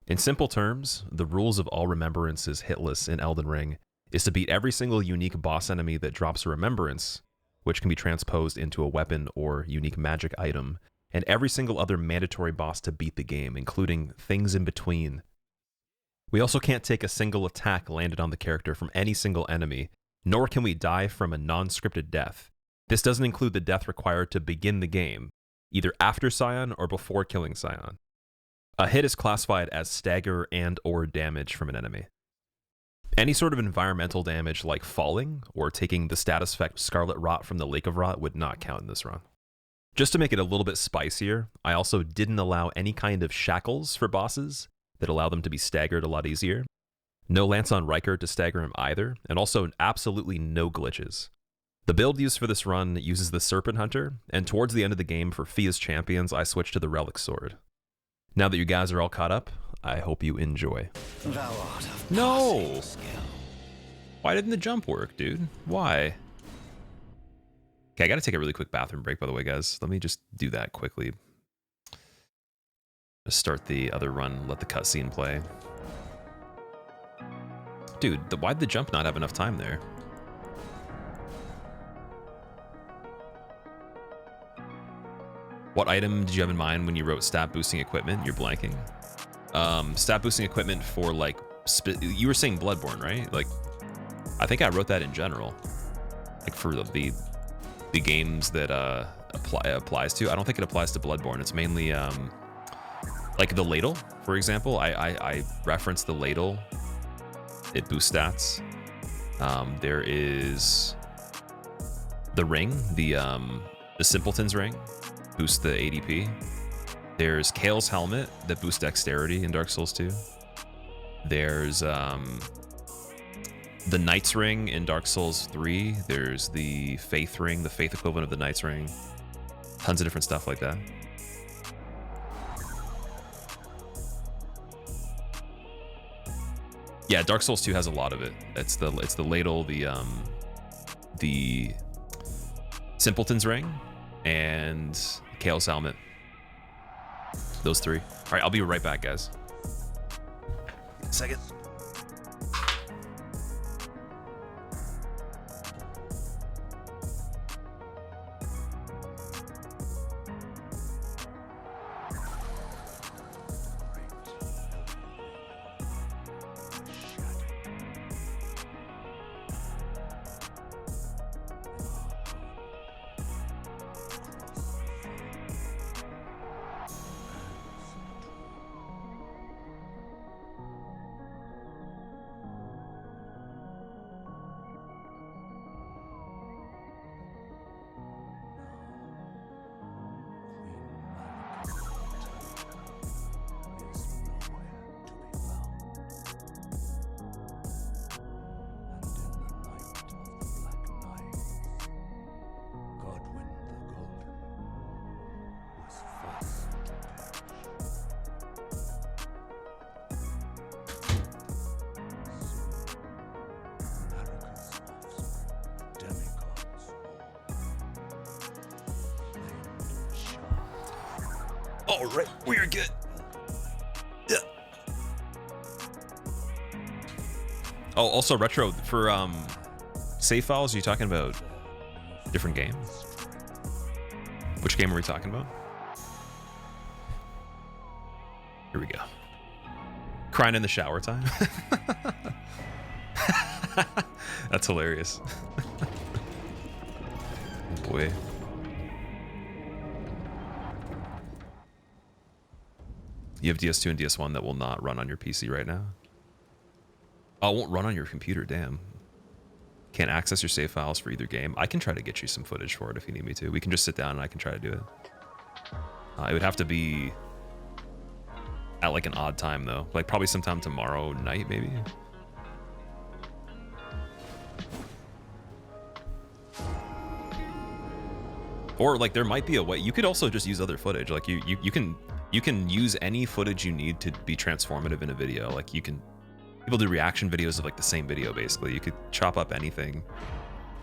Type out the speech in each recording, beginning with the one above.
In simple terms, the rules of all remembrances hitless in Elden Ring is to beat every single unique boss enemy that drops a remembrance, which can be transposed into a weapon or unique magic item, and every single other mandatory boss to beat the game, including things in between. We also can't take a single attack landed on the character from any single enemy, nor can we die from a non-scripted death. This doesn't include the death required to begin the game, either after Scion or before killing Scion. A hit is classified as stagger and or damage from an enemy. Any sort of environmental damage like falling or taking the status effect Scarlet Rot from the Lake of Rot would not count in this run. Just to make it a little bit spicier, I also didn't allow any kind of shackles for bosses that allow them to be staggered a lot easier. No Lance on Riker to stagger him either, and also absolutely no glitches. The build used for this run uses the Serpent Hunter, and towards the end of the game for Fia's champions, I switched to the Relic Sword. Now that you guys are all caught up, I hope you enjoy. No! Why didn't the jump work, dude? Why? Okay, I gotta take a really quick bathroom break, by the way, guys. Let me just do that quickly. Just start the other run, let the cutscene play. Dude, why'd the jump not have enough time there? What item did you have in mind when you wrote stat boosting equipment? You're blanking. Stat boosting equipment for like, you were saying Bloodborne, right? Like, I think I wrote that in general. Like for the games that applies to. I don't think it applies to Bloodborne. It's mainly like the ladle, for example. I referenced the ladle. It boosts stats. There is the ring, the Simpleton's ring. Boosts the ADP. There's Kale's helmet that boosts dexterity in Dark Souls 2. There's the Knight's ring in Dark Souls 3. There's the Faith ring, the Faith equivalent of the Knight's ring. Tons of different stuff like that. Yeah, Dark Souls 2 has a lot of it. It's the ladle, the Simpleton's ring, and Kale's helmet. Those three. All right, I'll be right back, guys. Second. All right, we are good. Yeah. Oh, also retro for save files. Are you talking about different game? Which game are we talking about? Here we go. Crying in the shower time. That's hilarious. Oh boy. You have DS2 and DS1 that will not run on your PC right now? Oh, it won't run on your computer, damn. Can't access your save files for either game. I can try to get you some footage for it if you need me to. We can just sit down and I can try to do it. It would have to be at like an odd time though. Like probably sometime tomorrow night, maybe? Or like there might be a way. You could also just use other footage. Like you can use any footage you need to be transformative in a video. Like people do reaction videos of like the same video basically. You could chop up anything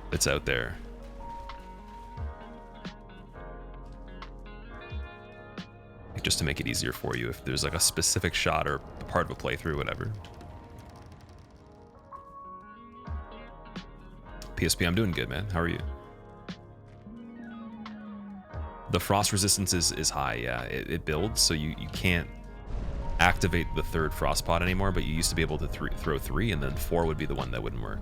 that's out there. just to make it easier for you if there's like a specific shot or part of a playthrough, whatever. PSP, I'm doing good, man. How are you? The frost resistance is high, yeah. It builds, so you can't activate the third frost pod anymore, but you used to be able to throw 3, and then 4 would be the one that wouldn't work.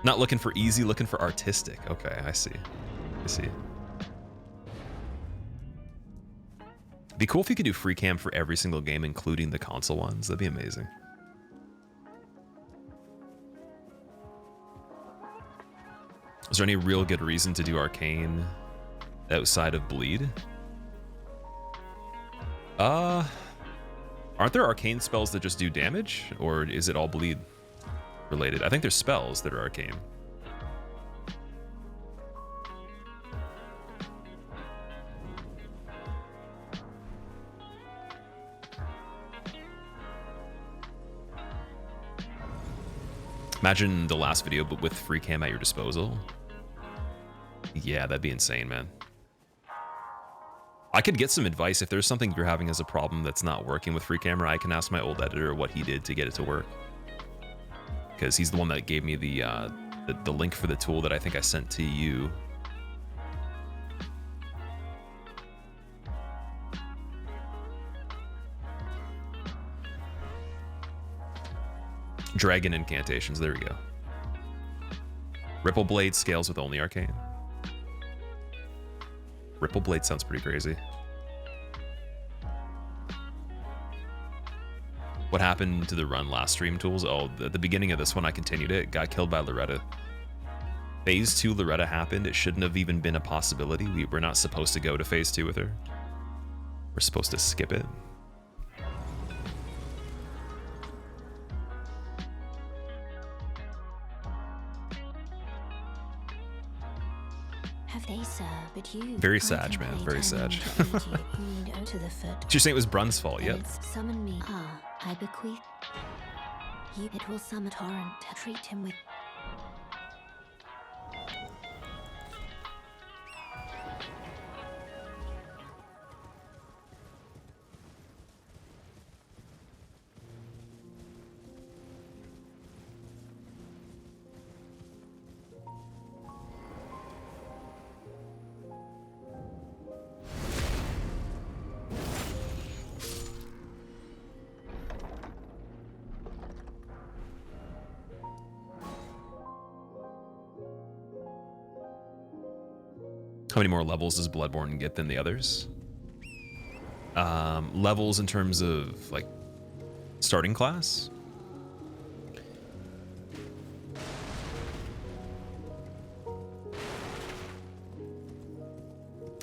Not looking for easy, looking for artistic. Okay, I see. I see. It'd be cool if you could do free cam for every single game, including the console ones. That'd be amazing. Is there any real good reason to do arcane outside of bleed? Aren't there arcane spells that just do damage, or is it all bleed related? I think there's spells that are arcane. Imagine the last video, but with free cam at your disposal. Yeah, that'd be insane, man. I could get some advice if there's something you're having as a problem that's not working with free camera. I can ask my old editor what he did to get it to work, because he's the one that gave me the link for the tool that I think I sent to you. Dragon incantations, there we go. Ripple Blade scales with only arcane. Ripple Blade sounds pretty crazy. What happened to the run last stream tools? Oh, at the beginning of this one, I continued it. Got killed by Loretta. Phase 2 Loretta happened. It shouldn't have even been a possibility. We're not supposed to go to phase 2 with her. We're supposed to skip it. Very sad, man. Very sad. You're saying it was Brun's fault, yep. Summon me. I bequeath you. It will summon torrent. Treat him with. How many more levels does Bloodborne get than the others? Levels in terms of like starting class?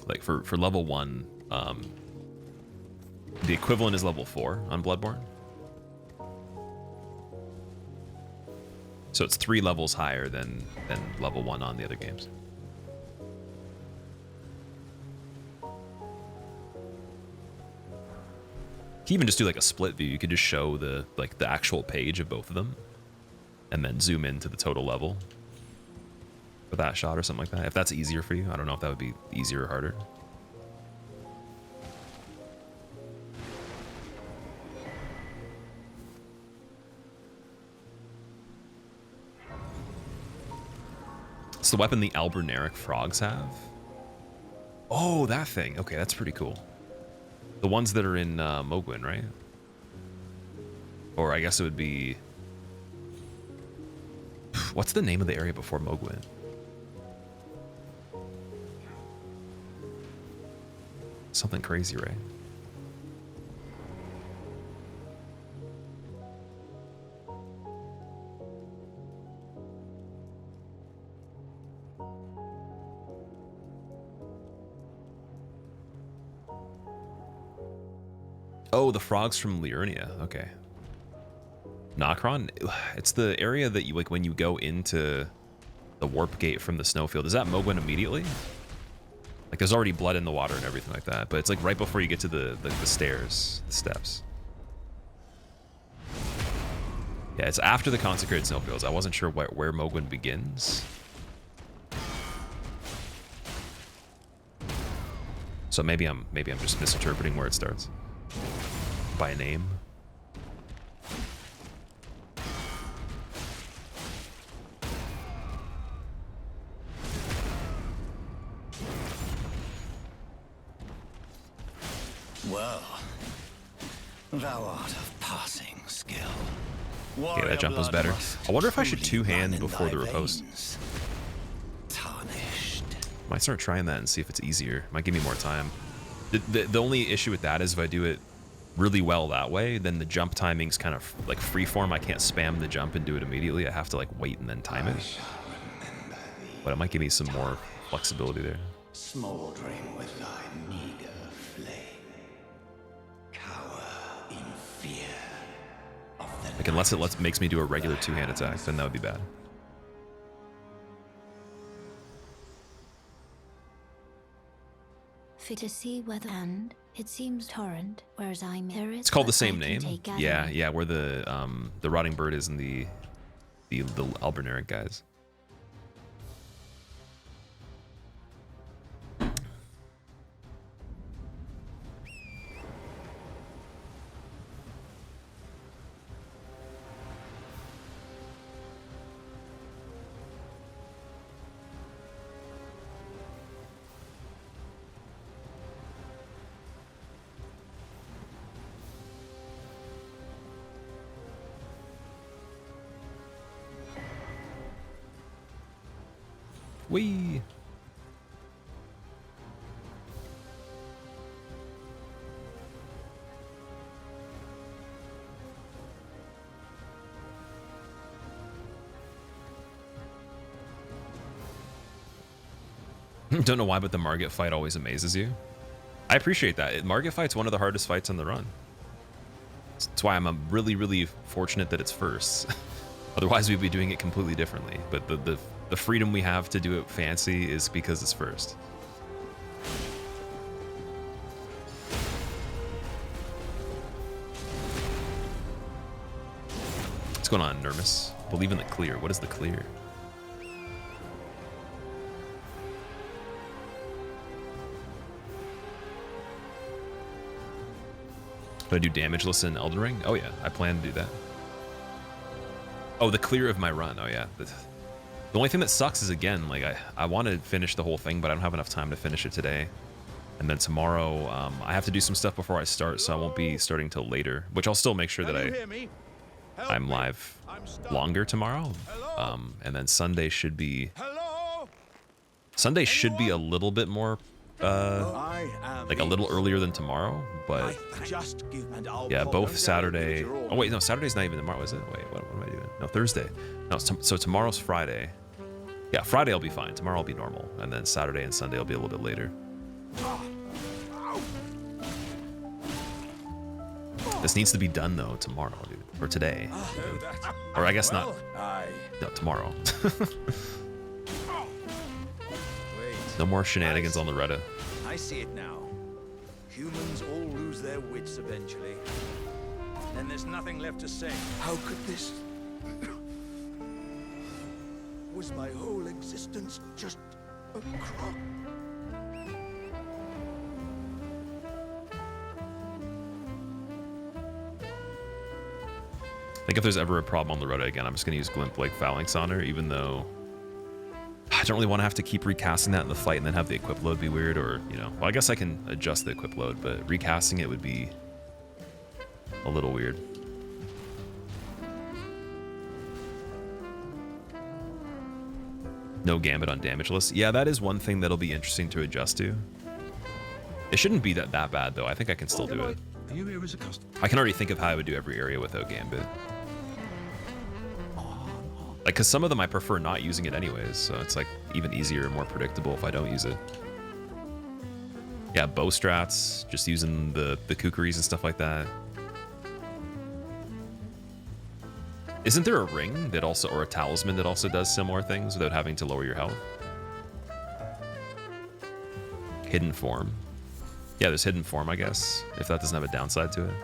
Like for level 1, the equivalent is level 4 on Bloodborne. So it's 3 levels higher than level 1 on the other games. You can even just do like a split view. You could just show the actual page of both of them and then zoom into the total level for that shot or something like that. If that's easier for you. I don't know if that would be easier or harder. It's the weapon the Alberneric frogs have. Oh, that thing. Okay, that's pretty cool. The ones that are in Mogwin, right? Or I guess it would be... What's the name of the area before Mogwin? Something crazy, right? Oh, the frogs from Liurnia. Okay. Nokron? It's the area that you like when you go into the warp gate from the snowfield. Is that Mogwin immediately? Like there's already blood in the water and everything like that, but it's like right before you get to the stairs, the steps. Yeah, it's after the consecrated snowfields. I wasn't sure where Mogwin begins. So maybe I'm just misinterpreting where it starts. By name. Well, thou art of passing skill. Okay, that jump was better. I wonder if I should two-hand before the riposte. Tarnished. Might start trying that and see if it's easier. Might give me more time. The only issue with that is if I do it really well that way, then the jump timing's kind of like freeform. I can't spam the jump and do it immediately. I have to like wait and then time it. But it might give me some more flexibility there. Smoldering with thy meager flame. Cower in fear of the Like unless it makes me do a regular two-hand attack, then that would be bad. Fit to see whether and it seems torrent, whereas I'm there is. It's called the same name. Yeah, where the rotting bird is in the Alberneric guys. Whee! Don't know why, but the Margit fight always amazes you. I appreciate that. Margit fight's one of the hardest fights on the run. That's why I'm really, really fortunate that it's first. Otherwise, we'd be doing it completely differently. But the freedom we have to do it fancy is because it's first. What's going on, Nermus? Believe in the clear. What is the clear? Do I do damageless in Elden Ring? Oh yeah, I plan to do that. Oh, the clear of my run. Oh yeah. The only thing that sucks is, again, like I want to finish the whole thing, but I don't have enough time to finish it today. And then tomorrow, I have to do some stuff before I start, so I won't be starting till later. Which I'll still make sure that I'm live longer tomorrow. And then Sunday should be a little bit more like a little earlier than tomorrow, but yeah, both Saturday. Oh wait, no, Saturday's not even tomorrow, is it? Wait, what am I doing? No, Thursday. No, so tomorrow's Friday. Yeah, Friday will be fine. Tomorrow will be normal, and then Saturday and Sunday will be a little bit later. This needs to be done though tomorrow, dude, or today, or I guess not. No, tomorrow. No more shenanigans on Loretta. I see it now. Humans all lose their wits eventually. Then there's nothing left to say. How could this? Was my whole existence just a crock? I think if there's ever a problem on Loretta again, I'm just going to use Glint Blake Phalanx on her, even though I don't really want to have to keep recasting that in the fight and then have the equip load be weird, or, you know, well, I guess I can adjust the equip load, but recasting it would be a little weird. No Gambit on damageless. Yeah, that is one thing that'll be interesting to adjust to. It shouldn't be that bad, though. I think I can still do it. Are you here as a customer? I can already think of how I would do every area without Gambit. Like, because some of them I prefer not using it anyways, so it's like even easier and more predictable if I don't use it. Yeah, bow strats, just using the kookaries and stuff like that. Isn't there a ring that also, or a talisman that also does similar things without having to lower your health? Hidden form. Yeah, there's hidden form, I guess, if that doesn't have a downside to it.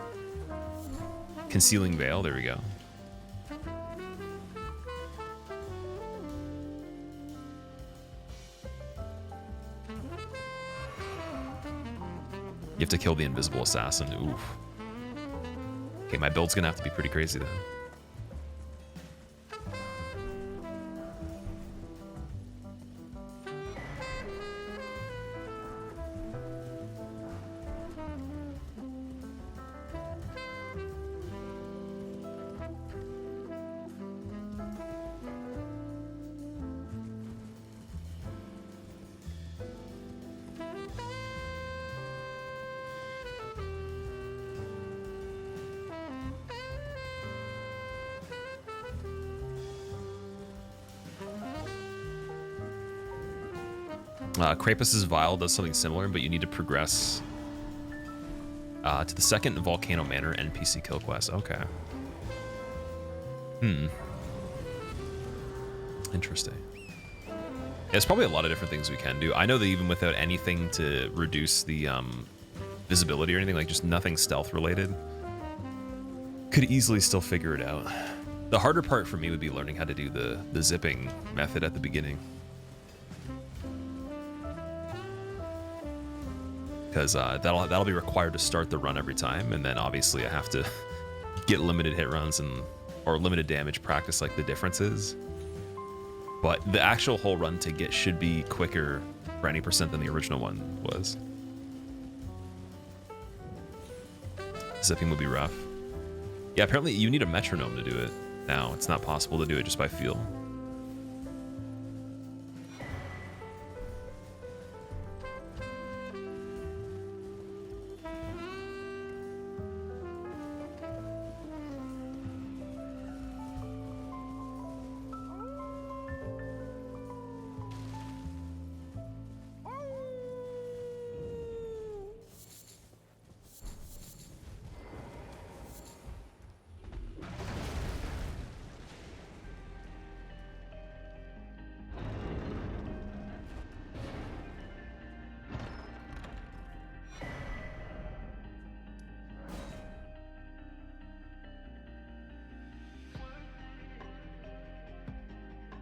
Concealing veil, there we go. You have to kill the invisible assassin. Oof. Okay, my build's gonna have to be pretty crazy then. Krapus's Vial does something similar, but you need to progress to the second Volcano Manor NPC kill quest. Okay. Interesting. Yeah, there's probably a lot of different things we can do. I know that even without anything to reduce the visibility or anything, like just nothing stealth related, could easily still figure it out. The harder part for me would be learning how to do the zipping method at the beginning. Because that'll be required to start the run every time, and then obviously I have to get limited hit runs or limited damage practice like the differences. But the actual whole run to get should be quicker for any percent than the original one was. Zipping would be rough. Yeah, apparently you need a metronome to do it now. It's not possible to do it just by feel.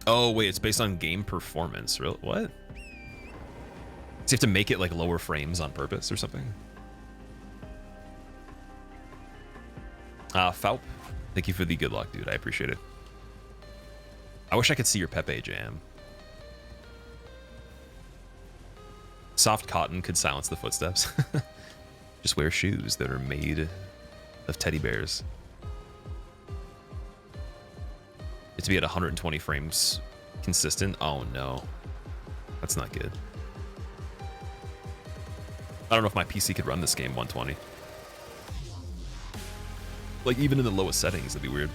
Oh, wait, it's based on game performance. Really? What? So you have to make it like lower frames on purpose or something? Falp, thank you for the good luck, dude. I appreciate it. I wish I could see your Pepe Jam. Soft cotton could silence the footsteps. Just wear shoes that are made of teddy bears. To be at 120 frames consistent. Oh no, that's not good. I don't know if my PC could run this game 120. Like even in the lowest settings, that'd be weird.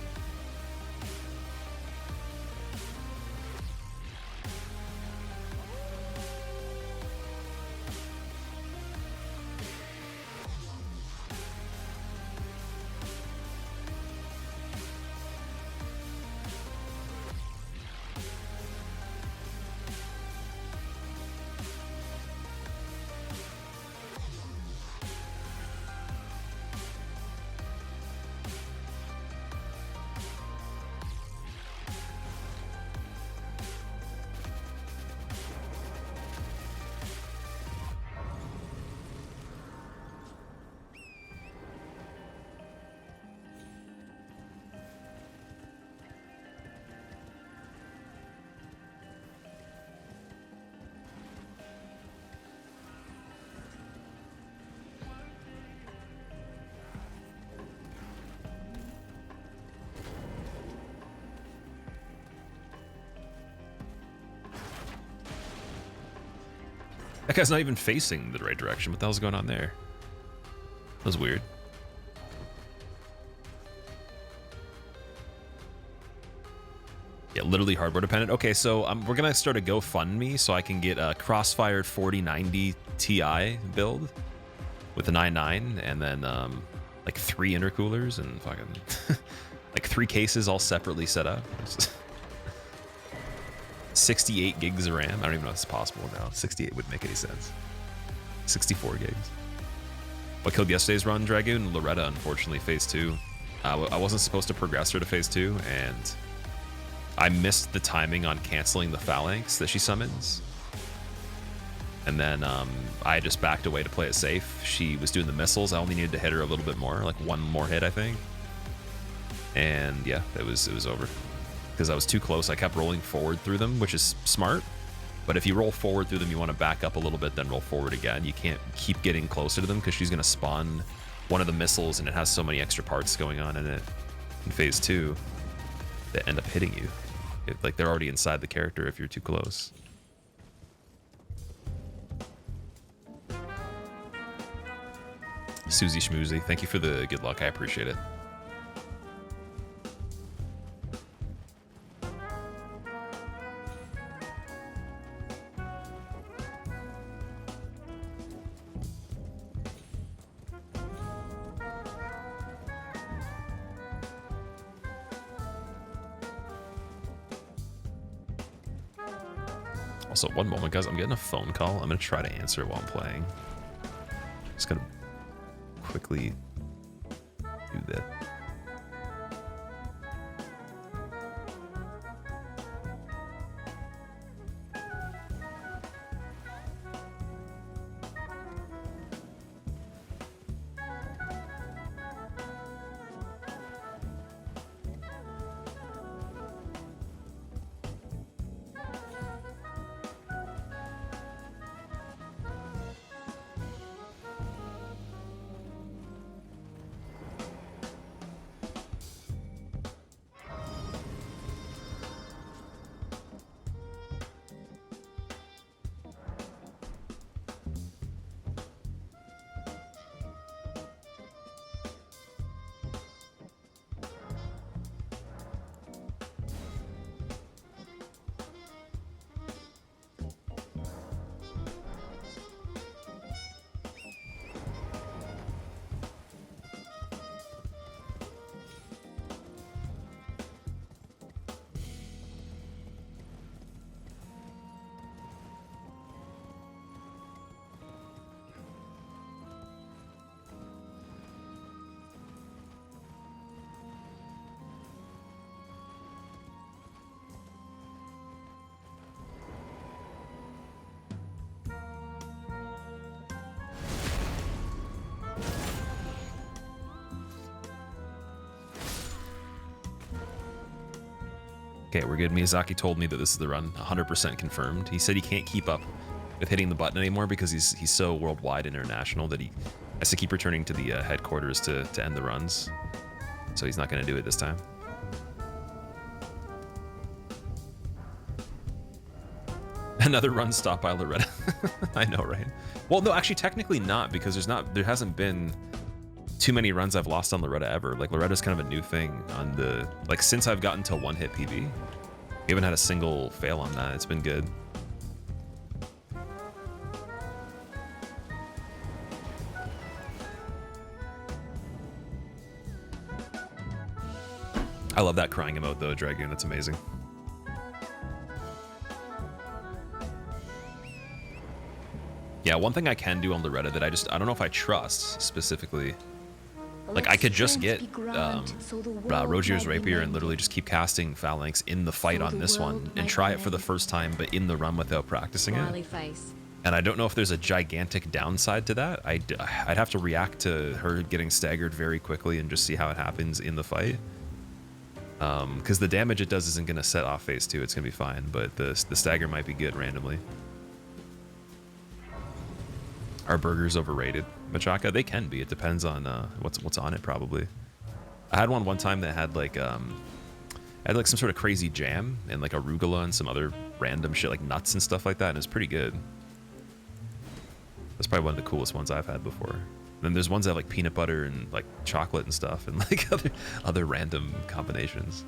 That guy's not even facing the right direction. What the hell's going on there? That was weird. Yeah, literally hardware dependent. Okay, so we're gonna start a GoFundMe so I can get a Crossfire 4090 Ti build with a 9.9 and then like 3 intercoolers and fucking like 3 cases all separately set up. 68 gigs of RAM. I don't even know if it's possible now. 68 wouldn't make any sense. 64 gigs. What killed yesterday's run, Dragoon? Loretta, unfortunately, phase 2. I wasn't supposed to progress her to phase 2, and I missed the timing on canceling the phalanx that she summons. And then I just backed away to play it safe. She was doing the missiles. I only needed to hit her a little bit more, like one more hit, I think. And yeah, it was over. Because I was too close. I kept rolling forward through them, which is smart. But if you roll forward through them, you want to back up a little bit, then roll forward again. You can't keep getting closer to them because she's going to spawn one of the missiles, and it has so many extra parts going on in it in phase 2 that end up hitting you. Like they're already inside the character if you're too close. Susie Schmoozy, thank you for the good luck. I appreciate it. Also, one moment, guys. I'm getting a phone call. I'm going to try to answer while I'm playing. Just going to quickly do that. Okay, we're good. Miyazaki told me that this is the run, 100% confirmed. He said he can't keep up with hitting the button anymore because he's so worldwide and international that he has to keep returning to the headquarters to end the runs. So he's not going to do it this time. Another run stopped by Loretta. I know, right? Well, no, actually, technically not, because there hasn't been too many runs I've lost on Loretta ever. Like, Loretta's kind of a new thing on the, like, since I've gotten to one hit PB. We haven't had a single fail on that. It's been good. I love that crying emote though, Dragoon. That's amazing. Yeah, one thing I can do on Loretta that I don't know if I trust specifically. Like, I could just get Rogier's Rapier and literally just keep casting Phalanx in the fight on this one and try it for the first time, but in the run without practicing it. And I don't know if there's a gigantic downside to that. I'd have to react to her getting staggered very quickly and just see how it happens in the fight. Because the damage it does isn't going to set off phase 2. It's going to be fine, but the stagger might be good randomly. Are burgers overrated, Machaka? They can be. It depends on what's on it, probably. I had one time that had like some sort of crazy jam and like arugula and some other random shit like nuts and stuff like that, and it's pretty good. That's probably one of the coolest ones I've had before. And then there's ones that have like peanut butter and like chocolate and stuff and like other random combinations.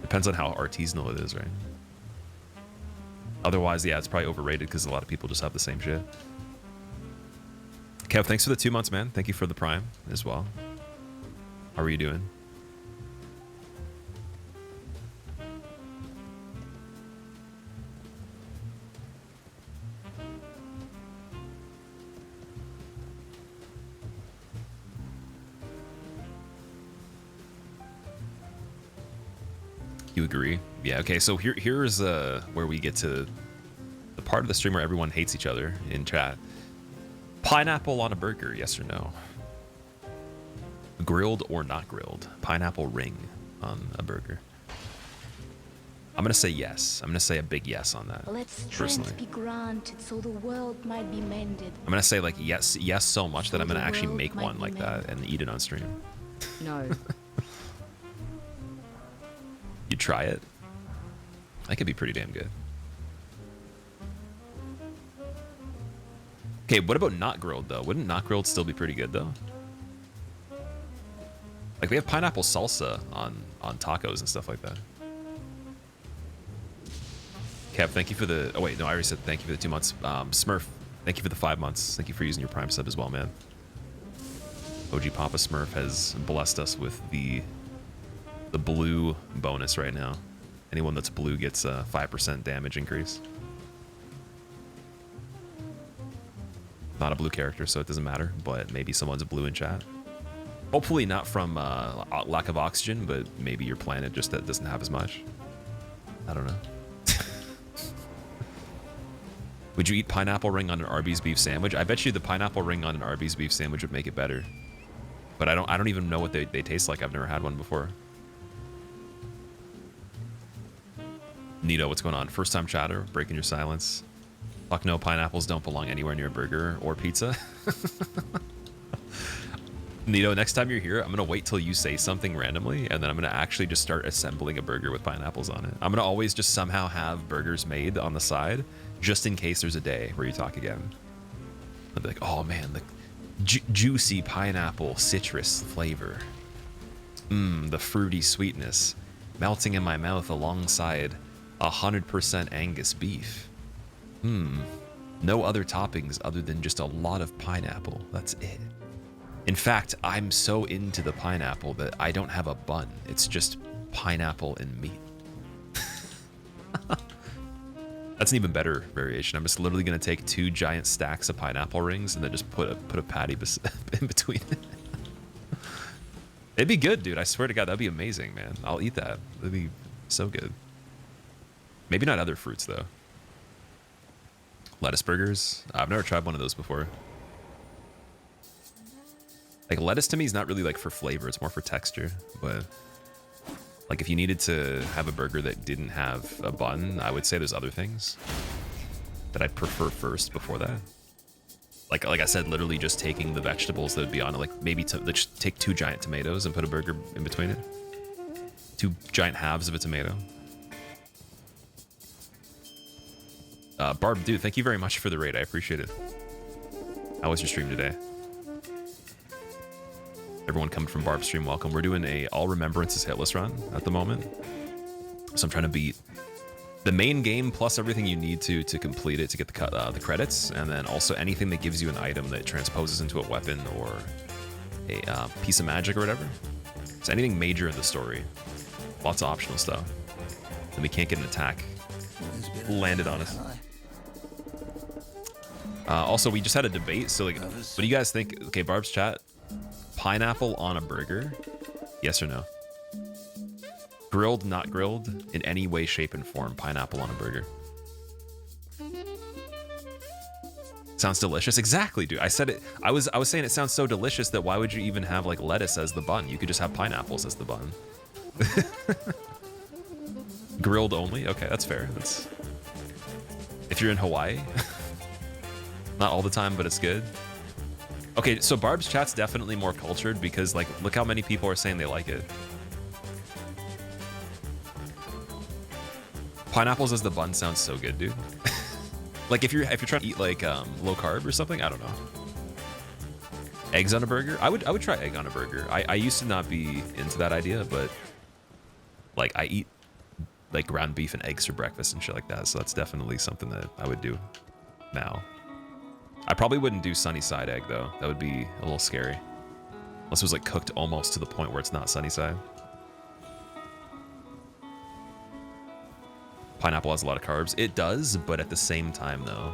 Depends on how artisanal it is, right? Otherwise, yeah, it's probably overrated because a lot of people just have the same shit. Kev, thanks for the 2 months, man. Thank you for the Prime as well. How are you doing? You agree? Yeah, okay, so here's where we get to the part of the stream where everyone hates each other in chat. Pineapple on a burger, yes or no? Grilled or not grilled? Pineapple ring on a burger. I'm gonna say yes. I'm gonna say a big yes on that. Let personally. strength be granted so the world might be mended. I'm gonna say like yes so much that I'm gonna actually make one like that and eat it on stream. No. You try it? That could be pretty damn good. Okay, what about not grilled though? Wouldn't not grilled still be pretty good though? Like we have pineapple salsa on tacos and stuff like that. Kev, thank you for the... Oh, wait, no, I already said thank you for the 2 months. Smurf, thank you for the 5 months. Thank you for using your Prime sub as well, man. OG Papa Smurf has blessed us with the blue bonus right now. Anyone that's blue gets a 5% damage increase. Not a blue character, so it doesn't matter, but maybe someone's blue in chat. Hopefully not from lack of oxygen, but maybe your planet just that doesn't have as much. I don't know. Would you eat pineapple ring on an Arby's beef sandwich? I bet you the pineapple ring on an Arby's beef sandwich would make it better. But I don't even know what they taste like. I've never had one before. Nito, what's going on? First time chatter, breaking your silence. Fuck no, pineapples don't belong anywhere near a burger or pizza. Nito, next time you're here, I'm gonna wait till you say something randomly, and then I'm gonna actually just start assembling a burger with pineapples on it. I'm gonna always just somehow have burgers made on the side, just in case there's a day where you talk again. I'll be like, oh man, the juicy pineapple citrus flavor. The fruity sweetness melting in my mouth alongside 100% Angus beef. No other toppings other than just a lot of pineapple. That's it. In fact, I'm so into the pineapple that I don't have a bun. It's just pineapple and meat. That's an even better variation. I'm just literally gonna take 2 giant stacks of pineapple rings and then just put a patty in between it. It'd be good, dude. I swear to God, that'd be amazing, man. I'll eat that. That'd be so good. Maybe not other fruits though. Lettuce burgers. I've never tried one of those before. Like lettuce to me is not really like for flavor. It's more for texture. But like if you needed to have a burger that didn't have a bun, I would say there's other things that I'd prefer first before that. Like I said, literally just taking the vegetables that would be on it. Like maybe just take 2 giant tomatoes and put a burger in between it. 2 giant halves of a tomato. Barb, dude, thank you very much for the raid. I appreciate it. How was your stream today? Everyone coming from Barb's stream, welcome. We're doing a All Remembrances hitless run at the moment. So I'm trying to beat the main game plus everything you need to complete it to get the credits, and then also anything that gives you an item that transposes into a weapon or a piece of magic or whatever. So anything major in the story. Lots of optional stuff. And we can't get an attack landed on us. Also, we just had a debate, so like, what do you guys think? Okay, Barb's chat. Pineapple on a burger? Yes or no? Grilled, not grilled, in any way, shape, and form. Pineapple on a burger. Sounds delicious. Exactly, dude. I said it. I was saying it sounds so delicious that why would you even have like lettuce as the bun? You could just have pineapples as the bun. Grilled only? Okay, that's fair. That's if you're in Hawaii. Not all the time, but it's good. Okay, so Barb's chat's definitely more cultured because like look how many people are saying they like it. Pineapples as the bun sounds so good, dude. Like if you're trying to eat like low carb or something, I don't know. Eggs on a burger? I would try egg on a burger. I used to not be into that idea, but like I eat like ground beef and eggs for breakfast and shit like that, so that's definitely something that I would do now. I probably wouldn't do sunny side egg though. That would be a little scary. Unless it was like cooked almost to the point where it's not sunny side. Pineapple has a lot of carbs. It does, but at the same time though,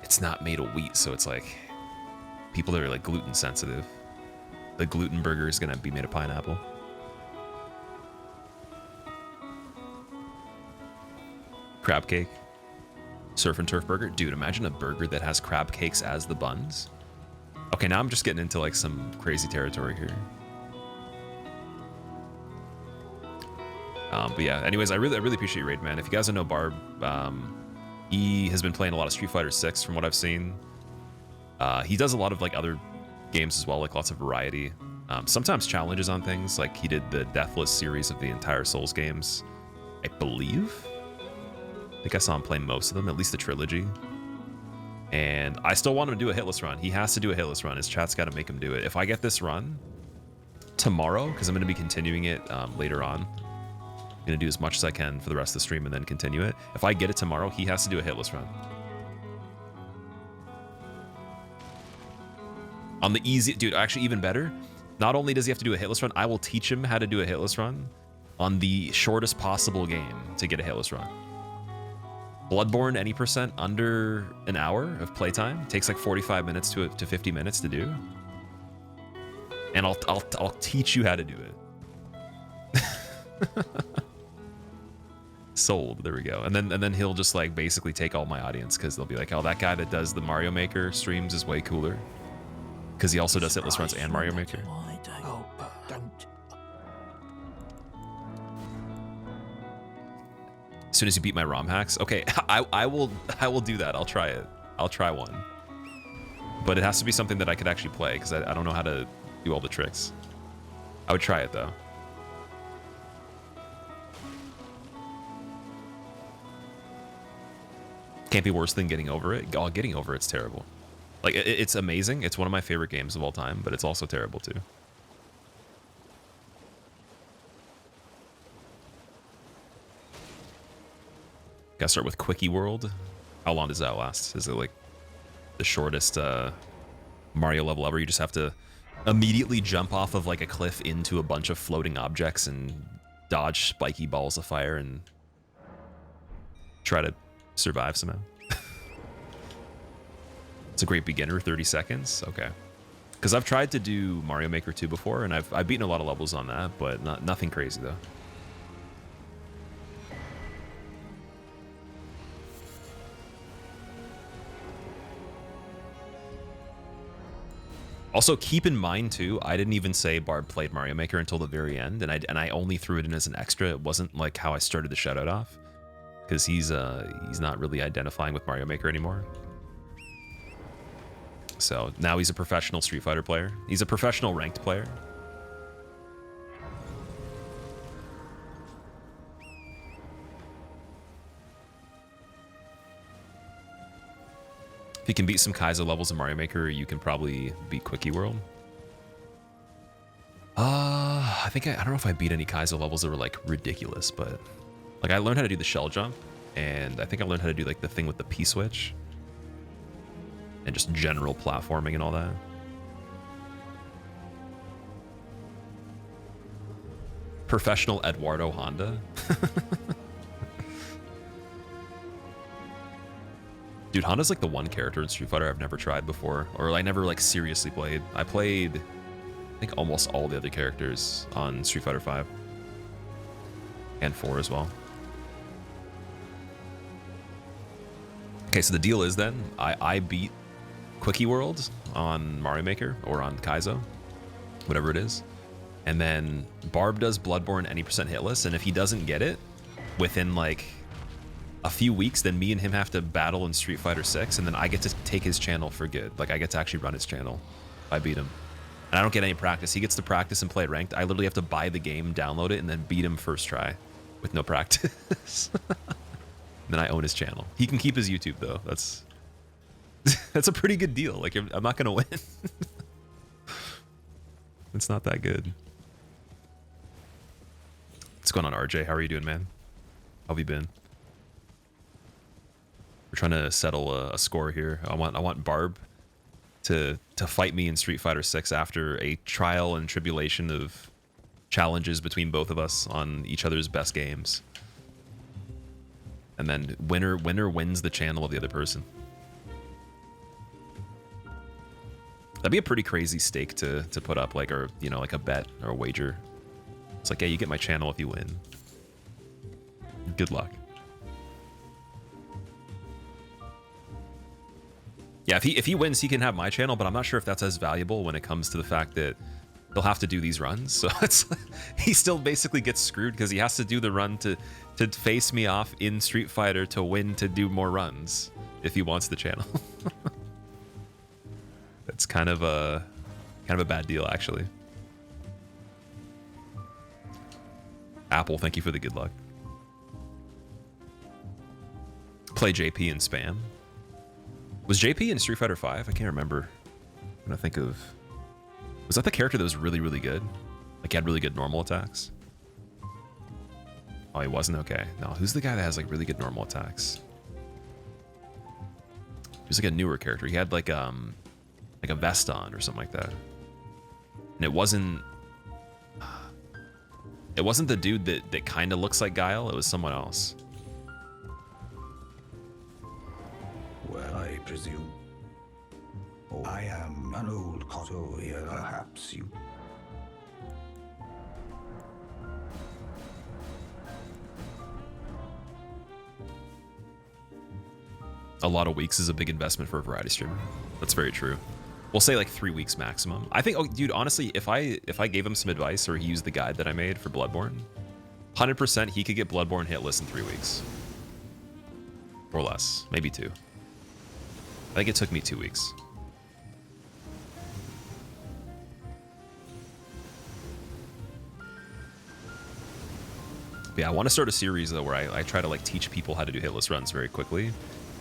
it's not made of wheat, so it's like people that are like gluten sensitive. The gluten burger is gonna be made of pineapple. Crab cake. Surf and turf burger. Dude, imagine a burger that has crab cakes as the buns. Okay, now I'm just getting into like some crazy territory here. But yeah, anyways, I really appreciate your raid, man. If you guys don't know Barb, he has been playing a lot of Street Fighter 6 from what I've seen. He does a lot of like other games as well, like lots of variety. Sometimes challenges on things, like he did the Deathless series of the entire Souls games, I believe. I think I saw him play most of them, at least the trilogy. And I still want him to do a hitless run. He has to do a hitless run. His chat's got to make him do it. If I get this run tomorrow, because I'm going to be continuing it later on, I'm going to do as much as I can for the rest of the stream and then continue it. If I get it tomorrow, he has to do a hitless run. On the easy, dude, actually even better. Not only does he have to do a hitless run, I will teach him how to do a hitless run on the shortest possible game to get a hitless run. Bloodborne, any percent under an hour of playtime, takes like 45 minutes to 50 minutes to do. And I'll teach you how to do it. Sold. There we go. And then he'll just like basically take all my audience, because they'll be like, oh, that guy that does the Mario Maker streams is way cooler, because he also does hitless runs and Mario Maker. Oh, don't. As soon as you beat my ROM hacks, okay, I will do that. I'll try it. I'll try one, but it has to be something that I could actually play, because I don't know how to do all the tricks. I would try it though. Can't be worse than Getting Over It. Oh, Getting Over It's terrible. Like, it's amazing. It's one of my favorite games of all time, but it's also terrible too. Gotta start with Quickie World. How long does that last? Is it like the shortest Mario level ever? You just have to immediately jump off of like a cliff into a bunch of floating objects and dodge spiky balls of fire and try to survive somehow. It's a great beginner, 30 seconds. Okay. Because I've tried to do Mario Maker 2 before, and I've beaten a lot of levels on that, but nothing crazy though. Also, keep in mind too, I didn't even say Barb played Mario Maker until the very end, and I only threw it in as an extra. It wasn't like how I started the shoutout off, because he's not really identifying with Mario Maker anymore. So now he's a professional Street Fighter player. He's a professional ranked player. If you can beat some Kaizo levels in Mario Maker, you can probably beat Quickie World. I don't know if I beat any Kaizo levels that were like ridiculous, but like I learned how to do the shell jump, and I think I learned how to do like the thing with the P-switch. And just general platforming and all that. Professional Eduardo Honda. Dude, Honda's like the one character in Street Fighter I've never tried before, or I never like seriously played. I played, I think, almost all the other characters on Street Fighter 5 and 4 as well. Okay, so the deal is then I beat Quickie World on Mario Maker or on Kaizo, whatever it is, and then Barb does Bloodborne any percent hitless, and if he doesn't get it within like a few weeks, then me and him have to battle in Street Fighter 6, and then I get to take his channel for good. Like I get to actually run his channel if I beat him, and I don't get any practice. He gets to practice and play ranked. I literally have to buy the game, download it, and then beat him first try with no practice. Then I own his channel. He can keep his YouTube though. That's a pretty good deal. Like, I'm not gonna win. It's not that good. What's going on, RJ? How are you doing, man? How have you been? We're trying to settle a score here. I want Barb to fight me in Street Fighter 6 after a trial and tribulation of challenges between both of us on each other's best games. And then winner wins the channel of the other person. That'd be a pretty crazy stake to put up, like, or you know, like a bet or a wager. It's like, hey, you get my channel if you win. Good luck. Yeah, if he wins, he can have my channel, but I'm not sure if that's as valuable when it comes to the fact that they'll have to do these runs. So it's he still basically gets screwed because he has to do the run to face me off in Street Fighter to win to do more runs if he wants the channel. That's kind of a bad deal, actually. Apple, thank you for the good luck. Play JP and spam. Was JP in Street Fighter 5? I can't remember. I'm gonna think of. Was that the character that was really, really good? Like he had really good normal attacks? Oh, he wasn't? Okay. No, who's the guy that has like really good normal attacks? He was like a newer character. He had like a vest on or something like that. And it wasn't the dude that kind of looks like Guile. It was someone else. Well, I presume. Oh, I am an old so here, perhaps you. A lot of weeks is a big investment for a variety streamer. That's very true. We'll say like 3 weeks maximum. I think, oh, dude, honestly, if I gave him some advice or he used the guide that I made for Bloodborne, 100% he could get Bloodborne hitless in 3 weeks. Or less, maybe 2. I think it took me 2 weeks. Yeah, I want to start a series though where I try to like teach people how to do hitless runs very quickly.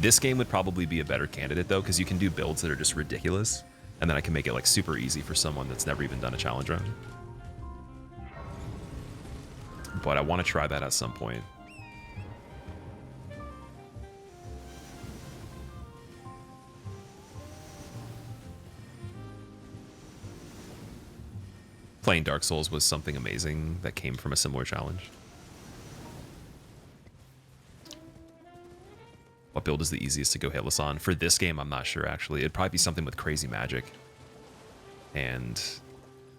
This game would probably be a better candidate though, because you can do builds that are just ridiculous, and then I can make it like super easy for someone that's never even done a challenge run. But I want to try that at some point. Playing Dark Souls was something amazing that came from a similar challenge. What build is the easiest to go hitless on? For this game, I'm not sure, actually. It'd probably be something with crazy magic. And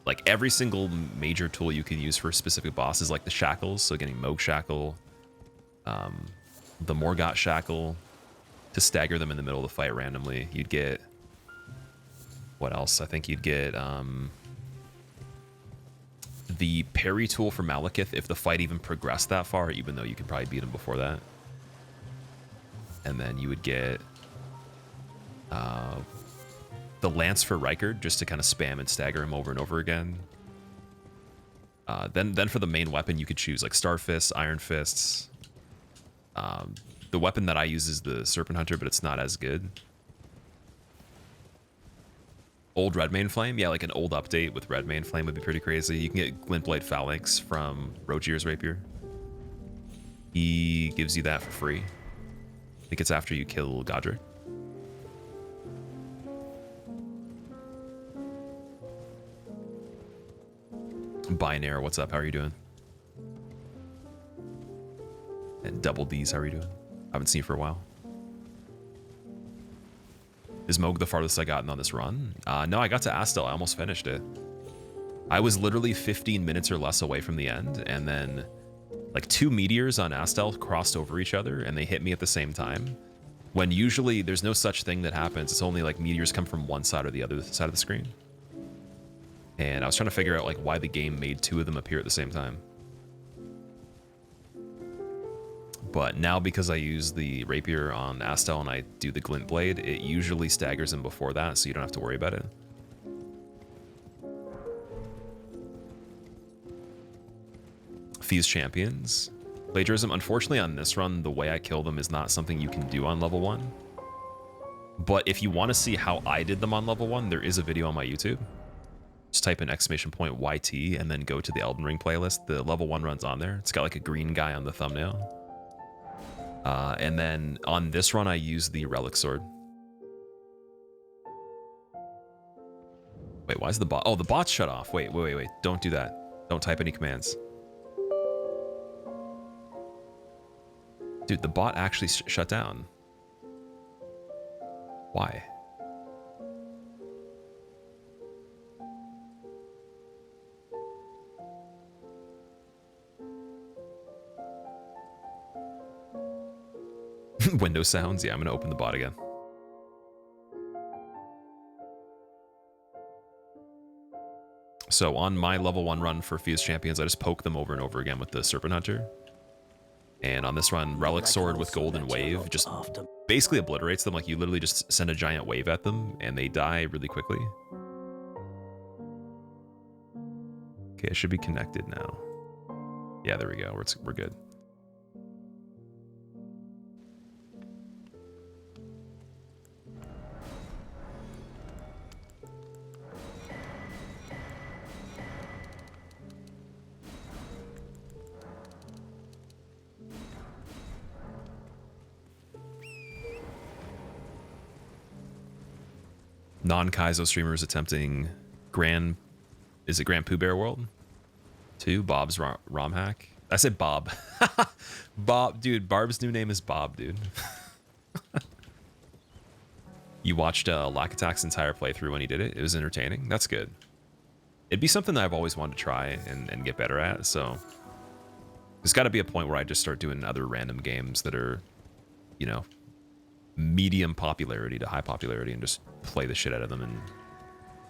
like every single major tool you can use for a specific boss is like the shackles. So getting Moog Shackle, the Morgott Shackle to stagger them in the middle of the fight randomly. You'd get... What else? I think you'd get the parry tool for Malekith if the fight even progressed that far, even though you could probably beat him before that. And then you would get the Lance for Rykard, just to kind of spam and stagger him over and over again. Then for the main weapon, you could choose like Star Fists, Iron Fists. The weapon that I use is the Serpent Hunter, but it's not as good. Old Redmane Flame, yeah, like an old update with Redmane Flame would be pretty crazy. You can get Glintblade Phalanx from Rogier's Rapier. He gives you that for free. I think it's after you kill Godric. Binaire, what's up? How are you doing? And Double D's, how are you doing? I haven't seen you for a while. Is Moog the farthest I gotten on this run? No, I got to Astel. I almost finished it. I was literally 15 minutes or less away from the end, and then like 2 meteors on Astel crossed over each other, and they hit me at the same time. When usually there's no such thing that happens. It's only like meteors come from one side or the other side of the screen. And I was trying to figure out like why the game made 2 of them appear at the same time. But now because I use the rapier on Astel and I do the glint blade, it usually staggers him before that, so you don't have to worry about it. Fuse champions. Plagiarism. Unfortunately on this run, the way I kill them is not something you can do on level 1. But if you want to see how I did them on level 1, there is a video on my YouTube. Just type in !YT and then go to the Elden Ring playlist. The level 1 run's on there. It's got like a green guy on the thumbnail. And then on this run, I use the Relic Sword. Wait, why is the bot? Oh, the bot's shut off. Wait. Don't do that. Don't type any commands. Dude, the bot actually shut down. Why? Windows sounds? Yeah, I'm gonna open the bot again. So on my level 1 run for Fuse Champions, I just poke them over and over again with the Serpent Hunter. And on this run, Relic Sword with Golden Wave just basically obliterates them. Like, you literally just send a giant wave at them, and they die really quickly. Okay, it should be connected now. Yeah, there we go. We're good. Non-Kaizo streamers attempting Grand Pooh Bear World 2? Bob's ROM hack. I said Bob. Bob, dude. Barb's new name is Bob, dude. You watched Lack Attack's entire playthrough when he did it. It was entertaining. That's good. It'd be something that I've always wanted to try and get better at. So there's got to be a point where I just start doing other random games that are, you know, medium popularity to high popularity, and just play the shit out of them and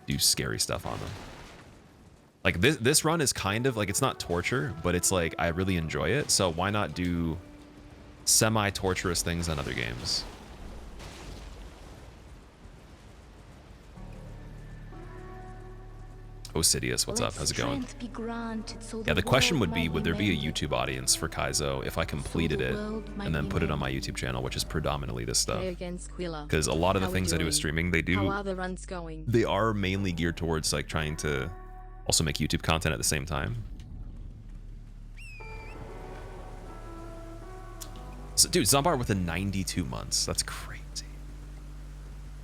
do scary stuff on them. Like this run is kind of like, it's not torture, but it's like I really enjoy it. So why not do semi-torturous things on other games? Osidious, what's up? How's it going? Yeah, the question would be, would there be a YouTube audience for Kaizo if I completed it and then put it on my YouTube channel, which is predominantly this stuff? Because a lot of the things I do with streaming, they are mainly geared towards like trying to also make YouTube content at the same time. So, dude, Zombar within 92 months. That's crazy.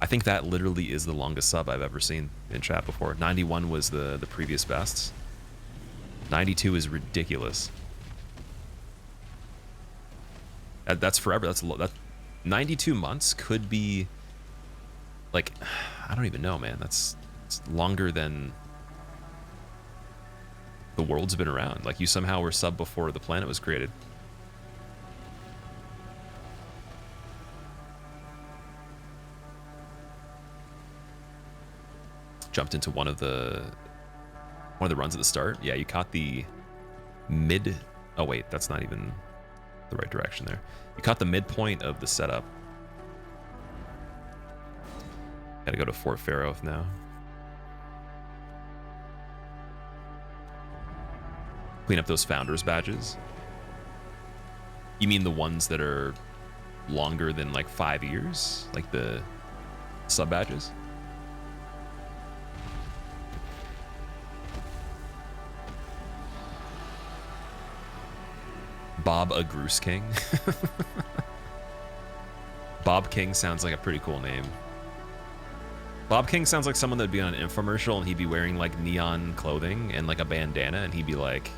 I think that literally is the longest sub I've ever seen in chat before. 91 was the previous best. 92 is ridiculous. That's forever. That 92 months could be like, I don't even know, man. It's longer than the world's been around. Like, you somehow were sub before the planet was created. Jumped into one of the runs at the start. Yeah, you caught the mid. Oh wait, that's not even the right direction there. You caught the midpoint of the setup. Gotta go to Fort Pharaoh now. Clean up those founders badges. You mean the ones that are longer than like 5 years? Like the sub badges? Bob a Groose King. Bob King sounds like a pretty cool name. Bob King sounds like someone that'd be on an infomercial and he'd be wearing like neon clothing and like a bandana, and he'd be like,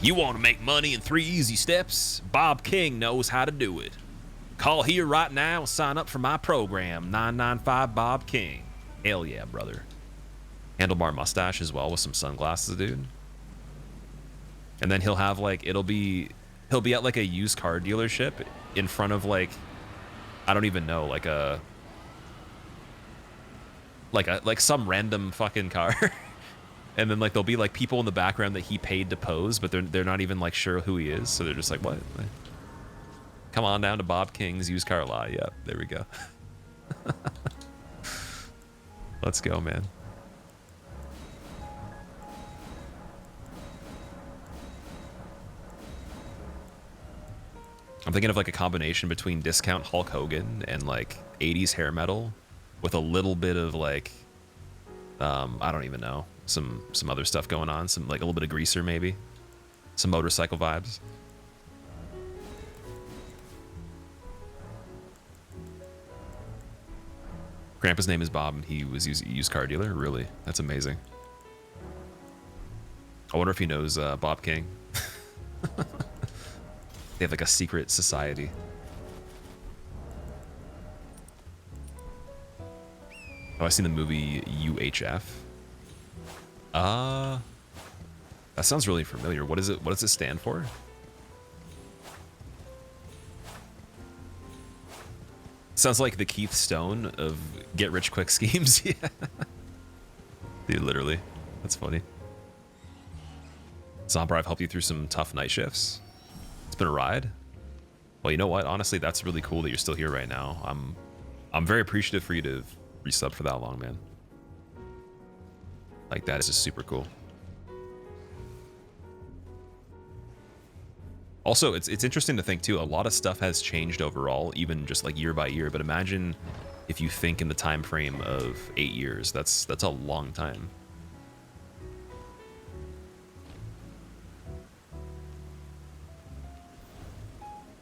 you want to make money in 3 easy steps? Bob King knows how to do it. Call here right now and sign up for my program, 995 Bob King. Hell yeah, brother. Handlebar mustache as well with some sunglasses, dude. And then he'll have like, he'll be at like a used car dealership in front of like, I don't even know, like some random fucking car. And then like there'll be like people in the background that he paid to pose, but they're not even like sure who he is, so they're just like, what? Come on down to Bob King's used car lot. Yeah, there we go. Let's go, man. I'm thinking of like a combination between discount Hulk Hogan and like 80s hair metal with a little bit of like, I don't even know, some other stuff going on, some like a little bit of Greaser maybe, some motorcycle vibes. Grandpa's name is Bob and he was a used car dealer. Really? That's amazing. I wonder if he knows Bob King. They have like a secret society. Oh, I've seen the movie UHF. That sounds really familiar. What is it? What does it stand for? Sounds like the Keith Stone of get rich quick schemes. Yeah. Dude, literally. That's funny. Zombra, I've helped you through some tough night shifts. It's been a ride. Well, you know what? Honestly, that's really cool that you're still here right now. I'm very appreciative for you to resub for that long, man. Like, that is just super cool. Also, it's interesting to think too, a lot of stuff has changed overall, even just like year by year, but imagine if you think in the time frame of 8 years. That's a long time.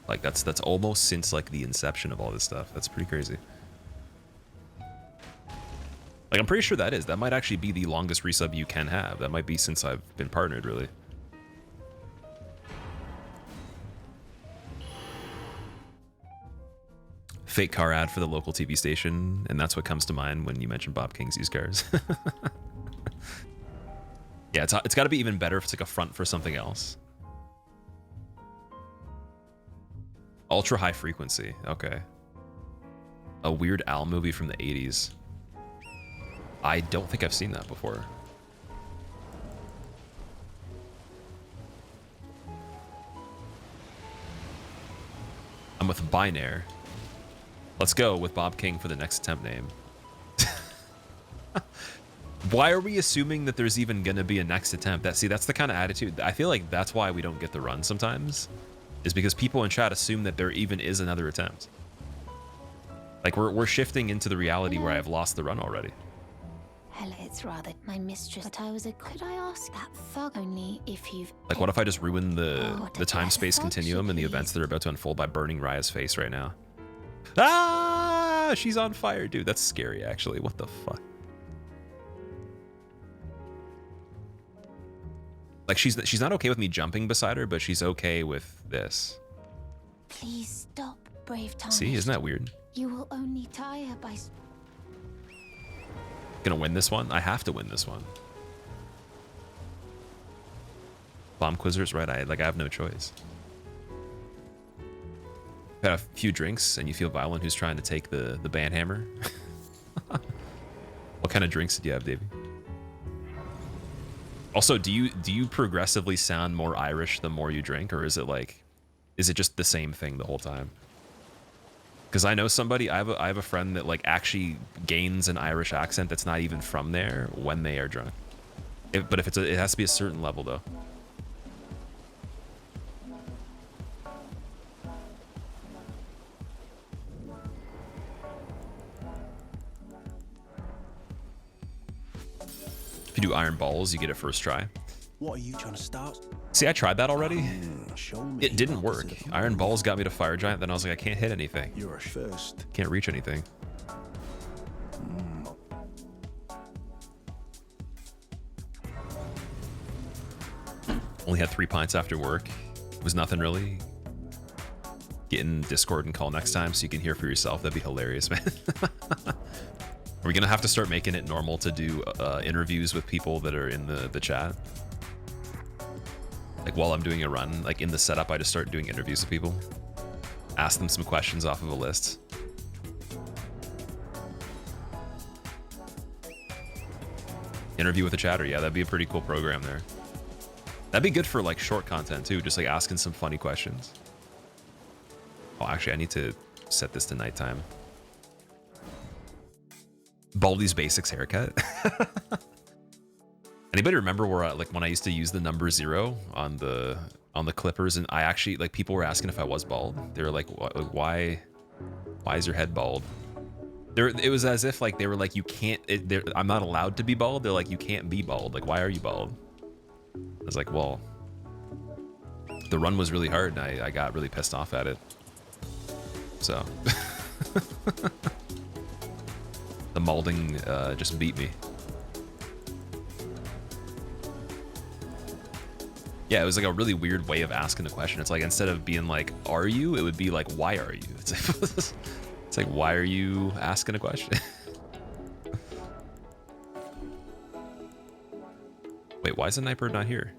Like that's almost since like the inception of all this stuff. That's pretty crazy. Like I'm pretty sure that might actually be the longest resub you can have. That might be since I've been partnered, really. Fake car ad for the local TV station, and that's what comes to mind when you mention Bob King's used cars. Yeah, it's got to be even better if it's like a front for something else. Ultra high frequency. Okay. A Weird Al movie from the 80s. I don't think I've seen that before. I'm with Binaire. Let's go with Bob King for the next attempt name. Why are we assuming that there's even gonna be a next attempt? That's the kind of attitude. I feel like that's why we don't get the run sometimes, is because people in chat assume that there even is another attempt. Like we're shifting into the reality where I've lost the run already. Hello, it's rather my mistress. But I was a. Could I ask that thug only if you've. Like, what if I just ruin the Oh, time-space yes, continuum and the please. events that are about to unfold by burning Raya's face right now? Ah, she's on fire, dude. That's scary, actually. What the fuck? Like, she's not okay with me jumping beside her, but she's okay with this. Please stop, brave Thomas. See, isn't that weird? You will only tire by. Gonna win this one? I have to win this one. Bomb Quizzer's right. I have no choice. Had a few drinks and you feel violent. Who's trying to take the band hammer? What kind of drinks did you have, Davey? Also, do you progressively sound more Irish the more you drink, or is it just the same thing the whole time? Because I know somebody, I have a friend that like actually gains an Irish accent that's not even from there when they are drunk. But if it has to be a certain level though. If you do iron balls, you get it first try. What are you trying to start? See, I tried that already. Show me. It didn't work. Iron balls got me to fire giant, then I was like, I can't hit anything. You're a first. Can't reach anything. Only had 3 pints after work. It was nothing really. Get in Discord and call next time so you can hear for yourself. That'd be hilarious, man. Are we gonna have to start making it normal to do interviews with people that are in the chat? Like while I'm doing a run, like in the setup, I just start doing interviews with people. Ask them some questions off of a list. Interview with a chatter, yeah, that'd be a pretty cool program there. That'd be good for like short content too, just like asking some funny questions. Oh, actually, I need to set this to nighttime. Baldy's Basics haircut. Anybody remember where like when I used to use the number 0 on the clippers, and I actually like people were asking if I was bald. They were like, why is your head bald? It was as if like they were like, you can't. I'm not allowed to be bald. They're like, you can't be bald. Like, why are you bald? I was like, well, the run was really hard, and I got really pissed off at it. So the molding just beat me. Yeah, it was like a really weird way of asking the question. It's like instead of being like, are you? It would be like, why are you? It's like why are you asking a question? Wait, why is the Nightbird not here?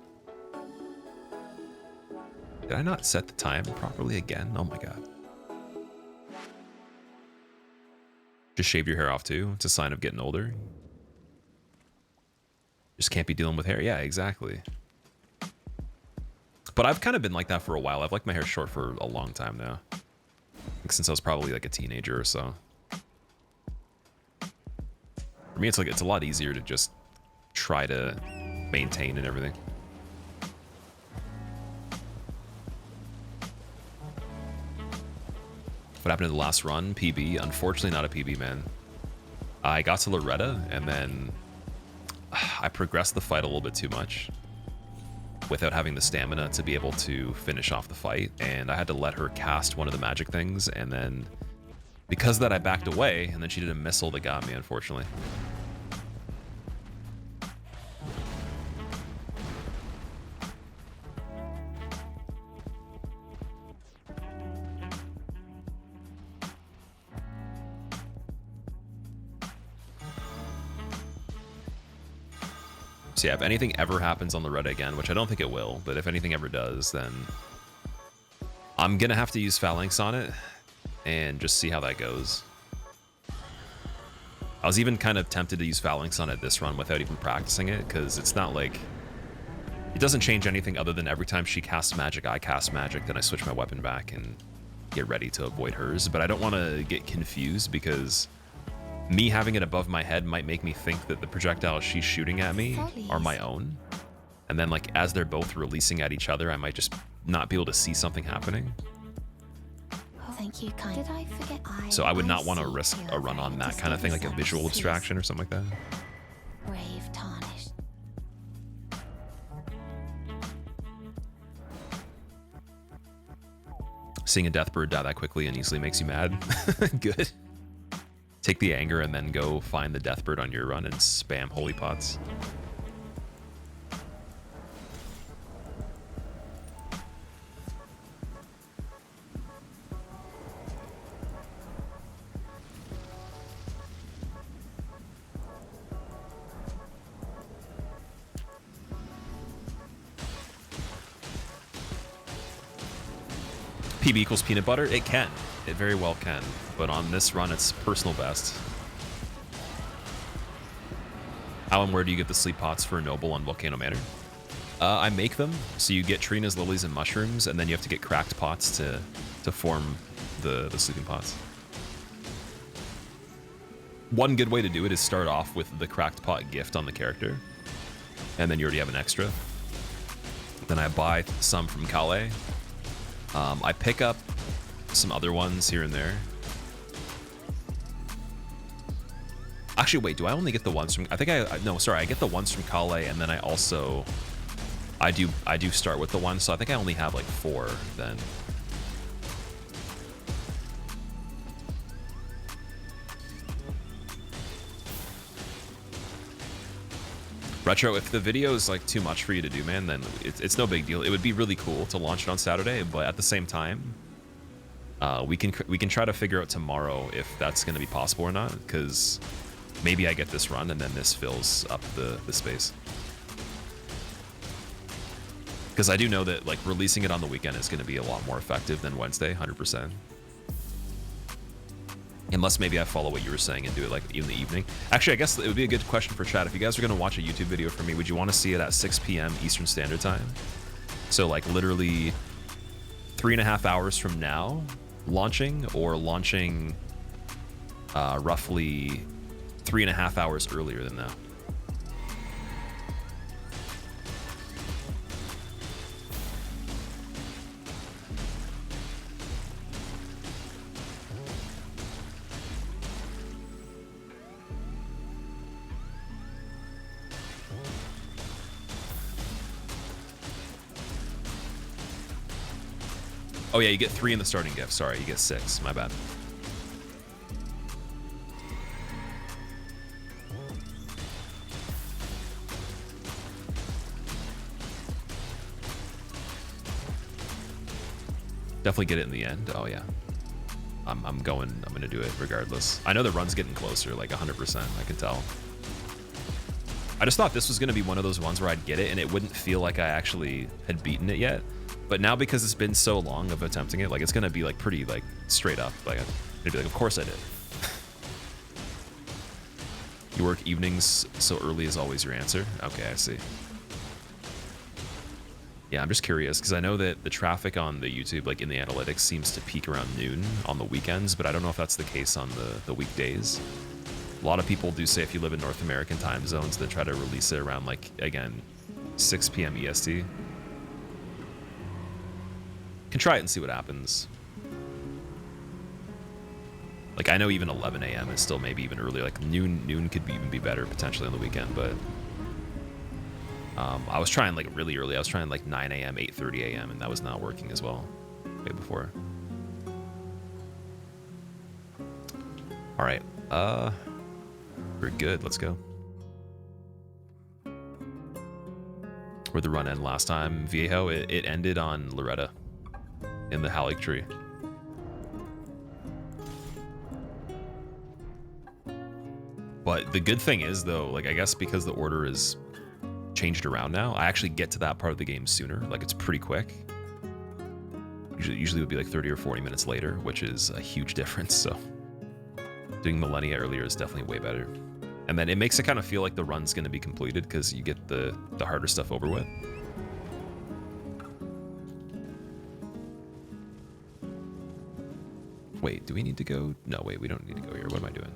Did I not set the time properly again? Oh my god. Just shave your hair off too. It's a sign of getting older. Just can't be dealing with hair. Yeah, exactly. But I've kind of been like that for a while. I've liked my hair short for a long time now. Like since I was probably like a teenager or so. For me, it's like it's a lot easier to just try to maintain and everything. What happened in the last run? PB. Unfortunately, not a PB, man. I got to Loretta, and then I progressed the fight a little bit too much without having the stamina to be able to finish off the fight, and I had to let her cast one of the magic things, and then because of that, I backed away, and then she did a missile that got me, unfortunately. So yeah, if anything ever happens on Loretta again, which I don't think it will, but if anything ever does, then I'm gonna have to use Phalanx on it and just see how that goes. I was even kind of tempted to use Phalanx on it this run without even practicing it, because it's not like... It doesn't change anything other than every time she casts magic, I cast magic, then I switch my weapon back and get ready to avoid hers. But I don't want to get confused, because me having it above my head might make me think that the projectiles she's shooting at me are my own. And then, like, as they're both releasing at each other, I might just not be able to see something happening. Thank you, kind. Did I forget? So I would not want to risk a run on that kind of thing, like a visual abstraction or something like that. Brave tarnished. Seeing a deathbird die that quickly and easily makes you mad. Good. Take the anger and then go find the deathbird on your run and spam holy pots. PB equals peanut butter? It can. It very well can. But on this run, it's personal best. How and where do you get the sleep pots for Noble on Volcano Manor? I make them. So you get Trina's lilies and mushrooms, and then you have to get cracked pots to form the sleeping pots. One good way to do it is start off with the cracked pot gift on the character, and then you already have an extra. Then I buy some from Kale. I pick up some other ones here and there. Actually, wait, do I only get the ones from... I think no, sorry, I get the ones from Kale, and then I also... I do start with the ones, so I think I only have like 4 then. Retro, if the video is like too much for you to do, man, then it's no big deal. It would be really cool to launch it on Saturday, but at the same time, we can try to figure out tomorrow if that's going to be possible or not, because maybe I get this run and then this fills up the space. Because I do know that like releasing it on the weekend is going to be a lot more effective than Wednesday, 100%. Unless maybe I follow what you were saying and do it like in the evening. Actually, I guess it would be a good question for chat. If you guys are going to watch a YouTube video from me, would you want to see it at 6 p.m. Eastern Standard Time? So like literally 3.5 hours from now launching, or launching roughly 3.5 hours earlier than that? Oh yeah, you get 3 in the starting gift. Sorry, you get 6. My bad. Definitely get it in the end. Oh yeah. I'm gonna do it regardless. I know the run's getting closer, like 100%, I can tell. I just thought this was gonna be one of those ones where I'd get it and it wouldn't feel like I actually had beaten it yet. But now, because it's been so long of attempting it, like it's gonna be like pretty like straight up. Like I'd be like, of course I did. You work evenings, so early is always your answer? Okay, I see. Yeah, I'm just curious, because I know that the traffic on the YouTube, like in the analytics, seems to peak around noon on the weekends, but I don't know if that's the case on the weekdays. A lot of people do say if you live in North American time zones, they try to release it around, like, again, 6 p.m. EST. Can try it and see what happens. Like, I know even 11 a.m. is still maybe even early. Like, noon could even be better potentially on the weekend, but I was trying, like, really early. I was trying, like, 9 a.m., 8:30 a.m., and that was not working as well way before. All right. We're good. Let's go. Where'd the run end last time? Viejo, it ended on Loretta in the Halleck tree. But the good thing is, though, like, I guess because the order is changed around now, I actually get to that part of the game sooner. Like, it's pretty quick. Usually it would be like 30 or 40 minutes later, which is a huge difference. So doing Millennia earlier is definitely way better. And then it makes it kind of feel like the run's going to be completed because you get the harder stuff over with. Wait, do we need to go? No, wait, we don't need to go here. What am I doing?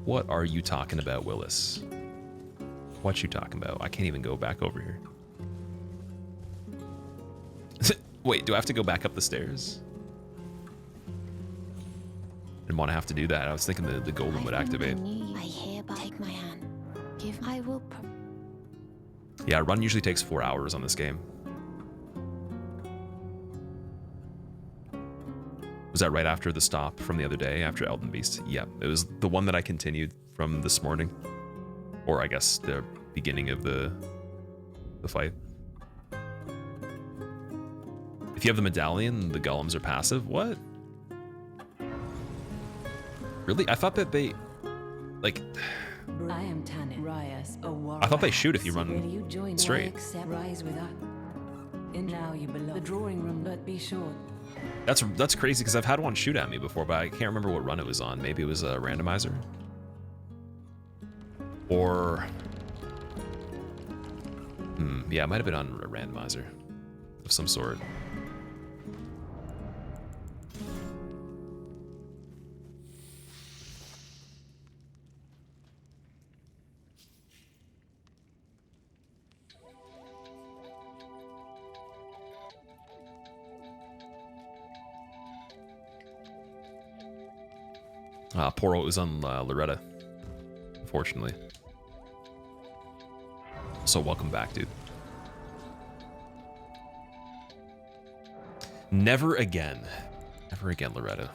What are you talking about, Willis? What you talking about? I can't even go back over here. Wait, do I have to go back up the stairs? Didn't want to have to do that. I was thinking the golem would activate. I hereby take my hand. I will. Yeah, run usually takes 4 hours on this game. Was that right after the stop from the other day, after Elden Beast? Yeah, it was the one that I continued from this morning. Or I guess the beginning of the fight. If you have the medallion, the golems are passive. What? Really? I thought that they, like, I am Tanit Rias, a warrior. I thought they shoot if you run straight. Rise with us. And now you belong. The drawing room, but be sure. That's crazy because I've had one shoot at me before, but I can't remember what run it was on. Maybe it was a randomizer, or yeah, it might have been on a randomizer of some sort. Poor it was on Loretta, unfortunately. So welcome back, dude. Never again. Never again, Loretta.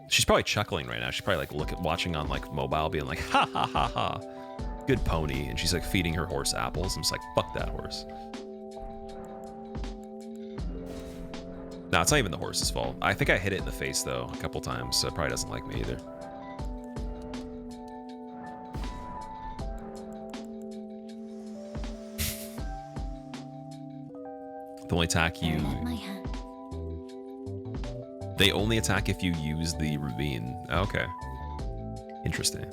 She's probably chuckling right now. She's probably like watching on like mobile, being like, ha ha ha ha. Good pony. And she's like feeding her horse apples. I'm just like, fuck that horse. No, it's not even the horse's fault. I think I hit it in the face though a couple times, so it probably doesn't like me either. They only attack you. They only attack if you use the ravine. Okay. Interesting.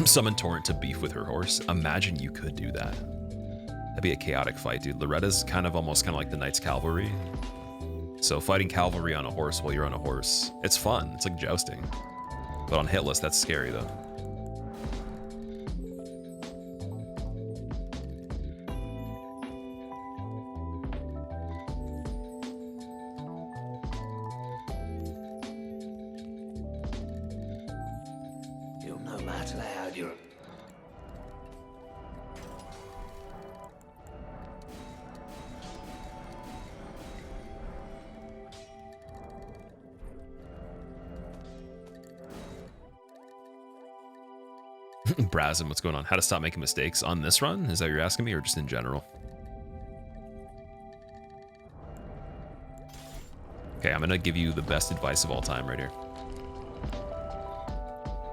Summon Torrent to beef with her horse. Imagine you could do that. That'd be a chaotic fight, dude. Loretta's almost like the Knight's Cavalry. So fighting cavalry on a horse while you're on a horse, it's fun. It's like jousting. But on hitless, that's scary though. You'll no matter how you're... Brazen, what's going on? How to stop making mistakes on this run? Is that what you're asking me, or just in general? Okay, I'm gonna give you the best advice of all time right here.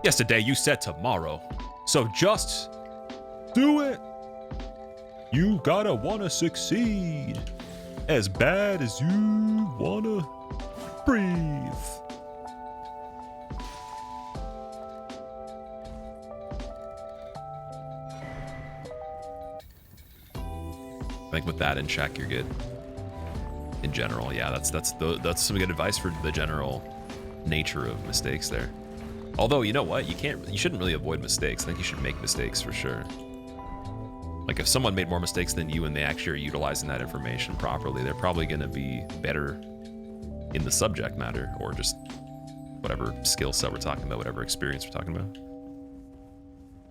Yesterday you said tomorrow, so just do it. You gotta wanna succeed as bad as you wanna breathe. I think with that in check, you're good. In general, yeah, that's some good advice for the general nature of mistakes there. Although, you know what, you shouldn't really avoid mistakes. I think you should make mistakes for sure. Like if someone made more mistakes than you and they actually are utilizing that information properly, they're probably going to be better in the subject matter, or just whatever skill set we're talking about, whatever experience we're talking about.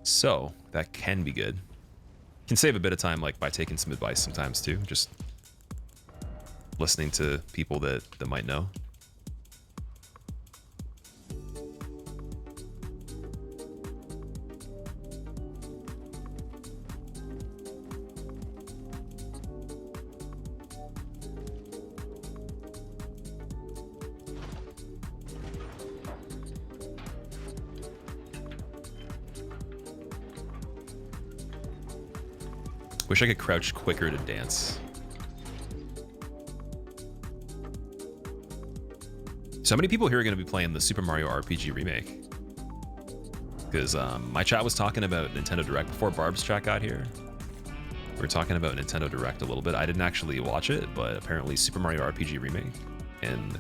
So that can be good. You can save a bit of time, like by taking some advice sometimes too, just listening to people that might know. Wish I could crouch quicker to dance. So how many people here are going to be playing the Super Mario RPG remake? Because my chat was talking about Nintendo Direct before Barb's chat got here. We were talking about Nintendo Direct a little bit. I didn't actually watch it, but apparently Super Mario RPG remake and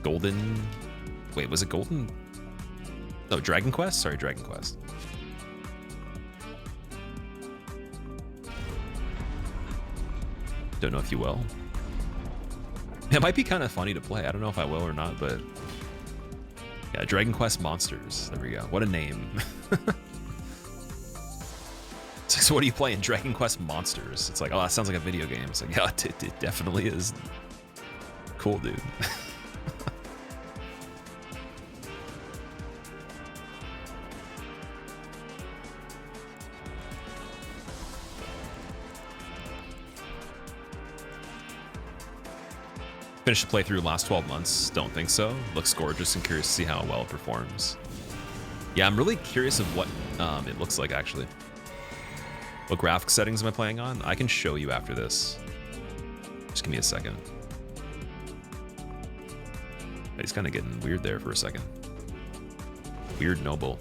Golden... Wait, was it Golden? No, Dragon Quest? Sorry, Dragon Quest. Don't know if you will. It might be kind of funny to play. I don't know if I will or not, but yeah, Dragon Quest Monsters. There we go. What a name. So what are you playing? Dragon Quest Monsters. It's like, oh, that sounds like a video game. It's like, yeah, it definitely is. Cool, dude. Finished the playthrough last 12 months. Don't think so. Looks gorgeous and curious to see how well it performs. Yeah, I'm really curious of what it looks like actually. What graphics settings am I playing on? I can show you after this. Just give me a second. He's kind of getting weird there for a second. Weird Noble.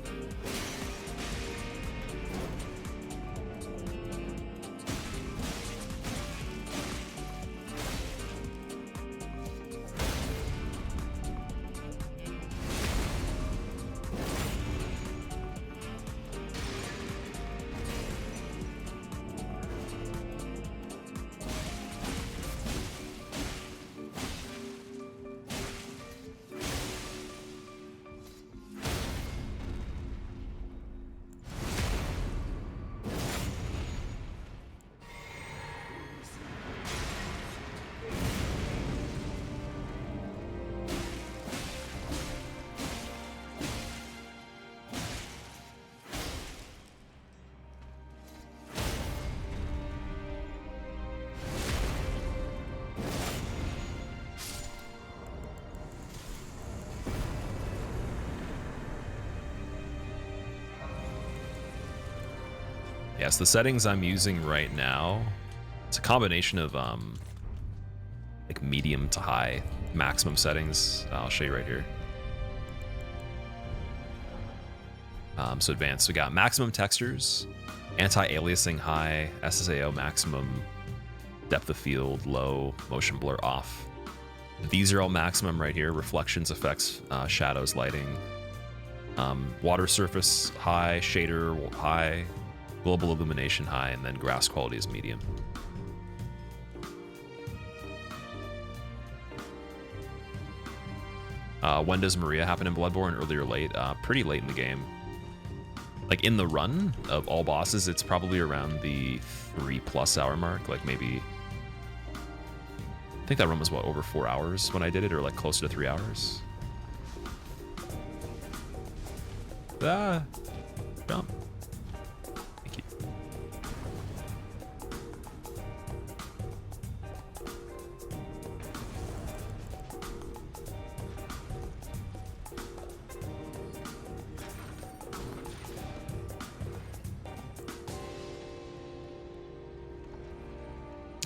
Yes, the settings I'm using right now, it's a combination of like medium to high maximum settings. I'll show you right here. So advanced, we got maximum textures, anti-aliasing high, SSAO maximum, depth of field low, motion blur off. These are all maximum right here. Reflections, effects, shadows, lighting, water surface high, shader high, global illumination high, and then grass quality is medium. When does Maria happen in Bloodborne? Early or late? Pretty late in the game. Like in the run of all bosses, it's probably around the 3+ hour mark. Like maybe, I think that run was what, over 4 hours when I did it, or like closer to 3 hours. Jump. Thank you.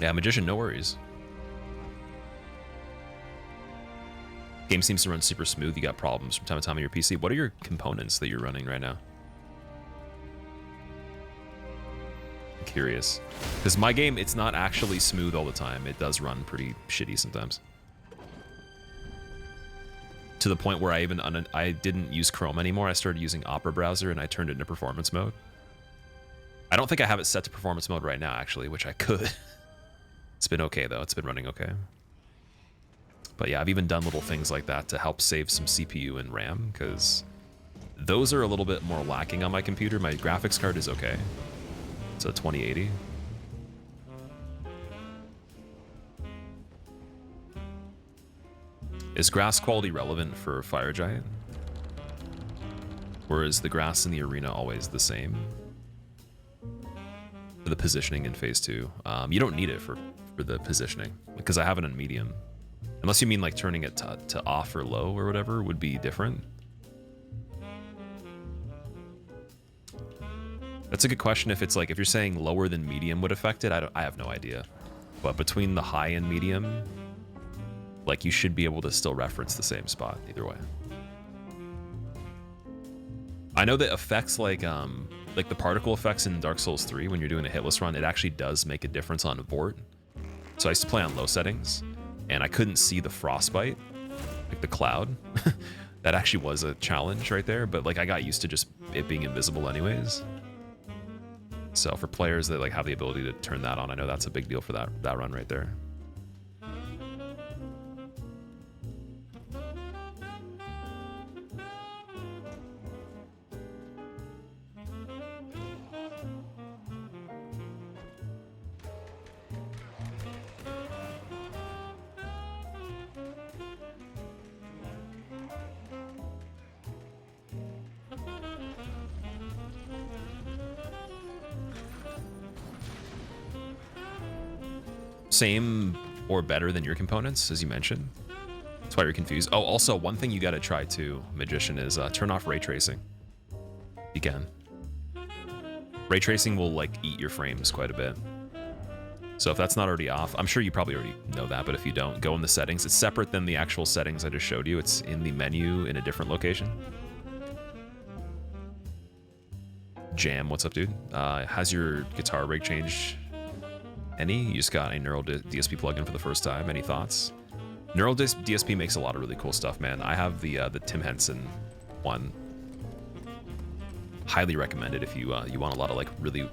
Yeah, Magician, no worries. Game seems to run super smooth. You got problems from time to time on your PC. What are your components that you're running right now? I'm curious. Because my game, it's not actually smooth all the time. It does run pretty shitty sometimes. To the point where I didn't use Chrome anymore. I started using Opera browser and I turned it into performance mode. I don't think I have it set to performance mode right now, actually, which I could. It's been okay, though. It's been running okay. But yeah, I've even done little things like that to help save some CPU and RAM, because those are a little bit more lacking on my computer. My graphics card is okay. It's a 2080. Is grass quality relevant for Fire Giant? Or is the grass in the arena always the same? For the positioning in Phase 2. You don't need it for the positioning, because I have it on medium. Unless you mean like turning it to off or low or whatever would be different. That's a good question. If it's like, if you're saying lower than medium would affect it, I have no idea. But between the high and medium, like you should be able to still reference the same spot either way. I know that effects like the particle effects in Dark Souls 3 when you're doing a hitless run, it actually does make a difference on Vort. So I used to play on low settings and I couldn't see the frostbite, like the cloud. That actually was a challenge right there, but like I got used to just it being invisible anyways. So for players that like have the ability to turn that on, I know that's a big deal for that run right there. Same or better than your components, as you mentioned. That's why you're confused. Oh, also, one thing you got to try too, Magician, is turn off ray tracing. You can. Ray tracing will like eat your frames quite a bit. So if that's not already off, I'm sure you probably already know that, but if you don't, go in the settings. It's separate than the actual settings I just showed you. It's in the menu in a different location. Jam, what's up, dude? Has your guitar rig changed any? You just got a Neural DSP plugin for the first time. Any thoughts? Neural DSP makes a lot of really cool stuff, man. I have the Tim Henson one. Highly recommended if you want a lot of like really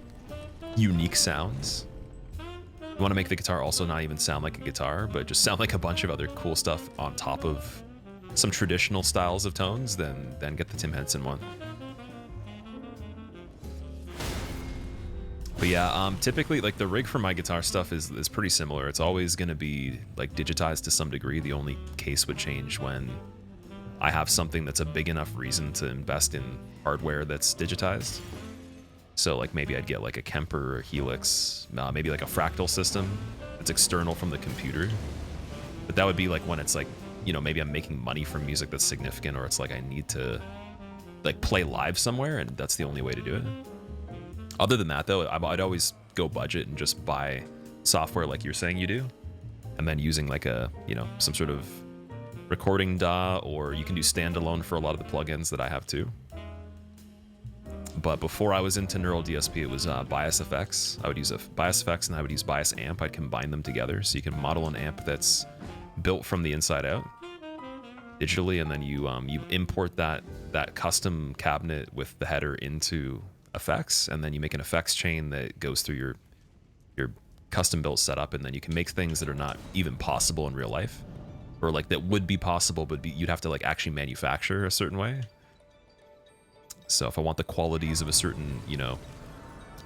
unique sounds. You want to make the guitar also not even sound like a guitar, but just sound like a bunch of other cool stuff on top of some traditional styles of tones, then get the Tim Henson one. But yeah, typically like the rig for my guitar stuff is pretty similar. It's always going to be like digitized to some degree. The only case would change when I have something that's a big enough reason to invest in hardware that's digitized. So like maybe I'd get like a Kemper or Helix, maybe like a fractal system that's external from the computer. But that would be like when it's like, you know, maybe I'm making money from music that's significant, or it's like I need to like play live somewhere, and that's the only way to do it. Other than that, though, I'd always go budget and just buy software like you're saying you do, and then using like a, you know, some sort of recording DAW, or you can do standalone for a lot of the plugins that I have too. But before I was into Neural DSP, it was Bias FX. I would use a Bias FX and I would use Bias Amp. I'd combine them together, so you can model an amp that's built from the inside out digitally, and then you import that custom cabinet with the header into effects, and then you make an effects chain that goes through your custom built setup, and then you can make things that are not even possible in real life, or like that would be possible but you'd have to like actually manufacture a certain way. So if I want the qualities of a certain, you know,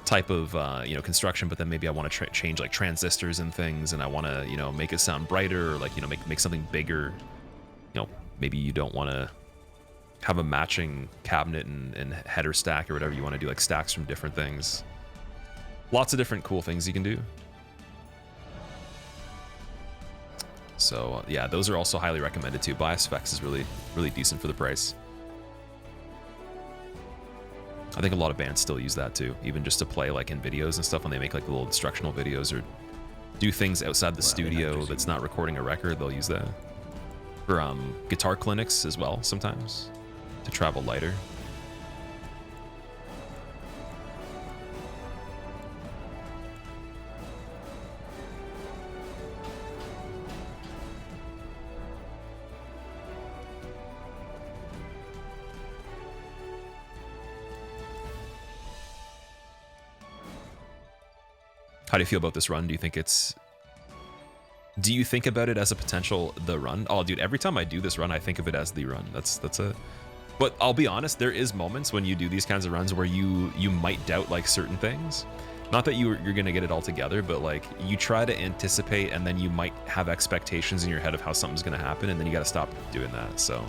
type of you know, construction, but then maybe I want to change like transistors and things, and I want to, you know, make it sound brighter, or like, you know, make something bigger, you know, maybe you don't want to have a matching cabinet and header stack or whatever. You want to do like stacks from different things. Lots of different cool things you can do. So yeah, those are also highly recommended too. Bias FX is really, really decent for the price. I think a lot of bands still use that too, even just to play like in videos and stuff when they make like little instructional videos or do things outside the studio that's not recording a record, they'll use that. For guitar clinics as well sometimes, to travel lighter. How do you feel about this run? Do you think it's... Do you think about it as a potential the run? Oh, dude, every time I do this run, I think of it as the run. That's it. But I'll be honest, there is moments when you do these kinds of runs where you might doubt like certain things. Not that you're gonna get it all together, but like you try to anticipate, and then you might have expectations in your head of how something's gonna happen, and then you gotta stop doing that. So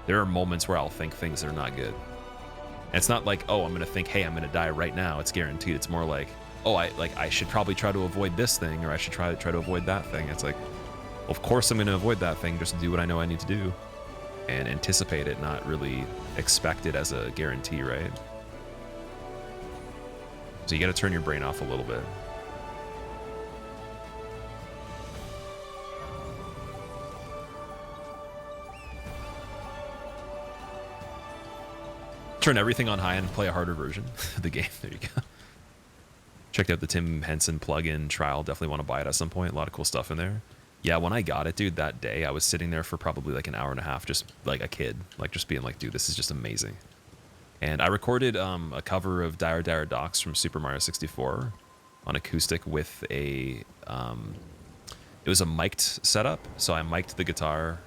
there are moments where I'll think things that are not good. And it's not like, oh, I'm gonna think, hey, I'm gonna die right now. It's guaranteed. It's more like, oh, I should probably try to avoid this thing, or I should try to avoid that thing. It's like, well, of course I'm going to avoid that thing, just to do what I know I need to do and anticipate it, not really expect it as a guarantee, right? So you got to turn your brain off a little bit. Turn everything on high and play a harder version of the game. There you go. Checked out the Tim Henson plugin trial. Definitely want to buy it at some point. A lot of cool stuff in there. Yeah, when I got it, dude, that day, I was sitting there for probably like an hour and a half, just like a kid, like just being like, dude, this is just amazing. And I recorded a cover of Dire Dire Docks from Super Mario 64 on acoustic with a, it was a mic'd setup. So I mic'd the guitar,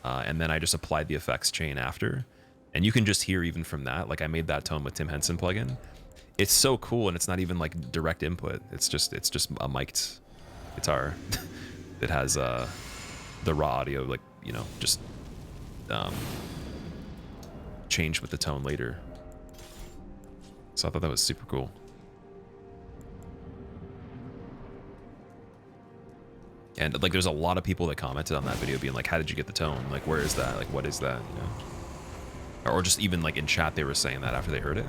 and then I just applied the effects chain after. And you can just hear even from that, like I made that tone with Tim Henson plugin. It's so cool, and it's not even like direct input. It's just a mic'd guitar that has the raw audio, like, you know, just changed with the tone later. So I thought that was super cool. And like, there's a lot of people that commented on that video being like, how did you get the tone? Like, where is that? Like, what is that? You know? Or just even like in chat, they were saying that after they heard it.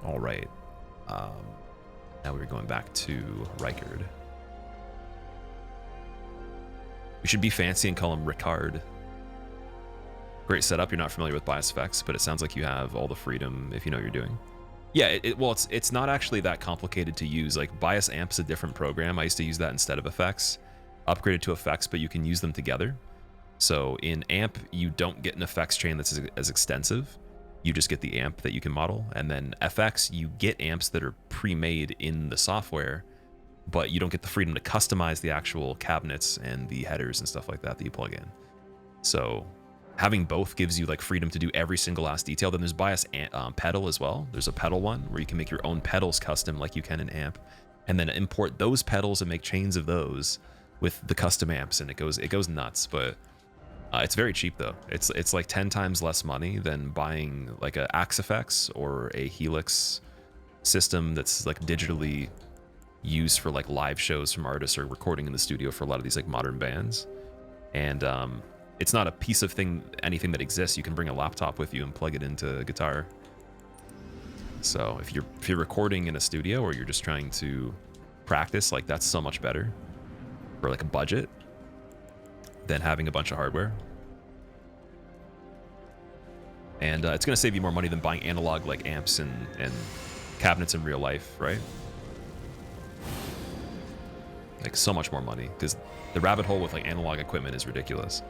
All right. Now we're going back to Rykard. We should be fancy and call him Ricard. Great setup. You're not familiar with bias effects, but it sounds like you have all the freedom if you know what you're doing. Yeah, well, it's not actually that complicated to use. Like, bias amp's a different program. I used to use that instead of effects. Upgraded to effects, but you can use them together. So in amp, you don't get an effects chain that's as extensive. You just get the amp that you can model. And then FX, you get amps that are pre-made in the software, but you don't get the freedom to customize the actual cabinets and the headers and stuff like that you plug in. So having both gives you like freedom to do every single last detail. Then there's bias pedal as well. There's a pedal one where you can make your own pedals custom like you can in amp, and then import those pedals and make chains of those with the custom amps, and it goes nuts. But it's very cheap though. It's like 10 times less money than buying like a Axe Effects or a Helix system that's like digitally used for like live shows from artists or recording in the studio for a lot of these like modern bands. And it's not a piece of anything that exists. You can bring a laptop with you and plug it into a guitar. So if you're recording in a studio or you're just trying to practice, like that's so much better for like a budget than having a bunch of hardware. And it's going to save you more money than buying analog like amps and cabinets in real life, right? Like so much more money, because the rabbit hole with like analog equipment is ridiculous.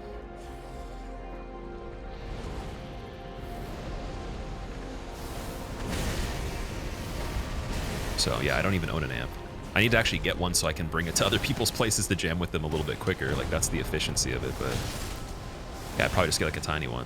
So yeah, I don't even own an amp. I need to actually get one so I can bring it to other people's places to jam with them a little bit quicker. Like that's the efficiency of it, but yeah, I'd probably just get like a tiny one.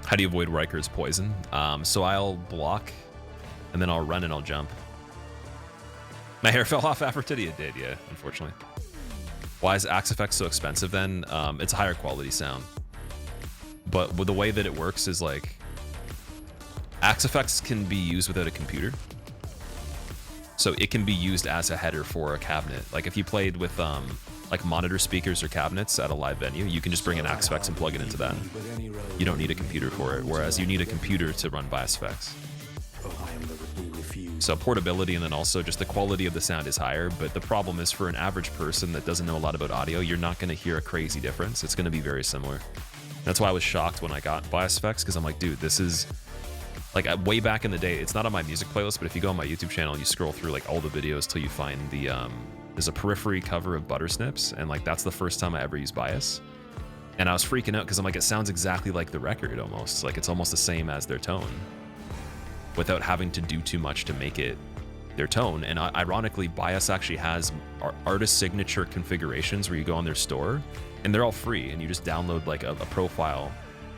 How do you avoid Riker's poison? So I'll block, and then I'll run and I'll jump. My hair fell off after today. It did, yeah, unfortunately. Why is Axe Effects so expensive then? It's a higher quality sound. But the way that it works is like, Axe Effects can be used without a computer. So it can be used as a header for a cabinet. Like if you played with like monitor speakers or cabinets at a live venue, you can just bring an Axe Effects and plug it into that. You don't need a computer for it, whereas you need a computer to run bias effects. So portability, and then also just the quality of the sound is higher, but the problem is for an average person that doesn't know a lot about audio, you're not going to hear a crazy difference. It's going to be very similar. That's why I was shocked when I got bias effects, because I'm like, dude, this is like way back in the day. It's not on my music playlist, but if you go on my YouTube channel, you scroll through like all the videos till you find the there's a Periphery cover of Butter Snips, and like that's the first time I ever used bias. And I was freaking out because I'm like, it sounds exactly like the record almost. Like it's almost the same as their tone, without having to do too much to make it their tone. And ironically, bias actually has artist signature configurations where you go on their store, and they're all free, and you just download like a profile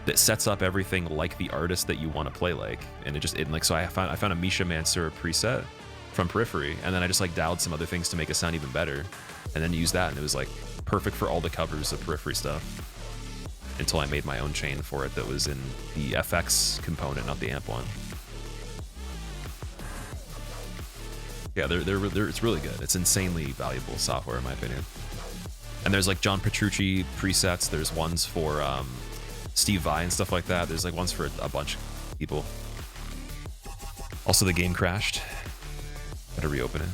that sets up everything like the artist that you want to play like. And so I found a Misha Mansour preset from Periphery, and then I just like dialed some other things to make it sound even better, and then used that, and it was like perfect for all the covers of Periphery stuff, until I made my own chain for it that was in the FX component, not the amp one. Yeah, it's really good. It's insanely valuable software in my opinion. And there's like John Petrucci presets. There's ones for Steve Vai and stuff like that. There's like ones for a bunch of people. Also, the game crashed. Gotta reopen it.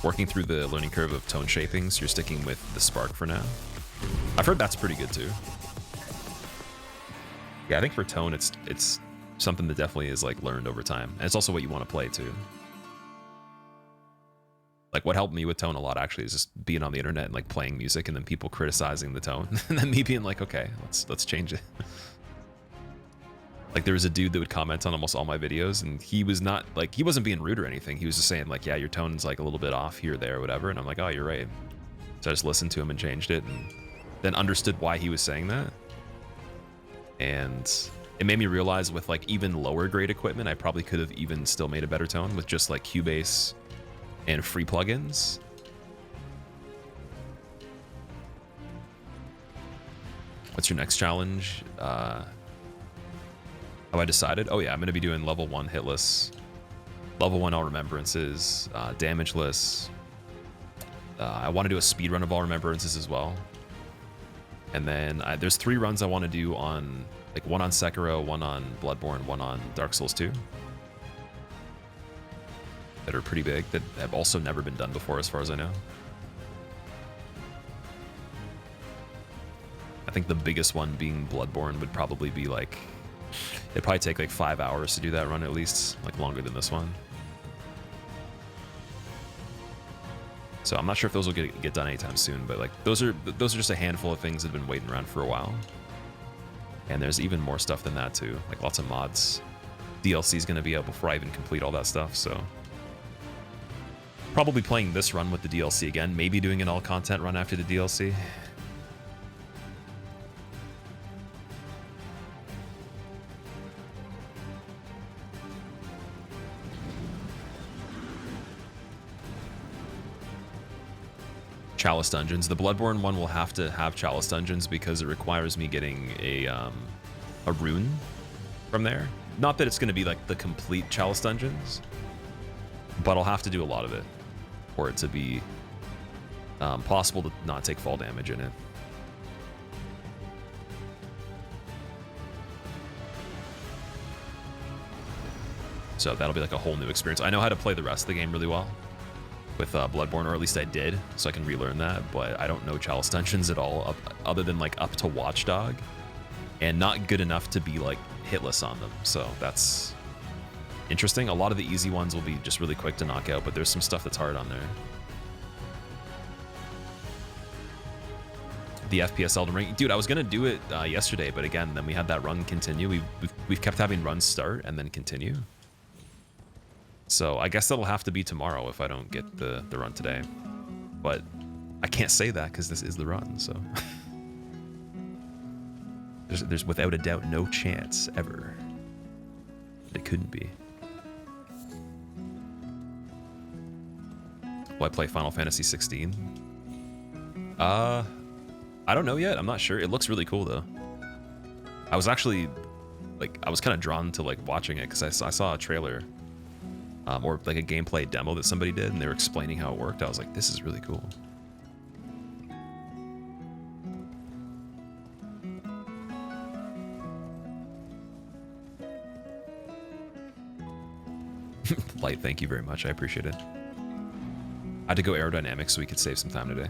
Working through the learning curve of tone shaping, so you're sticking with the Spark for now. I've heard that's pretty good too. Yeah, I think for tone, it's something that definitely is like learned over time, and it's also what you want to play too. Like what helped me with tone a lot actually is just being on the internet and like playing music, and then people criticizing the tone, and then me being like, okay, let's change it. Like there was a dude that would comment on almost all my videos, and he was not like, he wasn't being rude or anything. He was just saying like, yeah, your tone's like a little bit off here, there, whatever. And I'm like, oh, you're right. So I just listened to him and changed it, and then understood why he was saying that. And it made me realize with like even lower grade equipment, I probably could have even still made a better tone with just like Cubase and free plugins. What's your next challenge? Have I decided? Oh yeah, I'm gonna be doing level 1 hitless, level 1 all remembrances, damageless. I want to do a speed run of all remembrances as well. And then there's 3 runs I want to do on, like one on Sekiro, one on Bloodborne, one on Dark Souls 2. That are pretty big, that have also never been done before as far as I know. I think the biggest one being Bloodborne would probably be like, it'd probably take like 5 hours to do that run at least, like longer than this one. So I'm not sure if those will get done anytime soon, but like those are just a handful of things that have been waiting around for a while. And there's even more stuff than that too, like lots of mods. DLC is going to be out before I even complete all that stuff, so probably playing this run with the DLC again, maybe doing an all content run after the DLC. Chalice dungeons. The Bloodborne one will have to have Chalice dungeons because it requires me getting a rune from there. Not that it's going to be like the complete Chalice dungeons, but I'll have to do a lot of it for it to be possible to not take fall damage in it. So that'll be like a whole new experience. I know how to play the rest of the game really well with Bloodborne, or at least I did, so I can relearn that, but I don't know Chalice dungeons at all, other than like up to Watchdog, and not good enough to be like hitless on them, so that's interesting. A lot of the easy ones will be just really quick to knock out, but there's some stuff that's hard on there. The FPS Elden Ring. Dude, I was gonna do it yesterday, but again, then we had that run continue. We've kept having runs start and then continue. So I guess that'll have to be tomorrow if I don't get the run today. but I can't say that because this is the run, so there's without a doubt no chance ever that it couldn't be. Will I play Final Fantasy 16? I don't know yet. I'm not sure. It looks really cool though. I was actually like, I was kind of drawn to like watching it because I saw a trailer or like a gameplay demo that somebody did, and they were explaining how it worked. I was like, this is really cool. Light, thank you very much. I appreciate it. I had to go aerodynamics so we could save some time today.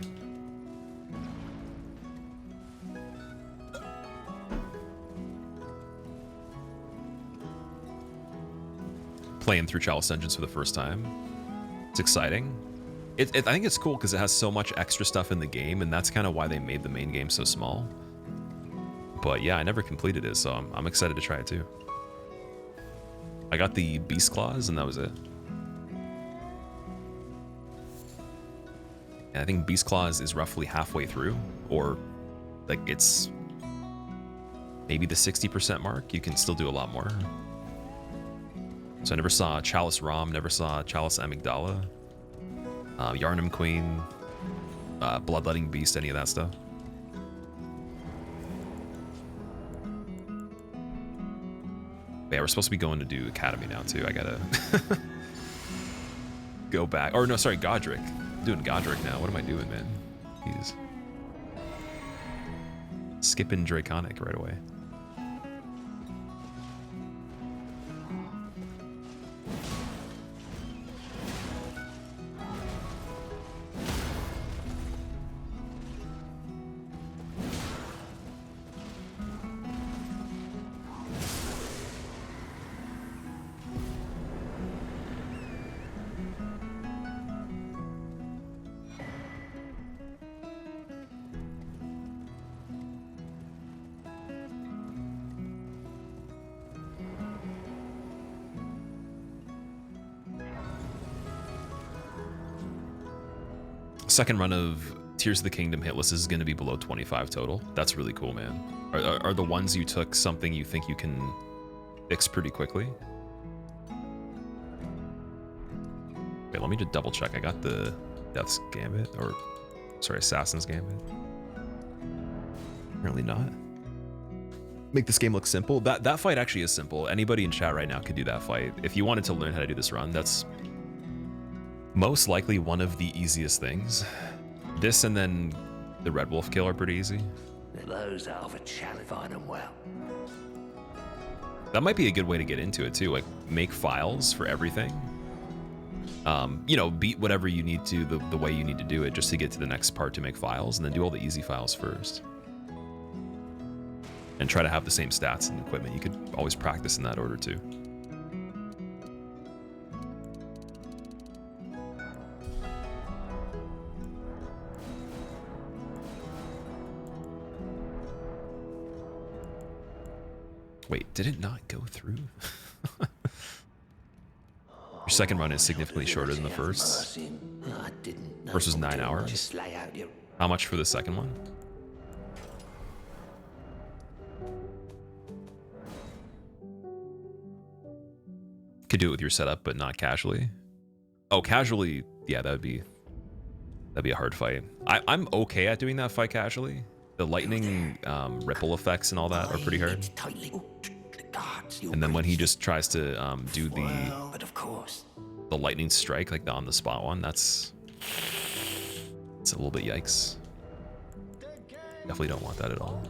Playing through Chalice Engines for the first time. It's exciting. I think it's cool because it has so much extra stuff in the game, and that's kind of why they made the main game so small. But yeah, I never completed it, so I'm excited to try it too. I got the Beast Claws, and that was it. And I think Beast Claws is roughly halfway through, or like it's maybe the 60% mark. You can still do a lot more. So I never saw Chalice Rom, never saw Chalice Amygdala, Yarnum Queen, Bloodletting Beast, any of that stuff. Yeah, we're supposed to be going to do Academy now too. I gotta go back. Or no, sorry, Godric. I'm doing Godric now. What am I doing, man? He's skipping Draconic right away. Second run of Tears of the Kingdom hitless is going to be below 25 total. That's really cool, man. Are the ones you took something you think you can fix pretty quickly? Okay, let me just double check. I got the Death's Gambit, or sorry, Assassin's Gambit. Apparently not. Make this game look simple. That fight actually is simple. Anybody in chat right now could do that fight. If you wanted to learn how to do this run, that's most likely one of the easiest things. This and then the Red Wolf kill are pretty easy. Those are a challenge, find them well. That might be a good way to get into it too. Like make files for everything. You know, beat whatever you need to the way you need to do it just to get to the next part to make files, and then do all the easy files first. And try to have the same stats and equipment. You could always practice in that order too. Wait, did it not go through? Your second run is significantly shorter than the first. First was 9 hours. How much for the second one? Could do it with your setup, but not casually. Oh, casually, yeah, that'd be a hard fight. I'm okay at doing that fight casually. The lightning ripple effects and all that are pretty hard. And then when he just tries to do the lightning strike, like the on the spot one, it's a little bit yikes. Definitely don't want that at all.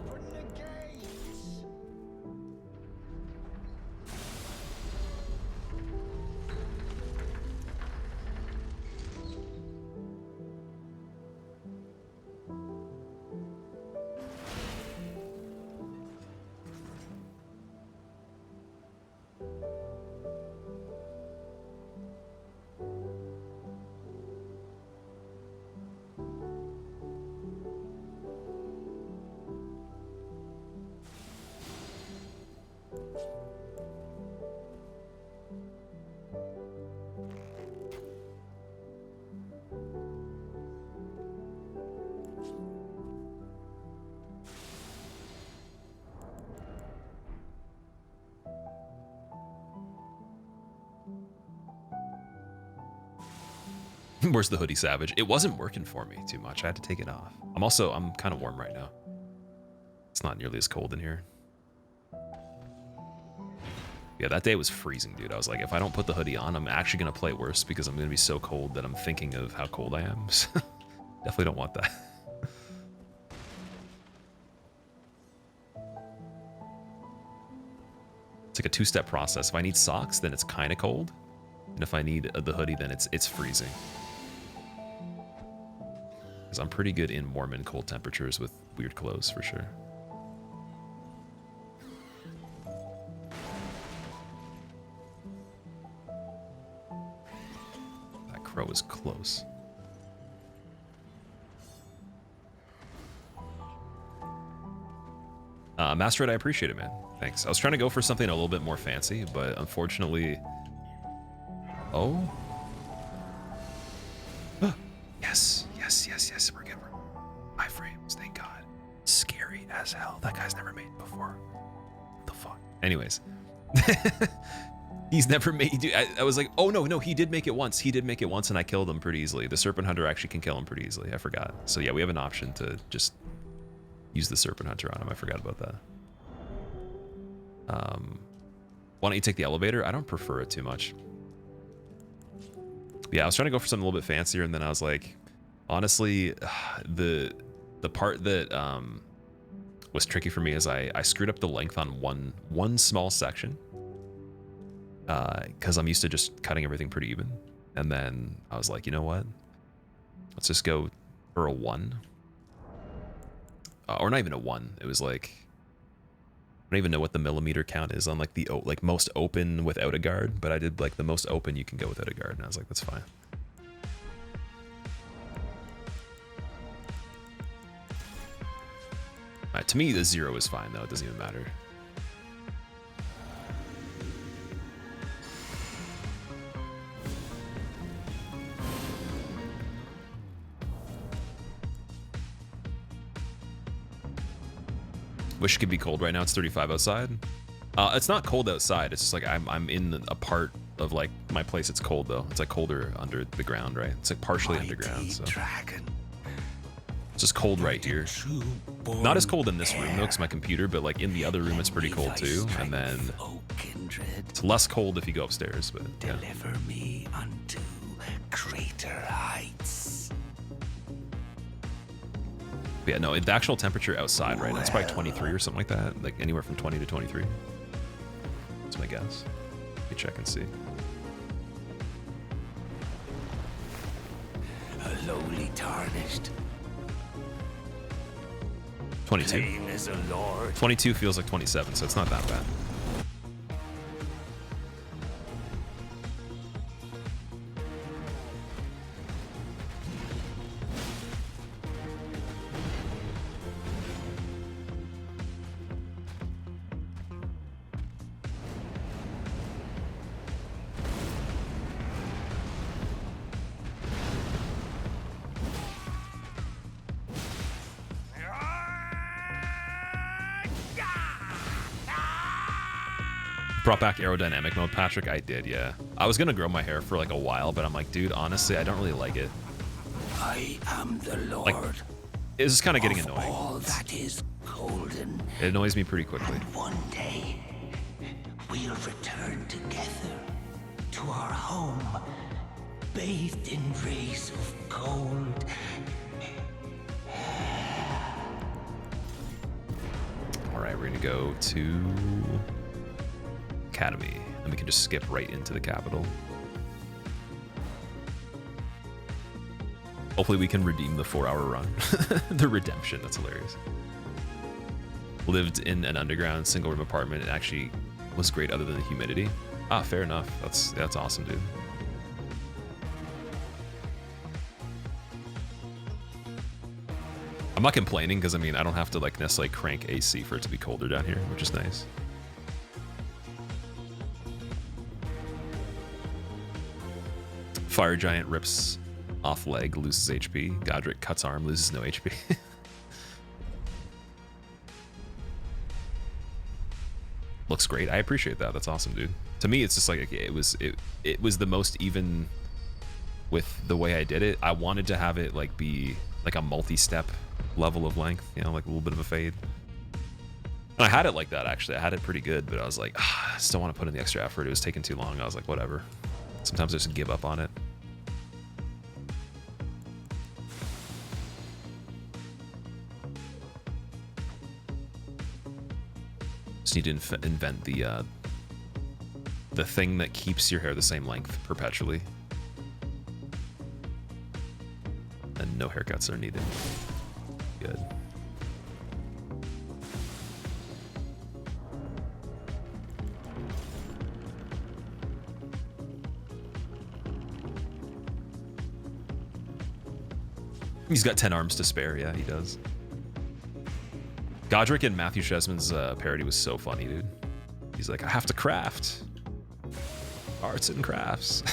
Where's the hoodie, Savage? It wasn't working for me too much. I had to take it off. I'm kind of warm right now. It's not nearly as cold in here. Yeah, that day was freezing, dude. I was like, if I don't put the hoodie on, I'm actually going to play worse because I'm going to be so cold that I'm thinking of how cold I am. Definitely don't want that. It's like a two-step process. If I need socks, then it's kind of cold. And if I need the hoodie, then it's freezing. Because I'm pretty good in warm and cold temperatures with weird clothes, for sure. That crow is close. Master Ed, I appreciate it, man. Thanks. I was trying to go for something a little bit more fancy, but unfortunately... Oh? Yes, yes, yes, yes, we're good. My frames, thank God. Scary as hell. That guy's never made before. What the fuck? Anyways. He's never made... Dude, I was like, oh, no, he did make it once. He did make it once, and I killed him pretty easily. The Serpent Hunter actually can kill him pretty easily. I forgot. So yeah, we have an option to just use the Serpent Hunter on him. I forgot about that. Why don't you take the elevator? I don't prefer it too much. Yeah, I was trying to go for something a little bit fancier, and then I was like, honestly, the part that was tricky for me is I screwed up the length on one small section because I'm used to just cutting everything pretty even, and then I was like, you know what? Let's just go for a 1, or not even a 1. It was like, I don't even know what the millimeter count is on like the most open without a guard, but I did like the most open you can go without a guard, and I was like, that's fine. To me, the 0 is fine though. It doesn't even matter. Wish it could be cold right now. It's 35 outside. It's not cold outside. It's just like I'm in a part of like my place. It's cold though. It's like colder under the ground, right? It's like partially underground. So it's just cold right here. Not as cold in this room though, because my computer, but like in the other room, it's pretty cold too. And then it's less cold if you go upstairs. But yeah. Deliver me unto greater heights. Yeah, no, the actual temperature outside right now, it's probably 23 or something like that. Like anywhere from 20 to 23. That's my guess. Let me check and see. A lowly tarnished. 22. Plain as a lord. 22 feels like 27, so it's not that bad. Brought back aerodynamic mode, Patrick? I did, yeah. I was gonna grow my hair for like a while, but I'm like, dude, honestly, I don't really like it. I am the Lord. Like, it's just kind of getting annoying. All that is golden. It annoys me pretty quickly. And one day, we'll return together to our home, bathed in rays of gold. All right, we're gonna go to Academy, and we can just skip right into the capital. Hopefully we can redeem the 4-hour run. The redemption, that's hilarious. Lived in an underground single room apartment. It actually was great other than the humidity. Ah, fair enough. That's awesome, dude. I'm not complaining because I mean I don't have to like necessarily crank AC for it to be colder down here, which is nice. Fire Giant rips off leg, loses HP. Godric cuts arm, loses no HP. Looks great. I appreciate that. That's awesome, dude. To me, it's just like okay, it was the most even with the way I did it. I wanted to have it like be like a multi-step level of length, you know, like a little bit of a fade. And I had it like that, actually. I had it pretty good, but I was like, I still want to put in the extra effort. It was taking too long. I was like, whatever. Sometimes I just give up on it. Just need to invent the thing that keeps your hair the same length perpetually. And no haircuts are needed. Good. He's got 10 arms to spare. Yeah, he does. Godric and Matthew Chesman's parody was so funny, dude. He's like, I have to craft. Arts and crafts.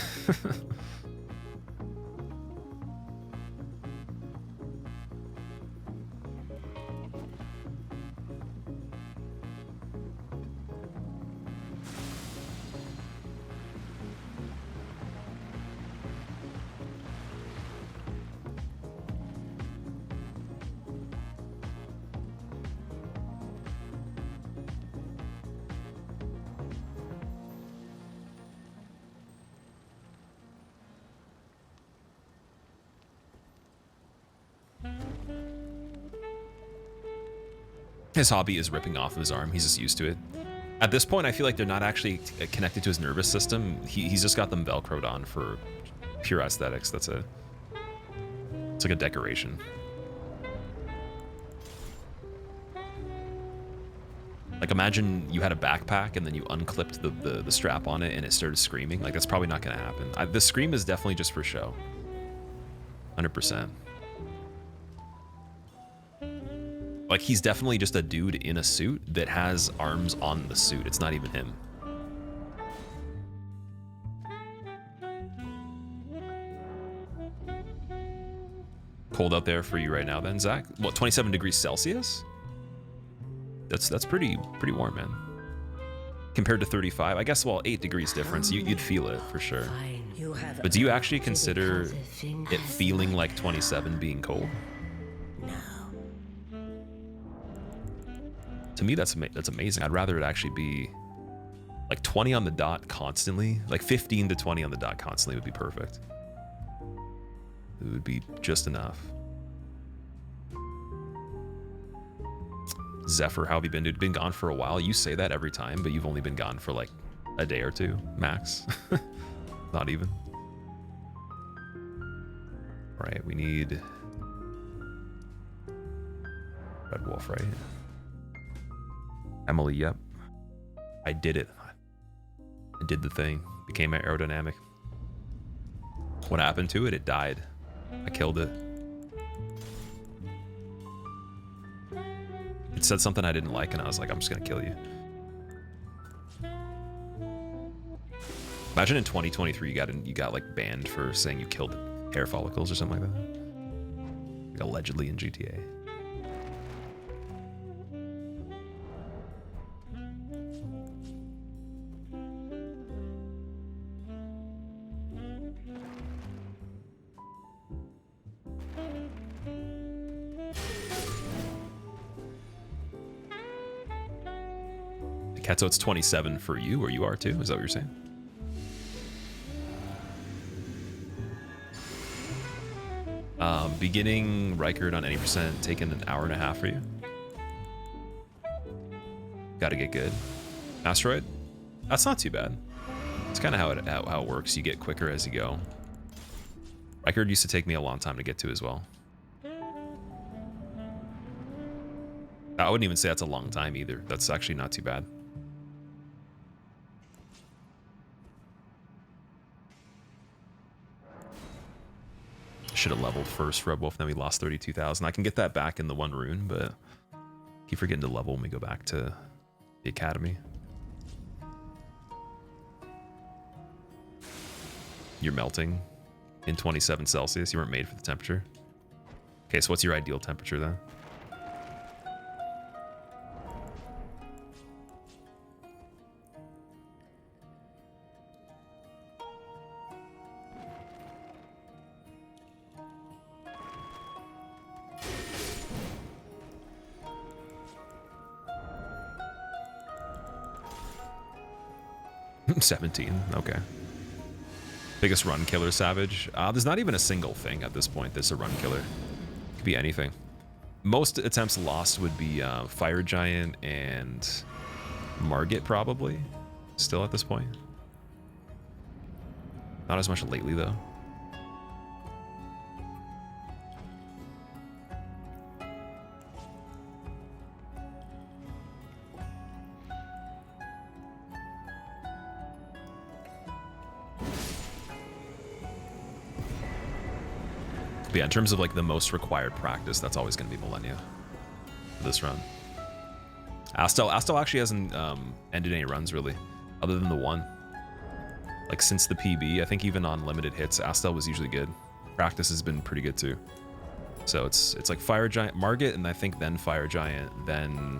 His hobby is ripping off of his arm. He's just used to it. At this point, I feel like they're not actually connected to his nervous system. He's just got them Velcroed on for pure aesthetics. That's it. It's like a decoration. Like imagine you had a backpack and then you unclipped the strap on it and it started screaming. Like that's probably not going to happen. The scream is definitely just for show. 100%. Like he's definitely just a dude in a suit that has arms on the suit. It's not even him. Cold out there for you right now then, Zach? What, 27 degrees Celsius? That's pretty warm, man. Compared to 35, I guess, well, 8 degrees difference, you'd feel it for sure. But do you actually consider it feeling like 27 being cold? To me, that's amazing. I'd rather it actually be like 20 on the dot constantly. Like 15 to 20 on the dot constantly would be perfect. It would be just enough. Zephyr, how have you been, dude? Been gone for a while. You say that every time, but you've only been gone for like a day or two, max. Not even. All right, we need Red Wolf, right? Emily, yep. I did it. I did the thing. Became aerodynamic. What happened to it? It died. I killed it. It said something I didn't like, and I was like, I'm just gonna kill you. Imagine in 2023 you got like banned for saying you killed hair follicles or something like that. Like allegedly in GTA. So it's 27 for you, or you are too? Is that what you're saying? Beginning Reichard on any percent, taking an hour and a half for you. Gotta get good. Asteroid? That's not too bad. It's kind of how it works. You get quicker as you go. Reichard used to take me a long time to get to as well. I wouldn't even say that's a long time either. That's actually not too bad. Should have leveled first, Red Wolf, then we lost 32,000. I can get that back in the one rune, but keep forgetting to level when we go back to the academy. You're melting in 27 Celsius. You weren't made for the temperature. Okay, so what's your ideal temperature then? 17. Okay. Biggest run killer savage. There's not even a single thing at this point that's a run killer. Could be anything. Most attempts lost would be Fire Giant and Margit probably. Still at this point. Not as much lately though. But yeah, in terms of like the most required practice, that's always going to be Millennia for this run. Astel actually hasn't ended any runs really, other than the one. Like since the PB, I think even on limited hits, Astel was usually good. Practice has been pretty good too. So it's like Fire Giant, Margit, and I think then Fire Giant, then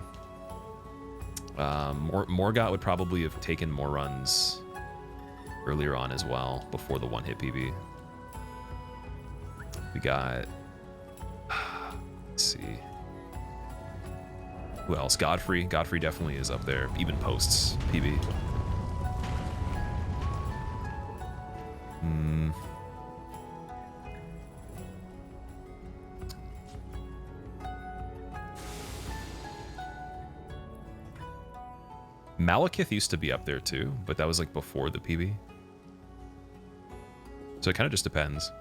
Morgott would probably have taken more runs earlier on as well before the one hit PB. We got, let's see, who else? Godfrey. Godfrey definitely is up there, even posts PB. Malekith used to be up there too, but that was like before the PB. So it kind of just depends.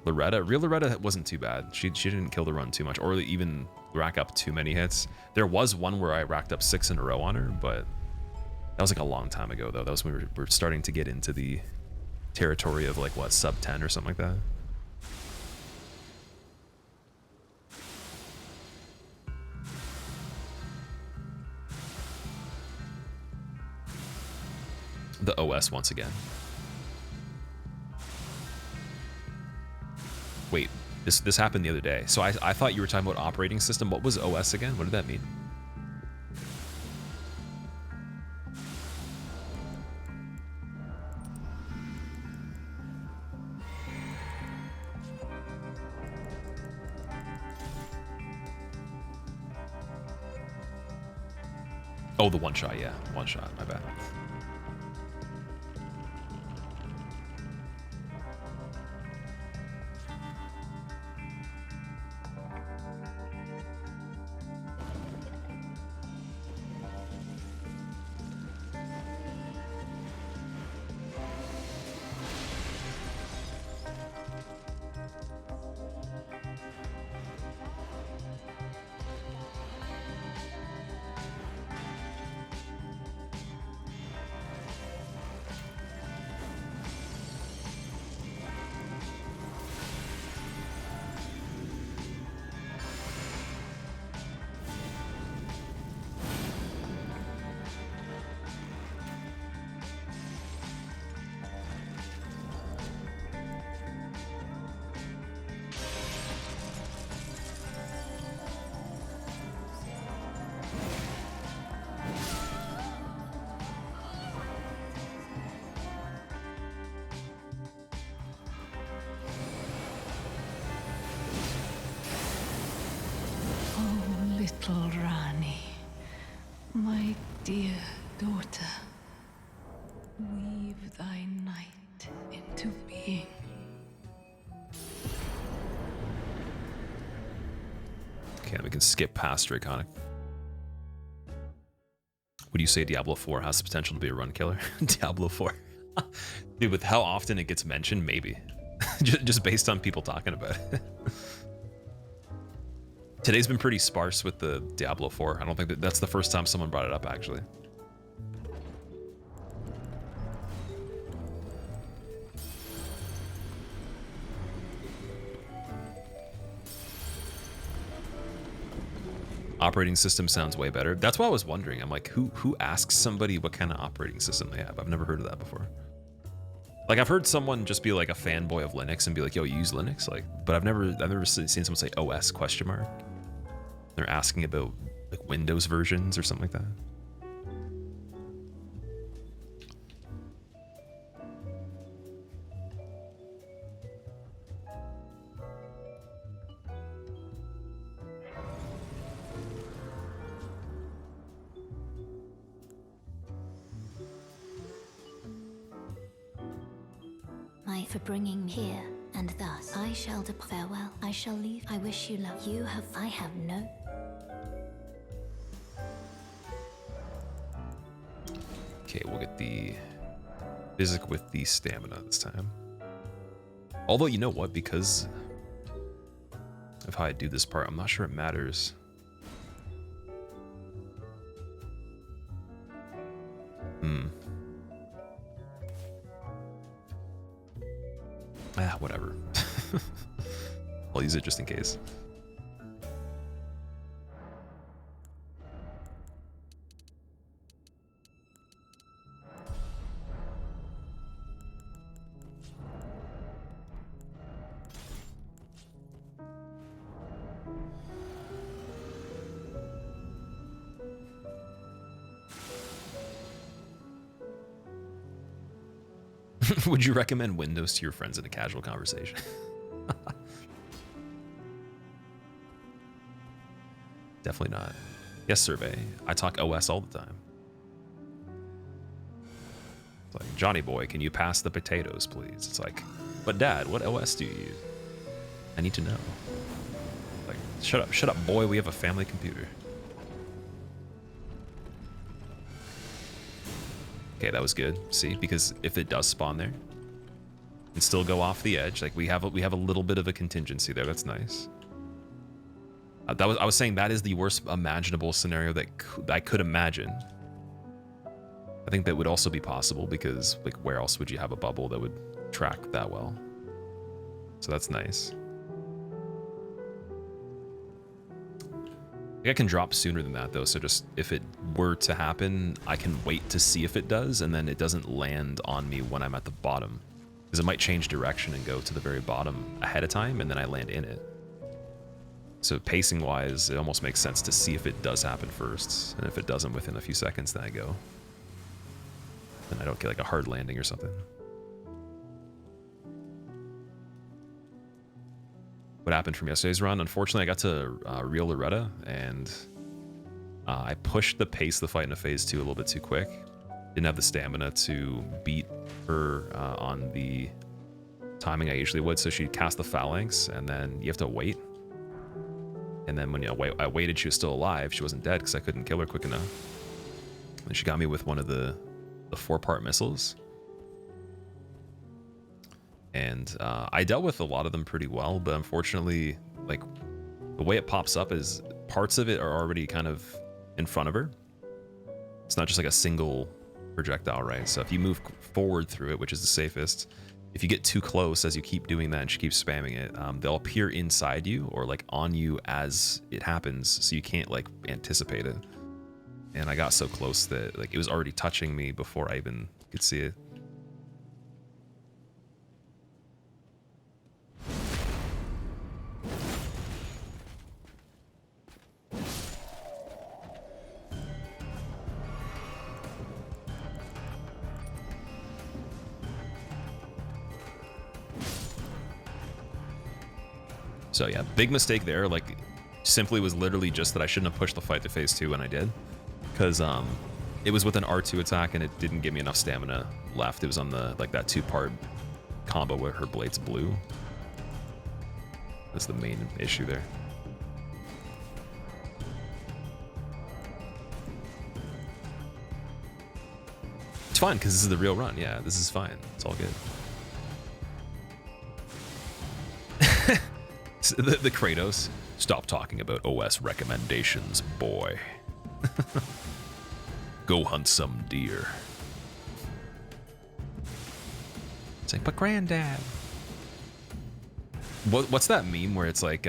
Loretta, real Loretta wasn't too bad. She didn't kill the run too much, or even rack up too many hits. There was one where I racked up 6 in a row on her, but that was like a long time ago though. That was when we were starting to get into the territory of like what, sub 10 or something like that. The OS once again. Wait, this happened the other day. So I thought you were talking about operating system. What was OS again? What did that mean? Oh, the one shot, yeah. One shot, my bad. Little Rani, my dear daughter, weave thy night into being. Okay, we can skip past Draconic. Would you say Diablo 4 has the potential to be a run killer? Diablo 4. Dude, with how often it gets mentioned, maybe. just based on people talking about it. Today's been pretty sparse with the Diablo 4. I don't think that's the first time someone brought it up, actually. Operating system sounds way better. That's why I was wondering. I'm like, who asks somebody what kind of operating system they have? I've never heard of that before. Like, I've heard someone just be like a fanboy of Linux and be like, yo, you use Linux? Like, but I've never seen someone say OS question mark. They're asking about like Windows versions or something like that. I for bringing me here, and thus I shall depart. Farewell. I shall leave. I wish you luck. You have. I have no. Okay, we'll get the physic with the stamina this time. Although, you know what? Because of how I do this part, I'm not sure it matters. Whatever. I'll use it just in case. Would you recommend Windows to your friends in a casual conversation? Definitely not. Yes, survey. I talk OS all the time. It's like, Johnny boy, can you pass the potatoes, please? It's like, but Dad, what OS do you use? I need to know. Like, shut up, boy. We have a family computer. Okay, that was good. See, because if it does spawn there, and still go off the edge, like we have a little bit of a contingency there. That's nice. I was saying that is the worst imaginable scenario that I could imagine. I think that would also be possible because like where else would you have a bubble that would track that well? So that's nice. I can drop sooner than that though, so just if it were to happen, I can wait to see if it does, and then it doesn't land on me when I'm at the bottom. Because it might change direction and go to the very bottom ahead of time, and then I land in it. So pacing wise, it almost makes sense to see if it does happen first, and if it doesn't within a few seconds, then I go. Then I don't get like a hard landing or something. What happened from yesterday's run? Unfortunately, I got to real Loretta, and I pushed the pace of the fight into phase 2 a little bit too quick. Didn't have the stamina to beat her on the timing I usually would, so she cast the phalanx, and then you have to wait. And then when I waited, she was still alive. She wasn't dead because I couldn't kill her quick enough. And she got me with one of the 4-part missiles. And I dealt with a lot of them pretty well, but unfortunately, like the way it pops up is parts of it are already kind of in front of her. It's not just like a single projectile, right? So if you move forward through it, which is the safest, if you get too close as you keep doing that and she keeps spamming it, they'll appear inside you or like on you as it happens, so you can't like anticipate it. And I got so close that like it was already touching me before I even could see it. So yeah, big mistake there. Like, simply was literally just that I shouldn't have pushed the fight to phase 2 when I did, because it was with an R2 attack and it didn't give me enough stamina left. It was on the like that 2-part combo where her blades blew. That's the main issue there. It's fine because this is the real run. Yeah, this is fine. It's all good. The Kratos, stop talking about OS recommendations, boy. Go hunt some deer. It's like, but granddad. What's that meme where it's like,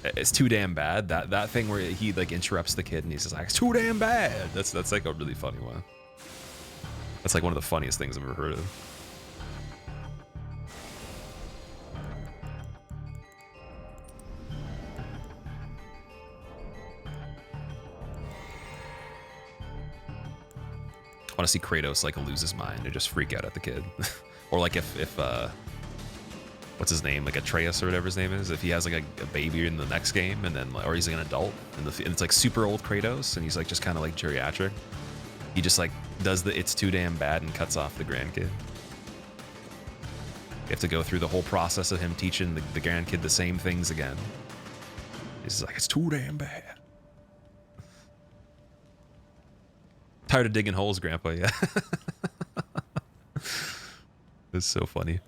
it's too damn bad? That thing where he like interrupts the kid and he says like, it's too damn bad. That's like a really funny one. That's like one of the funniest things I've ever heard of. I want to see Kratos like lose his mind and just freak out at the kid. Or like if what's his name, like Atreus or whatever his name is, if he has like a baby in the next game, and then or he's like an adult and it's like super old Kratos and he's like just kind of like geriatric, he just like does the it's too damn bad and cuts off the grandkid. You have to go through the whole process of him teaching the grandkid the same things again. He's like, it's too damn bad. Tired of digging holes, Grandpa, yeah. It's so funny.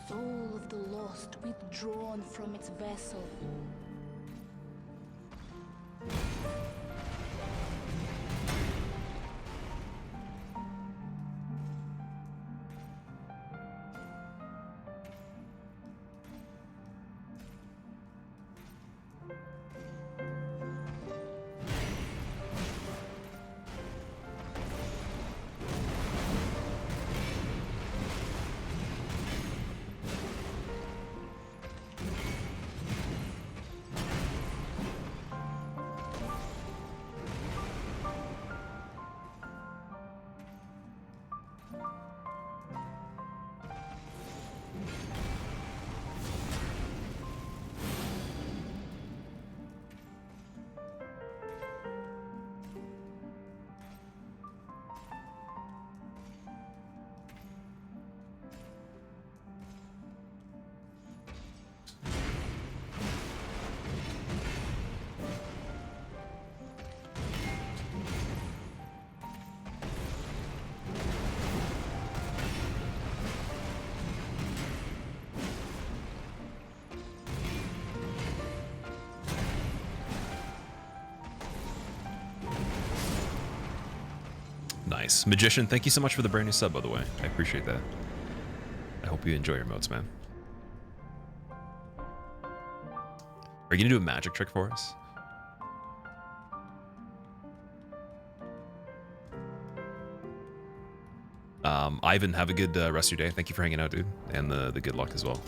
Soul of the lost withdrawn from its vessel. Nice. Magician, thank you so much for the brand new sub, by the way. I appreciate that. I hope you enjoy your modes, man. Are you gonna do a magic trick for us? Ivan, have a good rest of your day. Thank you for hanging out, dude. And the good luck as well.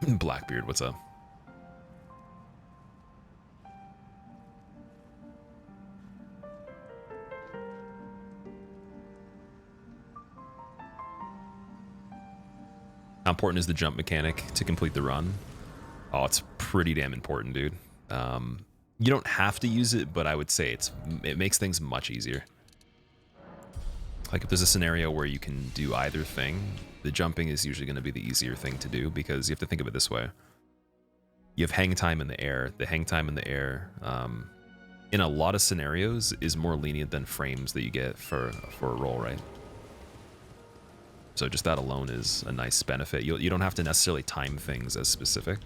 Blackbeard, what's up? How important is the jump mechanic to complete the run? Oh, it's pretty damn important, dude. You don't have to use it, but I would say it makes things much easier. Like if there's a scenario where you can do either thing, the jumping is usually going to be the easier thing to do, because you have to think of it this way. You have hang time in the air. The hang time in the air, in a lot of scenarios, is more lenient than frames that you get for a roll, right? So just that alone is a nice benefit. You don't have to necessarily time things as specific.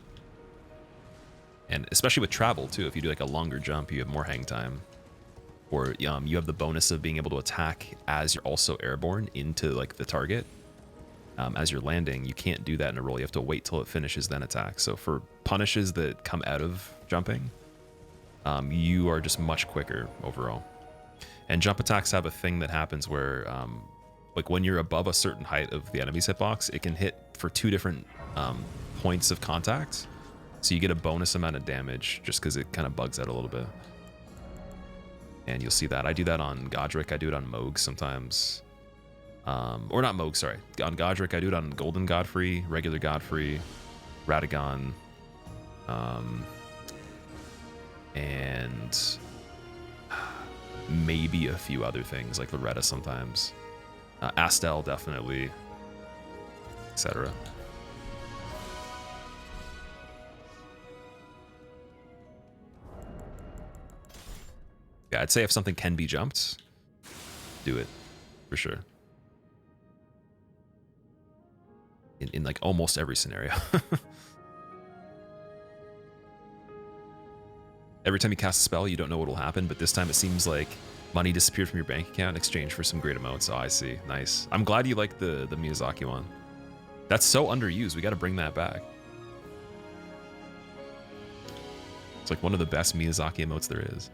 And especially with travel too, if you do like a longer jump, you have more hang time. Or you have the bonus of being able to attack as you're also airborne into like the target. As you're landing, you can't do that in a roll. You have to wait till it finishes, then attack. So for punishes that come out of jumping, you are just much quicker overall. And jump attacks have a thing that happens where like when you're above a certain height of the enemy's hitbox, it can hit for 2 different points of contact. So you get a bonus amount of damage just because it kind of bugs out a little bit. And you'll see that. I do that on Godric. I do it on Moog sometimes. Or not Moog, sorry. On Godric, I do it on Golden Godfrey, regular Godfrey, Radagon, and maybe a few other things like Loretta sometimes. Astel definitely, etc. Yeah, I'd say if something can be jumped, do it for sure. In like almost every scenario. Every time you cast a spell, you don't know what will happen, but this time it seems like money disappeared from your bank account in exchange for some great amounts. Oh, I see. Nice. I'm glad you like the Miyazaki one. That's so underused. We got to bring that back. It's like one of the best Miyazaki emotes there is.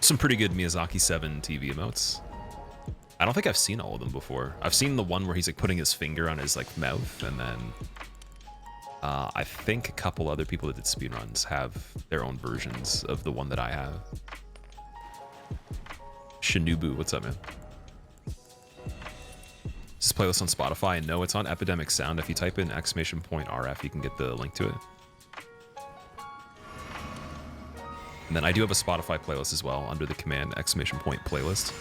Some pretty good Miyazaki 7 TV emotes. I don't think I've seen all of them before. I've seen the one where he's like putting his finger on his like mouth, and then I think a couple other people that did speedruns have their own versions of the one that I have. Shinubu, what's up, man? Is this playlist on Spotify? And no, it's on Epidemic Sound. If you type in !RF, you can get the link to it. And then I do have a Spotify playlist as well under the command !playlist.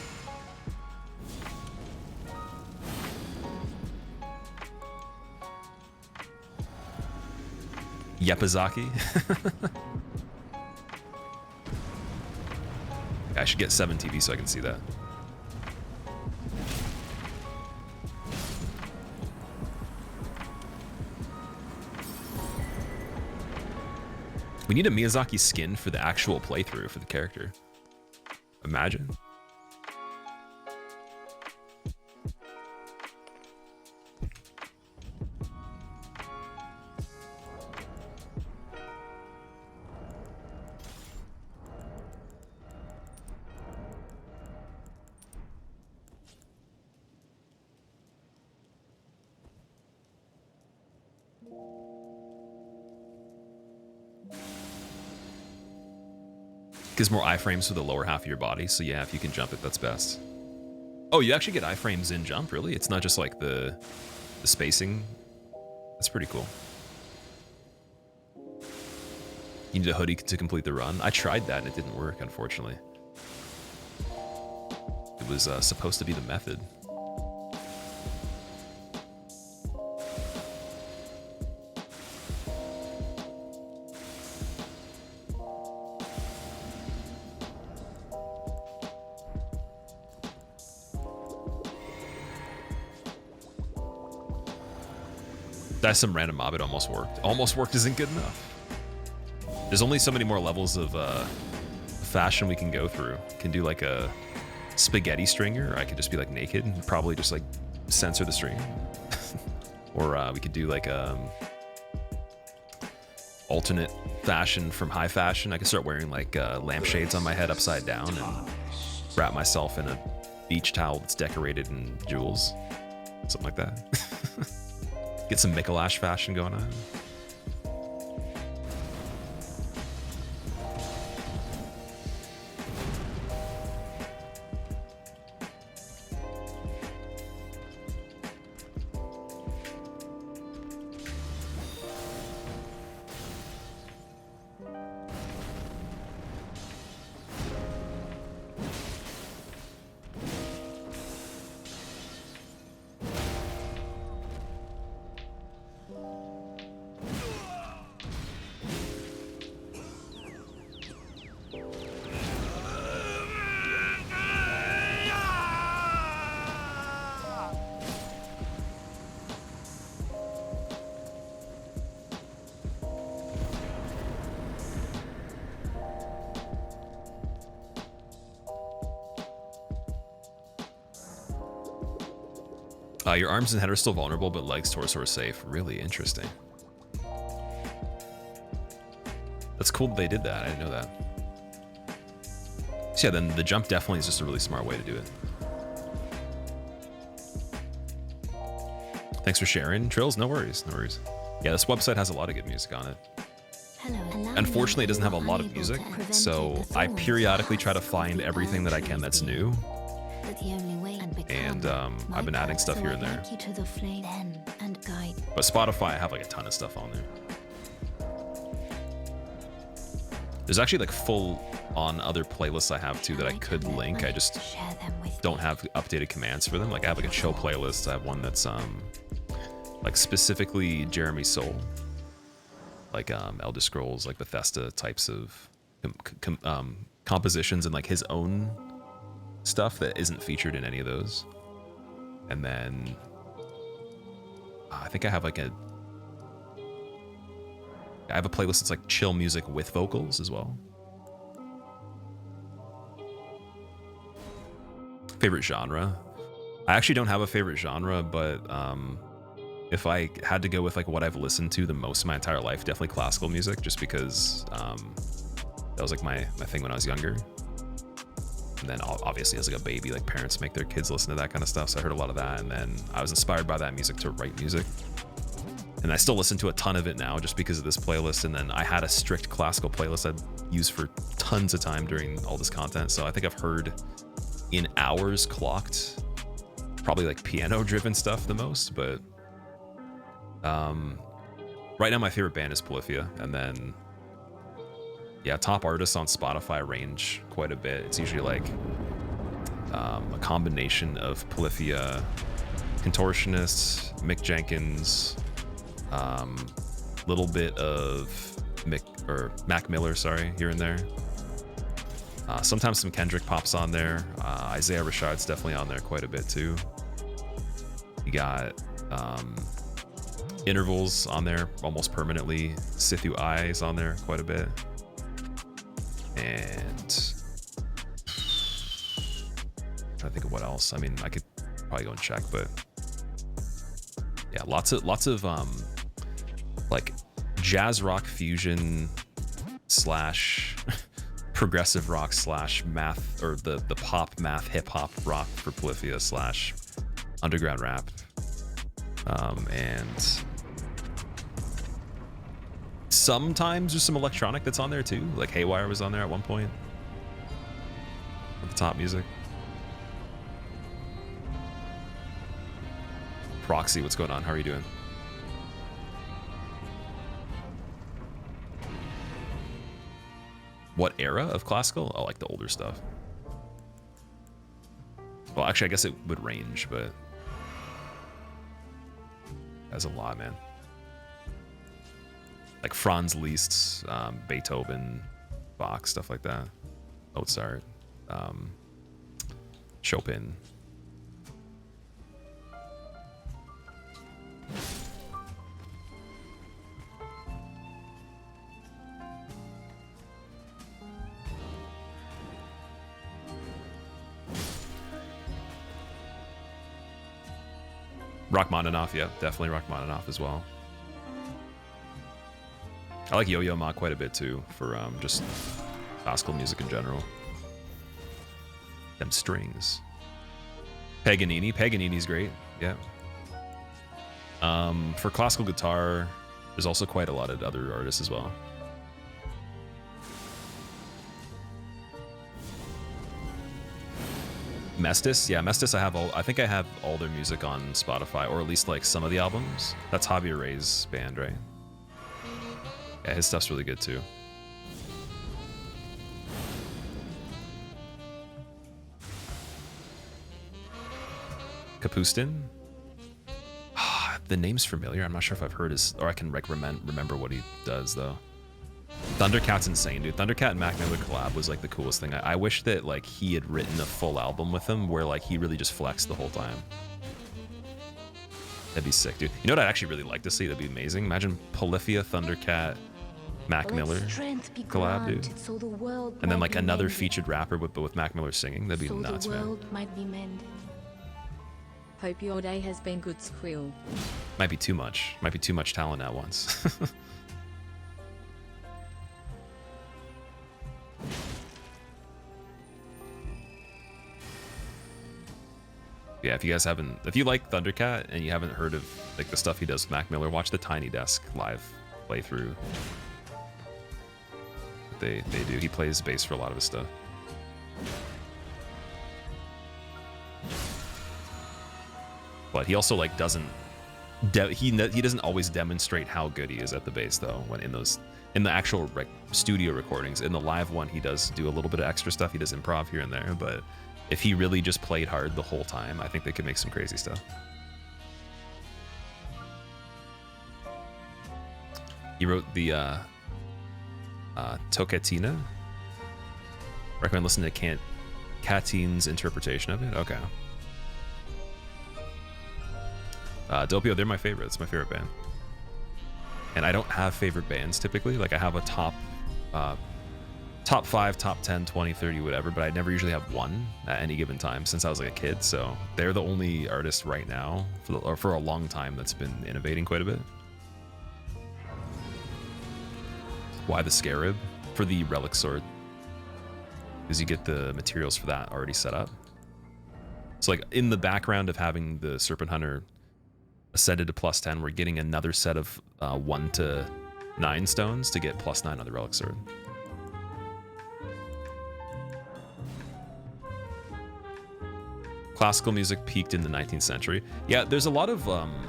Yepazaki. I should get 7 TV so I can see that. We need a Miyazaki skin for the actual playthrough for the character. Imagine. Gives more iframes for the lower half of your body, so yeah, if you can jump it, that's best. Oh, you actually get iframes in jump, really? It's not just like the spacing. That's pretty cool. You need a hoodie to complete the run. I tried that and it didn't work, unfortunately. It was supposed to be the method. That's some random mob. It almost worked. Almost worked isn't good enough. There's only so many more levels of fashion we can go through. Can do like a spaghetti stringer, or I could just be like naked and probably just like censor the stream. Or we could do like alternate fashion from high fashion. I could start wearing like lampshades on my head upside down and wrap myself in a beach towel that's decorated in jewels. Something like that. Get some Mikolash fashion going on. Your arms and head are still vulnerable, but legs, torso are safe. Really interesting. That's cool that they did that. I didn't know that. So yeah, then the jump definitely is just a really smart way to do it. Thanks for sharing, Trills. No worries, no worries. Yeah, this website has a lot of good music on it. Unfortunately, it doesn't have a lot of music, so I periodically try to find everything that I can that's new. And I've been adding stuff here and there. But Spotify, I have like a ton of stuff on there. There's actually like full on other playlists I have too that I could link. I just don't have updated commands for them. Like I have like a chill playlist. I have one that's like specifically Jeremy Soule, like Elder Scrolls, like Bethesda types of compositions and like his own stuff that isn't featured in any of those. And then I think I have like I have a playlist that's like chill music with vocals as well. Favorite genre? I actually don't have a favorite genre, but if I had to go with like what I've listened to the most of my entire life, definitely classical music, just because that was like my thing when I was younger. And then obviously as like a baby, like parents make their kids listen to that kind of stuff. So I heard a lot of that. And then I was inspired by that music to write music. And I still listen to a ton of it now just because of this playlist. And then I had a strict classical playlist I'd use for tons of time during all this content. So I think I've heard in hours clocked probably like piano driven stuff the most. But right now my favorite band is Polyphia. And then yeah, top artists on Spotify range quite a bit. It's usually like a combination of Polyphia, Contortionists, Mick Jenkins, little bit of Mac Miller, sorry, here and there. Sometimes some Kendrick pops on there. Isaiah Rashad's definitely on there quite a bit too. You got Intervals on there almost permanently. Sithu I is on there quite a bit. And I'm trying to think of what else. I mean, I could probably go and check, but yeah, lots of like jazz rock fusion slash progressive rock slash math, or the pop math hip hop rock for Polyphia slash underground rap, and sometimes there's some electronic that's on there too. Like Haywire was on there at one point with the top music. Proxy, what's going on? How are you doing? What era of classical? Oh, like the older stuff. Well, actually, I guess it would range, but that's a lot, man. Like Franz Liszt, Beethoven, Bach, stuff like that. Mozart, Chopin. Rachmaninoff, yeah, definitely Rachmaninoff as well. I like Yo-Yo Ma quite a bit too for just classical music in general. Them strings. Paganini's great, yeah. For classical guitar, there's also quite a lot of other artists as well. Mestis, yeah, Mestis. I think I have all their music on Spotify, or at least like some of the albums. That's Javier Rey's band, right? Yeah, his stuff's really good too. Kapustin. The name's familiar. I'm not sure if I've heard his, or I can remember what he does though. Thundercat's insane, dude. Thundercat and Mac Miller collab was like the coolest thing. I wish that like he had written a full album with him where like he really just flexed the whole time. That'd be sick, dude. You know what I'd actually really like to see? That'd be amazing. Imagine Polyphia, Thundercat, Mac Miller collab, dude. So the world and then might like be another mended. featured rapper with Mac Miller singing. That'd be So nuts, the man. world might be mended. Hope your day has been good, Squill. Might be too much. Might be too much talent at once. Yeah, if you like Thundercat and you haven't heard of like the stuff he does with Mac Miller, watch the Tiny Desk live playthrough. They do. He plays bass for a lot of his stuff. But he also like doesn't he doesn't always demonstrate how good he is at the bass though. When in the actual studio recordings, in the live one, he does do a little bit of extra stuff. He does improv here and there, but if he really just played hard the whole time, I think they could make some crazy stuff. He wrote the Tocatina. Recommend listening to Catine's interpretation of it. Okay. Doppio, they're my favorite. It's my favorite band. And I don't have favorite bands typically. Like I have a top 5, top 10, 20, 30, whatever, but I never usually have one at any given time since I was like a kid. So they're the only artist right now for a long time that's been innovating quite a bit. Why the Scarab? For the Relic Sword. because you get the materials for that already set up. So like in the background of having the Serpent Hunter ascended to +10, we're getting another set of 1 to 9 stones to get +9 on the Relic Sword. Classical music peaked in the 19th century. Yeah, there's a lot of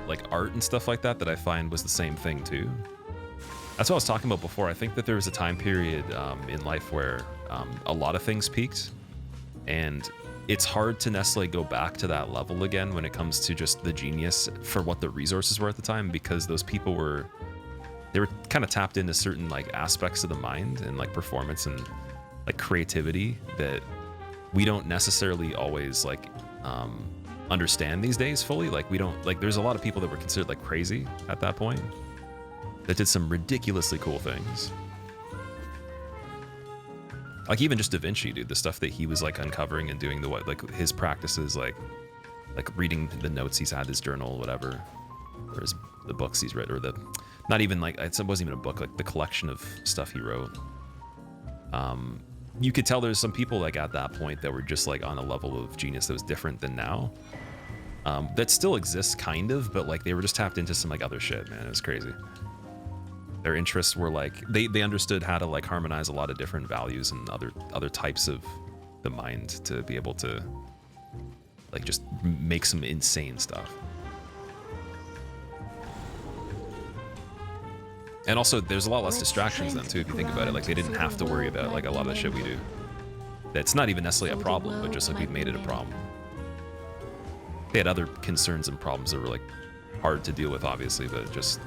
like art and stuff like that that I find was the same thing too. That's what I was talking about before. I think that there was a time period in life where a lot of things peaked, and it's hard to necessarily go back to that level again when it comes to just the genius for what the resources were at the time, because those people were kind of tapped into certain like aspects of the mind and like performance and like creativity that we don't necessarily always like understand these days fully. Like we don't like, there's a lot of people that were considered like crazy at that point that did some ridiculously cool things. Like even just Da Vinci, dude, the stuff that he was like uncovering and doing, the what, like his practices, like reading the notes he's had, his journal, whatever, or the books he's read, or the, not even like, it wasn't even a book, like the collection of stuff he wrote. You could tell there's some people like at that point that were just like on a level of genius that was different than now. That still exists kind of, but like they were just tapped into some like other shit, man. It was crazy. Their interests were like, they understood how to like harmonize a lot of different values and other types of the mind to be able to like just make some insane stuff. And also, there's a lot less distractions then too, if you think about it. Like they didn't have to worry about like a lot of the shit we do. That's not even necessarily a problem, but just like we've made it a problem. They had other concerns and problems that were like hard to deal with, obviously, but just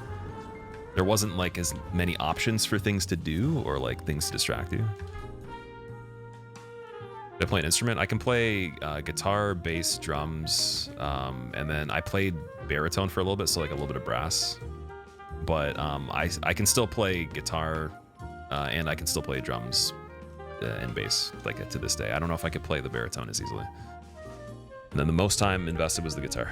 there wasn't like as many options for things to do or like things to distract you. Did I play an instrument? I can play guitar, bass, drums, and then I played baritone for a little bit, so like a little bit of brass. But I can still play guitar, and I can still play drums and bass like to this day. I don't know if I could play the baritone as easily. And then the most time invested was the guitar.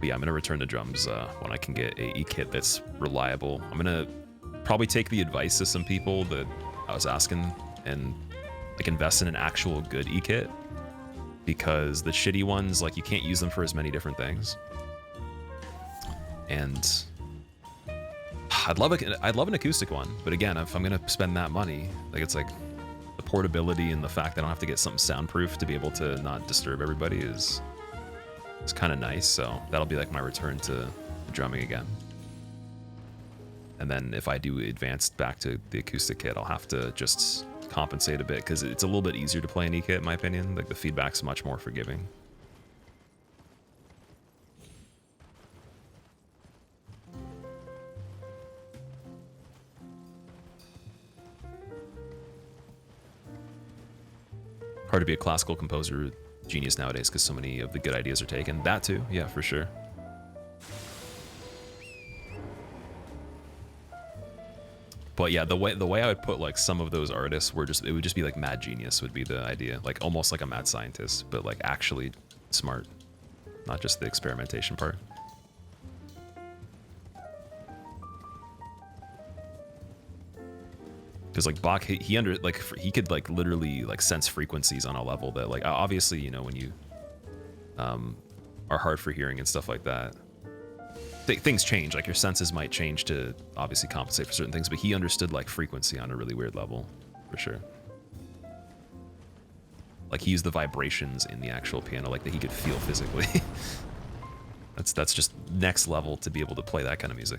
But yeah, I'm gonna return to drums when I can get a e-kit that's reliable. I'm gonna probably take the advice of some people that I was asking and like invest in an actual good e-kit, because the shitty ones, like you can't use them for as many different things. And I'd love an acoustic one, but again, if I'm gonna spend that money, like it's like the portability and the fact that I don't have to get something soundproof to be able to not disturb everybody is kind of nice. So that'll be like my return to drumming again. And then if I do advance back to the acoustic kit, I'll have to just compensate a bit because it's a little bit easier to play an e-kit in my opinion. Like the feedback's much more forgiving. Hard to be a classical composer genius nowadays because so many of the good ideas are taken. That too, yeah, for sure. But yeah, the way I would put like some of those artists were just, it would just be like mad genius would be the idea, like almost like a mad scientist, but like actually smart, not just the experimentation part. Because like Bach, he could like literally like sense frequencies on a level that like obviously, you know, when you are hard for hearing and stuff like that, things change. Like your senses might change to obviously compensate for certain things, but he understood like frequency on a really weird level, for sure. Like he used the vibrations in the actual piano, like that he could feel physically. That's just next level to be able to play that kind of music.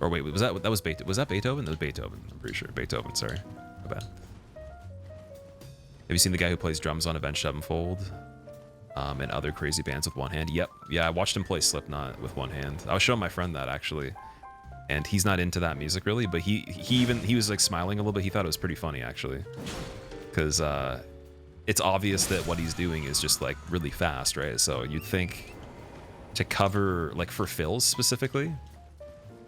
Or wait, was that Beethoven? Was that Beethoven? That was Beethoven. I'm pretty sure Beethoven. Sorry, my bad. Have you seen the guy who plays drums on Avenged Sevenfold and other crazy bands with one hand? Yep. Yeah, I watched him play Slipknot with one hand. I was showing my friend that actually, and he's not into that music really, but he was like smiling a little bit. He thought it was pretty funny actually, because it's obvious that what he's doing is just like really fast, right? So you'd think to cover like for fills specifically,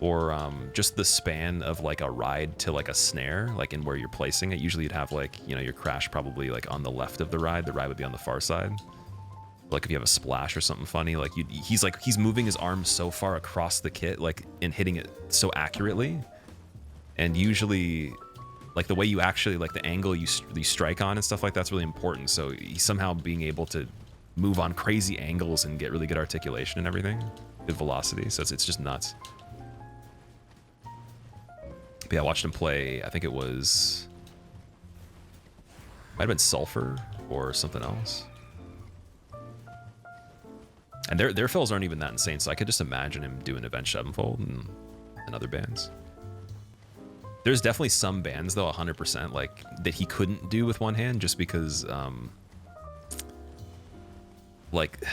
or just the span of like a ride to like a snare, like in where you're placing it. Usually you'd have like, you know, your crash probably like on the left of the ride would be on the far side. Like if you have a splash or something funny, like he's moving his arm so far across the kit, like and hitting it so accurately. And usually, like the way you actually, like the angle you strike on and stuff like that's really important. So he's somehow being able to move on crazy angles and get really good articulation and everything, good velocity. So it's just nuts. But yeah, I watched him play. I think it was might have been Sulfur or something else. And their fills aren't even that insane, so I could just imagine him doing Avenged Sevenfold and other bands. There's definitely some bands though, 100%, like that he couldn't do with one hand, just because, like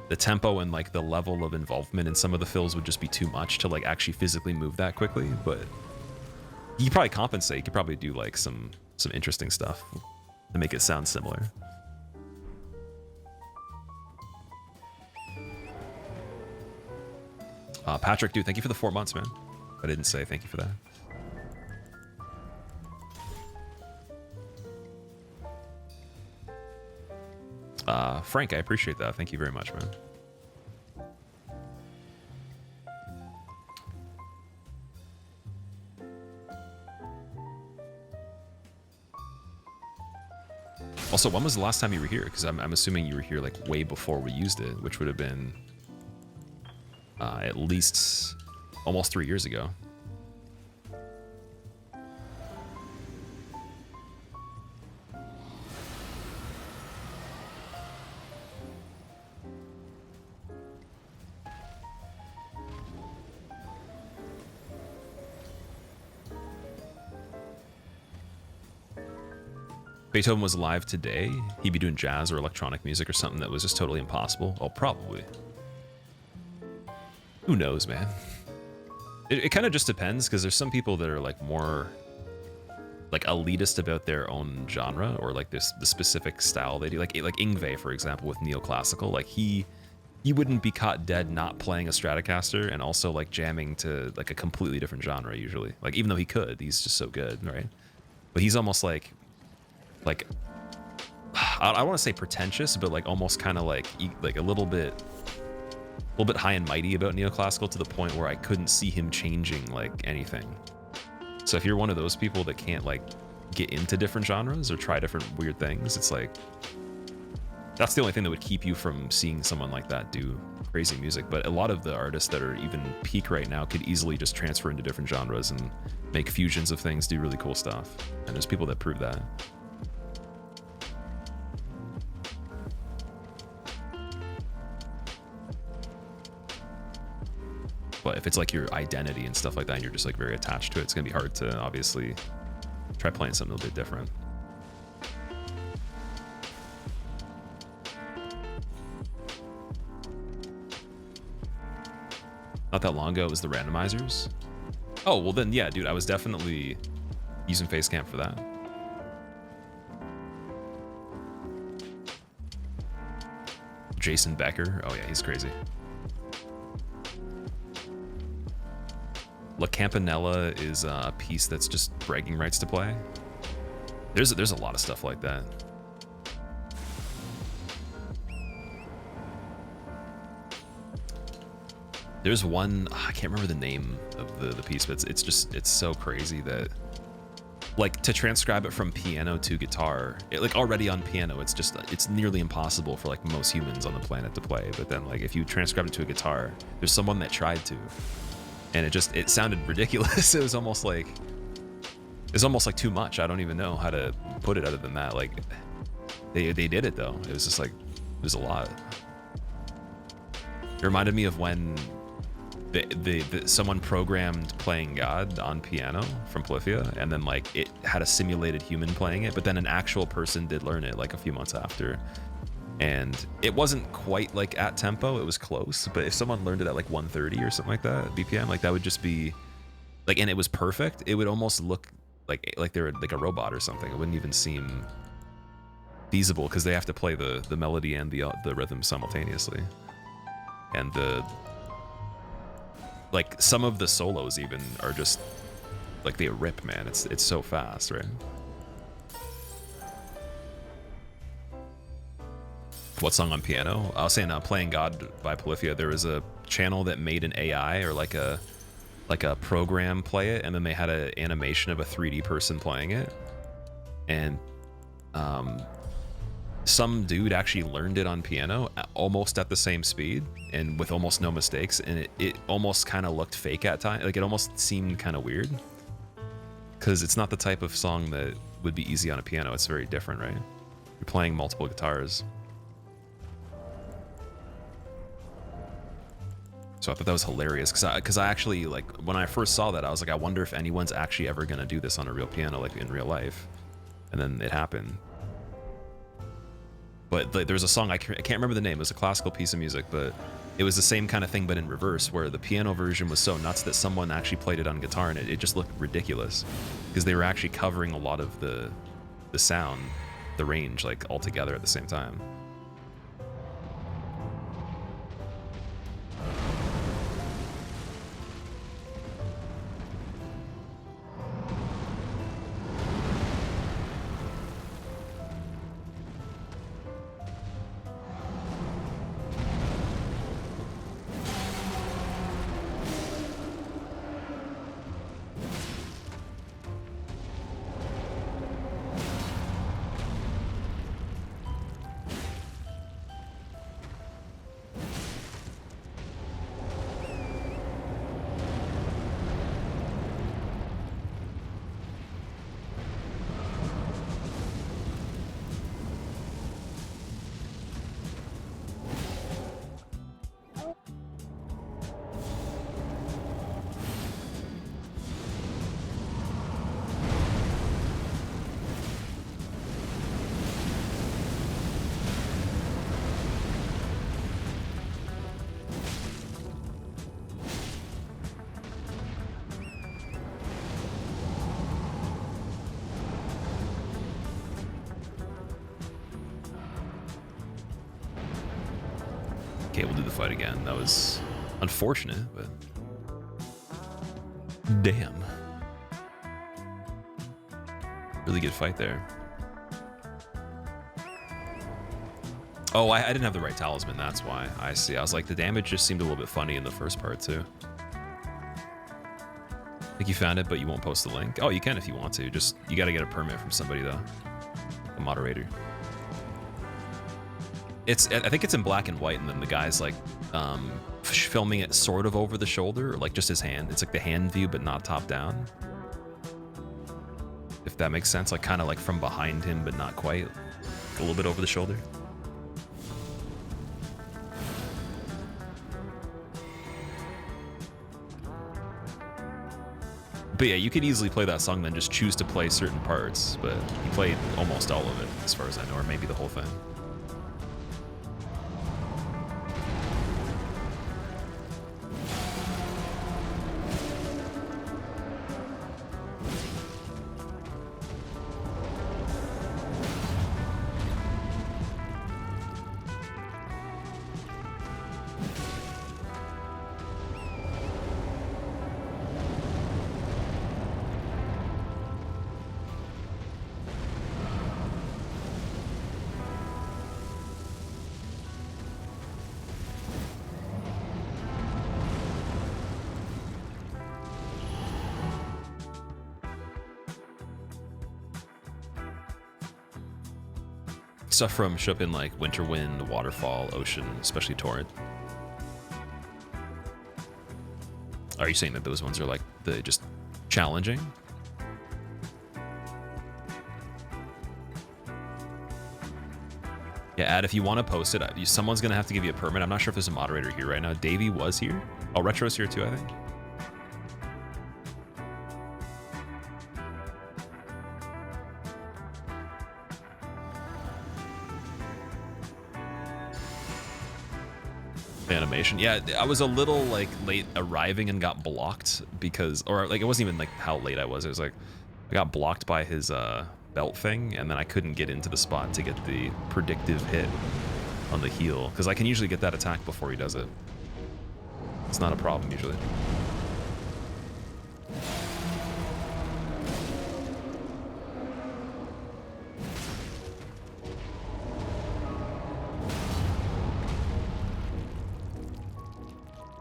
the tempo and like the level of involvement in some of the fills would just be too much to like actually physically move that quickly. But you could probably compensate. You could probably do like some interesting stuff to make it sound similar. Patrick, dude, thank you for the 4 months, man. I didn't say thank you for that. Frank, I appreciate that. Thank you very much, man. Also, when was the last time you were here? Because I'm assuming you were here like way before we used it, which would have been at least almost 3 years ago. Beethoven was alive today, he'd be doing jazz or electronic music or something that was just totally impossible. Oh, probably. Who knows, man? It kind of just depends, because there's some people that are like more like elitist about their own genre or like the specific style they do. Like Yngwie, for example, with neoclassical, like he wouldn't be caught dead not playing a Stratocaster and also like jamming to like a completely different genre usually. Like even though he could, he's just so good, right? But he's almost like I don't want to say pretentious, but like almost kind of like a little bit high and mighty about neoclassical, to the point where I couldn't see him changing like anything. So if you're one of those people that can't like get into different genres or try different weird things, it's like that's the only thing that would keep you from seeing someone like that do crazy music. But a lot of the artists that are even peak right now could easily just transfer into different genres and make fusions of things, do really cool stuff. And there's people that prove that. But if it's like your identity and stuff like that, and you're just like very attached to it, it's gonna be hard to obviously try playing something a little bit different. Not that long ago, it was the randomizers. Oh, well then, yeah, dude, I was definitely using Facecamp for that. Jason Becker. Oh yeah, he's crazy. La Campanella is a piece that's just bragging rights to play. There's a lot of stuff like that. There's one, I can't remember the name of the piece, but it's so crazy that like to transcribe it from piano to guitar, like already on piano, it's nearly impossible for like most humans on the planet to play. But then like if you transcribe it to a guitar, there's someone that tried to. And it sounded ridiculous. It was almost like too much. I don't even know how to put it other than that. Like they did it though. It was just like, it was a lot. It reminded me of when someone programmed Playing God on piano from Polyphia, and then like it had a simulated human playing it, but then an actual person did learn it like a few months after. And it wasn't quite like at tempo, it was close, but if someone learned it at like 130 or something like that BPM, like that would just be like, and it was perfect, it would almost look like they were like a robot or something. It wouldn't even seem feasible, because they have to play the melody and the rhythm simultaneously. And like some of the solos even are just like they rip, man. It's so fast, right? What song on piano? I was saying Playing God by Polyphia. There was a channel that made an AI or like a program play it, and then they had an animation of a 3D person playing it. And some dude actually learned it on piano almost at the same speed and with almost no mistakes, and it almost kind of looked fake at times. Like it almost seemed kind of weird because it's not the type of song that would be easy on a piano. It's very different, right? You're playing multiple guitars. So I thought that was hilarious because I actually, like, when I first saw that, I was like, I wonder if anyone's actually ever gonna do this on a real piano, like in real life. And then it happened. But like, there's a song, I can't remember the name, it was a classical piece of music, but it was the same kind of thing but in reverse, where the piano version was so nuts that someone actually played it on guitar, and it just looked ridiculous because they were actually covering a lot of the sound, the range, like all together at the same time. Okay, we'll do the fight again. That was unfortunate, but damn. Really good fight there. Oh, I didn't have the right talisman, that's why. I see. I was like, the damage just seemed a little bit funny in the first part, too. I think you found it, but you won't post the link. Oh, you can if you want to. Just, you gotta get a permit from somebody, though. The moderator. I think it's in black and white, and then the guy's like filming it sort of over the shoulder, or like just his hand. It's like the hand view, but not top down. If that makes sense, like kind of like from behind him, but not quite. A little bit over the shoulder. But yeah, you could easily play that song, then just choose to play certain parts, but he played almost all of it, as far as I know, or maybe the whole thing. Stuff from show up in like Winter Wind, Waterfall, Ocean, especially Torrent. Are you saying that those ones are like the just challenging? Yeah, Ad, if you want to post it, someone's gonna have to give you a permit. I'm not sure if there's a moderator here right now. Davey was here. Oh, Retro's here too, I think. Animation. Yeah, I was a little like late arriving and got blocked because, or like it wasn't even like how late I was. It was like I got blocked by his belt thing, and then I couldn't get into the spot to get the predictive hit on the heal because I can usually get that attack before he does it. It's not a problem usually.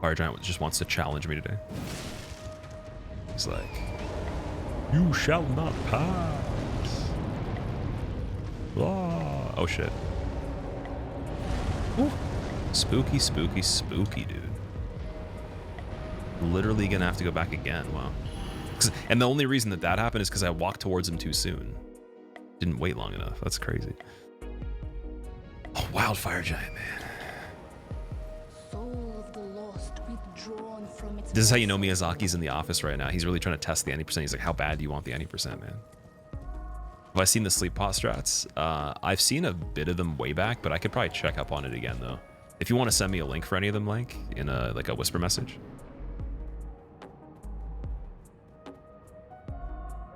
Fire Giant just wants to challenge me today. He's like, you shall not pass. Ah. Oh shit. Ooh. Spooky, spooky, spooky, dude. Literally gonna have to go back again. Wow. And the only reason that that happened is because I walked towards him too soon. Didn't wait long enough. That's crazy. Oh, Wildfire Giant, man. Soul of the lost withdrawn from its This is how you know Miyazaki's in the office right now. He's really trying to test the 90%. He's like, how bad do you want the 90%, man? Have I seen the sleep pot strats? I've seen a bit of them way back, but I could probably check up on it again, though. If you want to send me a link for any of them, like, in a whisper message.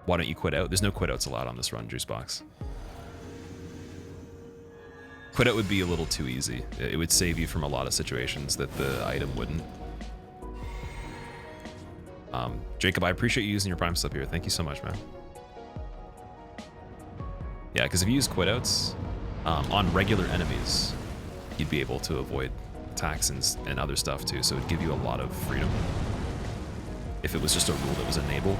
Why don't you quit out? There's no quit outs allowed on this run, Juicebox. Quit out would be a little too easy. It would save you from a lot of situations that the item wouldn't. Jacob, I appreciate you using your Prime Slip here. Thank you so much, man. Yeah, because if you use quit outs on regular enemies, you'd be able to avoid attacks and other stuff too, so it'd give you a lot of freedom. If it was just a rule that was enabled.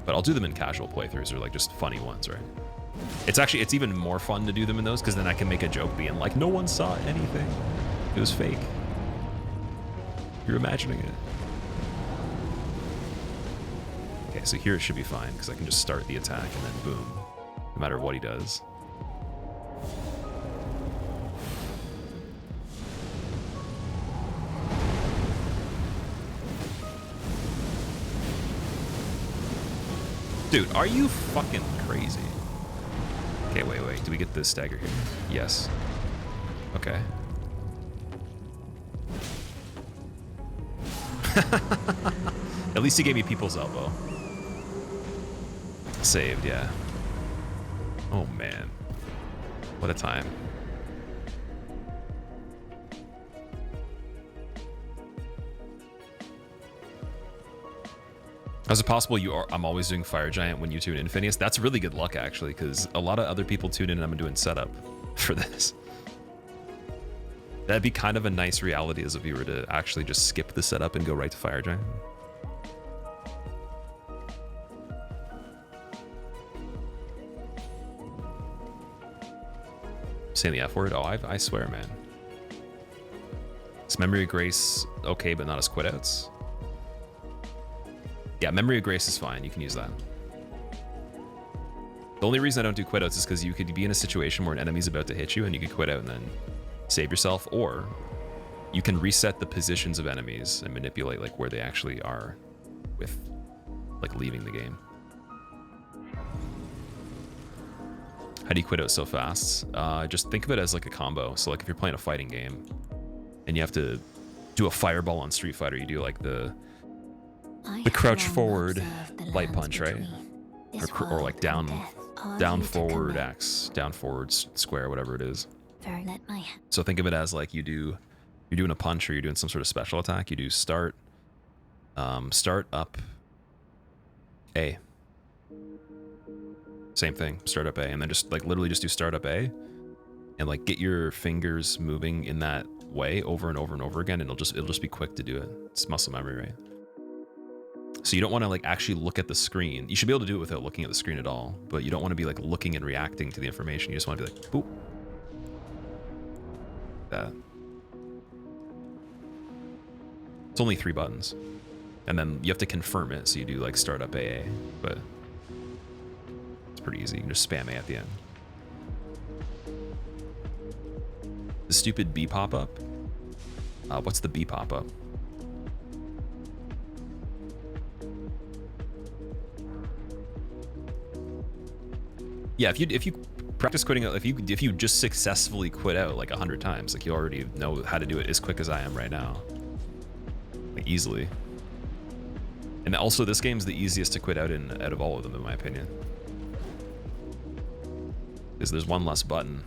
But I'll do them in casual playthroughs or like just funny ones, right? It's even more fun to do them in those because then I can make a joke being like, no one saw anything. It was fake. You're imagining it. Okay, so here it should be fine because I can just start the attack and then boom, no matter what he does. Dude, are you fucking crazy? Okay, wait. Do we get the stagger here? Yes. Okay. At least he gave me people's elbow. Saved, yeah. Oh man. What a time. How's it possible I'm always doing Fire Giant when you tune in, Phineas? That's really good luck, actually, because a lot of other people tune in and I'm doing setup for this. That'd be kind of a nice reality as if you were to actually just skip the setup and go right to Fire Giant. Saying the F word? Oh, I swear, man. Is Memory of Grace okay, but not as quit outs? Yeah, Memory of Grace is fine. You can use that. The only reason I don't do quit outs is because you could be in a situation where an enemy's about to hit you and you could quit out and then save yourself, or you can reset the positions of enemies and manipulate like where they actually are with like leaving the game. How do you quit out so fast? Just think of it as like a combo. So like if you're playing a fighting game and you have to do a fireball on Street Fighter, you do like the crouch forward light punch, right? Or like down forward X, down forward square, whatever it is. So think of it as like you're doing a punch or you're doing some sort of special attack. You do start up A. Same thing, start up A, and then just like literally just do start up A, and like get your fingers moving in that way over and over and over again, and it'll just be quick to do it. It's muscle memory, right? So you don't want to like actually look at the screen. You should be able to do it without looking at the screen at all, but you don't want to be like looking and reacting to the information. You just want to be like, boop. That. It's only 3 buttons. And then you have to confirm it, so you do like start up AA, but it's pretty easy. You can just spam A at the end. The stupid B pop-up? What's the B pop-up? Yeah, if you practice quitting out, if you just successfully quit out like 100 times, like you already know how to do it as quick as I am right now, like easily. And also, this game's the easiest to quit out out of all of them, in my opinion, because there's one less button.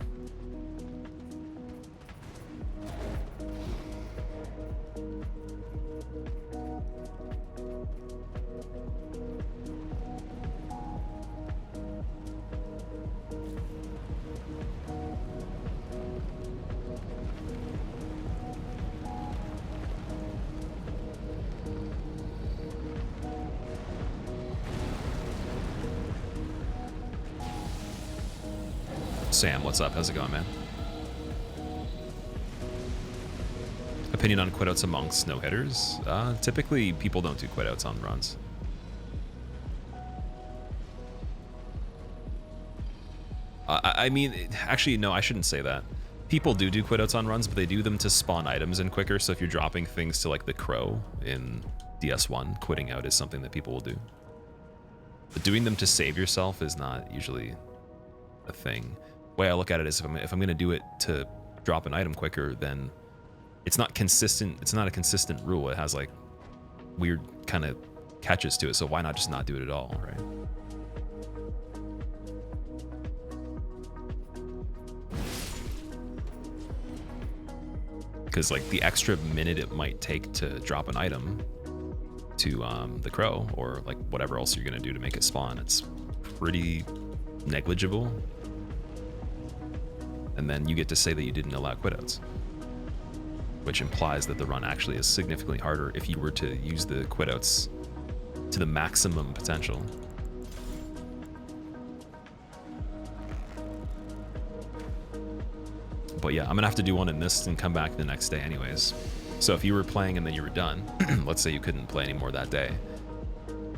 Sam, what's up? How's it going, man? Opinion on quitouts amongst no-hitters? Typically, people don't do quitouts on runs. I mean, actually, no, I shouldn't say that. People do quitouts on runs, but they do them to spawn items in quicker. So if you're dropping things to like the crow in DS1, quitting out is something that people will do. But doing them to save yourself is not usually a thing. The way I look at it is if I'm going to do it to drop an item quicker, then it's not consistent. It's not a consistent rule. It has like weird kind of catches to it. So why not just not do it at all, right? Because like the extra minute it might take to drop an item to the crow or like whatever else you're gonna do to make it spawn, it's pretty negligible. And then you get to say that you didn't allow quitouts, which implies that the run actually is significantly harder if you were to use the quitouts to the maximum potential. But yeah, I'm gonna have to do one in this and come back the next day anyways. So if you were playing and then you were done, let's say you couldn't play anymore that day,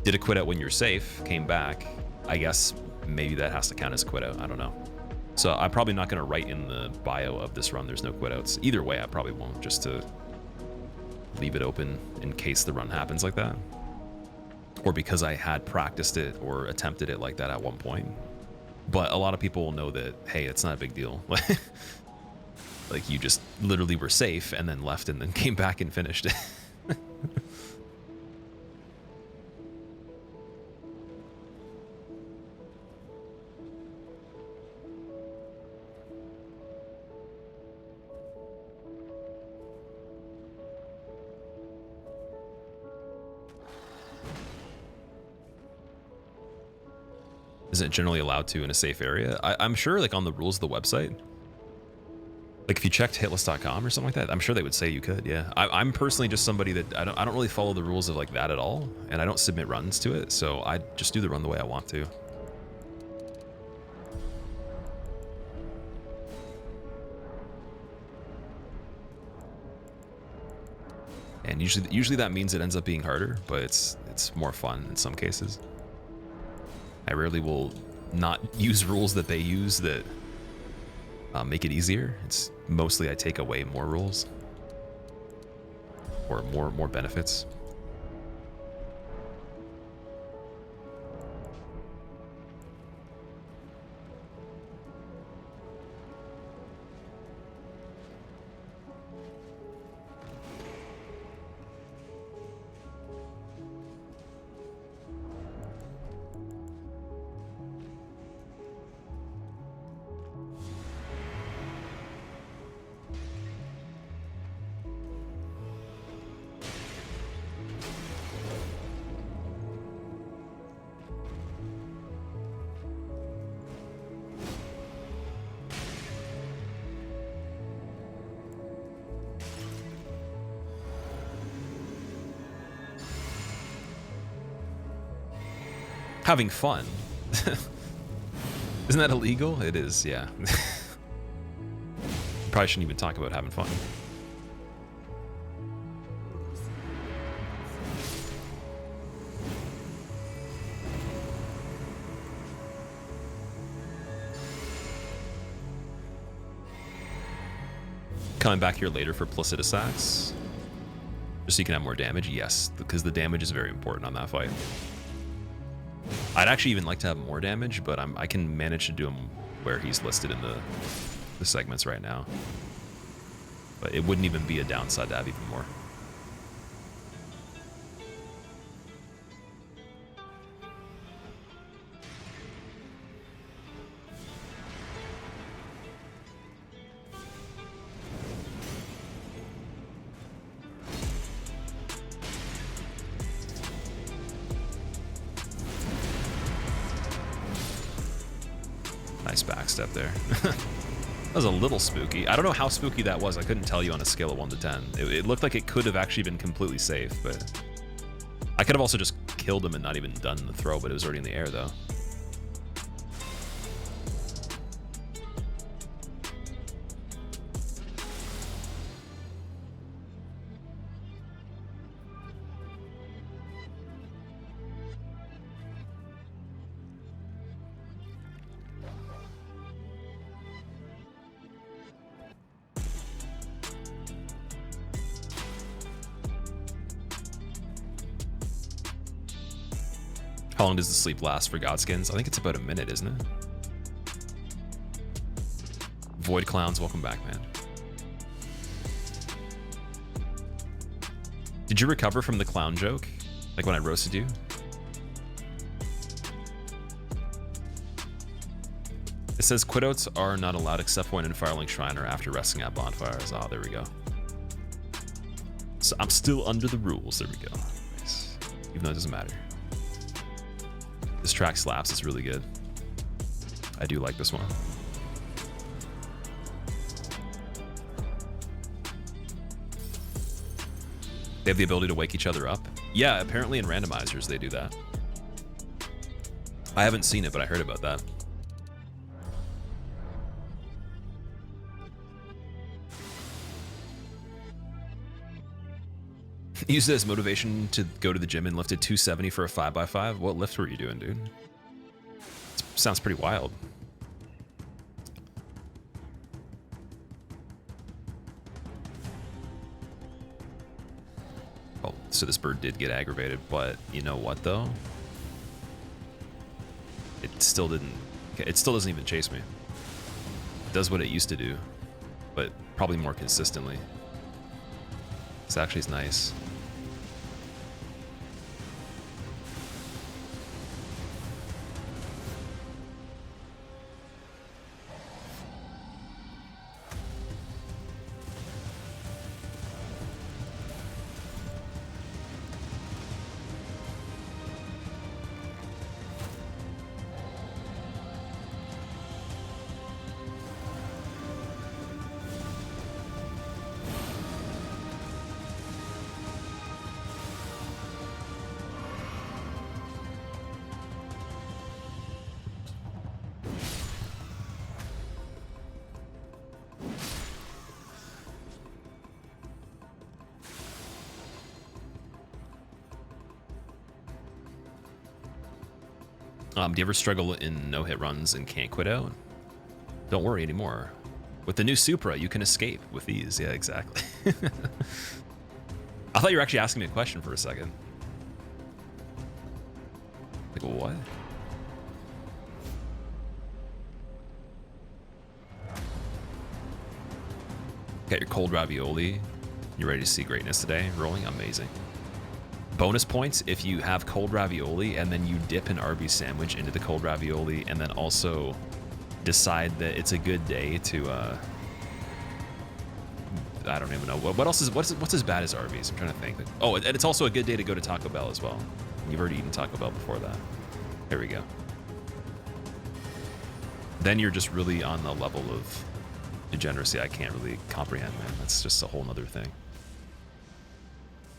did a quit out when you're safe, came back, I guess maybe that has to count as a quit out, I don't know. So I'm probably not gonna write in the bio of this run there's no quit outs. Either way, I probably won't, just to leave it open in case the run happens like that. Or because I had practiced it or attempted it like that at one point. But a lot of people will know that, hey, it's not a big deal. Like you just literally were safe and then left and then came back and finished it. Isn't it generally allowed to in a safe area? I'm sure like on the rules of the website, like if you checked hitless.com or something like that, I'm sure they would say you could, yeah. I'm personally just somebody that I don't really follow the rules of like that at all, and I don't submit runs to it, so I just do the run the way I want to. And usually that means it ends up being harder, but it's more fun in some cases. I rarely will not use rules that they use that make it easier. It's mostly I take away more rules or more benefits. Having fun. Isn't that illegal? It is, yeah. Probably shouldn't even talk about having fun. Coming back here later for Placidus Axe, just so you can have more damage? Yes, because the damage is very important on that fight. I'd actually even like to have more damage, but I can manage to do him where he's listed in the segments right now. But it wouldn't even be a downside to have even more. Nice backstep there. That was a little spooky. I don't know how spooky that was. I couldn't tell you on a scale of 1 to 10. It looked like it could have actually been completely safe, but I could have also just killed him and not even done the throw, but it was already in the air though. How long does the sleep last for Godskins? I think it's about a minute, isn't it? Void Clowns, welcome back, man. Did you recover from the clown joke? Like when I roasted you? It says quit-outs are not allowed except when in Firelink Shrine or after resting at bonfires. Oh, there we go. So I'm still under the rules. There we go. Nice. Even though it doesn't matter. This track slaps. It's really good. I do like this one. They have the ability to wake each other up. Yeah, apparently in randomizers they do that. I haven't seen it, but I heard about that. Use it as motivation to go to the gym and lifted 270 for a 5x5. What lift were you doing, dude? Sounds pretty wild. Oh, so this bird did get aggravated, but you know what though? It still didn't. It still doesn't even chase me. It does what it used to do, but probably more consistently. This actually is nice. Do you ever struggle in no-hit runs and can't quit out? Don't worry anymore. With the new Supra, you can escape with ease. Yeah, exactly. I thought you were actually asking me a question for a second. Like, what? Got your cold ravioli. You ready to see greatness today? Rolling? Amazing. Bonus points if you have cold ravioli and then you dip an Arby's sandwich into the cold ravioli and then also decide that it's a good day to I don't even know what else is what's as bad as Arby's. I'm trying to think. Oh, and it's also a good day to go to Taco Bell as well. You've already eaten Taco Bell before that. There we go. Then you're just really on the level of degeneracy I can't really comprehend, man. That's just a whole nother thing.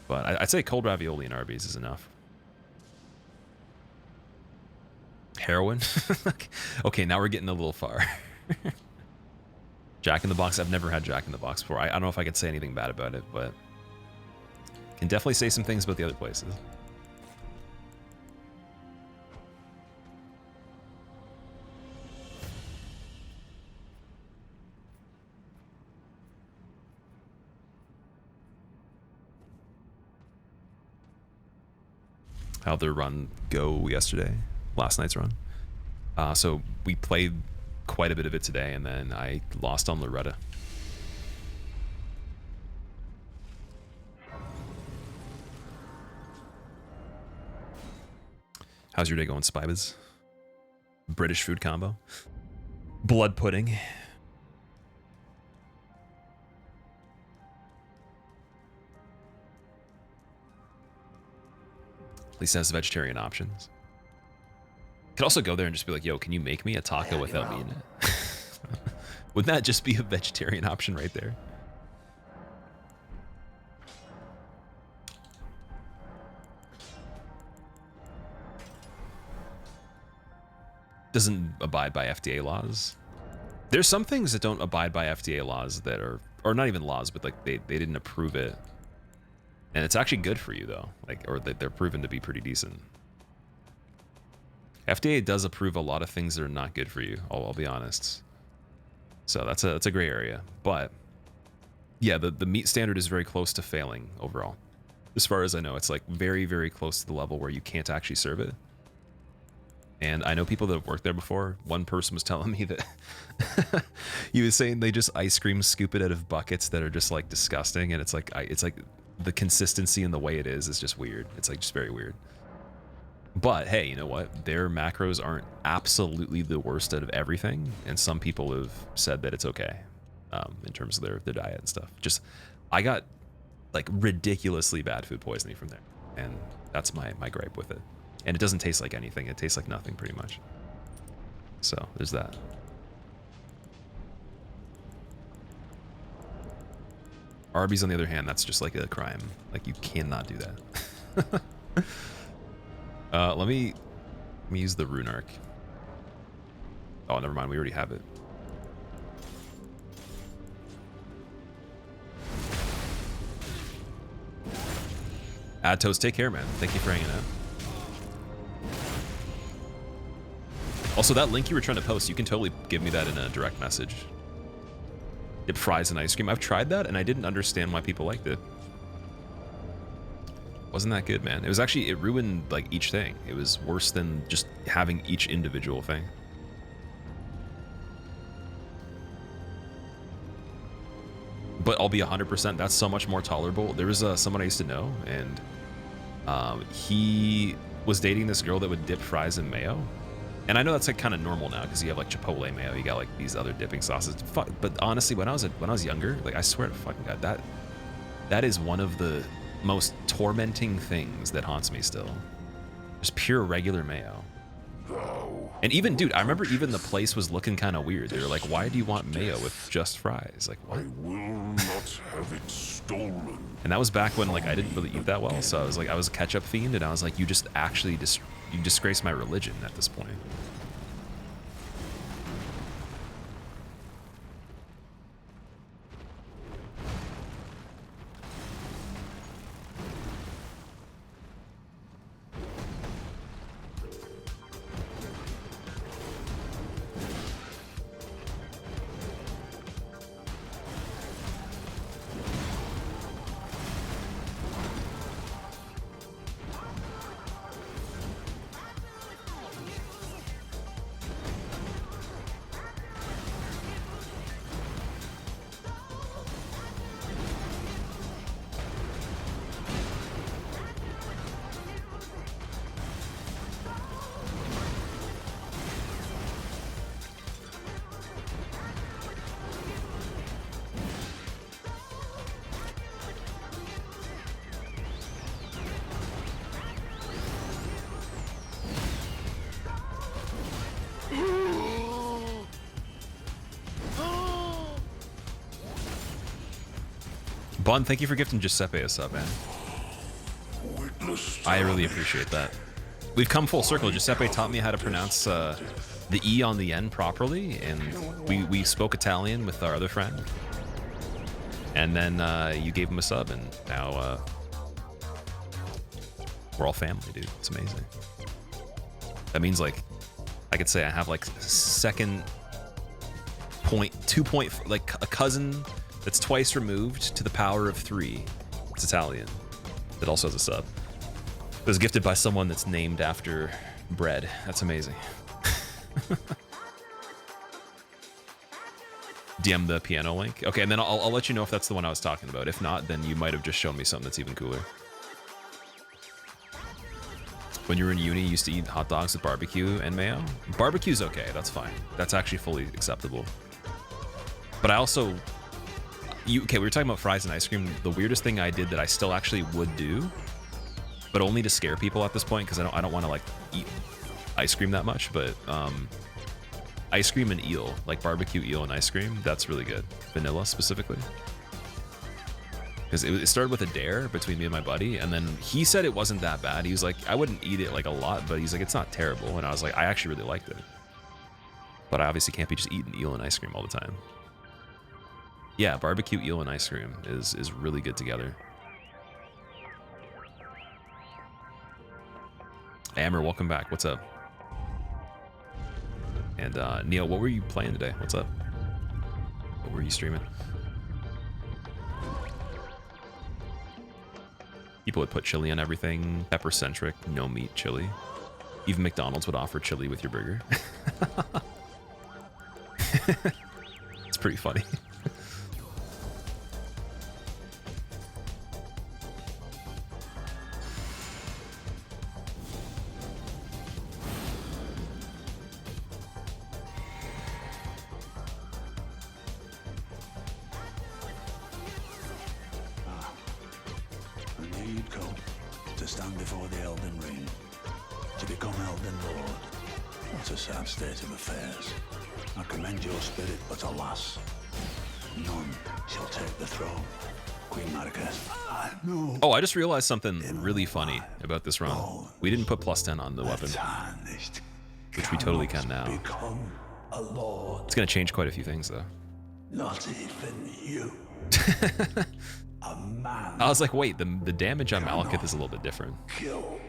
But I'd say cold ravioli and Arby's is enough. Heroin? Okay, now we're getting a little far. Jack in the Box. I've never had Jack in the Box before. I don't know if I could say anything bad about it, but can definitely say some things about the other places. How'd their run go yesterday? Last night's run. So we played quite a bit of it today, and then I lost on Loretta. How's your day going, Spibas? British food combo. Blood pudding. At least it has vegetarian options. Could also go there and just be like, yo, can you make me a taco without me in it? Wouldn't that just be a vegetarian option right there? Doesn't abide by FDA laws. There's some things that don't abide by FDA laws that are, or not even laws, but like they didn't approve it. And it's actually good for you though, like, or they're proven to be pretty decent. FDA does approve a lot of things that are not good for you. I'll be honest. So that's a gray area, but yeah, the meat standard is very close to failing overall. As far as I know, it's like very, very close to the level where you can't actually serve it. And I know people that have worked there before. One person was telling me that he was saying they just ice cream scoop it out of buckets that are just like disgusting, and it's like the consistency and the way it is just weird. It's like just very weird. But hey, you know what? Their macros aren't absolutely the worst out of everything, and some people have said that it's okay in terms of their diet and stuff. Just I got like ridiculously bad food poisoning from there, and that's my gripe with it. And it doesn't taste like anything. It tastes like nothing pretty much. So there's that. Arby's on the other hand, that's just like a crime. Like you cannot do that. Let me use the rune arc. Oh, never mind. We already have it. Adtos, take care, man. Thank you for hanging out. Also, that link you were trying to post, you can totally give me that in a direct message. Dip fries and ice cream. I've tried that, and I didn't understand why people liked it. Wasn't that good, man? It was actually, it ruined like each thing. It was worse than just having each individual thing. But I'll be 100%, that's so much more tolerable. There was someone I used to know, and he was dating this girl that would dip fries in mayo. And I know that's like kind of normal now because you have like Chipotle mayo, you got like these other dipping sauces. But honestly, when I was younger, like I swear to fucking God, that is one of the most tormenting things that haunts me still. Just pure regular mayo. And even, dude, I remember even the place was looking kind of weird. They were like, why do you want mayo with just fries? Like, what? I will not have it stolen. And that was back when like I didn't really eat that well. So I was like, I was a ketchup fiend, and I was like, you just actually you disgrace my religion at this point. Bun, thank you for gifting Giuseppe a sub, man. I really appreciate that. We've come full circle. Giuseppe taught me how to pronounce the E on the N properly, and we spoke Italian with our other friend. And then you gave him a sub, and now we're all family, dude. It's amazing. That means like I could say I have like second point, 2 point, like a cousin that's twice removed to the power of 3. It's Italian. It also has a sub. It was gifted by someone that's named after bread. That's amazing. DM the piano link. Okay, and then I'll let you know if that's the one I was talking about. If not, then you might have just shown me something that's even cooler. When you were in uni, you used to eat hot dogs with barbecue and mayo. Barbecue's okay, that's fine. That's actually fully acceptable. But I also... Okay, we were talking about fries and ice cream. The weirdest thing I did that I still actually would do, but only to scare people at this point, because I don't want to like eat ice cream that much, but ice cream and eel, like barbecue eel and ice cream, that's really good. Vanilla specifically. Because it started with a dare between me and my buddy, and then he said it wasn't that bad. He was like, I wouldn't eat it like a lot, but he's like, it's not terrible. And I was like, I actually really liked it. But I obviously can't be just eating eel and ice cream all the time. Yeah, barbecue eel and ice cream is really good together. Amber, welcome back. What's up? And Neil, what were you playing today? What's up? What were you streaming? People would put chili on everything. Pepper-centric, no meat chili. Even McDonald's would offer chili with your burger. It's pretty funny. And here you'd come to stand before the Elden Ring, to become Elden Lord. What a sad state of affairs. I commend your spirit, but alas, none shall take the throne. Queen Marquez, I know. Oh, I just realized something really funny about this run. We didn't put +10 on the weapon, which we totally can now. Become a lord. It's gonna change quite a few things, though. Not even you. A man. I was like, wait, the damage on Malekith is a little bit different. Kill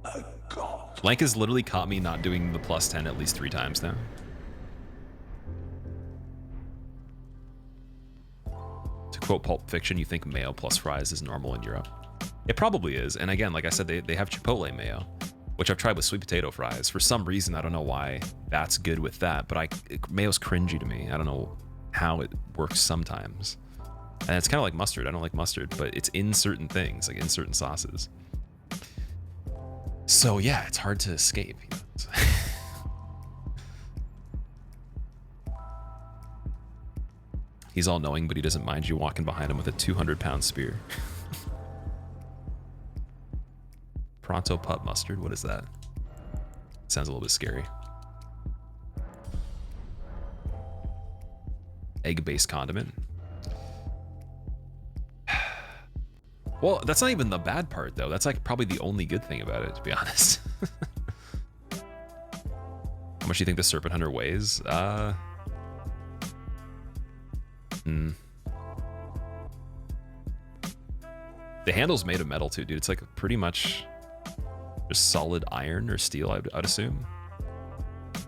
a god. Blank has literally caught me not doing the +10 at least 3 times now. To quote Pulp Fiction, you think mayo plus fries is normal in Europe? It probably is. And again, like I said, they have Chipotle mayo, which I've tried with sweet potato fries. For some reason, I don't know why that's good with that, but mayo's cringy to me. I don't know how it works sometimes. And it's kind of like mustard. I don't like mustard, but it's in certain things, like in certain sauces. So yeah, it's hard to escape. You know? He's all knowing, but he doesn't mind you walking behind him with a 200-pound spear. Pronto pup mustard, what is that? Sounds a little bit scary. Egg-based condiment. Well, that's not even the bad part, though. That's like probably the only good thing about it, to be honest. How much do you think the Serpent Hunter weighs? The handle's made of metal too, dude. It's like pretty much just solid iron or steel, I'd assume.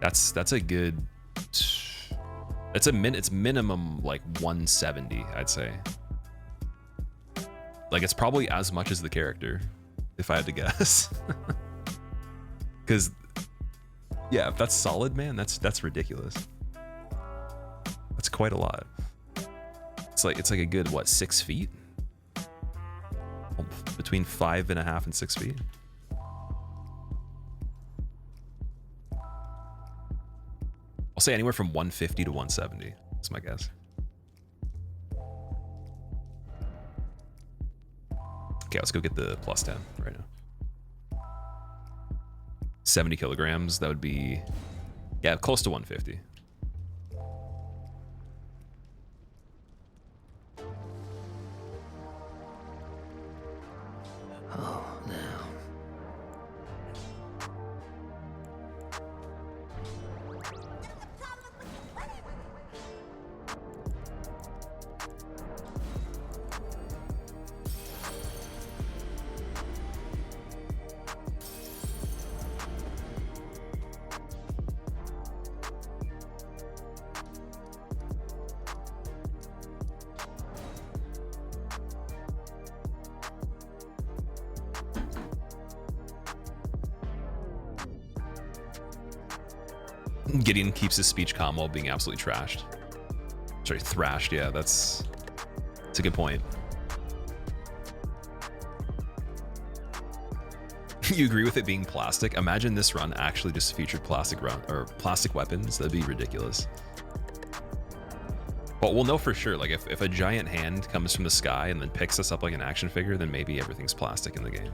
That's a good. It's minimum like 170, I'd say. Like it's probably as much as the character, if I had to guess. Because yeah, if that's solid, man, that's ridiculous. That's quite a lot. It's like a good what, 6 feet? Between 5.5 and 6 feet. I'll say anywhere from 150 to 170. That's my guess. Okay, let's go get the +10 right now. 70 kilograms. That would be, yeah, close to 150. Oh, now. Gideon keeps his speech calm while being absolutely trashed. Sorry, thrashed. Yeah, that's a good point. You agree with it being plastic? Imagine this run actually just featured plastic weapons. That'd be ridiculous. But we'll know for sure. Like if a giant hand comes from the sky and then picks us up like an action figure, then maybe everything's plastic in the game.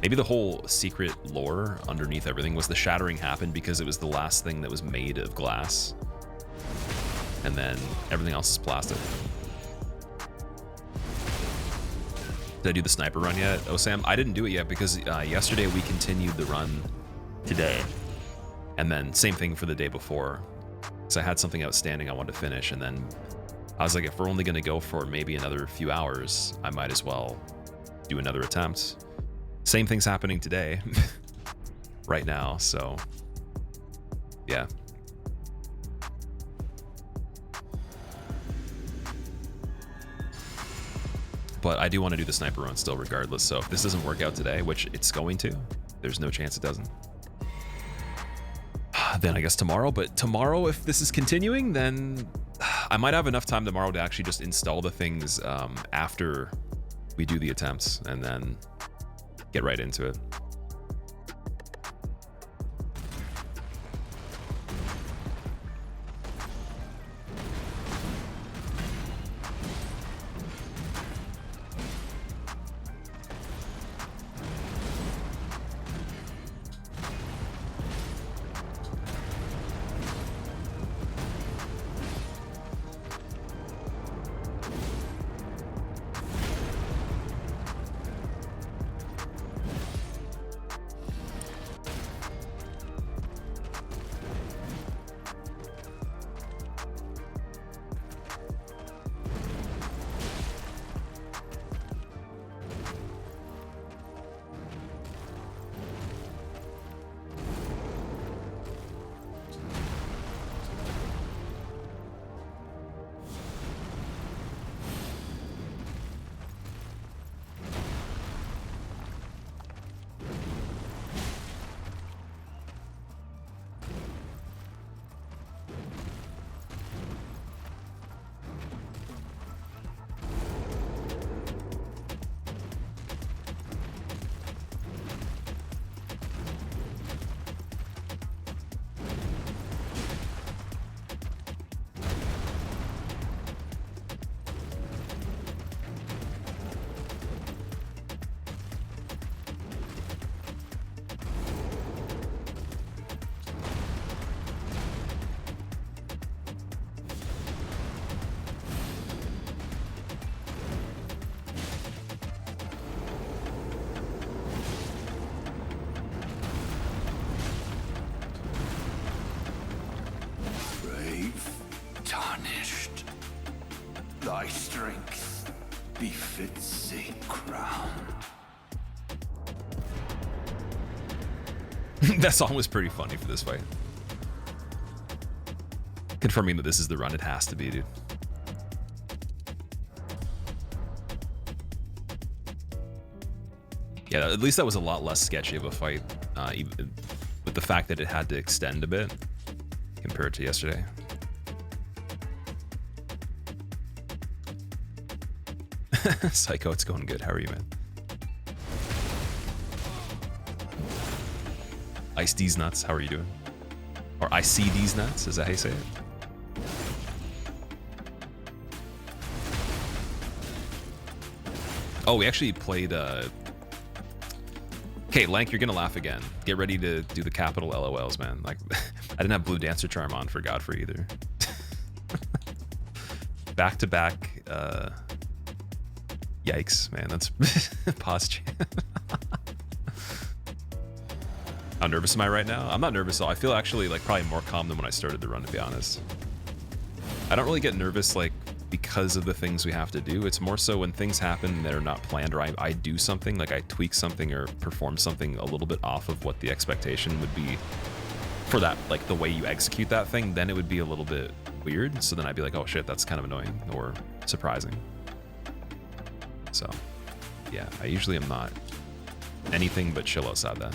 Maybe the whole secret lore underneath everything was the shattering happened because it was the last thing that was made of glass. And then everything else is plastic. Did I do the sniper run yet? Oh, Sam, I didn't do it yet because yesterday we continued the run today. And then same thing for the day before. So I had something outstanding I wanted to finish. And then I was like, if we're only going to go for maybe another few hours, I might as well do another attempt. Same thing's happening today, right now, so yeah. But I do want to do the sniper run still regardless, so if this doesn't work out today, which it's going to, there's no chance it doesn't, then I guess tomorrow. But tomorrow, if this is continuing, then I might have enough time tomorrow to actually just install the things after we do the attempts and then get right into it. Thy strength befits a crown. That song was pretty funny for this fight. Confirming that this is the run, it has to be, dude. Yeah, at least that was a lot less sketchy of a fight, even with the fact that it had to extend a bit compared to yesterday. Psycho, it's going good. How are you, man? Ice D's nuts. How are you doing? Or I see these nuts. Is that how you say it? Oh, we actually played. Okay, Lank, you're gonna laugh again. Get ready to do the capital LOLs, man. Like, I didn't have Blue Dancer Charm on for Godfrey either. Back to back. Yikes, man. That's pause. How nervous am I right now? I'm not nervous at all. I feel actually like probably more calm than when I started the run, to be honest. I don't really get nervous like because of the things we have to do. It's more so when things happen that are not planned, or I do something, like I tweak something or perform something a little bit off of what the expectation would be for that, like the way you execute that thing, then it would be a little bit weird. So then I'd be like, oh shit, that's kind of annoying or surprising. So yeah, I usually am not anything but chill outside that.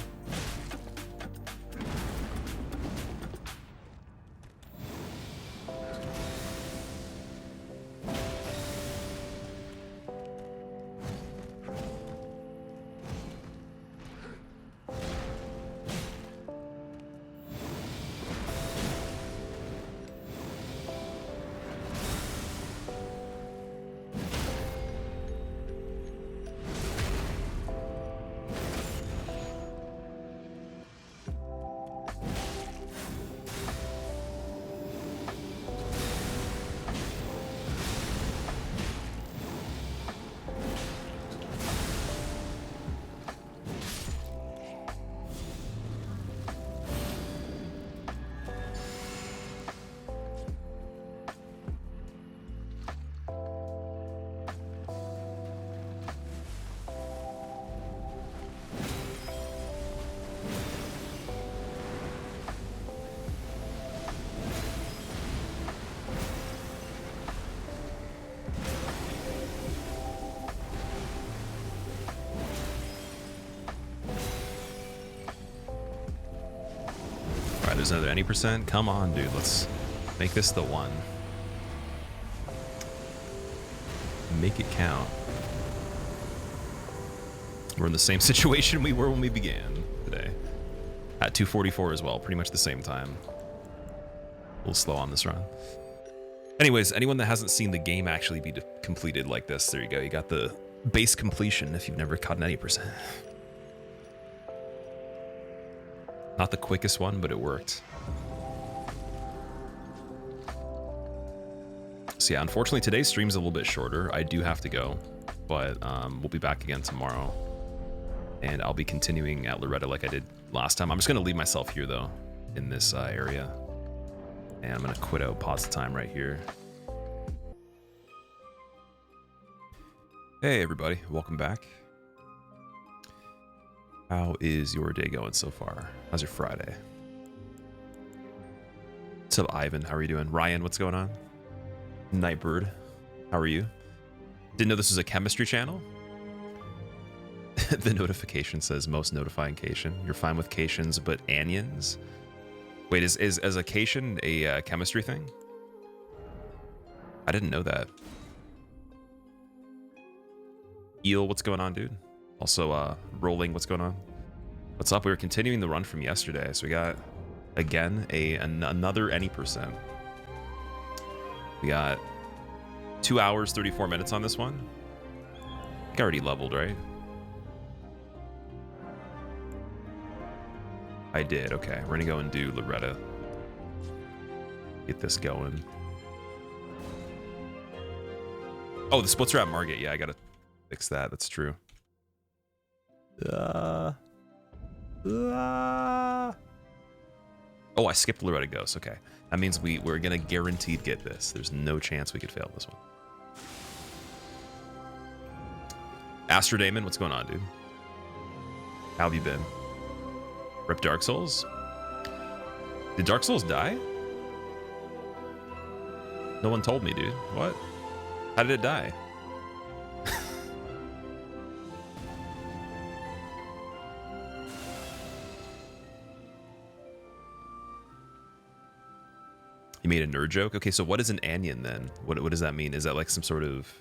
there's another any percent. Come on, dude. Let's make this the one. Make it count. We're in the same situation we were when we began today. At 2:44 as well, pretty much the same time. A little slow on this run. Anyways, anyone that hasn't seen the game actually be completed like this, there you go. You got the base completion if you've never caught an 80%. Not the quickest one, but it worked. So yeah, unfortunately today's stream's a little bit shorter. I do have to go, but we'll be back again tomorrow. And I'll be continuing at Loretta like I did last time. I'm just gonna leave myself here though, in this area. And I'm gonna quit out, pause the time right here. Hey everybody, welcome back. How is your day going so far? How's your Friday? What's up, Ivan? How are you doing? Ryan, what's going on? Nightbird, how are you? Didn't know this was a chemistry channel? The notification says most notifying cation. You're fine with cations, but anions? Wait, is a cation a chemistry thing? I didn't know that. Eel, what's going on, dude? Also, Rolling, what's going on? What's up? We were continuing the run from yesterday, so we got, again, another any percent. We got 2 hours, 34 minutes on this one. I think I already leveled, right? I did, okay. We're gonna go and do Loretta. Get this going. Oh, the splits are at Margate. Yeah, I gotta fix that. That's true. Oh, I skipped Loretta Ghost. Okay. That means we're gonna guaranteed get this. There's no chance we could fail this one. Astro Damon, what's going on, dude? How have you been? Rip Dark Souls? Did Dark Souls die? No one told me, dude. What? How did it die? You made a nerd joke? Okay, so what is an anion then? What does that mean? Is that like some sort of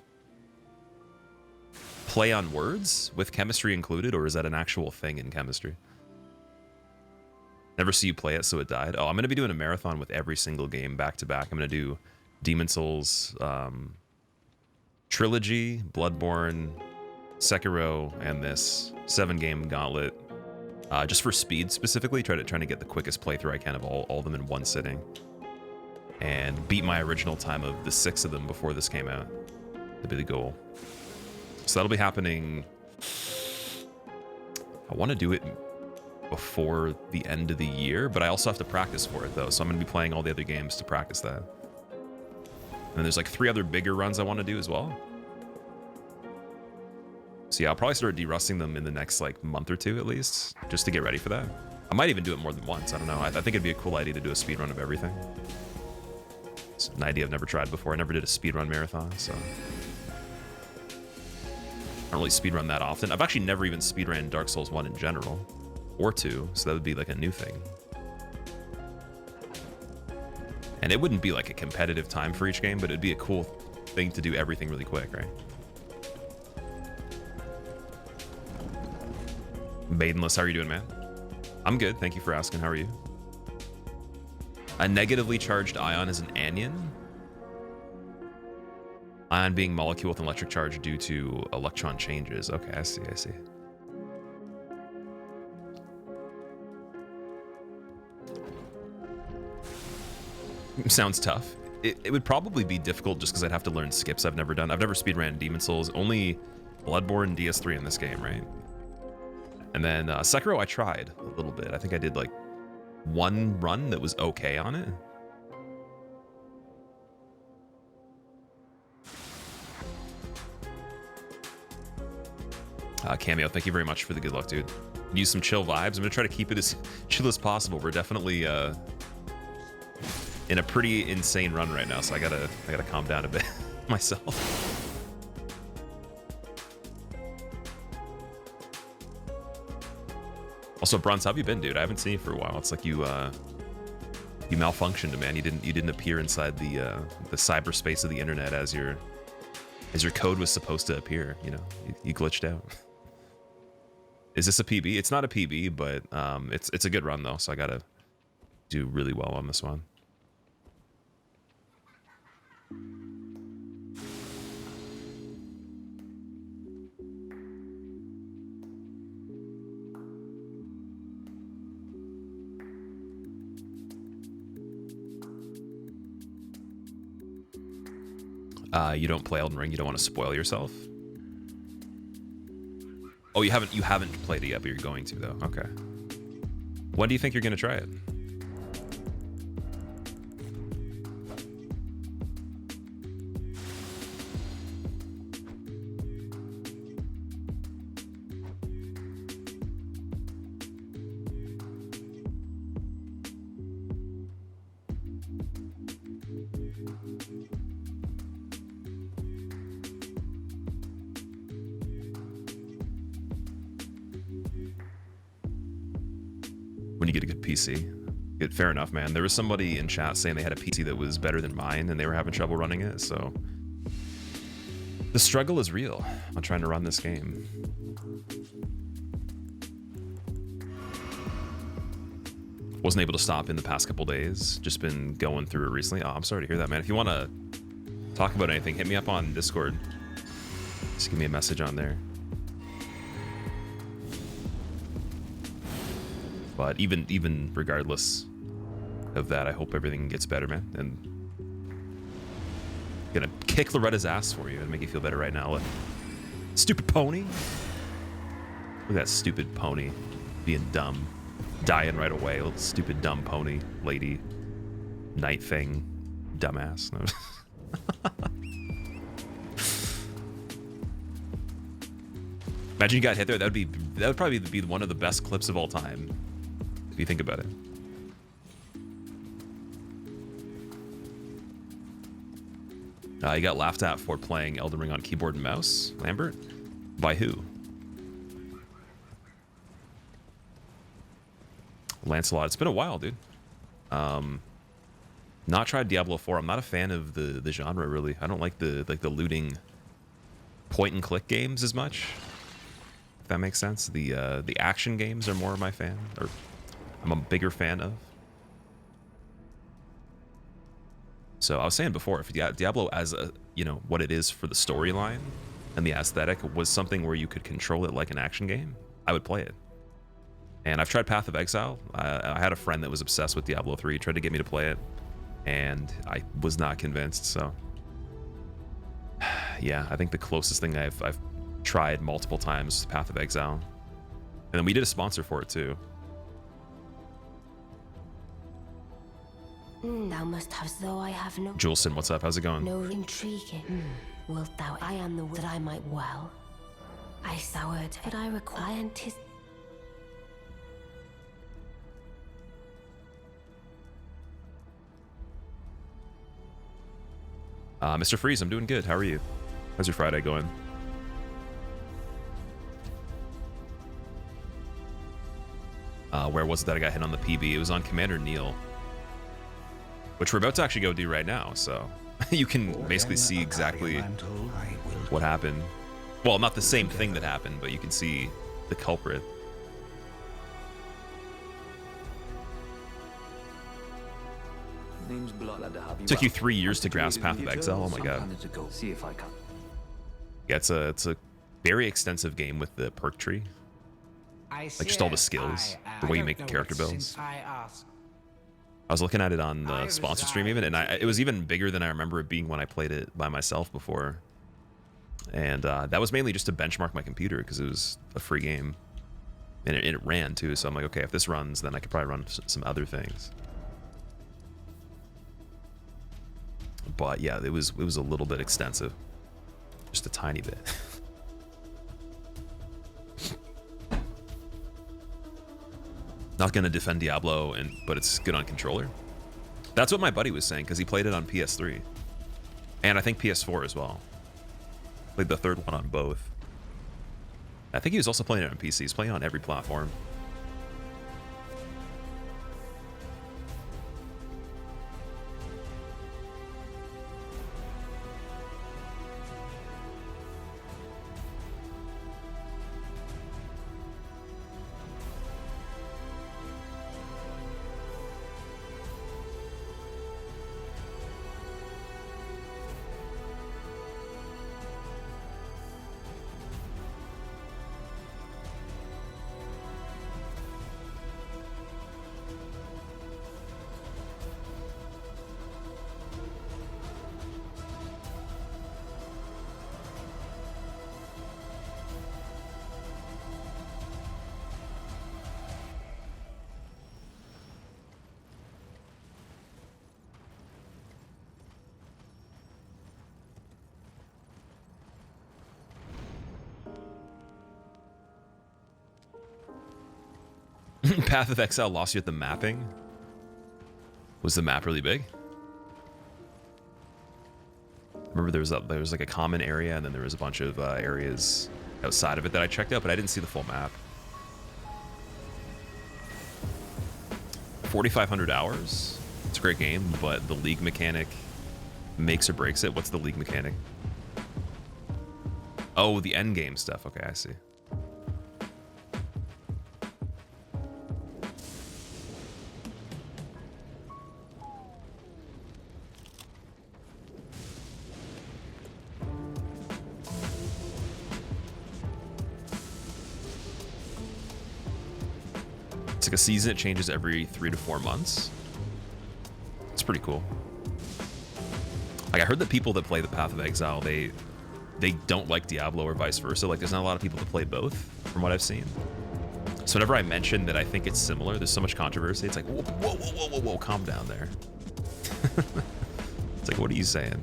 play on words with chemistry included, or is that an actual thing in chemistry? Never see you play it, so it died. Oh, I'm going to be doing a marathon with every single game back to back. I'm going to do Demon Souls Trilogy, Bloodborne, Sekiro, and this 7-game gauntlet. Just for speed specifically, trying to get the quickest playthrough I can of all of them in one sitting. And beat my original time of the 6 of them before this came out. That'd be the goal. So that'll be happening. I want to do it before the end of the year, but I also have to practice for it though, so I'm going to be playing all the other games to practice that. And there's like 3 other bigger runs I want to do as well. So yeah, I'll probably start de-rusting them in the next like month or 2 at least, just to get ready for that. I might even do it more than once, I don't know. I think it'd be a cool idea to do a speed run of everything. It's an idea I've never tried before. I never did a speedrun marathon, so I don't really speedrun that often. I've actually never even speedran Dark Souls 1 in general, or 2, so that would be like a new thing. And it wouldn't be like a competitive time for each game, but it'd be a cool thing to do everything really quick, right? Maidenless, how are you doing, man? I'm good, thank you for asking. How are you? A negatively charged ion is an anion. Ion being molecule with an electric charge due to electron changes. Okay, I see, I see. Sounds tough. It would probably be difficult just because I'd have to learn skips I've never done. I've never speedran Demon Souls, only Bloodborne, DS3 in this game, right? And then Sekiro I tried a little bit. I think I did like 1 run that was okay on it. Cameo, thank you very much for the good luck, dude. Use some chill vibes. I'm gonna try to keep it as chill as possible. We're definitely in a pretty insane run right now, so I gotta calm down a bit myself. Also, Bronze, how have you been, dude? I haven't seen you for a while. It's like you You malfunctioned, man. You didn't appear inside the cyberspace of the internet as your code was supposed to appear. You know, you glitched out. Is this a PB? It's not a PB, but it's a good run though. So I gotta do really well on this one. You don't play Elden Ring. You don't want to spoil yourself. Oh, you haven't played it yet, but you're going to though. Okay. When do you think you're gonna try it? When you get a good PC. Good, fair enough, man. There was somebody in chat saying they had a PC that was better than mine and they were having trouble running it, so the struggle is real on trying to run this game. Wasn't able to stop in the past couple days. Just been going through it recently. Oh, I'm sorry to hear that, man. If you want to talk about anything, hit me up on Discord. Just give me a message on there. But even regardless of that, I hope everything gets better, man. And gonna kick Loretta's ass for you and make you feel better right now. Look. Stupid pony. Look at that stupid pony being dumb. Dying right away. Little stupid dumb pony lady. Night thing. Dumbass. Imagine you got hit there. That would probably be one of the best clips of all time. If you think about it. You got laughed at for playing Elden Ring on keyboard and mouse, Lambert? By who? Lancelot. It's been a while, dude. Not tried Diablo 4. I'm not a fan of the genre, really. I don't like the looting point and click games as much. If that makes sense. The action games are more my fan, or I'm a bigger fan of. So I was saying before, if Diablo as a, you know, what it is for the storyline and the aesthetic was something where you could control it like an action game, I would play it. And I've tried Path of Exile. I had a friend that was obsessed with Diablo 3, tried to get me to play it, and I was not convinced. So yeah, I think the closest thing I've tried multiple times is Path of Exile. And then we did a sponsor for it too. Thou must have, though I have no. Julson, what's up? How's it going? No intriguing. Wilt thou? I am the that I might well. I soured, but I require anticipate. Mr. Freeze, I'm doing good. How are you? How's your Friday going? Where was it that I got hit on the PB? It was on Commander Neil, which we're about to actually go do right now. So you can basically see exactly what happened. Well, not the same thing that happened, but you can see the culprit. Took you 3 years to grasp Path of Exile. Oh my god. Yeah, it's a very extensive game with the perk tree. Like just all the skills, the way you make character builds. I was looking at it on the sponsor stream even, and it was even bigger than I remember it being when I played it by myself before. And that was mainly just to benchmark my computer because it was a free game. And it ran too, so I'm like, okay, if this runs, then I could probably run some other things. But yeah, it was a little bit extensive. Just a tiny bit. Not gonna defend Diablo, but it's good on controller. That's what my buddy was saying because he played it on PS3, and I think PS4 as well. Played the third one on both. I think he was also playing it on PC. He's playing on every platform. Path of Exile lost you at the mapping. Was the map really big? Remember there was like a common area, and then there was a bunch of areas outside of it that I checked out, but I didn't see the full map. 4,500 hours. It's a great game, but the league mechanic makes or breaks it. What's the league mechanic? Oh, the end game stuff. Okay, I see. It's like a season. It changes every 3 to 4 months. It's pretty cool. Like, I heard that people that play the Path of Exile, they don't like Diablo or vice versa. Like, there's not a lot of people that play both, from what I've seen. So whenever I mention that I think it's similar, there's so much controversy. It's like, whoa, whoa, whoa, whoa, whoa, whoa, calm down there. It's like, what are you saying?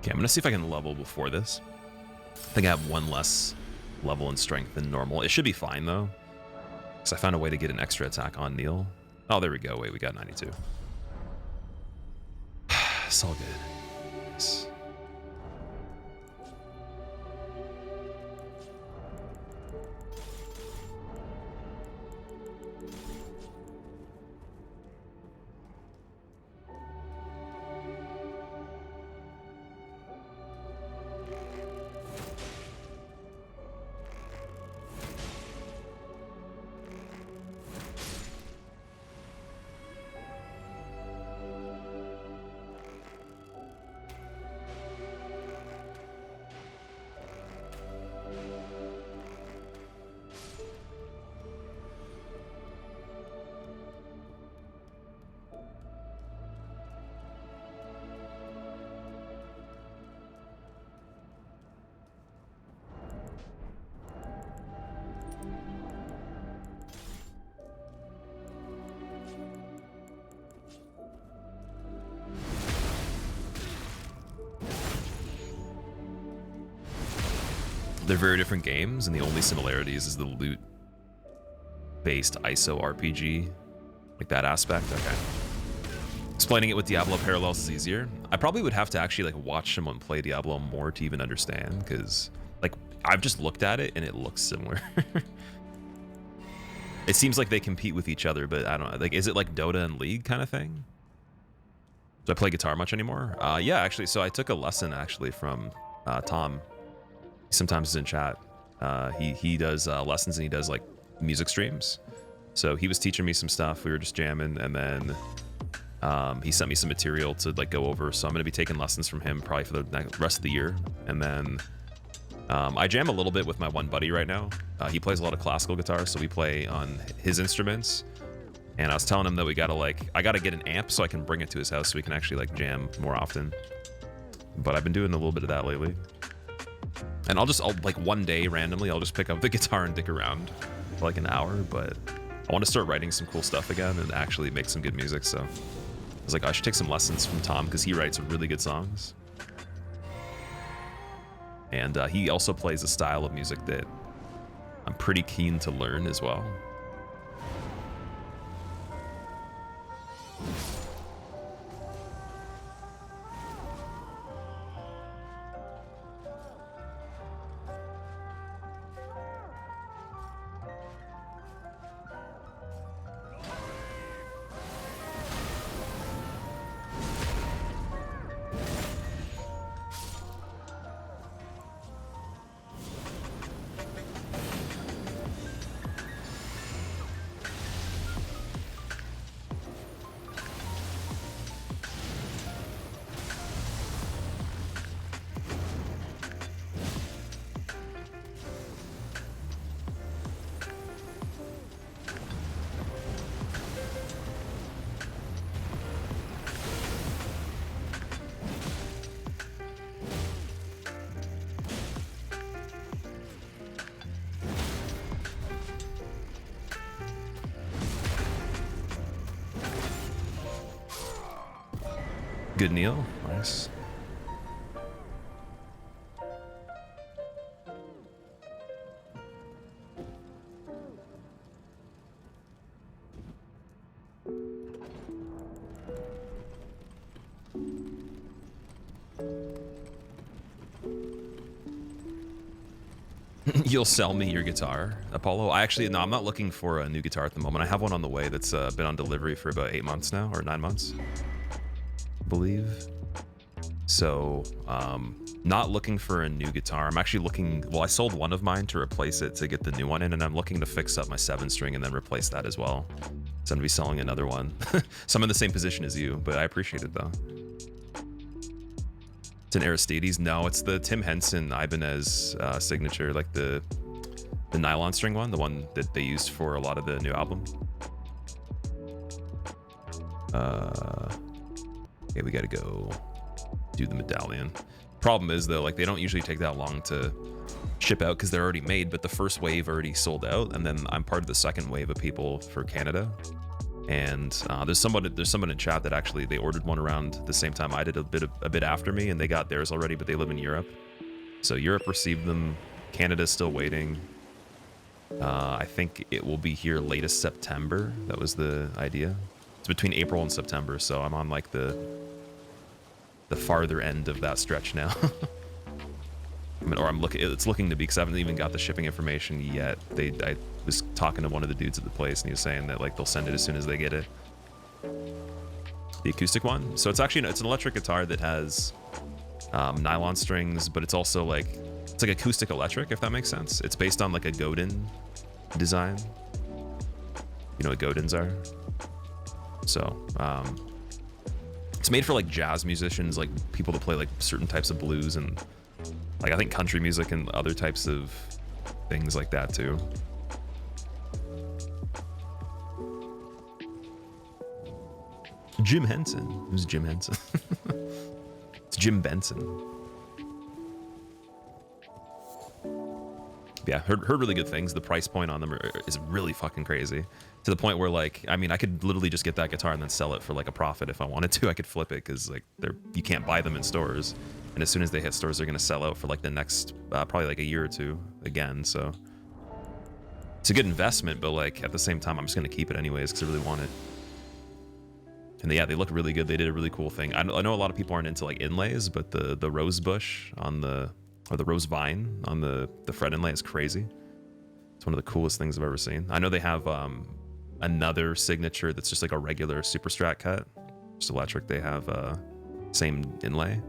Okay, I'm gonna see if I can level before this. I think I have 1 less level in strength than normal. It should be fine though, because I found a way to get an extra attack on Neil. Oh, there we go. Wait, we got 92. It's all good. Nice. They're very different games, and the only similarities is the loot-based ISO RPG, like that aspect. Okay. Explaining it with Diablo parallels is easier. I probably would have to actually like watch someone play Diablo more to even understand, because like I've just looked at it and it looks similar. It seems like they compete with each other, but I don't know. Like, is it like Dota and League kind of thing? Do I play guitar much anymore? Yeah, actually. So I took a lesson actually from Tom. Sometimes is in chat. He does lessons, and he does like music streams. So he was teaching me some stuff. We were just jamming, and then he sent me some material to like go over. So I'm gonna be taking lessons from him probably for the rest of the year. And then I jam a little bit with my one buddy right now. He plays a lot of classical guitar, so we play on his instruments. And I was telling him that I gotta get an amp so I can bring it to his house so we can actually like jam more often. But I've been doing a little bit of that lately. And I'll like one day randomly, I'll just pick up the guitar and dick around for like an hour. But I want to start writing some cool stuff again and actually make some good music. So was like, I should take some lessons from Tom because he writes really good songs. And he also plays a style of music that I'm pretty keen to learn as well. Good Neil, nice. You'll sell me your guitar, Apollo? No, I'm not looking for a new guitar at the moment. I have one on the way that's been on delivery for about 8 months now, or 9 months, I believe. So, not looking for a new guitar. I'm actually looking, well, I sold one of mine to replace it to get the new one in, and I'm looking to fix up my 7-string and then replace that as well. So I'm gonna be selling another one. So I'm in the same position as you, but I appreciate it though. It's an Aristides. No, it's the Tim Henson Ibanez signature, like the nylon string one, the one that they used for a lot of the new album. Okay, we gotta go do the medallion. Problem is though, like they don't usually take that long to ship out because they're already made, but the first wave already sold out, and then I'm part of the second wave of people for Canada. And there's someone in chat that actually they ordered one around the same time I did, a bit after me, and they got theirs already, but they live in Europe. So Europe received them. Canada's still waiting. I think it will be here latest September. That was the idea. It's between April and September, so I'm on like the farther end of that stretch now. I mean, or it's looking to be, because I haven't even got the shipping information yet. I was talking to one of the dudes at the place, and he was saying that like they'll send it as soon as they get it. The acoustic one. So it's actually it's an electric guitar that has nylon strings, but it's also like it's like acoustic electric, if that makes sense. It's based on like a Godin design. You know what Godins are? So it's made for like jazz musicians, like people that play like certain types of blues and like I think country music and other types of things like that too. Jim Henson. Who's Jim Henson? It's Jim Benson. Yeah, heard really good things. The price point on them is really fucking crazy. To the point where like, I mean, I could literally just get that guitar and then sell it for like a profit if I wanted to. I could flip it because like you can't buy them in stores. And as soon as they hit stores, they're going to sell out for like the next, probably like a year or two again. So it's a good investment, but like at the same time, I'm just going to keep it anyways because I really want it. And yeah, they look really good. They did a really cool thing. I know a lot of people aren't into like inlays, but the rose bush on or the rose vine on the fret inlay is crazy. It's one of the coolest things I've ever seen. I know they have another signature that's just like a regular super strat cut, just electric. They have same inlay.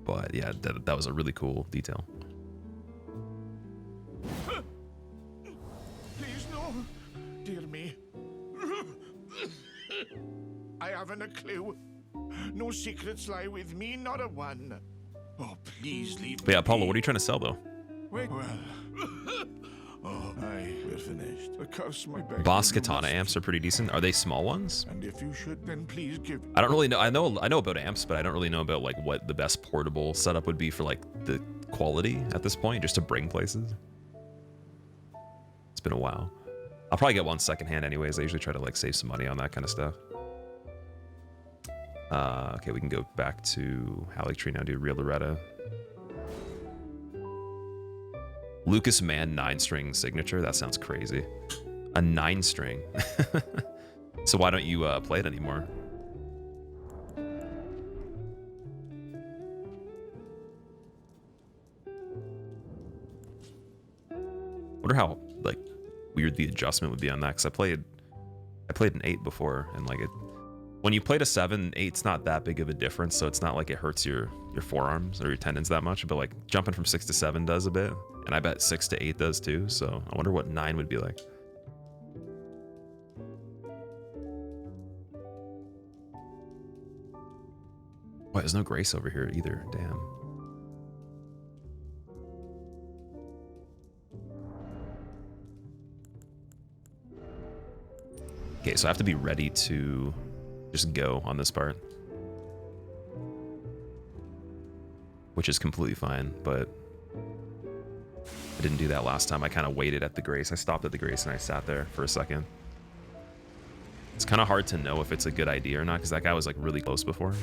But yeah, that was a really cool detail. Please no, dear me. I haven't a clue. No secrets lie with me, not a one. Oh, please leave But yeah, Apollo, what are you trying to sell though? Wait, well. Oh, we're finished. Curse my back. Boss Katana amps are pretty decent. Are they small ones? And if you should, then please give. I don't really know. I know about amps, but I don't really know about like what the best portable setup would be for like the quality at this point, just to bring places. It's been a while. I'll probably get one secondhand anyways. I usually try to like save some money on that kind of stuff. Okay, we can go back to Halleck Tree now, do real Loretta. Lucas Man 9-string signature. That sounds crazy. A 9-string. So why don't you play it anymore? Wonder how like weird the adjustment would be on that, because I played an 8 before, and like when you played a 7, 8's not that big of a difference, so it's not like it hurts your forearms or your tendons that much, but like jumping from 6 to 7 does a bit, and I bet 6 to 8 does too, so I wonder what 9 would be like. Why, there's no Grace over here either, damn. Okay, so I have to be ready to just go on this part, which is completely fine, but I didn't do that last time. I kind of waited at the Grace. I stopped at the Grace and I sat there for a second. It's kind of hard to know if it's a good idea or not, because that guy was like really close before.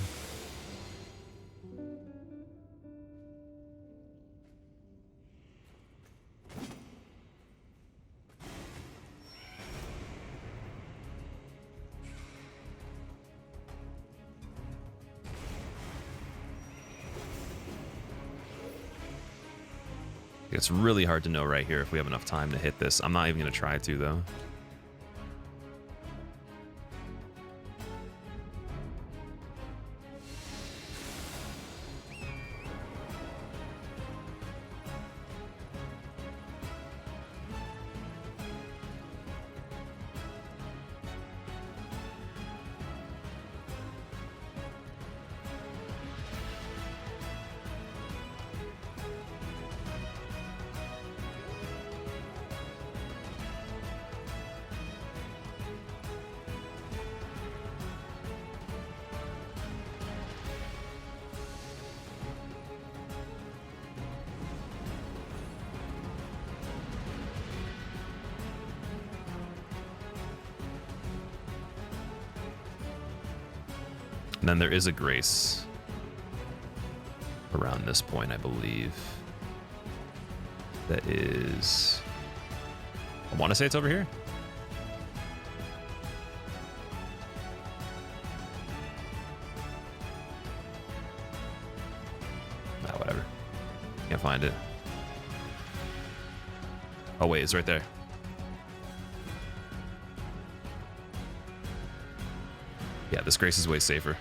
It's really hard to know right here if we have enough time to hit this. I'm not even going to try to, though. And then there is a Grace around this point, I believe. That is... I want to say it's over here. Ah, whatever. Can't find it. Oh wait, it's right there. Yeah, this Grace is way safer.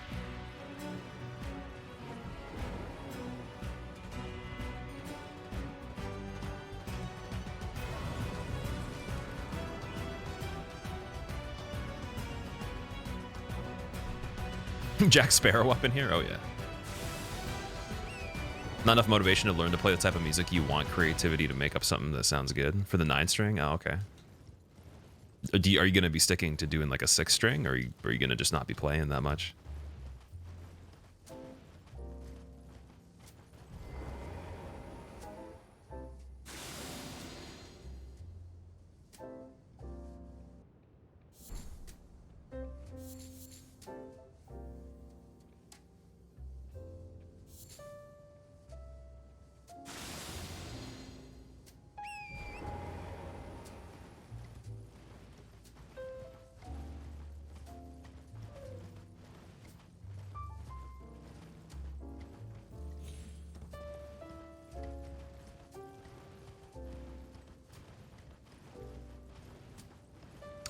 Jack Sparrow up in here? Oh yeah. Not enough motivation to learn to play the type of music you want. Creativity to make up something that sounds good. For the 9-string? Oh, okay. Are you going to be sticking to doing like a 6-string, or are you going to just not be playing that much?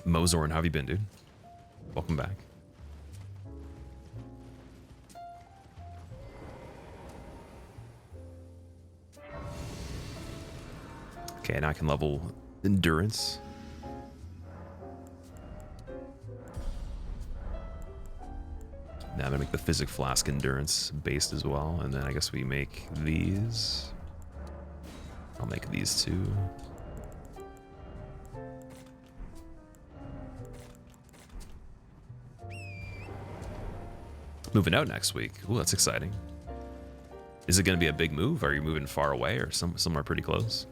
Mozorn, how have you been, dude? Welcome back. Okay, now I can level endurance. Now I'm gonna make the Physic Flask endurance based as well, and then I guess we make these. I'll make these two. Moving out next week. Ooh, that's exciting. Is it going to be a big move? Are you moving far away or somewhere pretty close?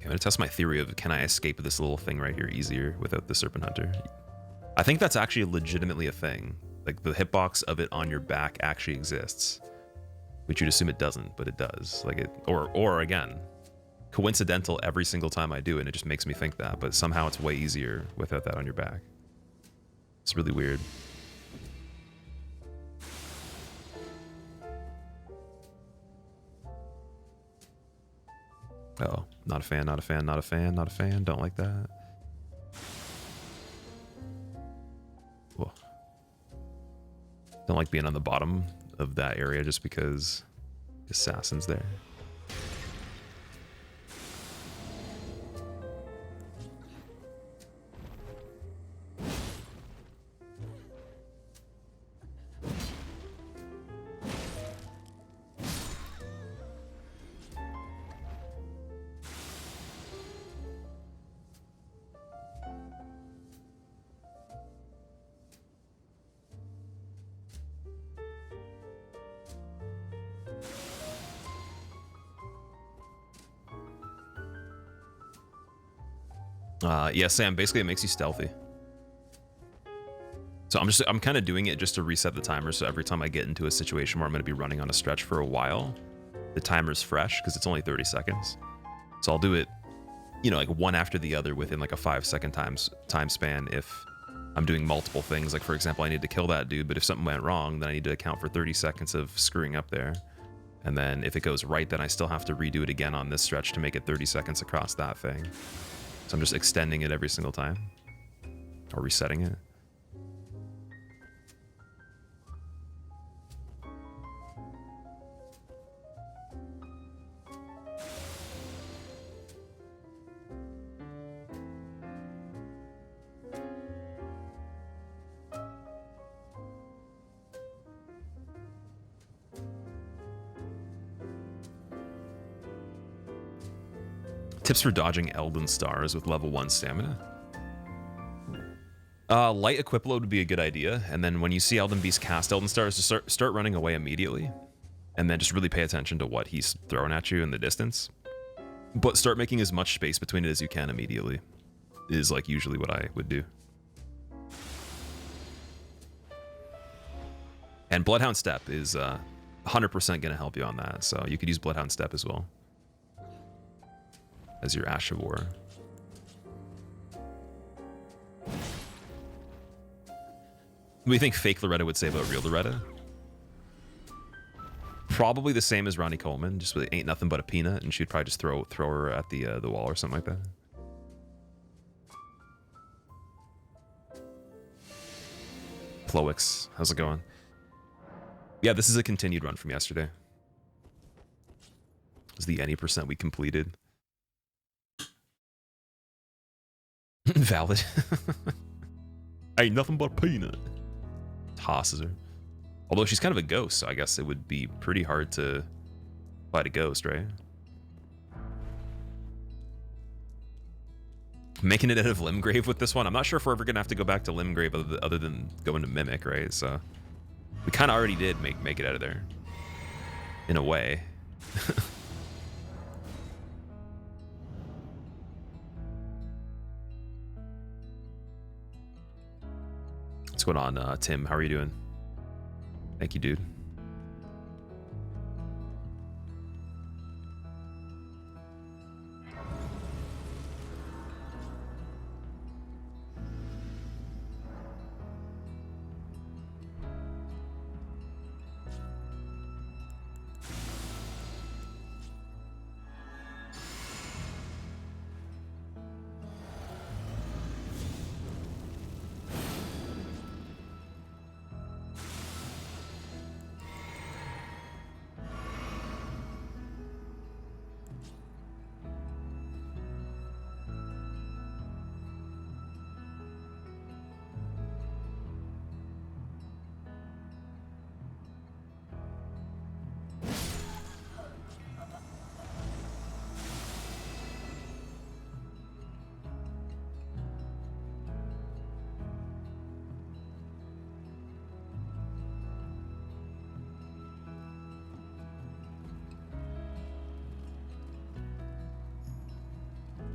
I'm gonna test my theory of can I escape this little thing right here easier without the Serpent Hunter. I think that's actually legitimately a thing. Like the hitbox of it on your back actually exists, which you'd assume it doesn't, but it does. Like it, or again, coincidental every single time I do it, and it just makes me think that. But somehow it's way easier without that on your back. It's really weird. Oh, not a fan, not a fan, not a fan, not a fan. Don't like that. Whoa. Don't like being on the bottom of that area just because the assassin's there. Yeah, Sam, basically it makes you stealthy. So I'm kind of doing it just to reset the timer, so every time I get into a situation where I'm going to be running on a stretch for a while, the timer's fresh, because it's only 30 seconds. So I'll do it, you know, like one after the other within like a 5-second time span if I'm doing multiple things. Like, for example, I need to kill that dude, but if something went wrong, then I need to account for 30 seconds of screwing up there. And then if it goes right, then I still have to redo it again on this stretch to make it 30 seconds across that thing. So I'm just extending it every single time, or resetting it. Tips for dodging Elden stars with level 1 stamina. Light equip load would be a good idea, and then when you see Elden Beast cast Elden stars, just start running away immediately, and then just really pay attention to what he's throwing at you in the distance. But start making as much space between it as you can immediately, is like usually what I would do. And Bloodhound Step is 100% going to help you on that, so you could use Bloodhound Step as well as your Ash of War. What do you think fake Loretta would say about real Loretta? Probably the same as Ronnie Coleman, just really ain't nothing but a peanut, and she'd probably just throw her at the wall or something like that. Ploix, how's it going? Yeah, this is a continued run from yesterday. It was the any % we completed. Valid. Ain't nothing but a peanut. Tosses her. Although she's kind of a ghost, so I guess it would be pretty hard to fight a ghost, right? Making it out of Limgrave with this one. I'm not sure if we're ever going to have to go back to Limgrave other than going to Mimic, right? So we kind of already did make it out of there. In a way. What's going on, Tim? How are you doing? Thank you, dude.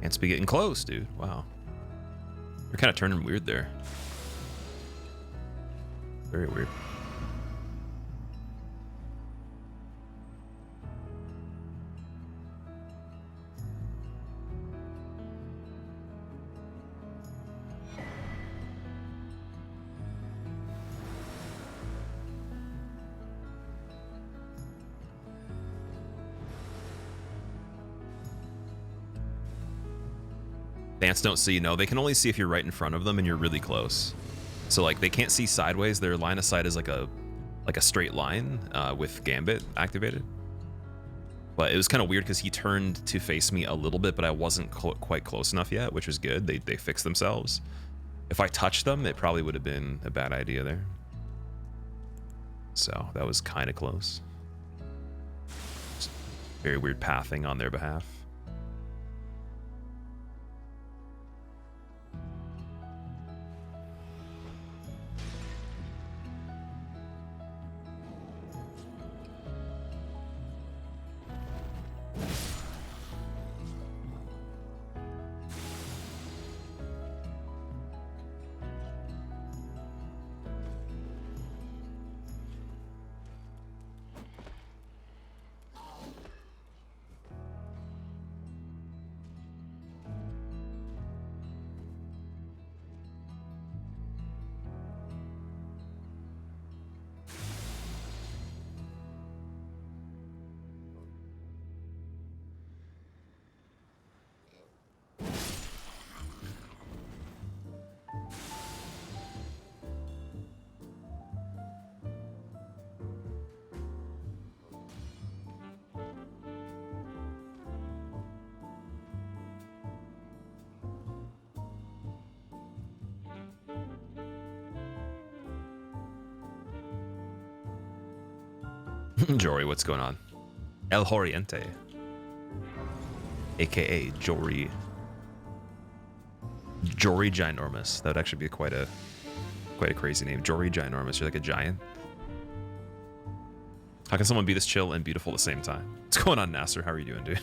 Ants be getting close, dude. Wow. You're kind of turning weird there. Very weird. Ants don't see, no, they can only see if you're right in front of them and you're really close. So like they can't see sideways. Their line of sight is like a straight line with Gambit activated. But it was kind of weird because he turned to face me a little bit, but I wasn't quite close enough yet, which was good. They fixed themselves. If I touched them, it probably would have been a bad idea there. So that was kind of close. Just very weird pathing on their behalf. Jory, what's going on? El Horiente, aka Jory. Jory Ginormous. That would actually be quite a crazy name. Jory Ginormous. You're like a giant. How can someone be this chill and beautiful at the same time? What's going on, Nasser? How are you doing, dude?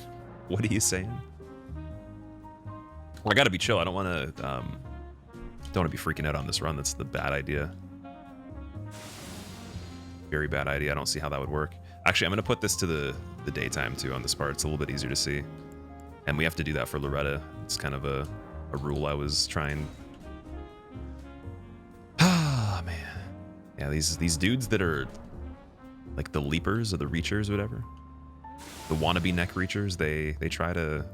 What are you saying? Well, I gotta be chill. I don't want to be freaking out on this run. That's the bad idea. Very bad idea. I don't see how that would work. Actually, I'm going to put this to the daytime too on this part. It's a little bit easier to see. And we have to do that for Loretta. It's kind of a rule I was trying. Ah, man. Yeah, these dudes that are like the leapers or the reachers or whatever. The wannabe neck reachers, they try to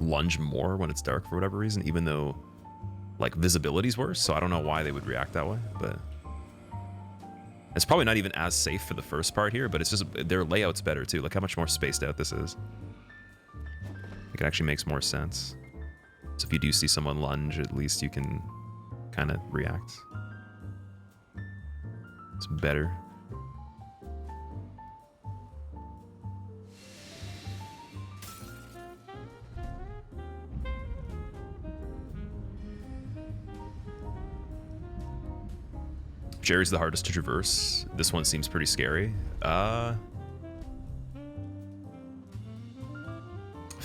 lunge more when it's dark for whatever reason, even though like visibility's worse. So I don't know why they would react that way, but it's probably not even as safe for the first part here, but it's just their layout's better too. Look how much more spaced out this is. It actually makes more sense. So if you do see someone lunge, at least you can kind of react. It's better. Jerry's the hardest to traverse. This one seems pretty scary. Farum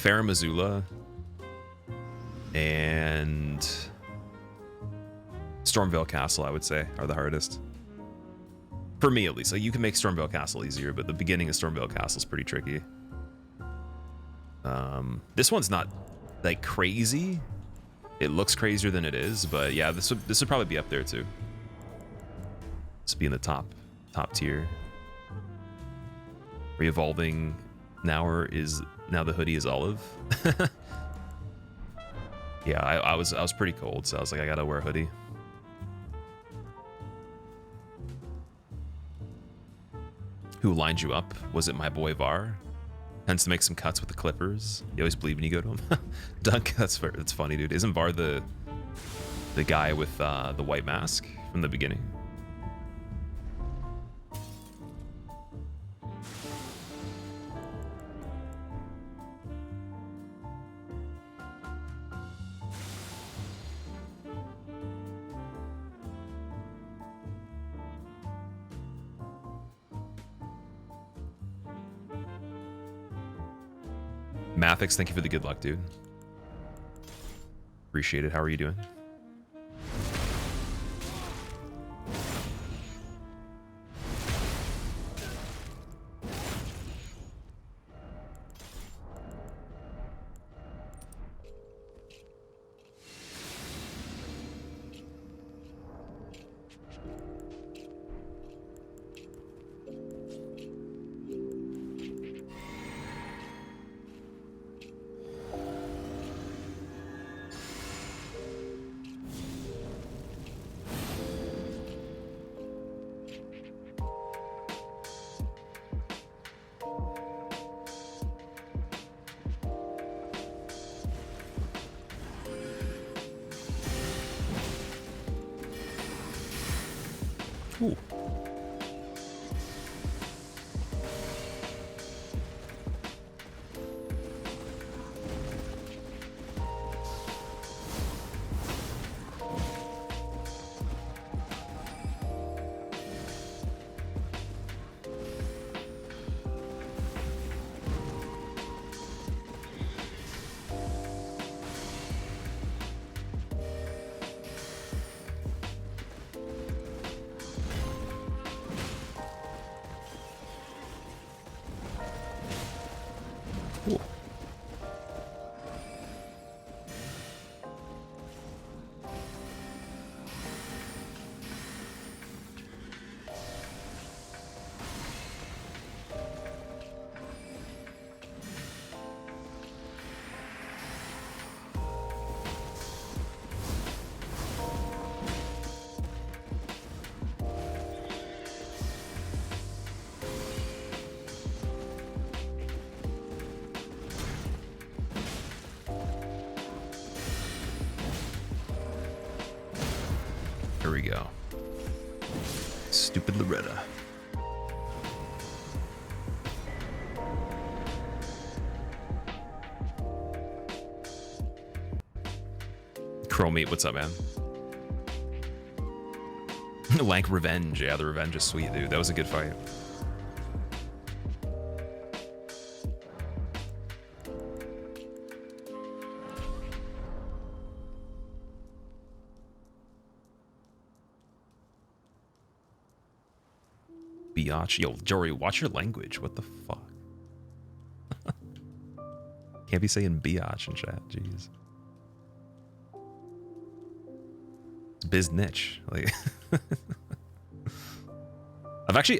Azula and Stormveil Castle, I would say, are the hardest. For me, at least. Like, you can make Stormveil Castle easier, but the beginning of Stormveil Castle is pretty tricky. This one's not, like, crazy. It looks crazier than it is, but yeah, this would probably be up there, too. This would be in the top tier. Re-evolving now the hoodie is olive. Yeah, I was pretty cold, so I was like, I gotta wear a hoodie. Who lined you up? Was it my boy Var? Tends to make some cuts with the Clippers. You always believe when you go to him. Dunk, that's funny, dude. Isn't Var the guy with the white mask from the beginning? Mathix, thank you for the good luck, dude. Appreciate it. How are you doing? Ooh. Cool. Here we go. Stupid Loretta. Chromate, what's up, man? Lank Revenge. Yeah, the Revenge is sweet, dude. That was a good fight. Biatch. Yo, Jory, watch your language. What the fuck? Can't be saying biatch in chat. Jeez. It's biz niche. Like,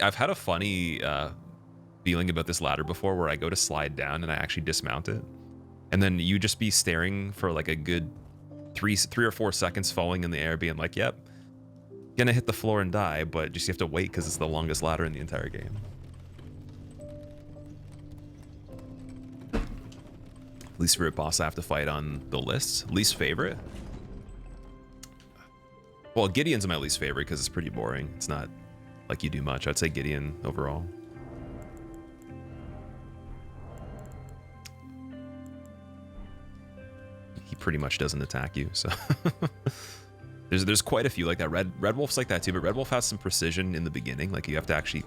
I've had a funny feeling about this ladder before, where I go to slide down and I actually dismount it, and then you just be staring for like a good three or 4 seconds, falling in the air, being like, "Yep, gonna hit the floor and die," but just you have to wait because it's the longest ladder in the entire game. Least favorite boss I have to fight on the list. Least favorite? Well, Gideon's my least favorite because it's pretty boring. It's not like you do much. I'd say Gideon overall. He pretty much doesn't attack you, so there's quite a few like that. Red Wolf's like that too, but Red Wolf has some precision in the beginning. Like you have to actually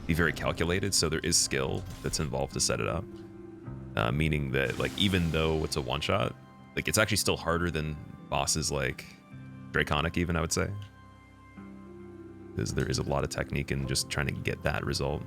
be very calculated, so there is skill that's involved to set it up. Meaning that like even though it's a one-shot, like it's actually still harder than bosses like Draconic even, I would say. Because there is a lot of technique in just trying to get that result.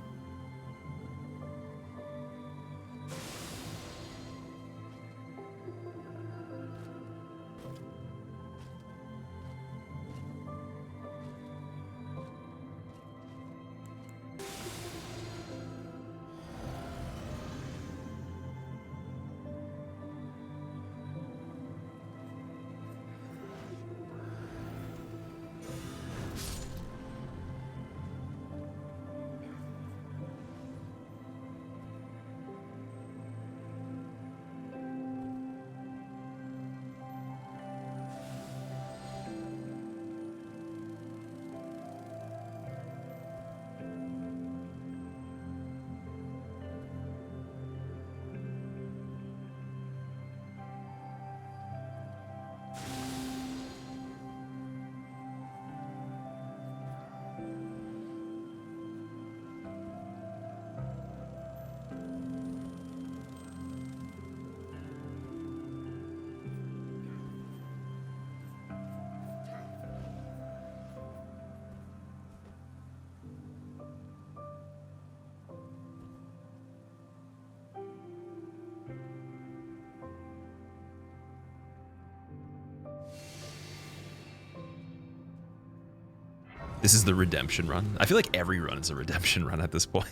This is the redemption run. I feel like every run is a redemption run at this point.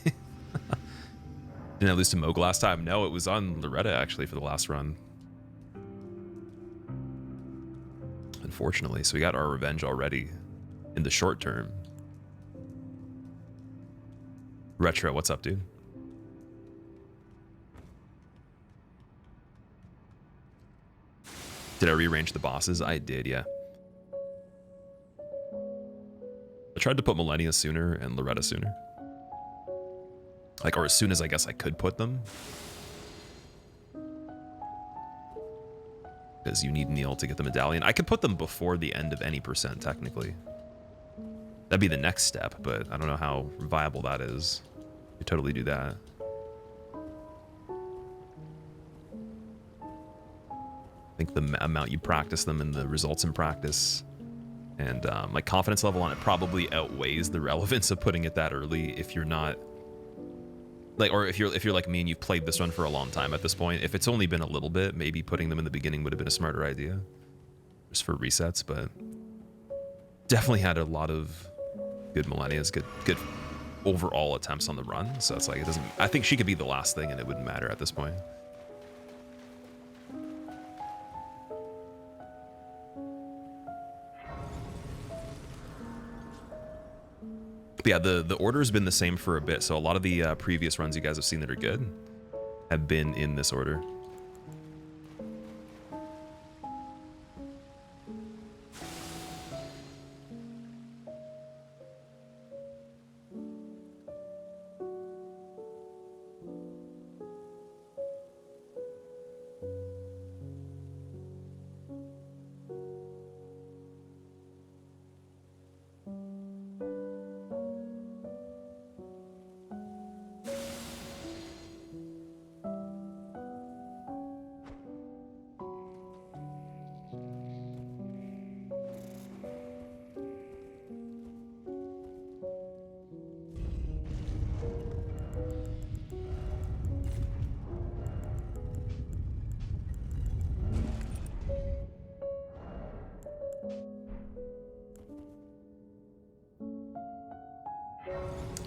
Didn't I lose to Moog last time? No, it was on Loretta actually for the last run. Unfortunately, so we got our revenge already in the short term. Retro, what's up, dude? Did I rearrange the bosses? I did, yeah. I tried to put Millennia sooner and Loretta sooner. Like, or as soon as I guess I could put them. Because you need Neil to get the medallion. I could put them before the end of any percent, technically. That'd be the next step, but I don't know how viable that is. You totally do that. I think the amount you practice them and the results in practice and like confidence level on it probably outweighs the relevance of putting it that early if you're not like, or if you're like me and you've played this one for a long time at this point. If it's only been a little bit, maybe putting them in the beginning would have been a smarter idea just for resets, but definitely had a lot of good Millennias, good overall attempts on the run. So it's like, it doesn't, I think she could be the last thing and it wouldn't matter at this point. But yeah, the order's been the same for a bit. So a lot of the previous runs you guys have seen that are good have been in this order.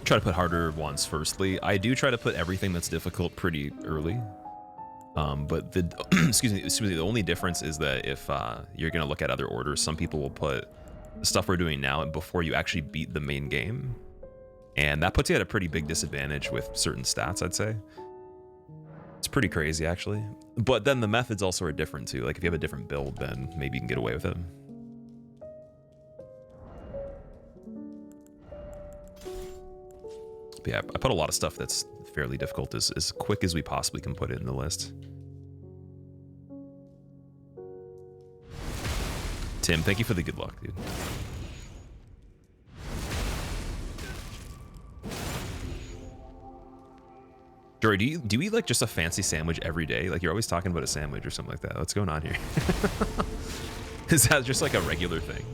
Try to put harder ones firstly. I do try to put everything that's difficult pretty early. But the excuse me, the only difference is that if you're gonna look at other orders, some people will put the stuff we're doing now before you actually beat the main game. And that puts you at a pretty big disadvantage with certain stats, I'd say. It's pretty crazy actually. But then the methods also are different too. Like if you have a different build, then maybe you can get away with it. But yeah, I put a lot of stuff that's fairly difficult as quick as we possibly can put it in the list. Tim, thank you for the good luck, dude. Jory, do you eat like just a fancy sandwich every day? Like you're always talking about a sandwich or something like that. What's going on here? Is that just like a regular thing?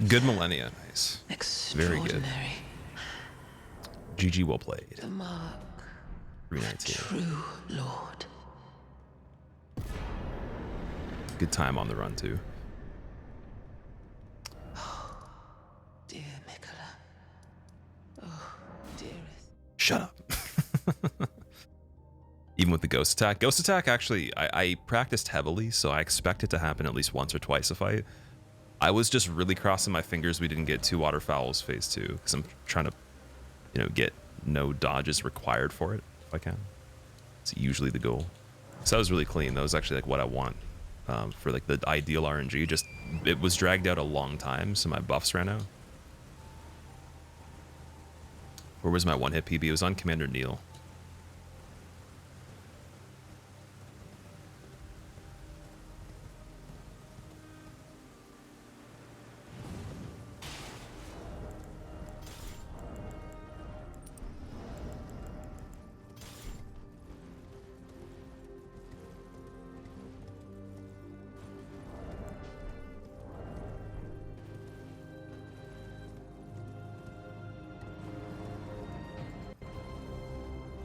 Good millennia, nice. Very good. GG, well played. The mark. 319. True Lord. Good time on the run too. Dear Mikola. Oh, dearest. Shut up. Even with the ghost attack. Ghost attack, actually, I practiced heavily, so I expect it to happen at least once or twice a fight. I was just really crossing my fingers we didn't get 2 waterfowls phase 2, because I'm trying to, you know, get no dodges required for it, if I can. It's usually the goal. So that was really clean. That was actually like what I want for like the ideal RNG. Just, it was dragged out a long time, so my buffs ran out. Where was my one-hit PB? It was on Commander Neil.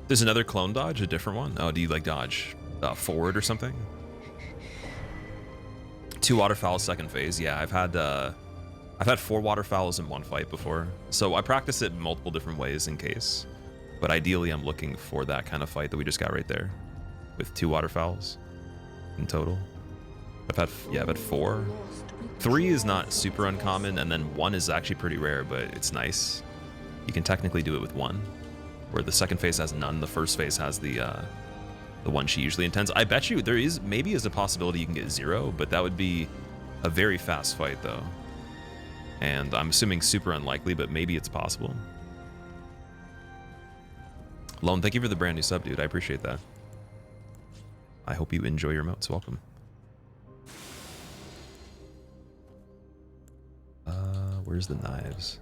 There's another clone dodge, a different one. Oh, do you like dodge forward or something? 2 waterfowls second phase. Yeah, I've had 4 waterfowls in one fight before, so I practice it multiple different ways in case. But ideally, I'm looking for that kind of fight that we just got right there, with 2 waterfowls in total. I've had 4. 3 is not super uncommon, and then 1 is actually pretty rare, but it's nice. You can technically do it with 1. Where the second phase has none, the first phase has the one she usually intends. I bet you there is maybe a possibility you can get 0, but that would be a very fast fight though. And I'm assuming super unlikely, but maybe it's possible. Lone, thank you for the brand new sub, dude. I appreciate that. I hope you enjoy your motes. Welcome. Where's the knives?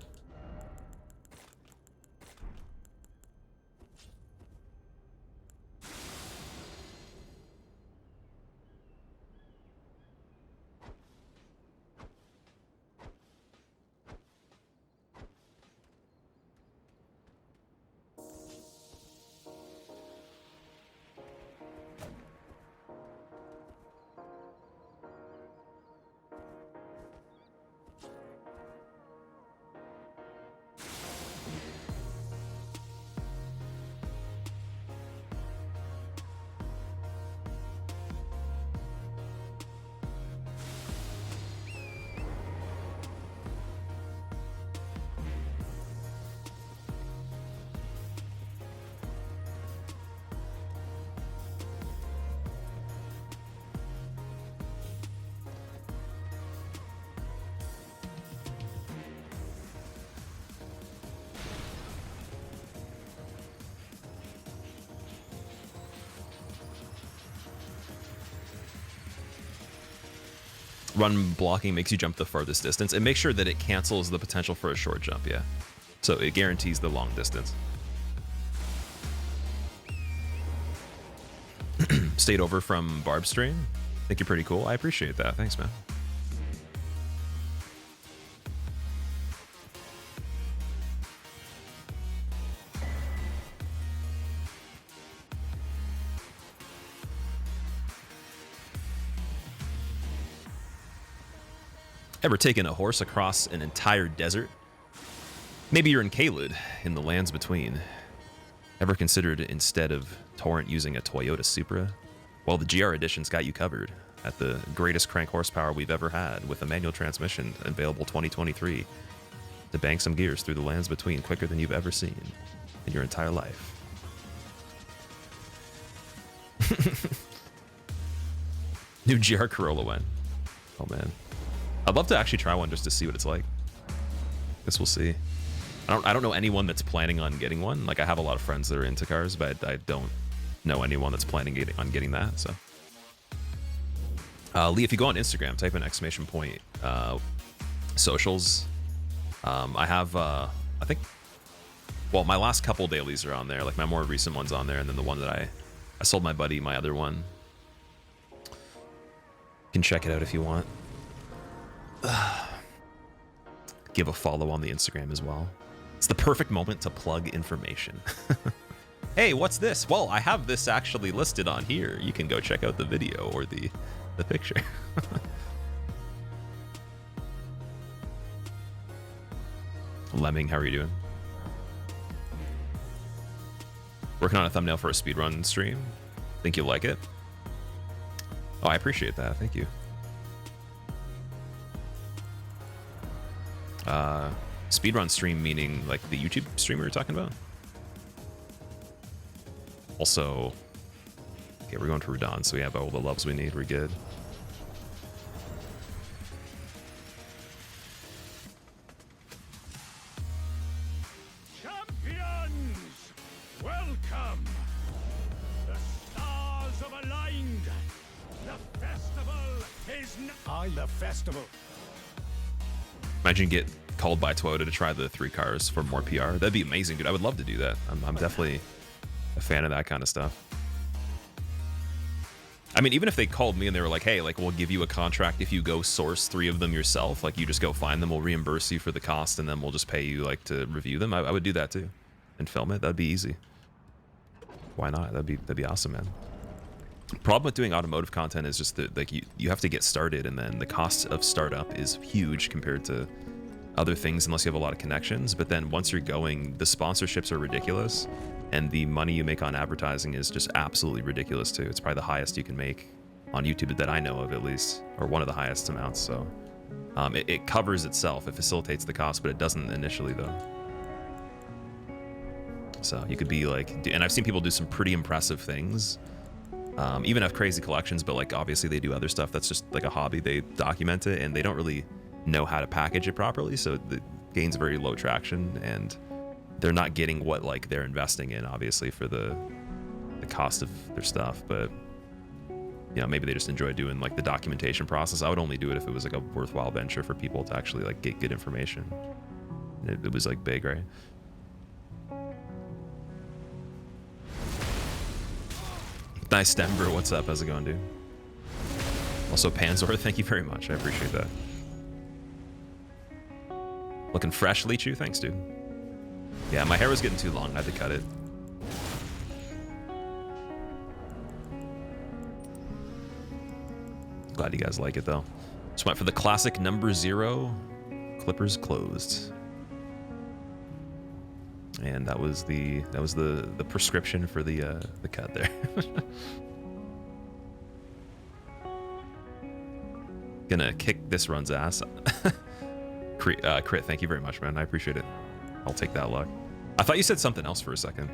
Run blocking makes you jump the farthest distance, and make sure that it cancels the potential for a short jump, yeah. So it guarantees the long distance. Stayed over from Barb's stream. I think you're pretty cool. I appreciate that. Thanks, man. Ever taken a horse across an entire desert? Maybe you're in Caelid, in the lands between. Ever considered instead of Torrent using a Toyota Supra? Well, the GR Edition's got you covered at the greatest crank horsepower we've ever had, with a manual transmission available 2023 to bank some gears through the lands between quicker than you've ever seen in your entire life. New GR Corolla went. Oh man. I'd love to actually try one just to see what it's like. Guess we'll see. I don't know anyone that's planning on getting one. Like, I have a lot of friends that are into cars, but I don't know anyone that's planning on getting that. So, Lee, if you go on Instagram, type in !! Socials. I have I think, well, my last couple dailies are on there. Like my more recent one's on there, and then the one that I sold my buddy, my other one. You can check it out if you want. give a follow on the Instagram as well. It's the perfect moment to plug information. Hey, what's this? Well, I have this actually listed on here. You can go check out the video or the picture. Lemming, how are you doing? Working on a thumbnail for a speedrun stream. Think you'll like it? Oh, I appreciate that. Thank you. Speedrun stream meaning like the YouTube stream we were talking about? Also, okay, we're going for Radon, so we have all the loves we need. We're good. Champions, welcome. The stars have aligned. The festival is the festival. Imagine you get called by Toyota to try the 3 cars for more PR. That'd be amazing, dude. I would love to do that. I'm definitely a fan of that kind of stuff. I mean, even if they called me and they were like, hey, like, we'll give you a contract if you go source 3 of them yourself. Like, you just go find them, we'll reimburse you for the cost, and then we'll just pay you, like, to review them. I would do that, too. And film it. That'd be easy. Why not? That'd be awesome, man. Problem with doing automotive content is just that, like, you have to get started, and then the cost of startup is huge compared to other things unless you have a lot of connections. But then once you're going, the sponsorships are ridiculous, and the money you make on advertising is just absolutely ridiculous too. It's probably the highest you can make on YouTube that I know of, at least, or one of the highest amounts. So it covers itself. It facilitates the cost, but it doesn't initially though. So you could be like, and I've seen people do some pretty impressive things. Even have crazy collections, but like obviously they do other stuff that's just like a hobby. They document it and they don't really know how to package it properly, so it gains very low traction, and they're not getting what like they're investing in, obviously, for the cost of their stuff. But you know, maybe they just enjoy doing like the documentation process. I would only do it if it was like a worthwhile venture for people to actually like get good information. It was like big, right? Nice, Denver. What's up? How's it going, dude? Also, Panzor, thank you very much. I appreciate that. Looking fresh, Leechu. Thanks, dude. Yeah, my hair was getting too long. I had to cut it. Glad you guys like it, though. Just went for the classic number 0. Clippers closed. And that was the prescription for the cut there. Gonna kick this run's ass. Crit, thank you very much, man. I appreciate it. I'll take that luck. I thought you said something else for a second.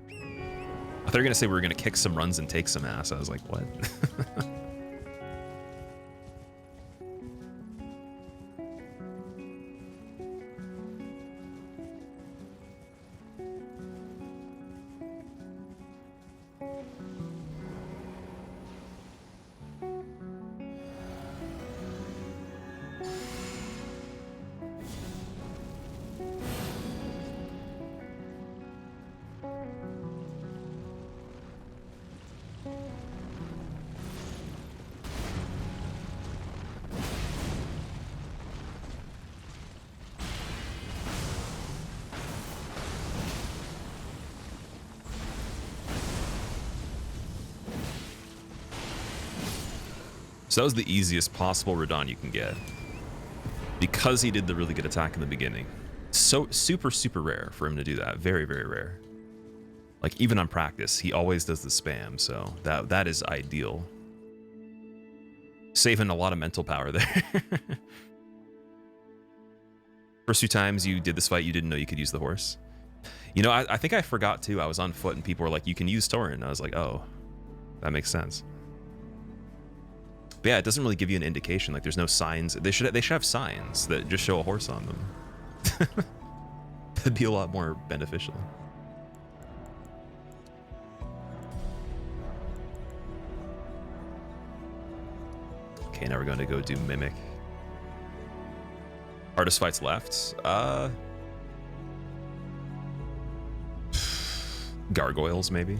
I thought you were gonna say we were gonna kick some runs and take some ass. I was like, what? So that was the easiest possible Radon you can get, because he did the really good attack in the beginning. So super rare for him to do that. Very rare. Like even on practice, he always does the spam, so that is ideal. Saving a lot of mental power there. First 2 times you did this fight, you didn't know you could use the horse. You know, I think I forgot too. I was on foot and people were like, you can use Tauren. I was like, oh, that makes sense. But yeah, it doesn't really give you an indication. Like there's no signs. They should have signs that just show a horse on them. That'd be a lot more beneficial. Okay, now we're going to go do Mimic. Hardest fights left. Gargoyles, maybe.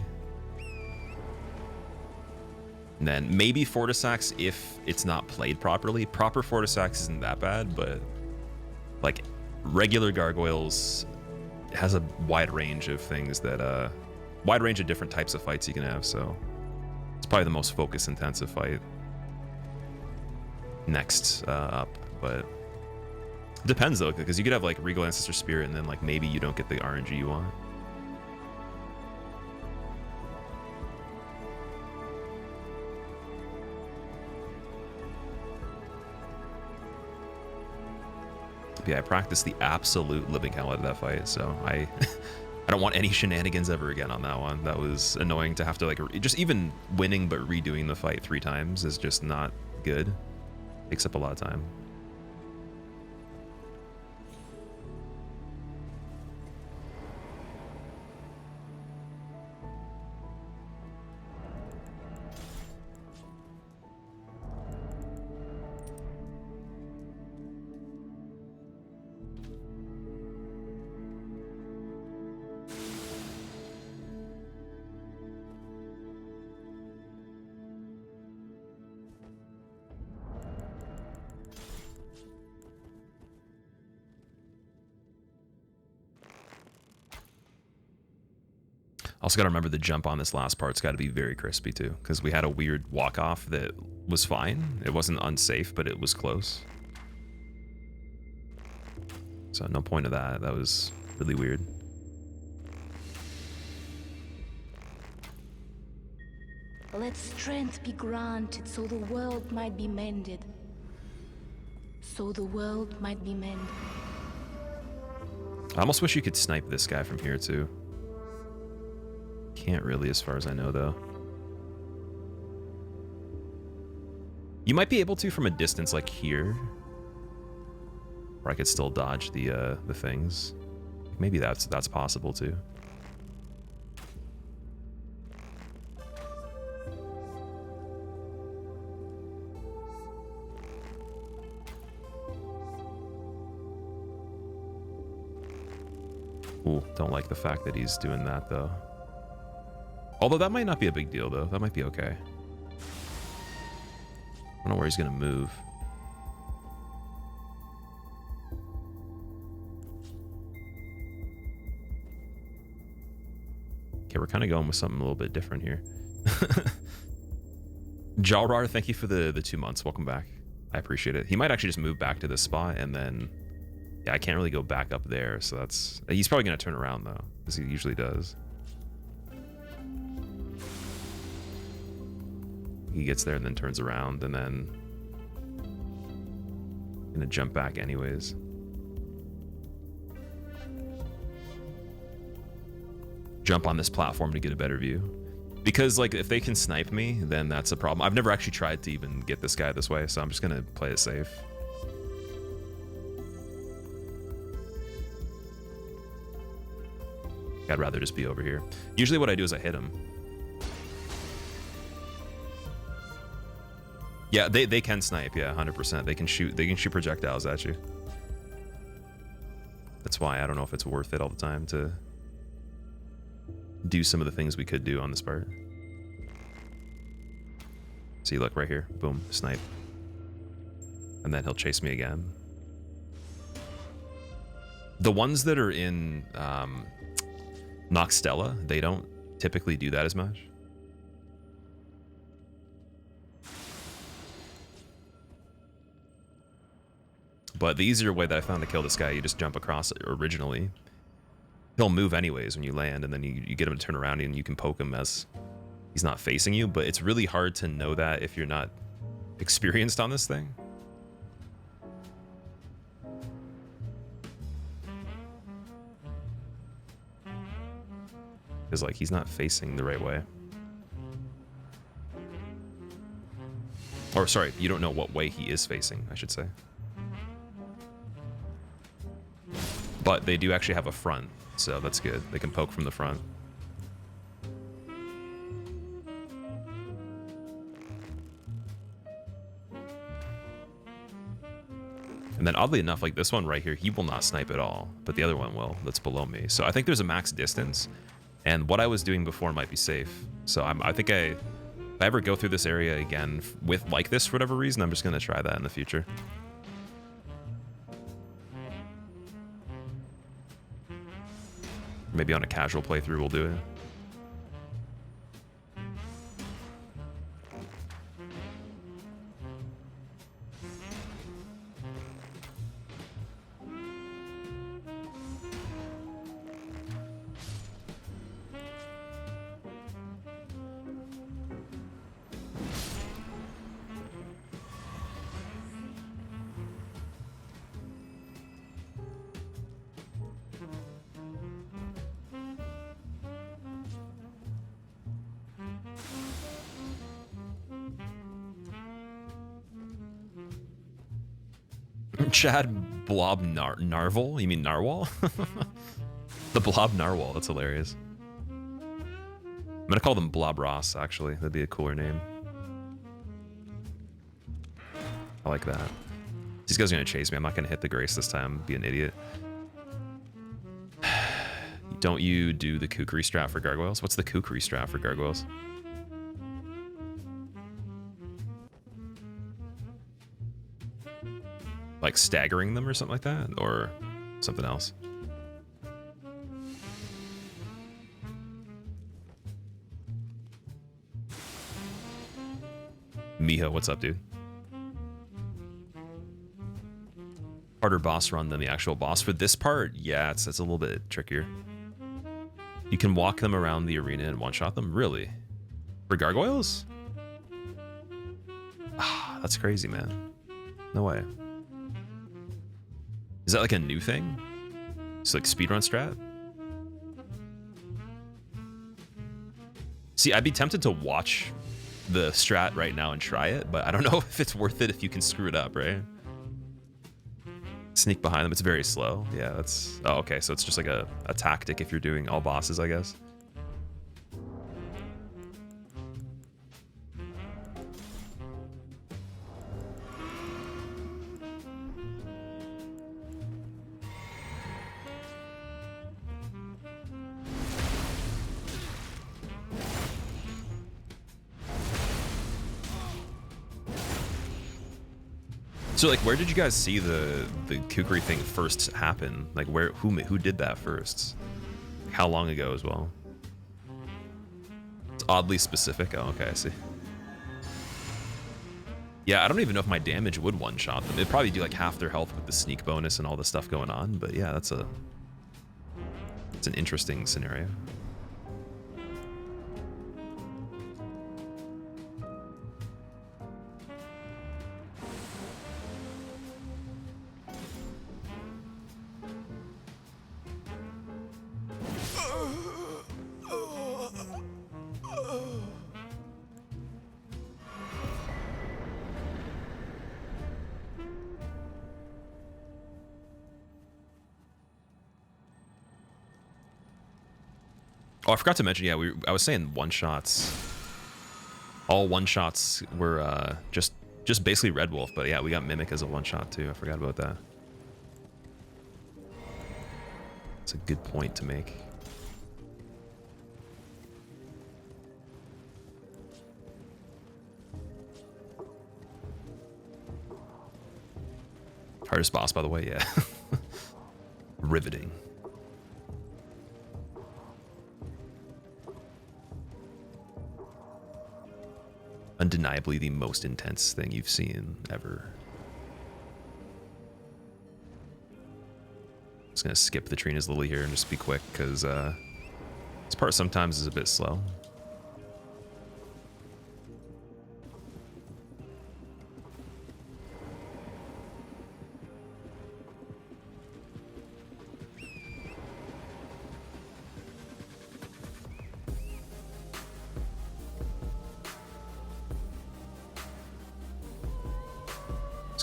And then maybe Fortisax if it's not played properly. Proper Fortisax isn't that bad, but like regular gargoyles has a wide range of things that wide range of different types of fights you can have, so it's probably the most focus intensive fight next up. But it depends though, because you could have like Regal Ancestor Spirit and then like maybe you don't get the RNG you want. Yeah, I practiced the absolute living hell out of that fight, so I don't want any shenanigans ever again on that one. That was annoying to have to like just even winning but redoing the fight 3 times is just not good. Takes up a lot of time. Also got to remember the jump on this last part's got to be very crispy too, because we had a weird walk off that was fine. It wasn't unsafe, but it was close. So no point of that. That was really weird. Let strength be granted so the world might be mended. So the world might be mended. I almost wish you could snipe this guy from here too. Can't really, as far as I know, though. You might be able to from a distance, like here, or I could still dodge the things. Maybe that's possible too. Ooh, don't like the fact that he's doing that though. Although that might not be a big deal, though. That might be okay. I don't know where he's going to move. Okay, we're kind of going with something a little bit different here. Jalrar, thank you for the 2 months. Welcome back. I appreciate it. He might actually just move back to this spot, and then... Yeah, I can't really go back up there, so that's... He's probably going to turn around, though, as he usually does. He gets there and then turns around and then gonna jump back anyways. Jump on this platform to get a better view. Because like if they can snipe me, then that's a problem. I've never actually tried to even get this guy this way, so I'm just gonna play it safe. I'd rather just be over here. Usually what I do is I hit him. Yeah, they can snipe, yeah, 100%. They can shoot projectiles at you. That's why I don't know if it's worth it all the time to do some of the things we could do on this part. See, look right here. Boom, snipe. And then he'll chase me again. The ones that are in Noxtella, they don't typically do that as much. But the easier way that I found to kill this guy, you just jump across it originally. He'll move anyways when you land, and then you get him to turn around and you can poke him as he's not facing you, but it's really hard to know that if you're not experienced on this thing. Because like he's not facing the right way. Or sorry, you don't know what way he is facing, I should say. But they do actually have a front, so that's good. They can poke from the front. And then oddly enough, like this one right here, he will not snipe at all, but the other one will, that's below me. So I think there's a max distance, and what I was doing before might be safe. So I think I If I ever go through this area again with like this for whatever reason, I'm just gonna try that in the future. Maybe on a casual playthrough we'll do it. Chad Blob Narwhal? You mean Narwhal? The Blob Narwhal, that's hilarious. I'm gonna call them Blob Ross, actually. That'd be a cooler name. I like that. These guys are gonna chase me. I'm not gonna hit the Grace this time. Be an idiot. Don't you do the kukri strat for gargoyles? What's the kukri strat for gargoyles? Like staggering them or something like that? Or something else? Miho, what's up, dude? Harder boss run than the actual boss. For this part, yeah, it's a little bit trickier. You can walk them around the arena and one-shot them? Really? For gargoyles? Ah, that's crazy, man. No way. Is that like a new thing? It's like speedrun strat? See, I'd be tempted to watch the strat right now and try it, but I don't know if it's worth it if you can screw it up, right? Sneak behind them, it's very slow. Yeah, that's... Oh, okay, so it's just like a tactic if you're doing all bosses, I guess. So like, where did you guys see the kukri thing first happen? Like, who did that first? How long ago as well? It's oddly specific. Oh, okay, I see. Yeah, I don't even know if my damage would one-shot them. It'd probably do like half their health with the sneak bonus and all the stuff going on. But yeah, it's an interesting scenario. Oh, I forgot to mention, yeah, I was saying one-shots. All one-shots were just basically Red Wolf, but yeah, we got Mimic as a one-shot too. I forgot about that. It's a good point to make. Hardest boss, by the way, yeah. Riveting. Undeniably the most intense thing you've seen ever. Just gonna skip the Trina's Lily here and just be quick, because this part sometimes is a bit slow.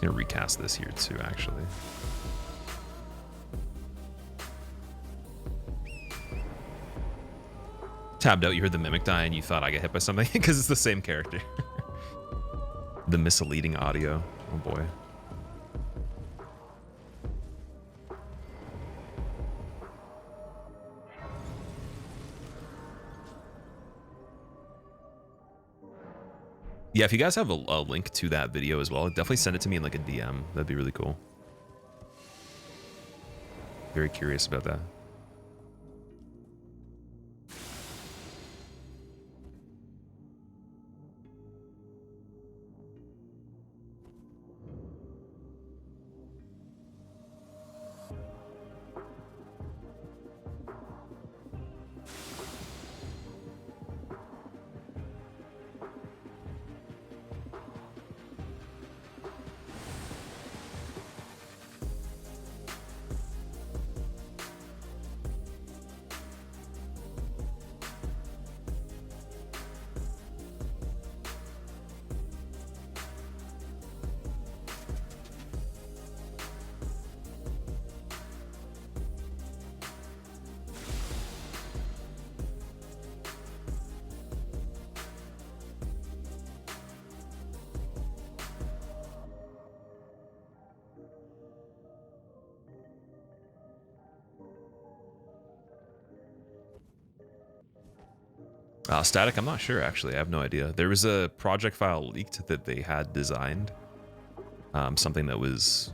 Gonna recast this here too, actually. Tabbed out, you heard the Mimic die and you thought I got hit by something because it's the same character. The misleading audio. Oh boy. Yeah, if you guys have a link to that video as well, definitely send it to me in like a DM. That'd be really cool. Very curious about that. Static, I'm not sure actually. I have no idea. There was a project file leaked that they had designed. Something that was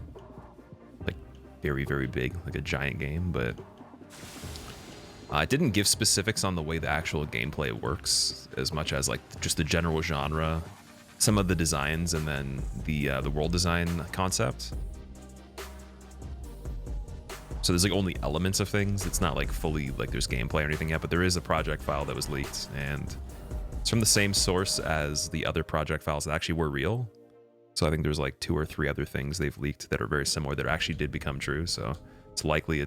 like very, very big, like a giant game, but it didn't give specifics on the way the actual gameplay works as much as like just the general genre, some of the designs, and then the world design concept. So there's like only elements of things. It's not like fully like there's gameplay or anything yet, but there is a project file that was leaked, and it's from the same source as the other project files that actually were real. So I think there's like 2 or 3 other things they've leaked that are very similar that actually did become true. So it's likely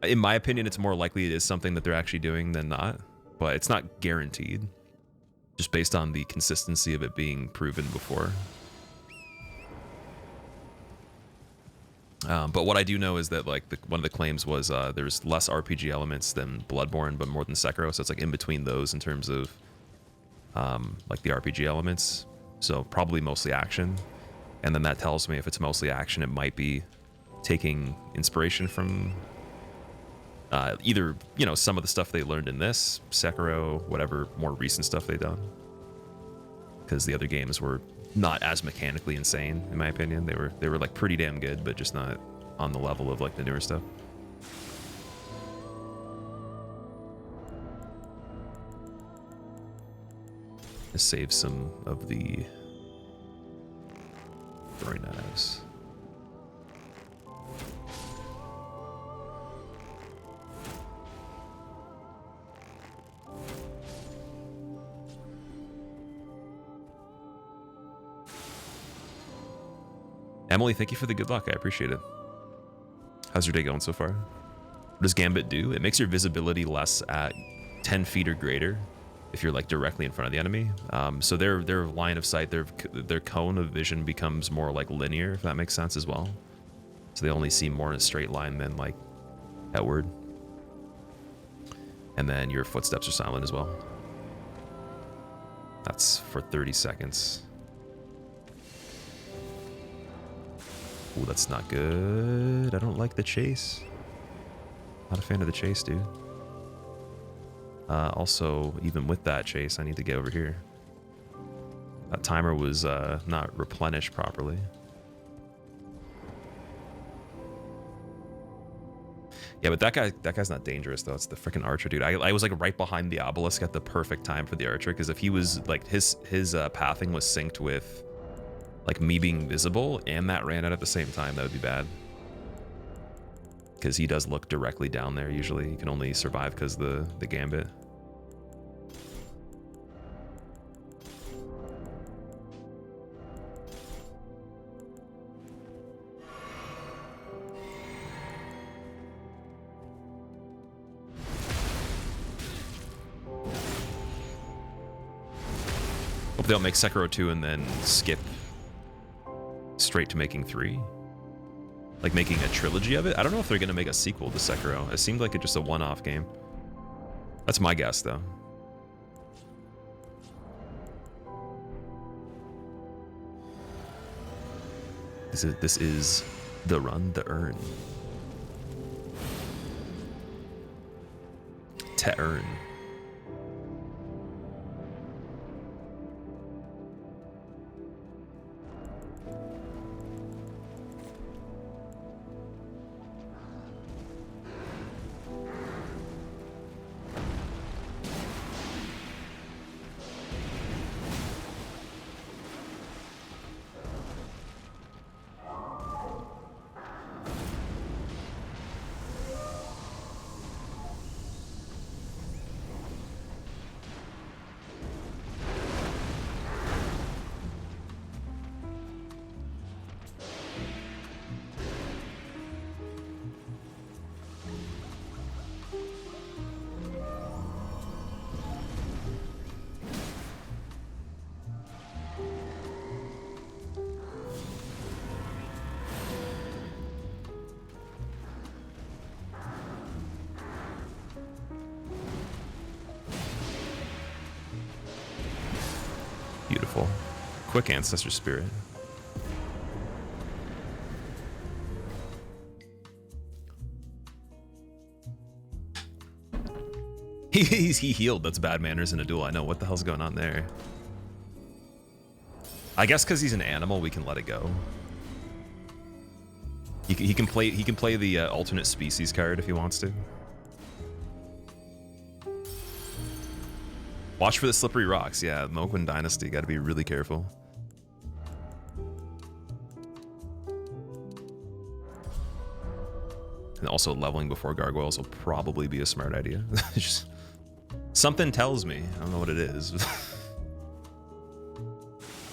in my opinion, it's more likely it is something that they're actually doing than not, but it's not guaranteed just based on the consistency of it being proven before. But what I do know is that like one of the claims was there's less RPG elements than Bloodborne, but more than Sekiro. So it's like in between those in terms of like the RPG elements. So probably mostly action. And then that tells me if it's mostly action, it might be taking inspiration from either, you know, some of the stuff they learned in this, Sekiro, whatever more recent stuff they've done. Because the other games were not as mechanically insane, in my opinion. They were like pretty damn good, but just not on the level of like the newer stuff. Let's save some of the throwing knives. Emily, thank you for the good luck. I appreciate it. How's your day going so far? What does Gambit do? It makes your visibility less at 10 feet or greater if you're like directly in front of the enemy. So their line of sight, their cone of vision becomes more like linear, if that makes sense as well. So they only see more in a straight line than like outward. And then your footsteps are silent as well. That's for 30 seconds. Ooh, that's not good. I don't like the chase. Not a fan of the chase, dude. Also, even with that chase, I need to get over here. That timer was not replenished properly. Yeah, but that guy's not dangerous though. It's the freaking archer, dude. I was like right behind the obelisk at the perfect time for the archer, because if he was like his pathing was synced with like me being visible and that ran out at the same time, that would be bad. Because he does look directly down there usually. He can only survive because the gambit. Hope they'll make Sekiro 2 and then skip straight to making 3. Like making a trilogy of it. I don't know if they're gonna make a sequel to Sekiro. It seemed like it's just a one-off game. That's my guess though. This is the run, the earn. To earn. helpful. Quick Ancestor Spirit. He healed. That's bad manners in a duel. I know. What the hell's going on there? I guess because he's an animal, we can let it go. He can play the alternate species card if he wants to. Watch for the slippery rocks. Yeah, Moquin Dynasty. Got to be really careful. And also leveling before gargoyles will probably be a smart idea. Just something tells me. I don't know what it is.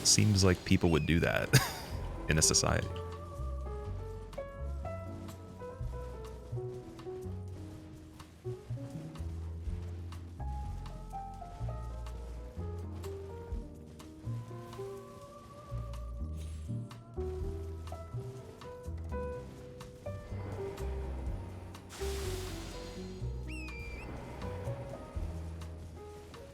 Seems like people would do that in a society.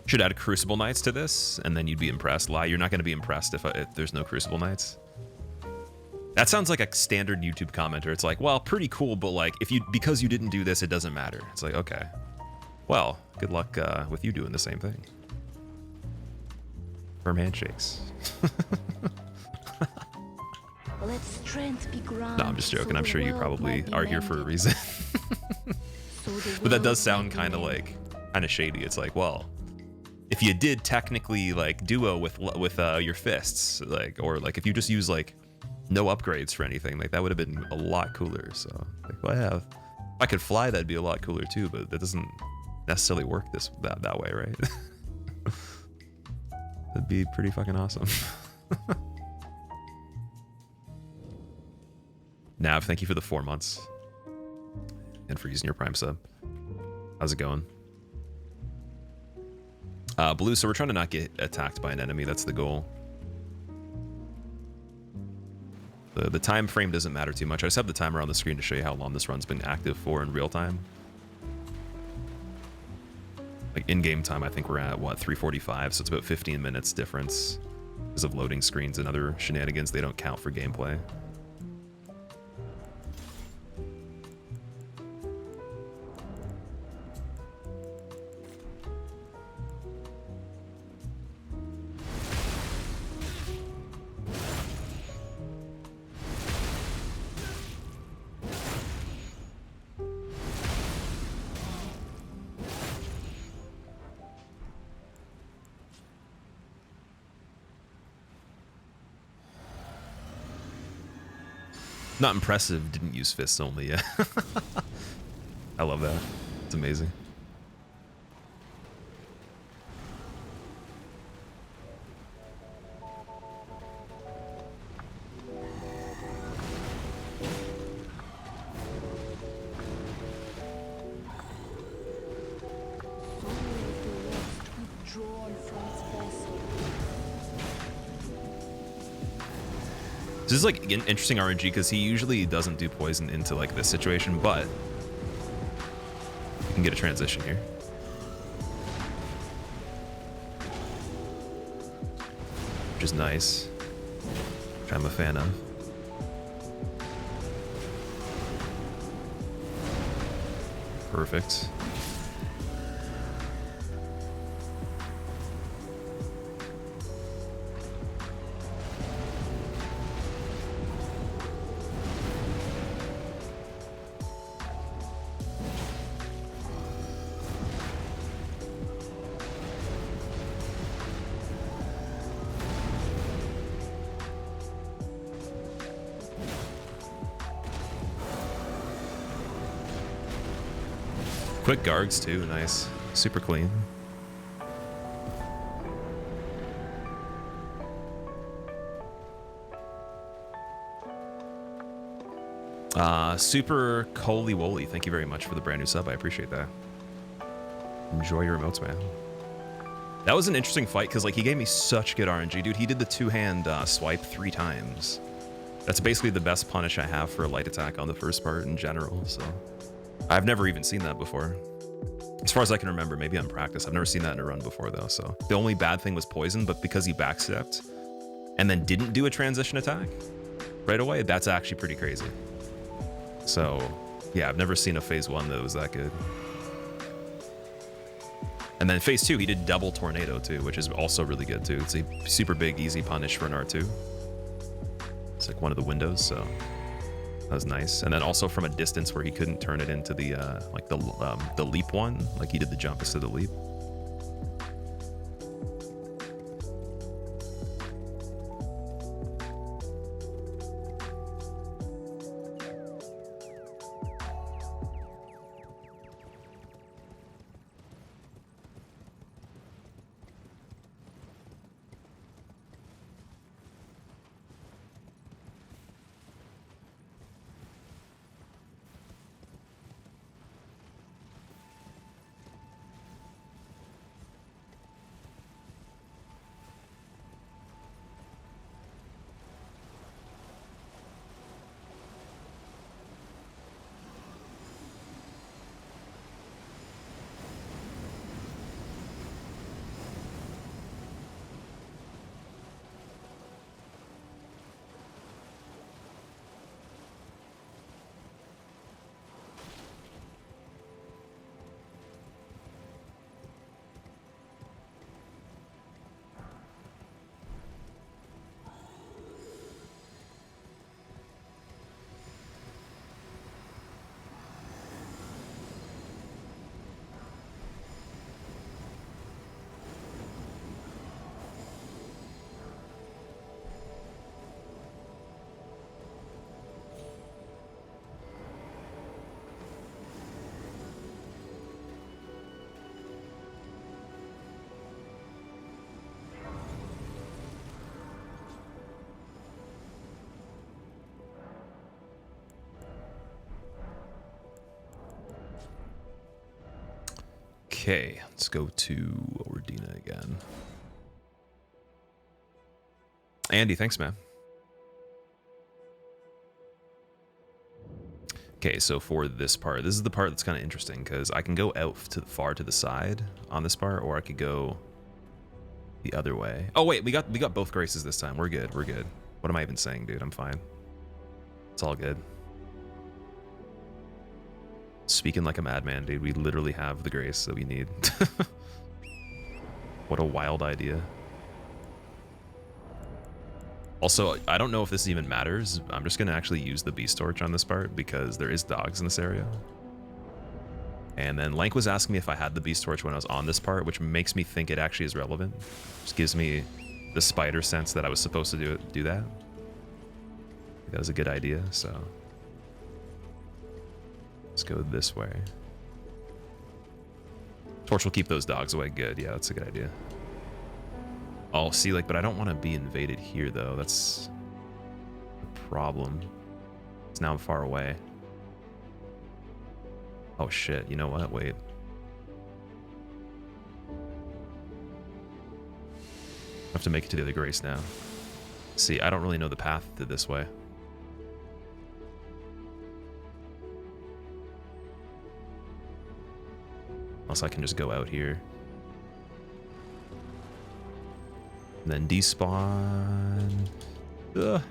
Should add Crucible Knights to this, and then you'd be impressed. Lie, you're not going to be impressed if there's no Crucible Knights. That sounds like a standard YouTube commenter. It's like, well, pretty cool, but like, because you didn't do this, it doesn't matter. It's like, okay, well, good luck with you doing the same thing. Firm handshakes. Let strength be granted. No, I'm just joking. I'm sure you probably are here for a reason. But that does sound kind of shady. It's like, well, if you did technically like duo with your fists, like, or like if you just use like no upgrades for anything, like that would have been a lot cooler. So like, well, if I could fly, that'd be a lot cooler too. But that doesn't necessarily work that way, right? That'd be pretty fucking awesome. Nav, thank you for the 4 months and for using your Prime sub. How's it going? Blue, so we're trying to not get attacked by an enemy. That's the goal. The time frame doesn't matter too much. I just have the timer on the screen to show you how long this run's been active for in real time. Like in-game time, I think we're at, what, 3:45, so it's about 15 minutes difference. Because of loading screens and other shenanigans, they don't count for gameplay. Not impressive, didn't use fists only, yeah. I love that. It's amazing. This is like interesting RNG because he usually doesn't do poison into like this situation, but you can get a transition here. Which is nice. Which I'm a fan of. Perfect. Quick Gargs too, nice. Super clean. Super Coley Woly, thank you very much for the brand new sub. I appreciate that. Enjoy your emotes, man. That was an interesting fight because like he gave me such good RNG, dude. He did the two-hand swipe 3 times. That's basically the best punish I have for a light attack on the first part in general, so I've never even seen that before. As far as I can remember, maybe on practice. I've never seen that in a run before though, so. The only bad thing was poison, but because he backstepped and then didn't do a transition attack right away, that's actually pretty crazy. So, yeah, I've never seen a phase 1 that was that good. And then phase 2, he did double tornado too, which is also really good too. It's a super big, easy punish for an R2. It's like one of the windows, so that was nice. And then also from a distance where he couldn't turn it into the like the leap one, like he did the jump instead of the leap. Okay, let's go to Ordina again. Andy, thanks, man. Okay, so for this part, this is the part that's kind of interesting because I can go out to the far to the side on this part, or I could go the other way. Oh wait, we got both graces this time. We're good. We're good. What am I even saying, dude? I'm fine. It's all good. Speaking like a madman, dude. We literally have the grace that we need. What a wild idea. Also, I don't know if this even matters. I'm just going to actually use the beast torch on this part because there is dogs in this area. And then Lank was asking me if I had the beast torch when I was on this part, which makes me think it actually is relevant. Just gives me the spider sense that I was supposed to do that. That was a good idea, so let's go this way. Torch will keep those dogs away. Good. Yeah, that's a good idea. Oh, see, like, but I don't want to be invaded here, though. That's the problem. It's now far away. Oh, shit. You know what? Wait. I have to make it to the other grace now. See, I don't really know the path to this way. Unless I can just go out here. And then despawn. Ugh.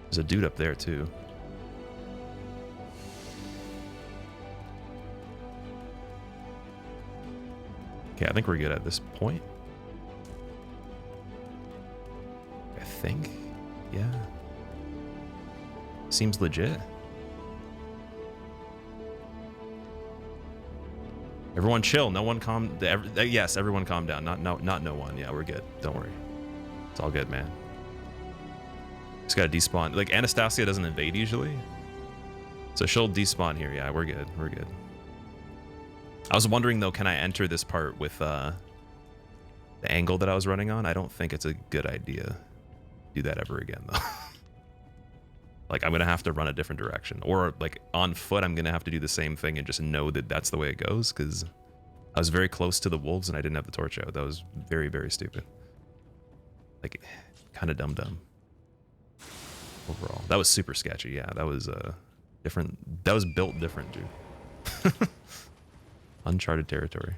There's a dude up there too. Okay, I think we're good at this point. I think, yeah. Seems legit. Everyone chill. No one calm. Yes, everyone calm down. Not no one. Yeah, we're good. Don't worry. It's all good, man. Just gotta despawn. Like, Anastasia doesn't invade usually, so she'll despawn here. Yeah, we're good. We're good. I was wondering though, can I enter this part with the angle that I was running on? I don't think it's a good idea. Do that ever again though. Like, I'm gonna have to run a different direction, or like on foot I'm gonna have to do the same thing and just know that that's the way it goes, because I was very close to the wolves and I didn't have the torch out. That was very, very stupid. like kind of dumb overall. That was super sketchy. Yeah, that was different. That was built different, dude. Uncharted territory.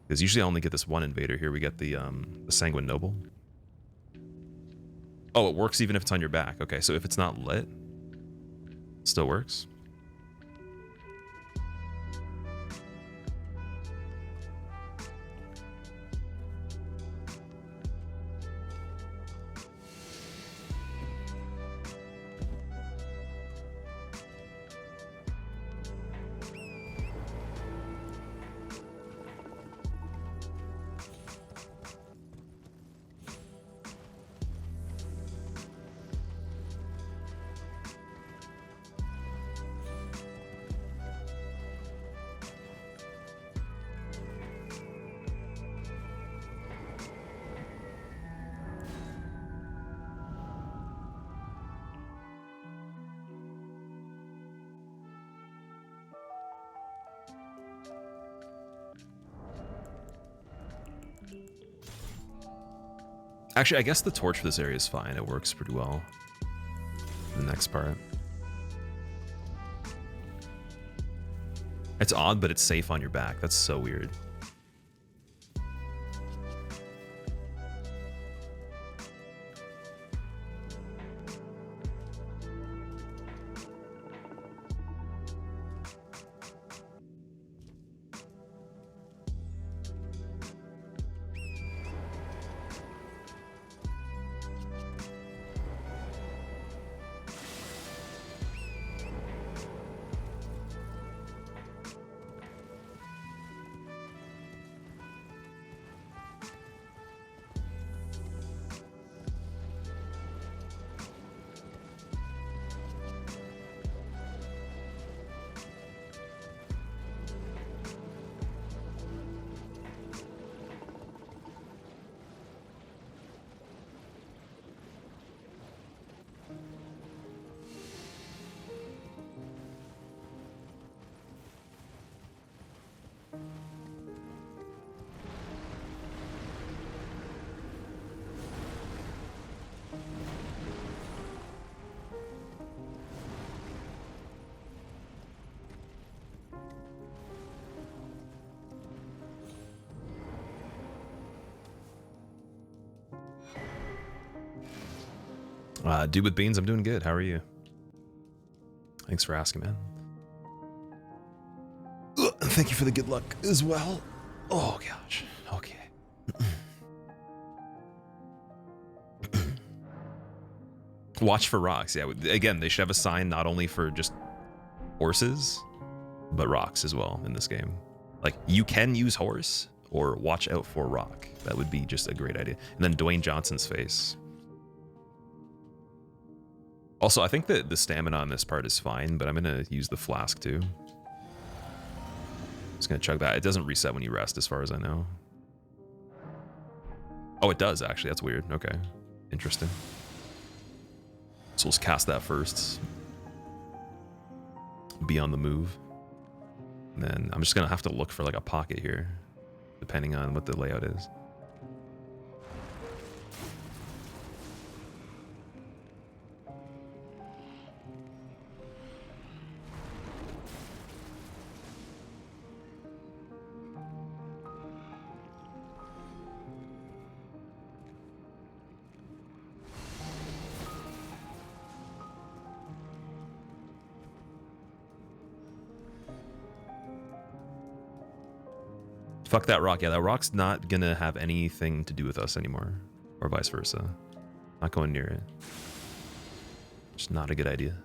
Because usually I only get this one invader. Here we get the Sanguine Noble. Oh, it works even if it's on your back. Okay, so if it's not lit, it still works. Actually, I guess the torch for this area is fine. It works pretty well. The next part. It's odd, but it's safe on your back. That's so weird. Dude with beans, I'm doing good. How are you? Thanks for asking, man. Thank you for the good luck as well. Oh, gosh. Okay. Watch for rocks. Yeah, again, they should have a sign not only for just horses, but rocks as well in this game. Like, you can use horse or watch out for rock. That would be just a great idea. And then Dwayne Johnson's face. Also, I think that the stamina on this part is fine, but I'm going to use the flask too. Just going to chug that. It doesn't reset when you rest, as far as I know. Oh, it does, actually. That's weird. Okay. Interesting. So let's cast that first. Be on the move. And then I'm just going to have to look for like a pocket here, depending on what the layout is. Fuck that rock. Yeah, that rock's not gonna have anything to do with us anymore. Or vice versa. Not going near it. Just not a good idea.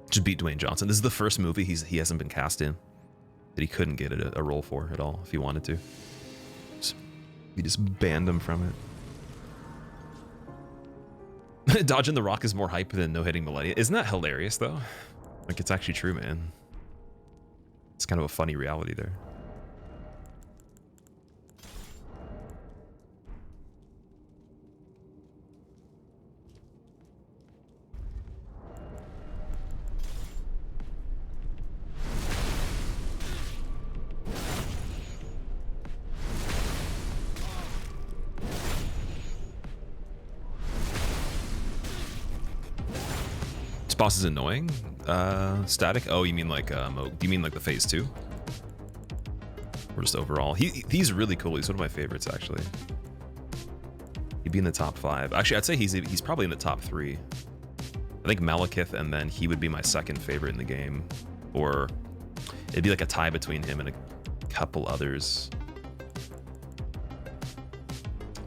Just beat Dwayne Johnson. This is the first movie he hasn't been cast in that he couldn't get a role for at all if he wanted to. He just banned him from it. Dodging the rock is more hype than no hitting Millennia. Isn't that hilarious though? Like, it's actually true, man. It's kind of a funny reality there. This boss is annoying. Static. Oh, you mean like do you mean like the phase 2? Or just overall? He's really cool. He's one of my favorites actually. He'd be in the top 5. Actually, I'd say he's probably in the top 3. I think Malekith, and then he would be my second favorite in the game, or it'd be like a tie between him and a couple others.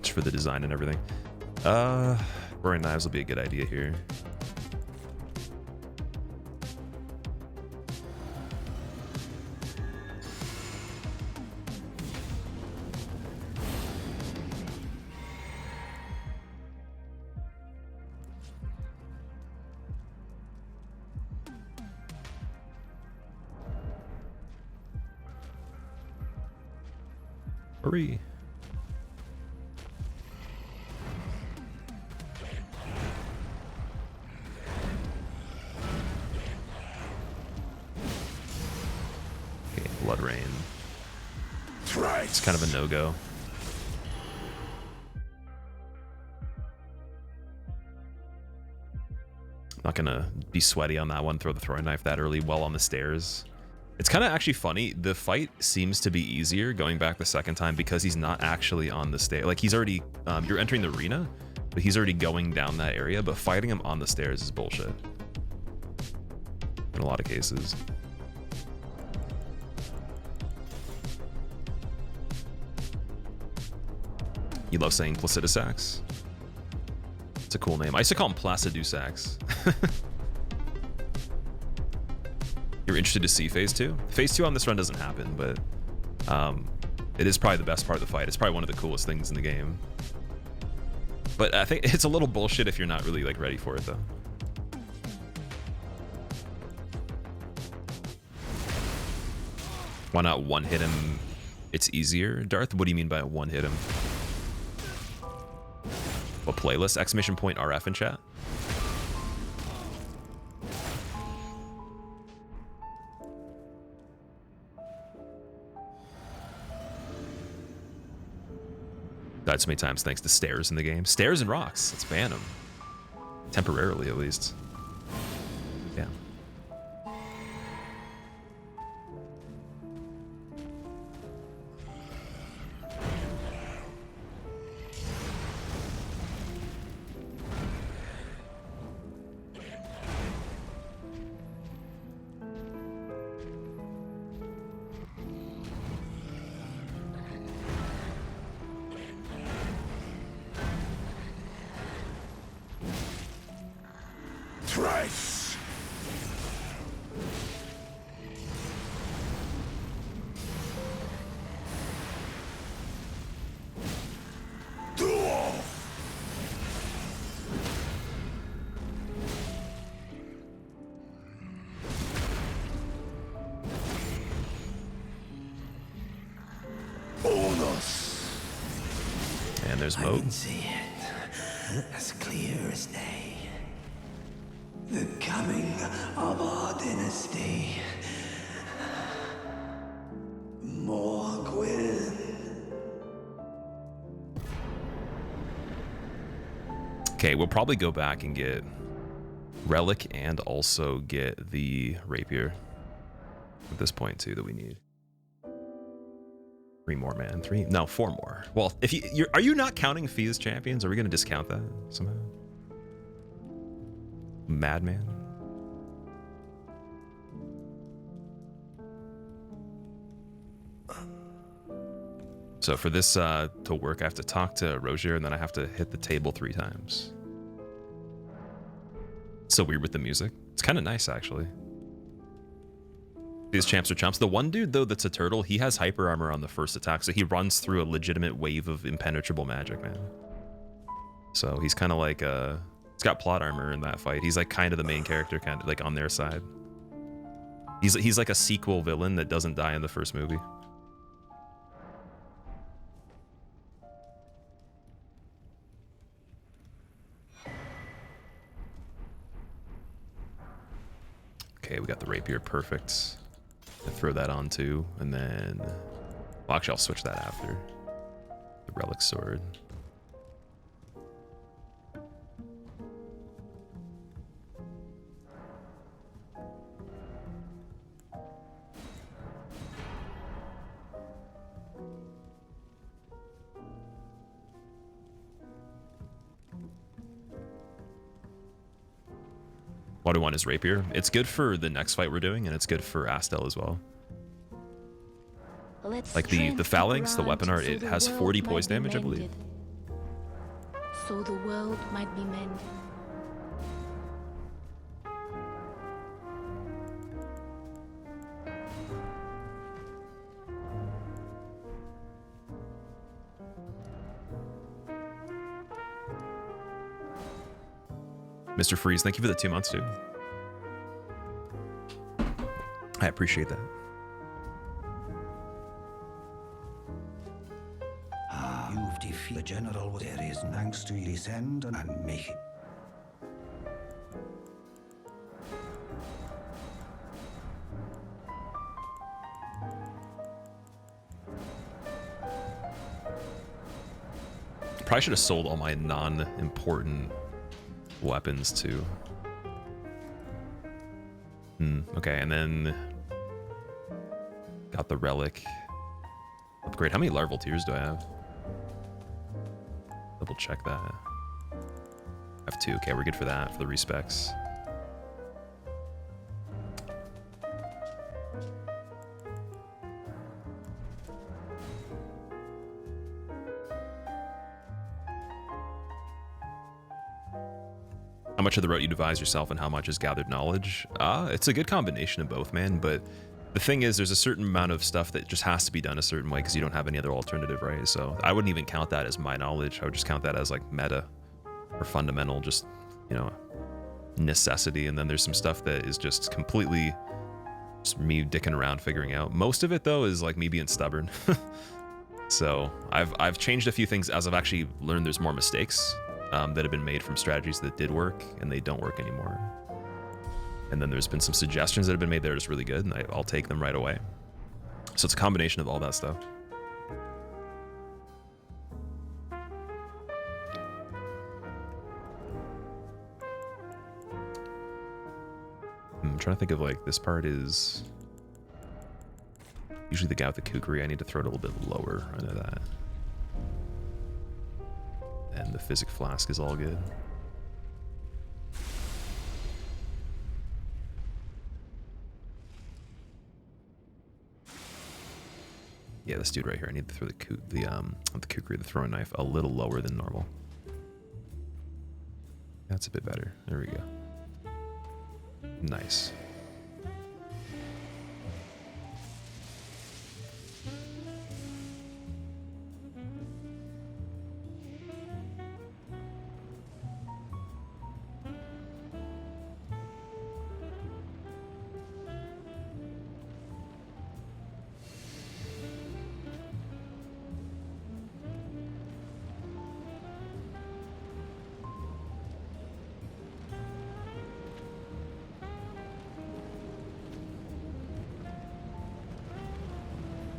Just for the design and everything. Throwing knives will be a good idea here. Hurry. Okay, Blood Rain. It's kind of a no-go. Not gonna be sweaty on that one, throw the throwing knife that early while on the stairs. It's kind of actually funny. The fight seems to be easier going back the second time because he's not actually on the stair. Like he's already, you're entering the arena, but he's already going down that area. But fighting him on the stairs is bullshit in a lot of cases. You love saying Placidusax? It's a cool name. I used to call him Placidusax. You're interested to see phase 2? Phase 2 on this run doesn't happen, but it is probably the best part of the fight. It's probably one of the coolest things in the game. But I think it's a little bullshit if you're not really like ready for it though. Why not one hit him? It's easier, Darth? What do you mean by one hit him? What playlist? Exclamation point RF in chat. Died so many times thanks to stairs in the game. Stairs and rocks. Let's ban them. Temporarily, at least. Yeah. Thrice. Duel. Bonus. And there's I Moat. can see it as clear as day. The coming of our dynasty. Morgwyn. Okay, we'll probably go back and get Relic and also get the Rapier at this point too that we need. 3 more, man. 3? No, 4 more. Well, if are you not counting Fee as champions? Are we going to discount that somehow? Madman. So for this to work, I have to talk to Rogier and then I have to hit the table 3 times. So weird with the music. It's kind of nice, actually. These champs are chumps. The one dude, though, that's a turtle, he has hyper armor on the first attack, so he runs through a legitimate wave of impenetrable magic, man. So he's kind of like he's got plot armor in that fight. He's like kind of the main character, kind of like on their side. He's like a sequel villain that doesn't die in the first movie. Okay, we got the rapier, perfect. I'll throw that on too, and then... Well, actually, I'll switch that after. The relic sword. What do I want is rapier. It's good for the next fight we're doing, and it's good for Astel as well. Like the phalanx, the weapon art, it has 40 poise damage, I believe. So the world might be mended. Mr. Freeze, thank you for the 2 months, too. I appreciate that. You've defeated the general. There is thanks to you. Descend and make it. Probably should have sold all my non-important weapons too. Okay, and then got the relic upgrade. How many larval tears do I have? Double check that. I have 2. Okay, we're good for that, for the respecs. How much of the route you devise yourself and how much is gathered knowledge? It's a good combination of both, man, but the thing is there's a certain amount of stuff that just has to be done a certain way because you don't have any other alternative, right? So I wouldn't even count that as my knowledge. I would just count that as like meta or fundamental, just, you know, necessity. And then there's some stuff that is just completely just me dicking around figuring out. Most of it though is like me being stubborn. So I've changed a few things as I've actually learned there's more mistakes that have been made from strategies that did work and they don't work anymore. And then there's been some suggestions that have been made that are just really good, and I'll take them right away. So it's a combination of all that stuff. I'm trying to think of, like, this part is usually the guy with the kukri. I need to throw it a little bit lower. I know that. And the physic flask is all good. Yeah, this dude right here. I need to throw the kukri, the throwing knife, a little lower than normal. That's a bit better. There we go. Nice.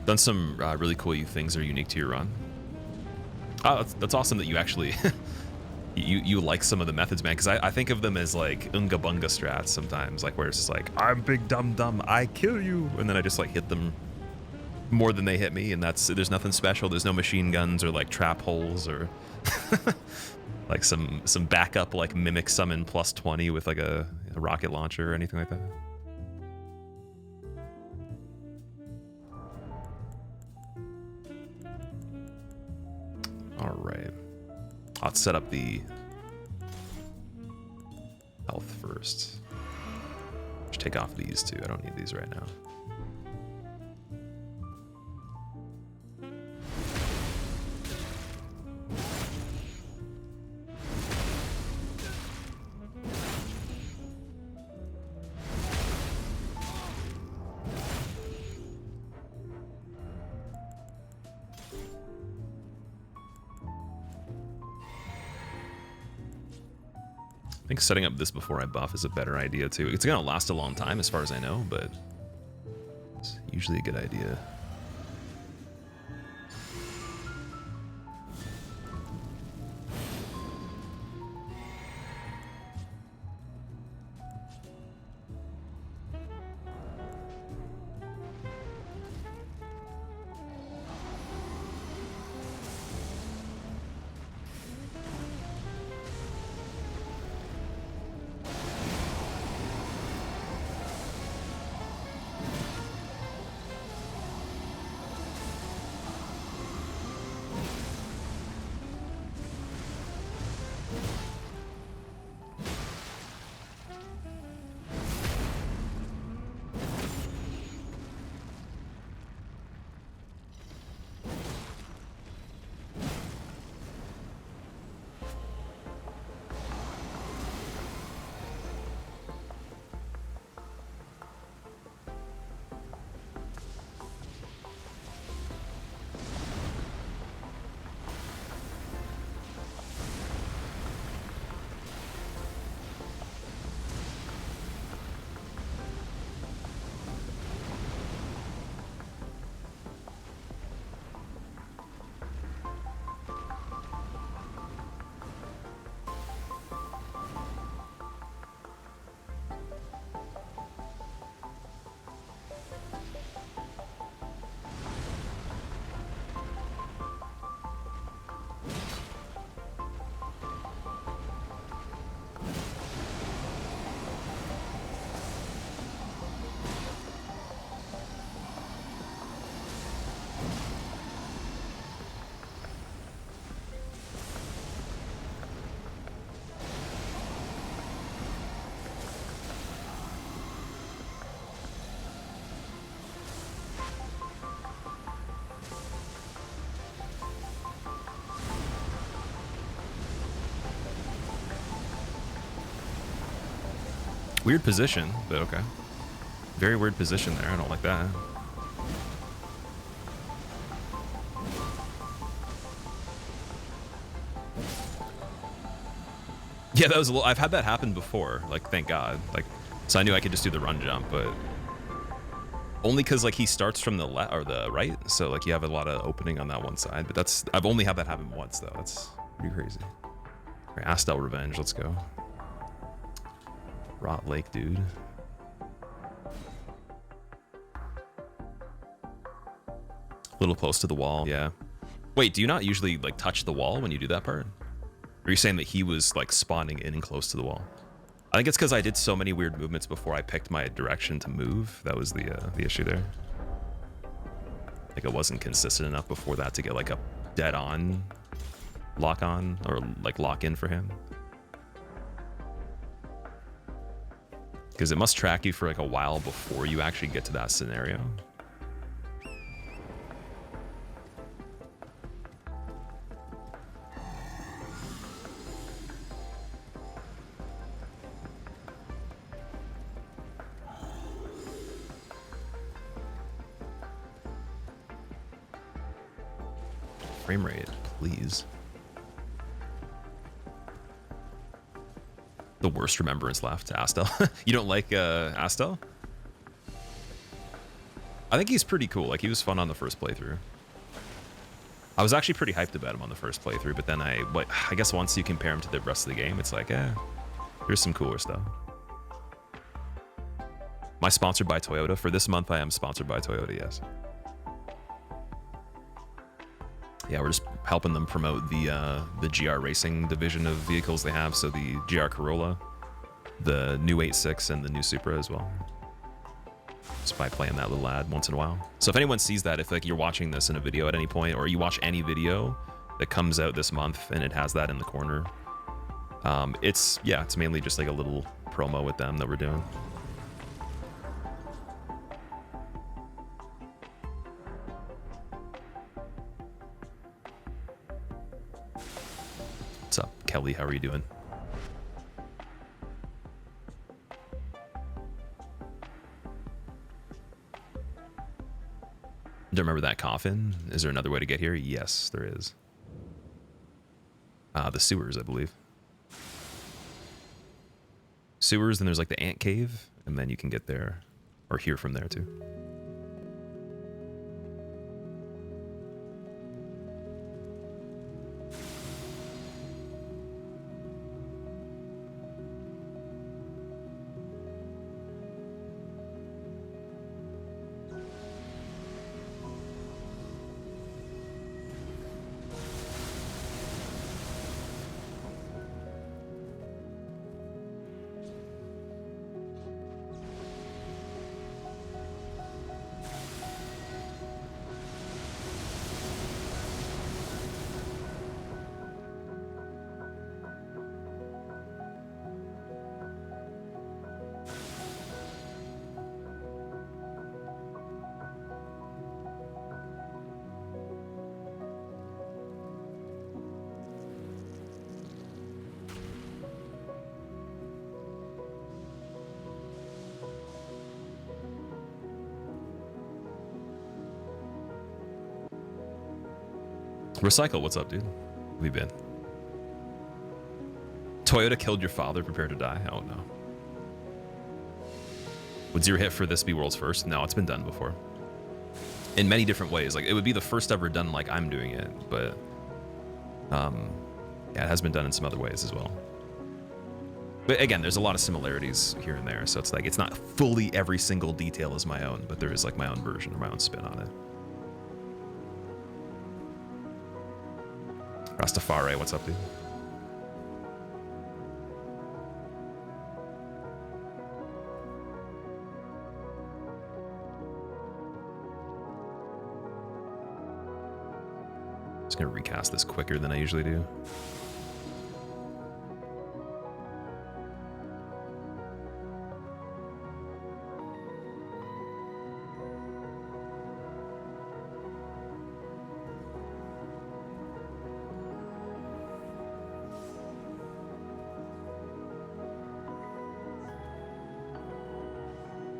Done some really cool things that are unique to your run. Oh, that's awesome that you actually you like some of the methods, man. Because I think of them as like unga bunga strats sometimes, like where it's just like I'm big dumb dumb, I kill you, and then I just like hit them more than they hit me, and there's nothing special. There's no machine guns or like trap holes or like some backup like mimic summon +20 with like a rocket launcher or anything like that. All right, let's set up the health first. Just take off these two. I don't need these right now. I think setting up this before I buff is a better idea too. It's gonna last a long time as far as I know, but it's usually a good idea. Weird position, but okay. Very weird position there. I don't like that. Yeah, that was a little... I've had that happen before. Like, thank God. Like, so I knew I could just do the run jump, but only because like he starts from the left or the right, so like you have a lot of opening on that one side. But that's... I've only had that happen once though. That's pretty crazy. All right, Astel Revenge. Let's go. Rot Lake, dude. A little close to the wall, yeah. Wait, do you not usually like touch the wall when you do that part? Or are you saying that he was like spawning in and close to the wall? I think it's because I did so many weird movements before I picked my direction to move. That was the issue there. Like it wasn't consistent enough before that to get like a dead on lock on or like lock in for him. Because it must track you for like a while before you actually get to that scenario. Frame rate, please. The worst remembrance left, Astel. You don't like Astel? I think he's pretty cool. Like he was fun on the first playthrough. I was actually pretty hyped about him on the first playthrough, but then I guess once you compare him to the rest of the game, it's like, here's some cooler stuff. Am I sponsored by Toyota? For this month, I am sponsored by Toyota, yes. Yeah, we're just helping them promote the GR Racing division of vehicles they have. So the GR Corolla, the new 86, and the new Supra as well. Just by playing that little ad once in a while. So if anyone sees that, if like you're watching this in a video at any point, or you watch any video that comes out this month and it has that in the corner, it's mainly just like a little promo with them that we're doing. What's up, Kelly? How are you doing? Do you remember that coffin? Is there another way to get here? Yes, there is. The sewers, I believe. sewers, then there's like the ant cave, and then you can get there or hear from there too. Recycle, what's up, dude? Where have you been? Toyota killed your father, prepare to die? Oh no. Would Zero Hit for this be world's first? No, it's been done before. In many different ways. Like, it would be the first ever done like I'm doing it, but yeah, it has been done in some other ways as well. But again, there's a lot of similarities here and there, so it's like, it's not fully every single detail is my own, but there is like my own version or my own spin on it. Rastafari, what's up, dude? Just gonna recast this quicker than I usually do.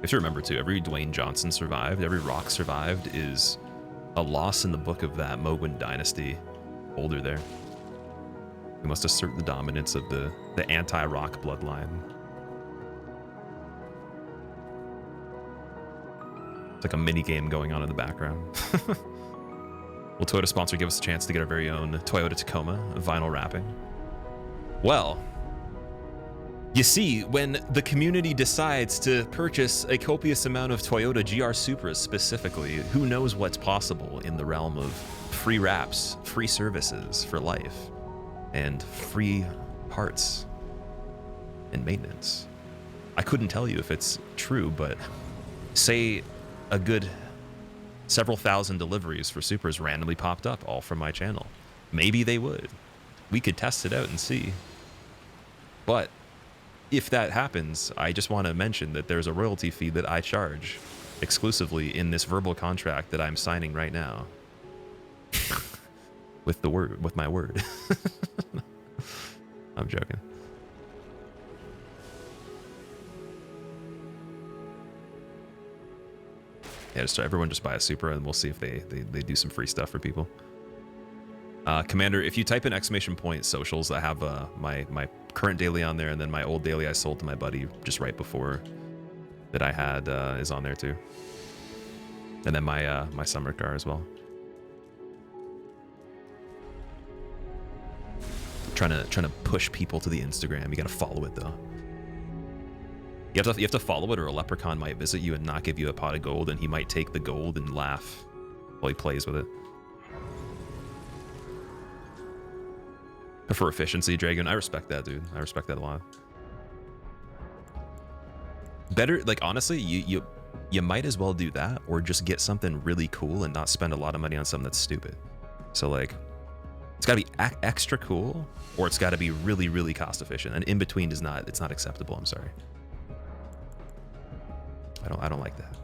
If you remember too, every Dwayne Johnson survived, every Rock survived is a loss in the book of that Mogwin dynasty holder there. We must assert the dominance of the anti-Rock bloodline. It's like a mini game going on in the background. Will Toyota sponsor give us a chance to get our very own Toyota Tacoma vinyl wrapping? Well, you see, when the community decides to purchase a copious amount of Toyota GR Supras specifically, who knows what's possible in the realm of free wraps, free services for life, and free parts and maintenance. I couldn't tell you if it's true, but say a good several thousand deliveries for Supras randomly popped up, all from my channel. Maybe they would. We could test it out and see. But if that happens, I just want to mention that there's a royalty fee that I charge exclusively in this verbal contract that I'm signing right now. with my word. I'm joking. Yeah, just everyone just buy a Supra and we'll see if they do some free stuff for people. Commander, if you type in ! socials, I have my current daily on there, and then my old daily I sold to my buddy just right before that I had is on there too. And then my summer car as well. Trying to push people to the Instagram. You gotta follow it though. You have to follow it, or a leprechaun might visit you and not give you a pot of gold, and he might take the gold and laugh while he plays with it. For efficiency, Dragon, I respect that, dude. I respect that a lot. Better, like, honestly, you might as well do that, or just get something really cool and not spend a lot of money on something that's stupid. So, like, it's got to be extra cool, or it's got to be really, really cost efficient. And in between is not. It's not acceptable. I'm sorry. I don't like that.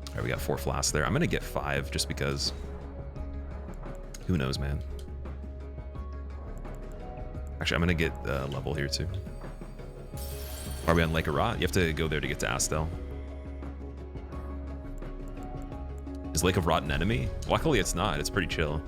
All right, we got 4 flasks there. I'm gonna get 5 just because. Who knows, man? Actually, I'm gonna get level here too. Are we on Lake of Rot? You have to go there to get to Astel. Is Lake of Rot an enemy? Luckily, it's not. It's pretty chill.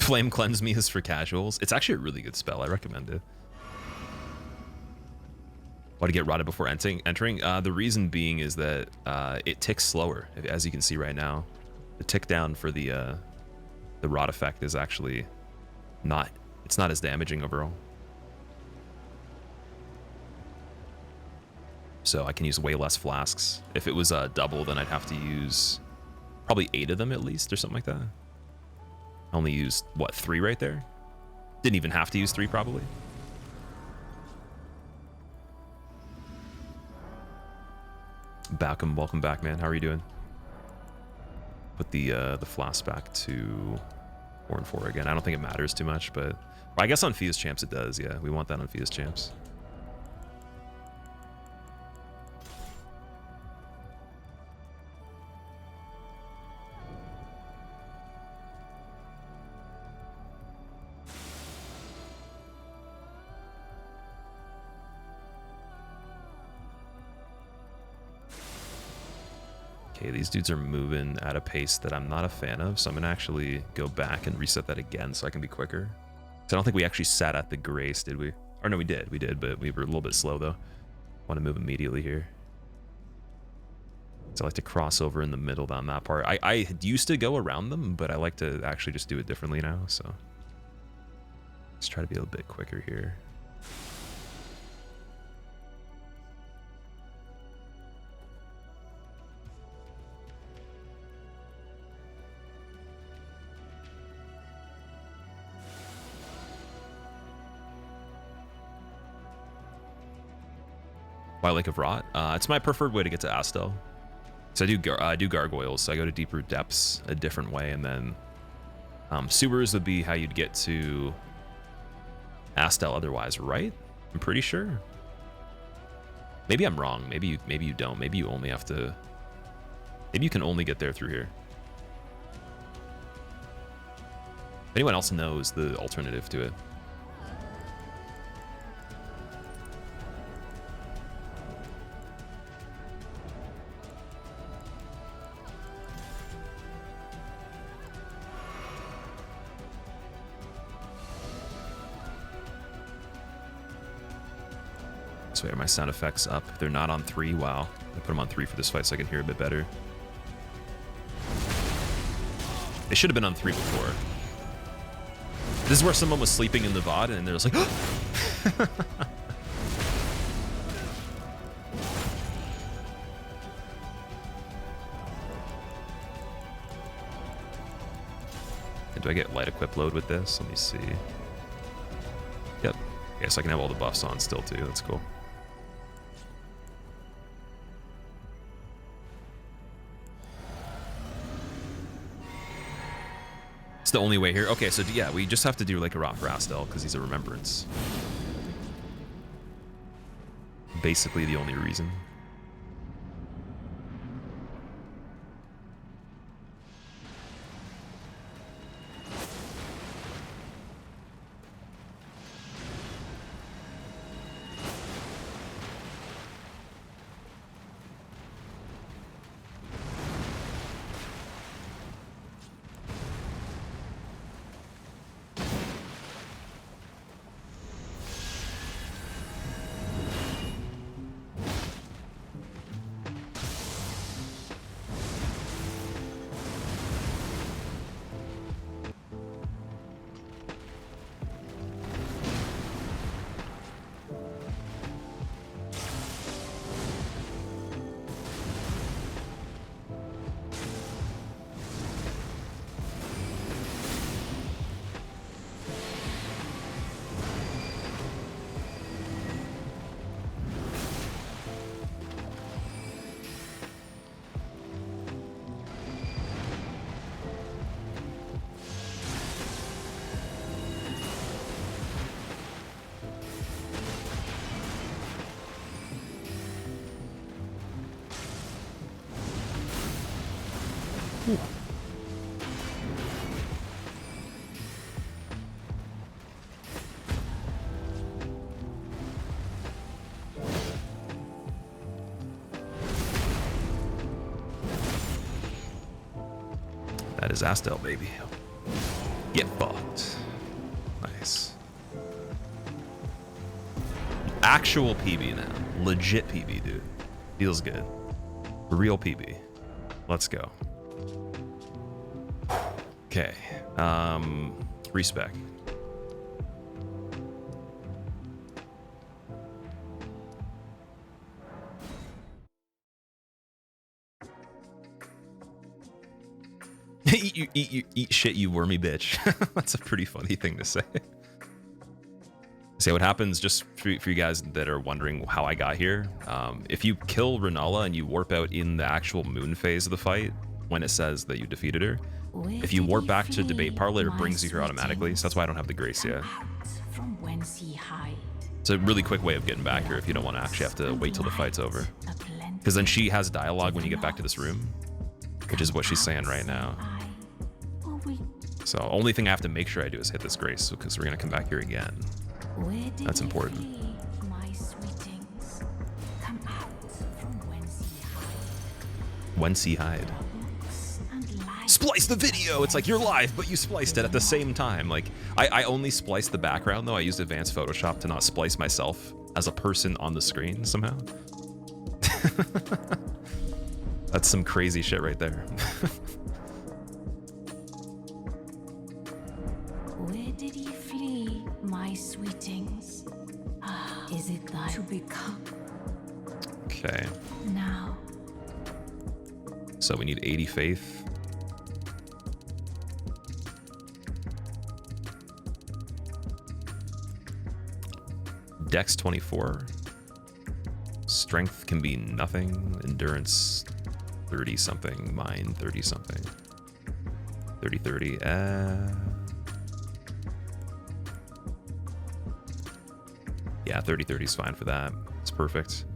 Flame Cleanse Me is for casuals. It's actually a really good spell. I recommend it. Why to get rotted before entering? The reason being is that it ticks slower, as you can see right now. The tick down for the rot effect is actually not. It's not as damaging overall. So I can use way less flasks. If it was double, then I'd have to use probably 8 of them at least, or something like that. I only used, what, 3 right there? Didn't even have to use 3, probably. Backham, welcome back, man. How are you doing? Put the flask back to 4 and 4 again. I don't think it matters too much, but well, I guess on Fuse Champs it does. Yeah, we want that on Fuse Champs. Okay, these dudes are moving at a pace that I'm not a fan of, so I'm gonna actually go back and reset that again so I can be quicker. So I don't think we actually sat at the grace, did we? Or no, we did, but we were a little bit slow though. Want to move immediately here. So I like to cross over in the middle down that part. I used to go around them, but I like to actually just do it differently now, so. Let's try to be a little bit quicker here. Why Lake of Rot? It's my preferred way to get to Astel. So I do gargoyles, so I go to Deep Root Depths a different way, and then sewers would be how you'd get to Astel otherwise, right? I'm pretty sure. Maybe I'm wrong. Maybe you don't. Maybe you only have to. Maybe you can only get there through here. If anyone else knows the alternative to it. So yeah, my sound effects up. They're not on 3. Wow. I put them on 3 for this fight so I can hear a bit better. They should have been on 3 before. This is where someone was sleeping in the VOD and they're just like, and do I get light equip load with this? Let me see. Yep. Yeah, so I can have all the buffs on still too. That's cool. It's the only way here. Okay, so yeah, we just have to do like a Rot for Astel because he's a remembrance. Basically the only reason. That is Astel, baby. Get fucked. Nice. Actual PB now. Legit PB, dude. Feels good. Real PB. Let's go. Okay. Respec. eat shit, you wormy bitch. That's a pretty funny thing to say. Say what happens, just for you guys that are wondering how I got here. If you kill Renala and you warp out in the actual moon phase of the fight, when it says that you defeated her, if you warp back to debate parlor, it brings you here automatically. So that's why I don't have the grace yet. It's a really quick way of getting back here if you don't want to actually have to wait till the fight's over. Because then she has dialogue when you get back to this room, which is what she's saying right now. So only thing I have to make sure I do is hit this grace, because we're gonna come back here again. That's important. Whence he hide. Splice the video! It's like you're live, but you spliced it at the same time. Like, I only spliced the background though. I used advanced Photoshop to not splice myself as a person on the screen somehow. That's some crazy shit right there. Where did you flee, my sweetings? Is it that to become? Okay. Now. So we need 80 faith. Dex 24. Strength can be nothing. Endurance 30 something. Mine 30 something. 30. Yeah, 30 is fine for that. It's perfect.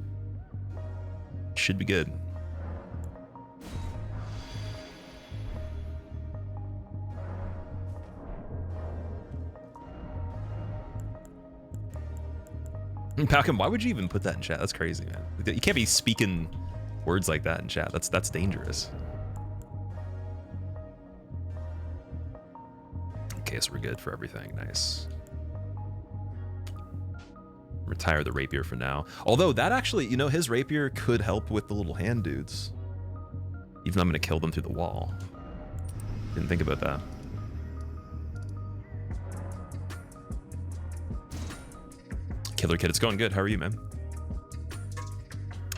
Should be good. Palcom, why would you even put that in chat? That's crazy, man. You can't be speaking words like that in chat. That's dangerous. Okay, so we're good for everything. Nice. Retire the rapier for now. Although that actually, you know, his rapier could help with the little hand dudes. Even though I'm going to kill them through the wall. Didn't think about that. Killer Kid, it's going good. How are you, man?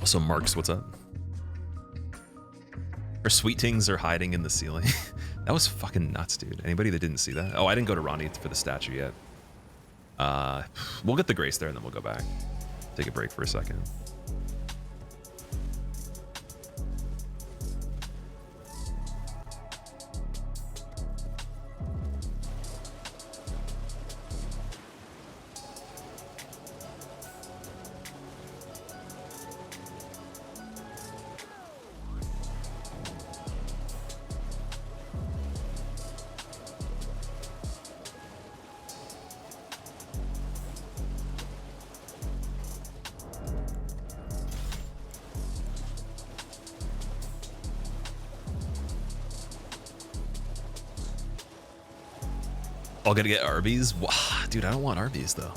Also, Marks, what's up? Our sweet things are hiding in the ceiling. That was fucking nuts, dude. Anybody that didn't see that? Oh, I didn't go to Ronnie for the statue yet. We'll get the grace there and then we'll go back. Take a break for a second. All gonna get Arby's? Wow, dude, I don't want Arby's though.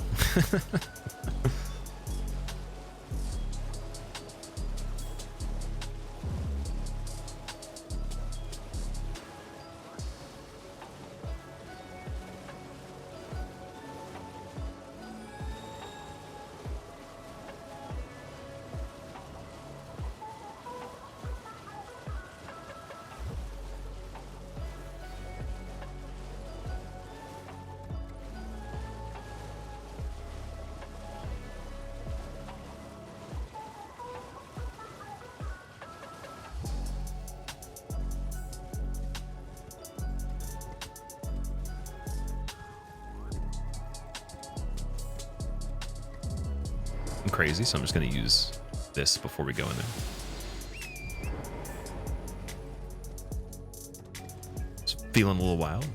Crazy, so I'm just going to use this before we go in there. Just feeling a little wild.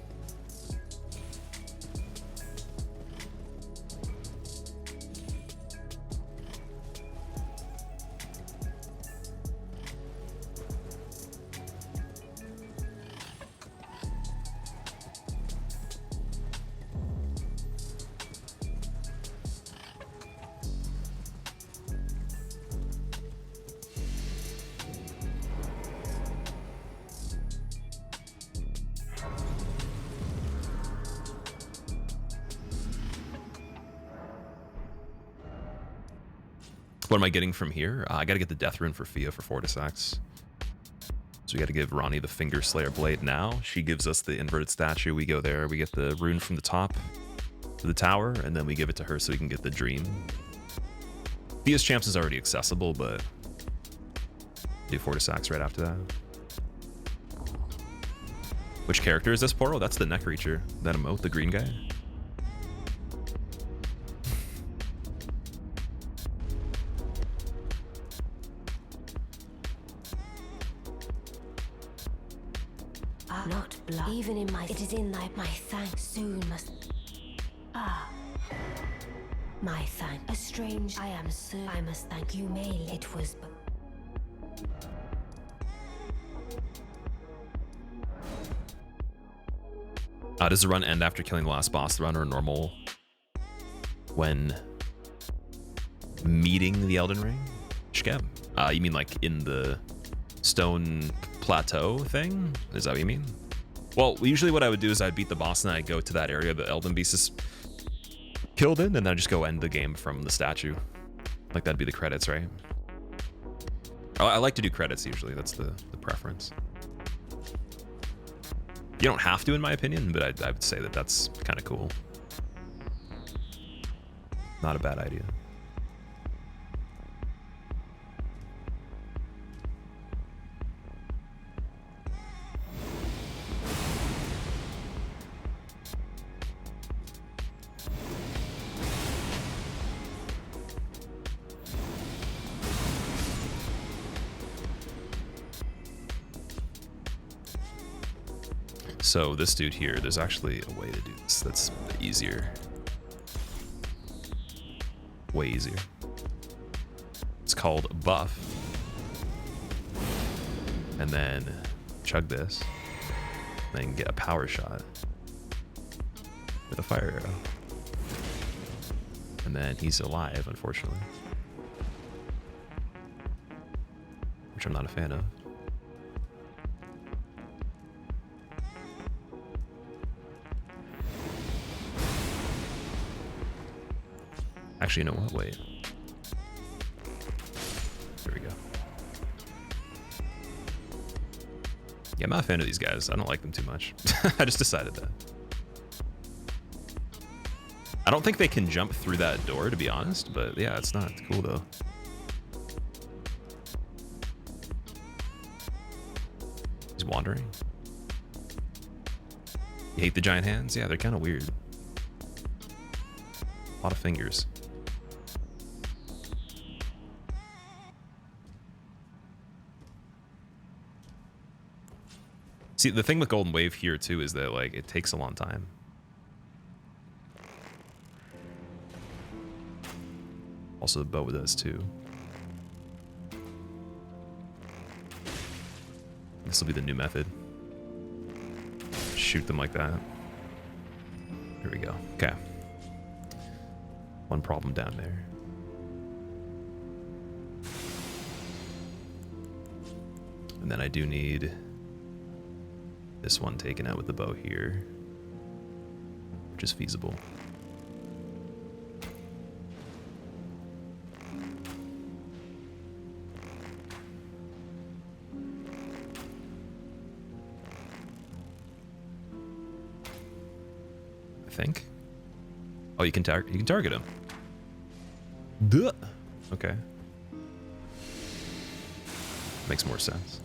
What am I getting from here? I got to get the death rune for Fia for Fortisax. So we got to give Ronnie the Finger Slayer Blade now. She gives us the inverted statue. We go there. We get the rune from the top to the tower, and then we give it to her so we can get the dream. Fia's Champs is already accessible, but do Fortisax right after that. Which character is this, Poro? That's the neck reacher. That emote, the green guy. Not blood. Even in my... It is in thy... My thanks soon must... My thank... A strange... I am sir. I must thank you, May. It was... Does the run end after killing the last boss run or normal when meeting the Elden Ring? Shkeb? You mean like in the stone plateau thing? Is that what you mean? Well, usually what I would do is I'd beat the boss and I'd go to that area the Elden Beast is killed in, and then I'd just go end the game from the statue. Like that'd be the credits, right? I like to do credits usually. That's the preference. You don't have to, in my opinion, but I would say that that's kind of cool. Not a bad idea. So this dude here, there's actually a way to do this that's easier. Way easier. It's called buff. And then chug this. Then get a power shot with a fire arrow. And then he's alive, unfortunately. Which I'm not a fan of. Actually, you know what? Wait. There we go. Yeah, I'm not a fan of these guys. I don't like them too much. I just decided that. I don't think they can jump through that door, to be honest, but yeah, it's not cool though. He's wandering. You hate the giant hands? Yeah, they're kind of weird. A lot of fingers. See, the thing with Golden Wave here too is that like it takes a long time. Also the bow does too. This will be the new method. Shoot them like that. Here we go. Okay. One problem down there. And then I do need this one taken out with the bow here, which is feasible. I think. Oh, you can target him. Duh. Okay. Makes more sense.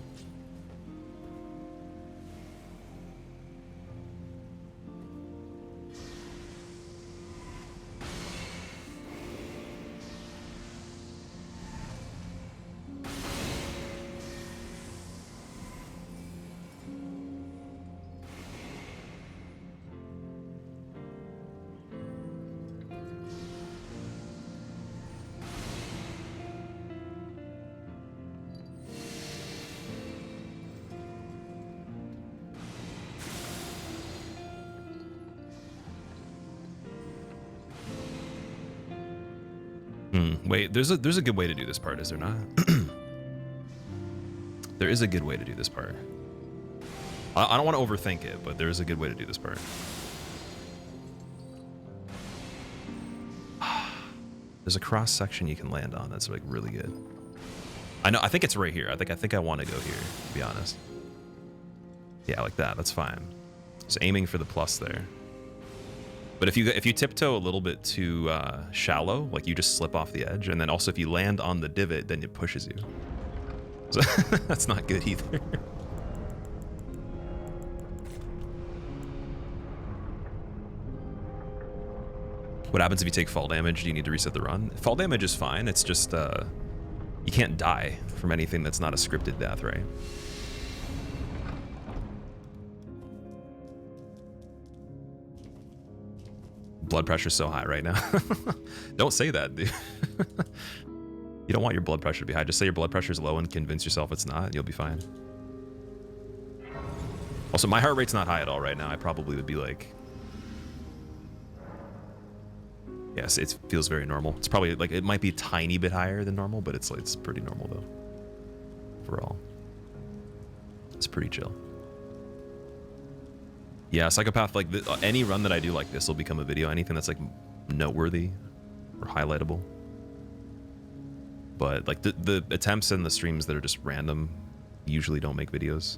Wait, there's a good way to do this part, is there not? There is a good way to do this part. I don't want to overthink it, but there is a good way to do this part. There's a cross section you can land on that's like really good. I think it's right here. I think I want to go here, to be honest. Yeah, like that. That's fine. Just aiming for the plus there. But if you tiptoe a little bit too shallow, like you just slip off the edge, and then also if you land on the divot, then it pushes you. So that's not good either. What happens if you take fall damage? Do you need to reset the run? Fall damage is fine. It's just you can't die from anything that's not a scripted death, right? Blood pressure's so high right now. Don't say that, dude. You don't want your blood pressure to be high. Just say your blood pressure's low and convince yourself it's not. You'll be fine. Also, my heart rate's not high at all right now. I probably would be like... Yes, it feels very normal. It's probably like, it might be a tiny bit higher than normal, but it's pretty normal though. Overall. It's pretty chill. Yeah, Psychopath, like any run that I do like this will become a video. Anything that's like noteworthy or highlightable. But like the attempts and the streams that are just random usually don't make videos.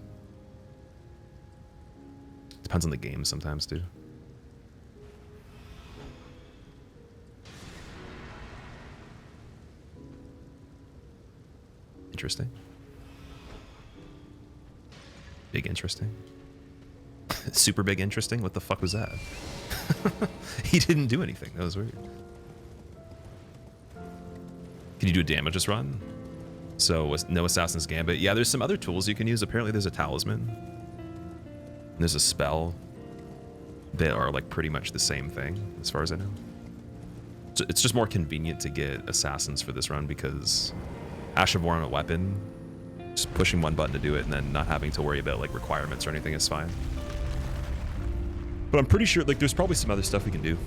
Depends on the game sometimes too. Interesting. Big interesting. Super big interesting? What the fuck was that? He didn't do anything. That was weird. Can you do a damages run? So no Assassin's Gambit. Yeah, there's some other tools you can use. Apparently there's a talisman. And there's a spell. They are like pretty much the same thing as far as I know. So it's just more convenient to get assassins for this run because Ash of War on a weapon, just pushing one button to do it and then not having to worry about like requirements or anything is fine. But I'm pretty sure like there's probably some other stuff we can do.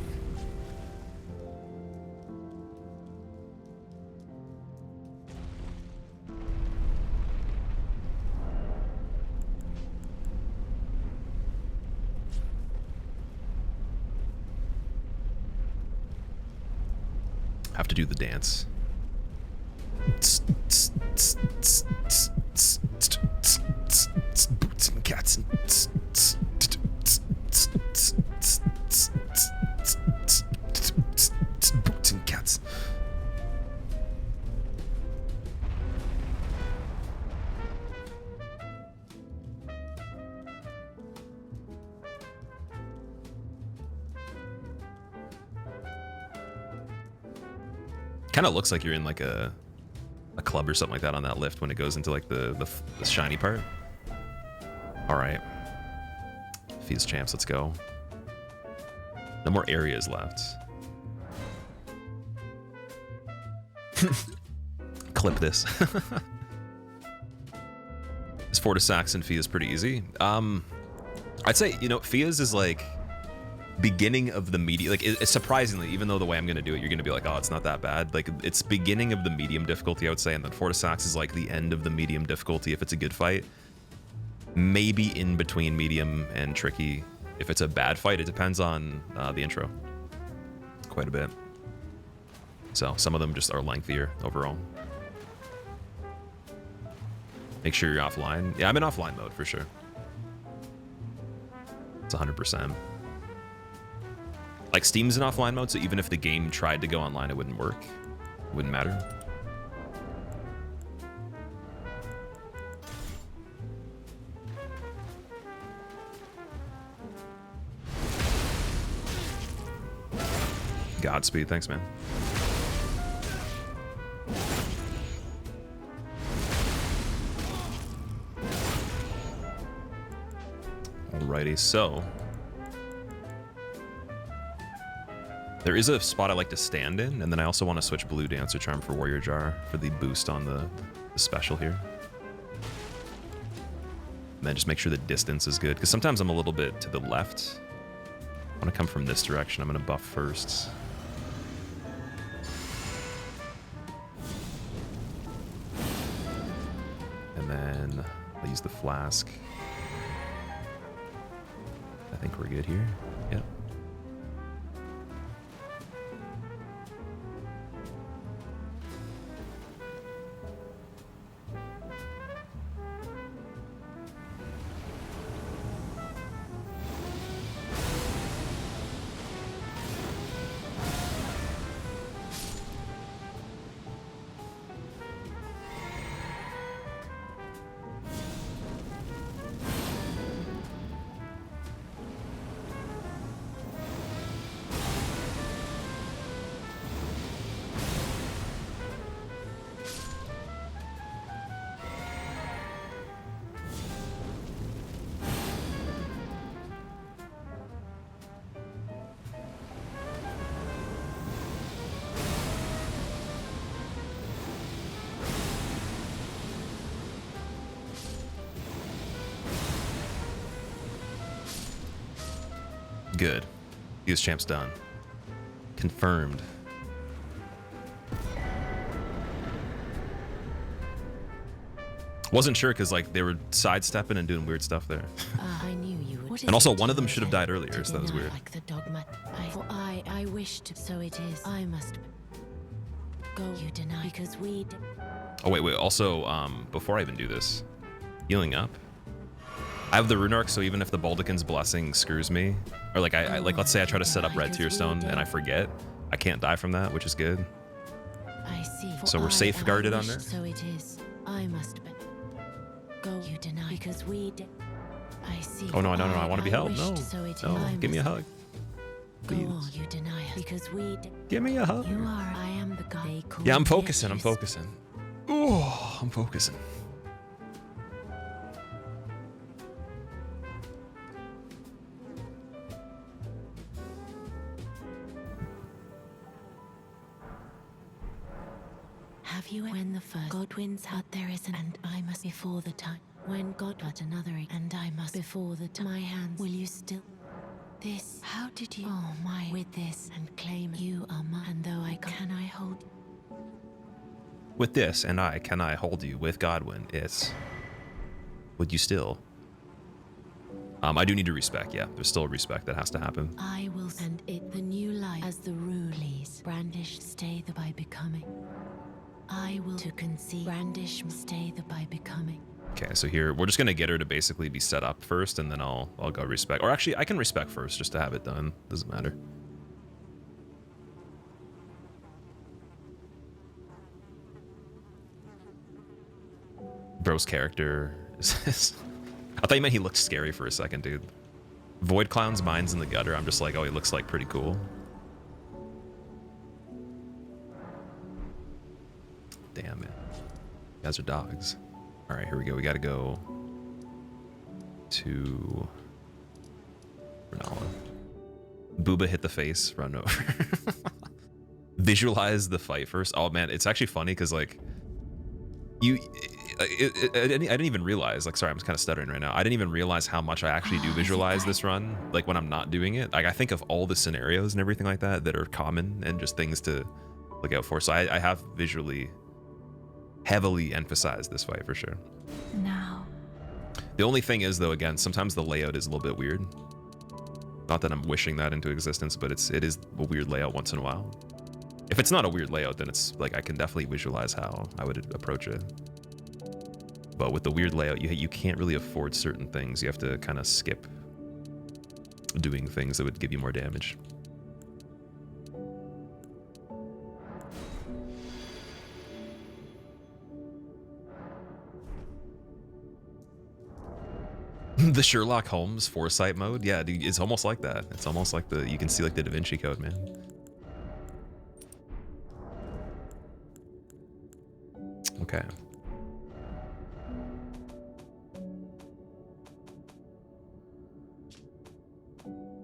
Have to do the dance. Boots and cats and boots and cats. Kind of looks like you're in like a club or something like that on that lift when it goes into like the shiny part. All right, Fizz champs, let's go. No more areas left. Clip this. This Fortis Saxon Fizz is pretty easy. I'd say, you know, Fizz is like beginning of the medium, like it's surprisingly, even though the way I'm gonna do it, you're gonna be like, oh, it's not that bad. Like it's beginning of the medium difficulty, I would say, and then Fortis Sax is like the end of the medium difficulty if it's a good fight. Maybe in between medium and tricky if it's a bad fight. It depends on the intro quite a bit. So some of them just are lengthier overall. Make sure you're offline. Yeah, I'm in offline mode for sure. It's 100%. Like Steam's in offline mode, so even if the game tried to go online, it wouldn't work. It wouldn't matter. Godspeed, thanks, man. Alrighty, so there is a spot I like to stand in, and then I also want to switch blue Dancer Charm for Warrior Jar for the boost on the special here. And then just make sure the distance is good, because sometimes I'm a little bit to the left. I want to come from this direction. I'm going to buff first. And then I'll use the flask. I think we're good here. Yep. Good. This champ's done. Confirmed. Wasn't sure because like they were sidestepping and doing weird stuff there. I knew you would. And also one of them should have died earlier, so that was weird. Like the dogma. I wished, so it is. I must go. You deny because we. Oh wait. Also, before I even do this, healing up. I have the rune arc, so even if the Baldakin's blessing screws me, or like I like let's say I try to set up red Tearstone and I forget, I can't die from that, which is good. I see. So we're safeguarded on there. So it is. I must go. You deny because we. I see. Oh no! I want to be held. No, no, give me a hug. Please. Go on, you deny us because we. Give me a hug. You are. I am the guy. Yeah, I'm focusing. I'm focusing. Oh, I'm focusing. Have you when the first God wins out there isn't, and I must before the time when God but another and I must before the time my hands will you still this how did you oh my with this and claim you are mine and though I can I hold with this and I can I hold you with Godwin it's would you still I do need to respect. Yeah, there's still respect that has to happen. I will send it the new light as the rule please brandish stay the by becoming I will to conceive brandish stay the by becoming. Okay, so here we're just gonna get her to basically be set up first, and then I'll go respect. Or actually, I can respect first just to have it done. Doesn't matter. Bro's character is. I thought you meant he looked scary for a second, dude. Void Clown's mind's in the gutter. I'm just like, oh, he looks like pretty cool. Damn it. You guys are dogs. All right, here we go. We got to go to Renala. Booba hit the face, run over. Visualize the fight first. Oh man, it's actually funny because like I didn't even realize, like, sorry, I'm kind of stuttering right now. I didn't even realize how much I actually do visualize this run, like when I'm not doing it. Like I think of all the scenarios and everything like that that are common and just things to look out for. So I have visually heavily emphasized this fight for sure. Now. The only thing is though, again, sometimes the layout is a little bit weird. Not that I'm wishing that into existence, but it is a weird layout once in a while. If it's not a weird layout, then it's like I can definitely visualize how I would approach it. But with the weird layout, you can't really afford certain things. You have to kind of skip doing things that would give you more damage. The Sherlock Holmes foresight mode, yeah, dude, it's almost like that. It's almost like you can see like the Da Vinci Code, man. Okay.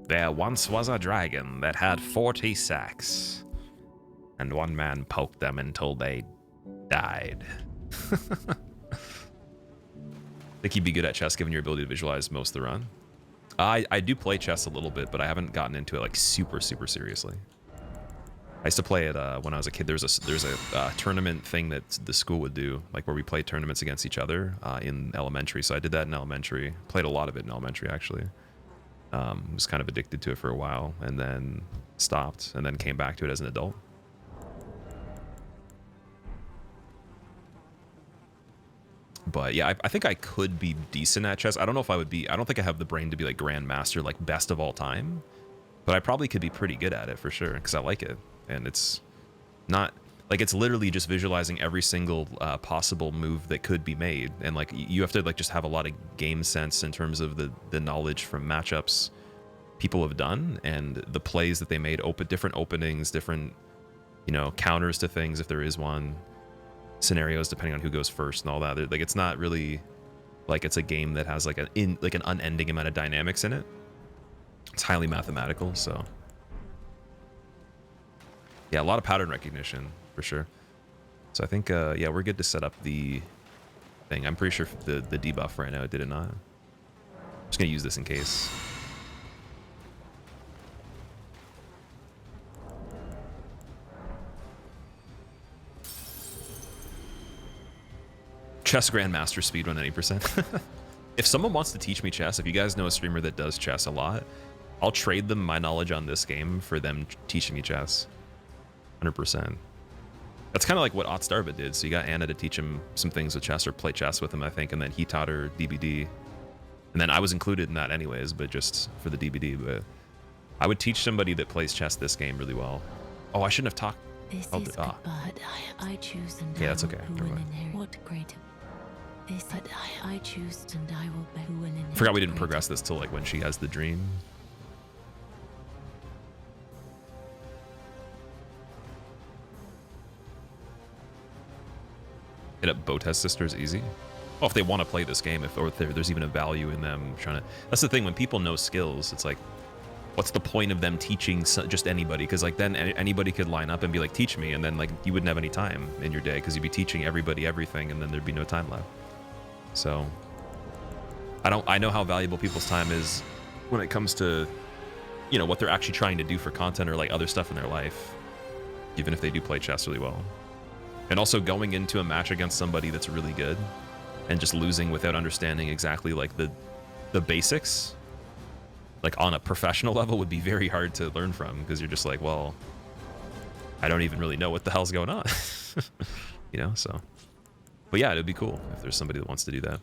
There once was a dragon that had 40 sacks, and one man poked them until they died. Think you'd be good at chess given your ability to visualize most of the run? I do play chess a little bit, but I haven't gotten into it like super seriously. I used to play it when I was a kid. There's a tournament thing that the school would do, like where we played tournaments against each other in elementary. So I did that in elementary. Played a lot of it in elementary actually. Was kind of addicted to it for a while, and then stopped, and then came back to it as an adult. But yeah, I think I could be decent at chess. I don't know if I would be. I don't think I have the brain to be like grandmaster, like best of all time. But I probably could be pretty good at it for sure, because I like it. And it's not like it's literally just visualizing every single possible move that could be made. And like you have to like just have a lot of game sense in terms of the knowledge from matchups people have done and the plays that they made, different openings, different, you know, counters to things if there is one. Scenarios depending on who goes first and all that. Like it's not really like it's a game that has like an unending amount of dynamics in it. It's highly mathematical, so yeah, a lot of pattern recognition for sure. So I think yeah, we're good to set up the thing. I'm pretty sure the debuff right now did it not. I'm just gonna use this in case. Chess Grandmaster speedrun any percent. If someone wants to teach me chess, if you guys know a streamer that does chess a lot, I'll trade them my knowledge on this game for them teaching me chess. 100%. That's kind of like what Otstarva did. So you got Anna to teach him some things with chess or play chess with him, I think, and then he taught her DBD. And then I was included in that anyways, but just for the DBD. But I would teach somebody that plays chess this game really well. Oh, I shouldn't have talked. This is good, but I choose and yeah, that's okay. Who will inherit what greater? This, but I choose and I will be who will inherit. Forgot we didn't progress this till like when she has the dream. Hit up Botes Sisters easy. Oh, if they want to play this game, or if there's even a value in them trying to. That's the thing, when people know skills, it's like, what's the point of them teaching just anybody? Because like then anybody could line up and be like, teach me, and then like you wouldn't have any time in your day because you'd be teaching everybody everything, and then there'd be no time left. So I know how valuable people's time is when it comes to, you know, what they're actually trying to do for content or like other stuff in their life, even if they do play chess really well. And also going into a match against somebody that's really good and just losing without understanding exactly like the basics, like on a professional level, would be very hard to learn from, because you're just like, well, I don't even really know what the hell's going on. You know, so. But yeah, it'd be cool if there's somebody that wants to do that.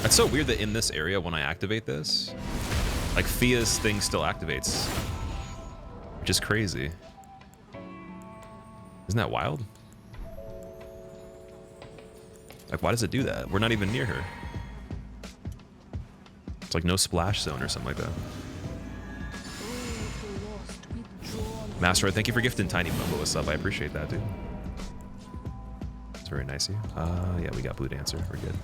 It's so weird that in this area, when I activate this, like Thea's thing still activates, which is crazy. Isn't that wild? Like, why does it do that? We're not even near her. It's like no splash zone or something like that. Master, thank you for gifting Tiny Mumbo a sub. I appreciate that, dude. It's very nice of you. Yeah, we got Blue Dancer. We're good.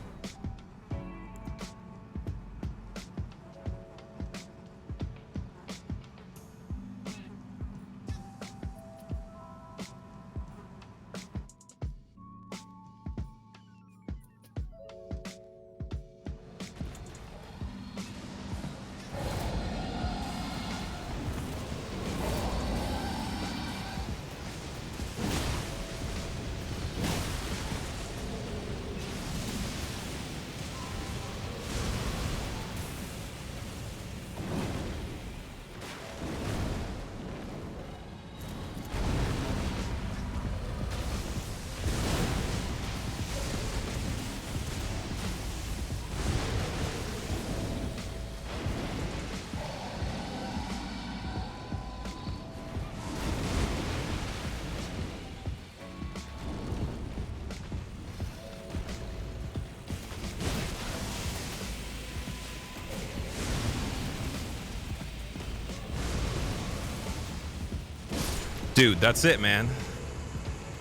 Dude, that's it, man.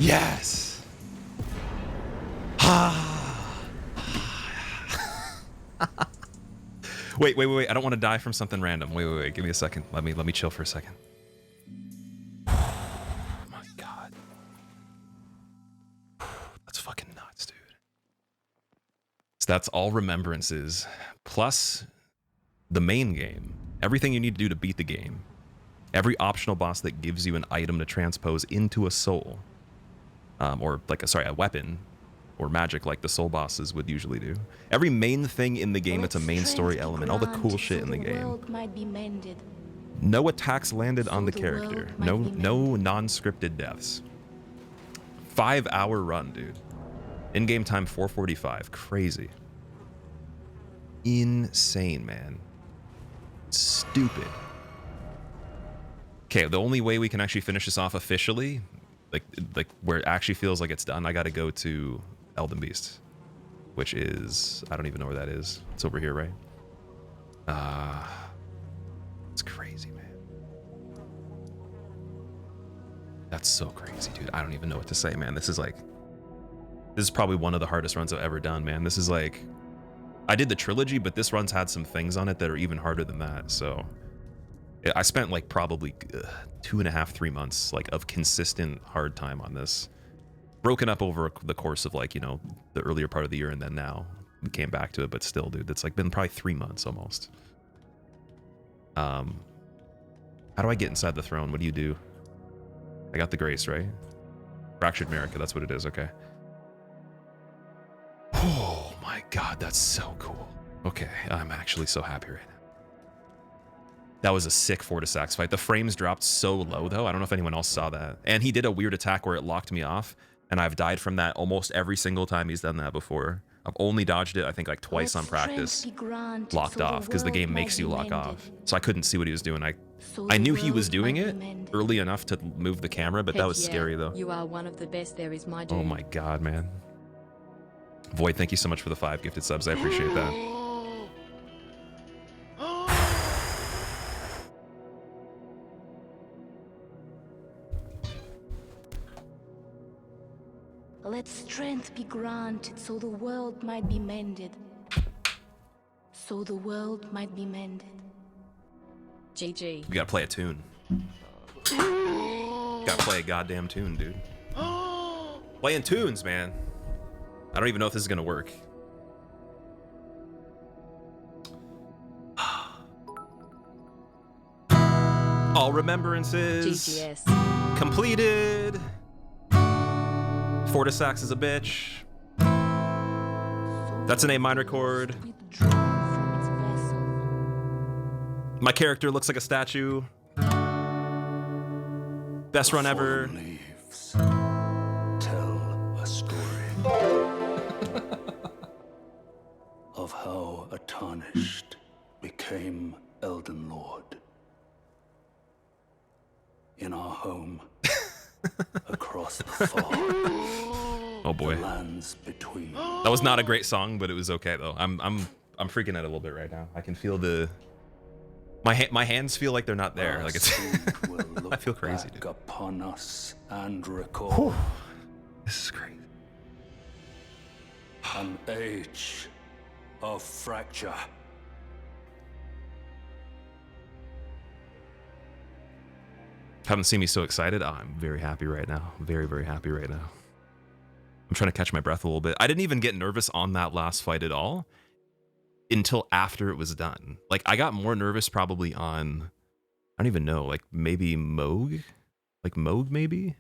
Yes. Wait. I don't want to die from something random. Wait. Give me a second. Let me chill for a second. Oh my God. That's fucking nuts, dude. So that's all remembrances plus the main game. Everything you need to do to beat the game. Every optional boss that gives you an item to transpose into a soul, or like a weapon, or magic like the soul bosses would usually do. Every main thing in the game that's a main story element, all the cool shit in the game. No attacks landed on the character. No non-scripted deaths. 5-hour run, dude. In-game time 4:45. Crazy. Insane, man. Stupid. Okay, the only way we can actually finish this off officially, like where it actually feels like it's done, I gotta go to Elden Beast, which is, I don't even know where that is. It's over here, right? It's crazy, man. That's so crazy, dude. I don't even know what to say, man. This is probably one of the hardest runs I've ever done, man. This is like, I did the trilogy, but this run's had some things on it that are even harder than that, so. I spent like probably 2.5, 3 months like of consistent hard time on this, broken up over the course of like, you know, the earlier part of the year and then now. came back to it, but still, dude, it's like been probably 3 months almost. How do I get inside the throne? What do you do? I got the grace, right? Fractured America, that's what it is, okay. Oh my god, that's so cool. Okay, I'm actually so happy right now. That was a sick Fortisax fight. The frames dropped so low, though. I don't know if anyone else saw that. And he did a weird attack where it locked me off, and I've died from that almost every single time he's done that before. I've only dodged it, I think, like twice on practice. Locked off, because the game makes you lock off. So I couldn't see what he was doing. I knew he was doing it early enough to move the camera, but that was scary, though. You are one of the best there is, my dude. Oh my god, man. Void, thank you so much for the 5 gifted subs. I appreciate that. Let strength be granted so the world might be mended. So the world might be mended. GG. We gotta play a tune. Gotta play a goddamn tune, dude. Playing tunes, man. I don't even know if this is gonna work. All remembrances GGS. completed. Fortisax is a bitch. That's an A minor chord. My character looks like a statue. Best run ever. Leaves tell a story of how a tarnished became Elden Lord. In our home, across the far, oh boy, lands between. That was not a great song, but it was okay though. I'm freaking out a little bit right now. I can feel the my hands feel like they're not there. Like it's I feel crazy, dude. Upon us and recall. This is crazy. An age of fracture. Haven't seen me so excited. Oh, I'm very happy right now. Very, very happy right now. I'm trying to catch my breath a little bit. I didn't even get nervous on that last fight at all until after it was done. Like, I got more nervous probably on, I don't even know, like maybe Moog? Like Moog maybe?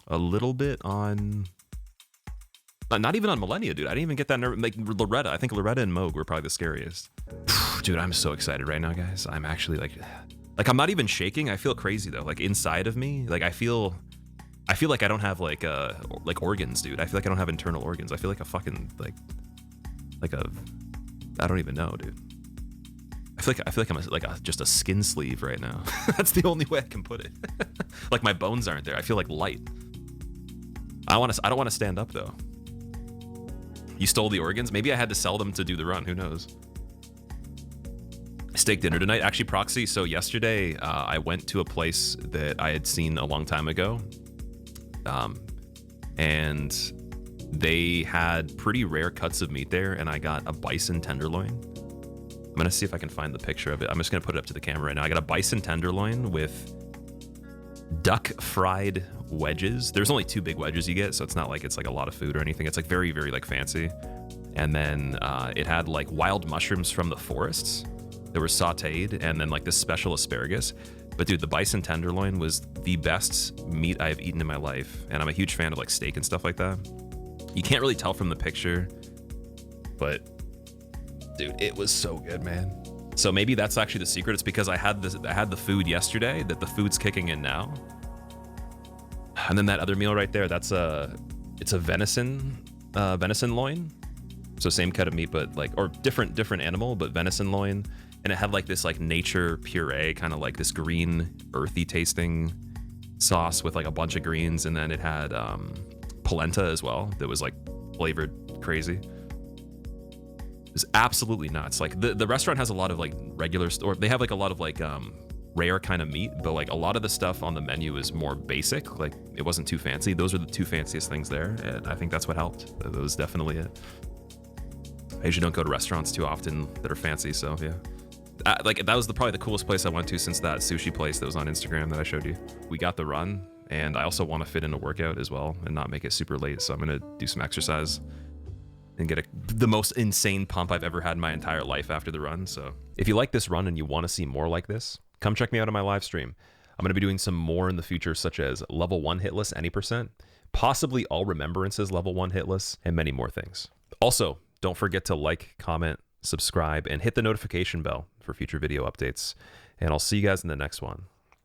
A little bit on, not even on Millennia, dude. I didn't even get that nervous. Like Loretta, I think Loretta and Moog were probably the scariest. Dude, I'm so excited right now, guys. I'm actually like I'm not even shaking. I feel crazy though. Like inside of me, like I feel like I don't have like organs, dude. I feel like I don't have internal organs. I feel like a fucking I don't even know, dude. I feel like I'm just a skin sleeve right now. That's the only way I can put it. Like my bones aren't there. I feel like light. I don't want to stand up though. You stole the organs? Maybe I had to sell them to do the run. Who knows? Steak dinner tonight, actually. Proxy. So yesterday I went to a place that I had seen a long time ago, and they had pretty rare cuts of meat there, and I got a bison tenderloin. I'm gonna see if I can find the picture of it. I'm just gonna put it up to the camera right now. I got a bison tenderloin with duck fried wedges. There's only 2 big wedges you get, so it's not like it's like a lot of food or anything. It's like very, very like fancy. And then it had like wild mushrooms from the forests that were sauteed, and then like this special asparagus. But dude, the bison tenderloin was the best meat I've eaten in my life, and I'm a huge fan of like steak and stuff like that. You can't really tell from the picture, but dude, it was so good, man. So maybe that's actually the secret. It's because I had the food yesterday that the food's kicking in now. And then that other meal right there, it's a venison loin. So same cut of meat, but like, or different animal, but venison loin. And it had like this like nature puree, kind of like this green earthy tasting sauce with like a bunch of greens. And then it had polenta as well that was like flavored crazy. It was absolutely nuts. Like the restaurant has a lot of like regular store. They have like a lot of like rare kind of meat, but like a lot of the stuff on the menu is more basic. Like it wasn't too fancy. Those are the 2 fanciest things there, and I think that's what helped. That was definitely it. I usually don't go to restaurants too often that are fancy, so yeah. Like that was probably the coolest place I went to since that sushi place that was on Instagram that I showed you. We got the run, and I also want to fit in a workout as well and not make it super late, so I'm gonna do some exercise and get the most insane pump I've ever had in my entire life after the run. So if you like this run and you want to see more like this, come check me out on my live stream. I'm going to be doing some more in the future, such as level 1 hitless any percent, possibly all remembrances level 1 hitless, and many more things. Also, don't forget to like, comment, subscribe, and hit the notification bell for future video updates. And I'll see you guys in the next one.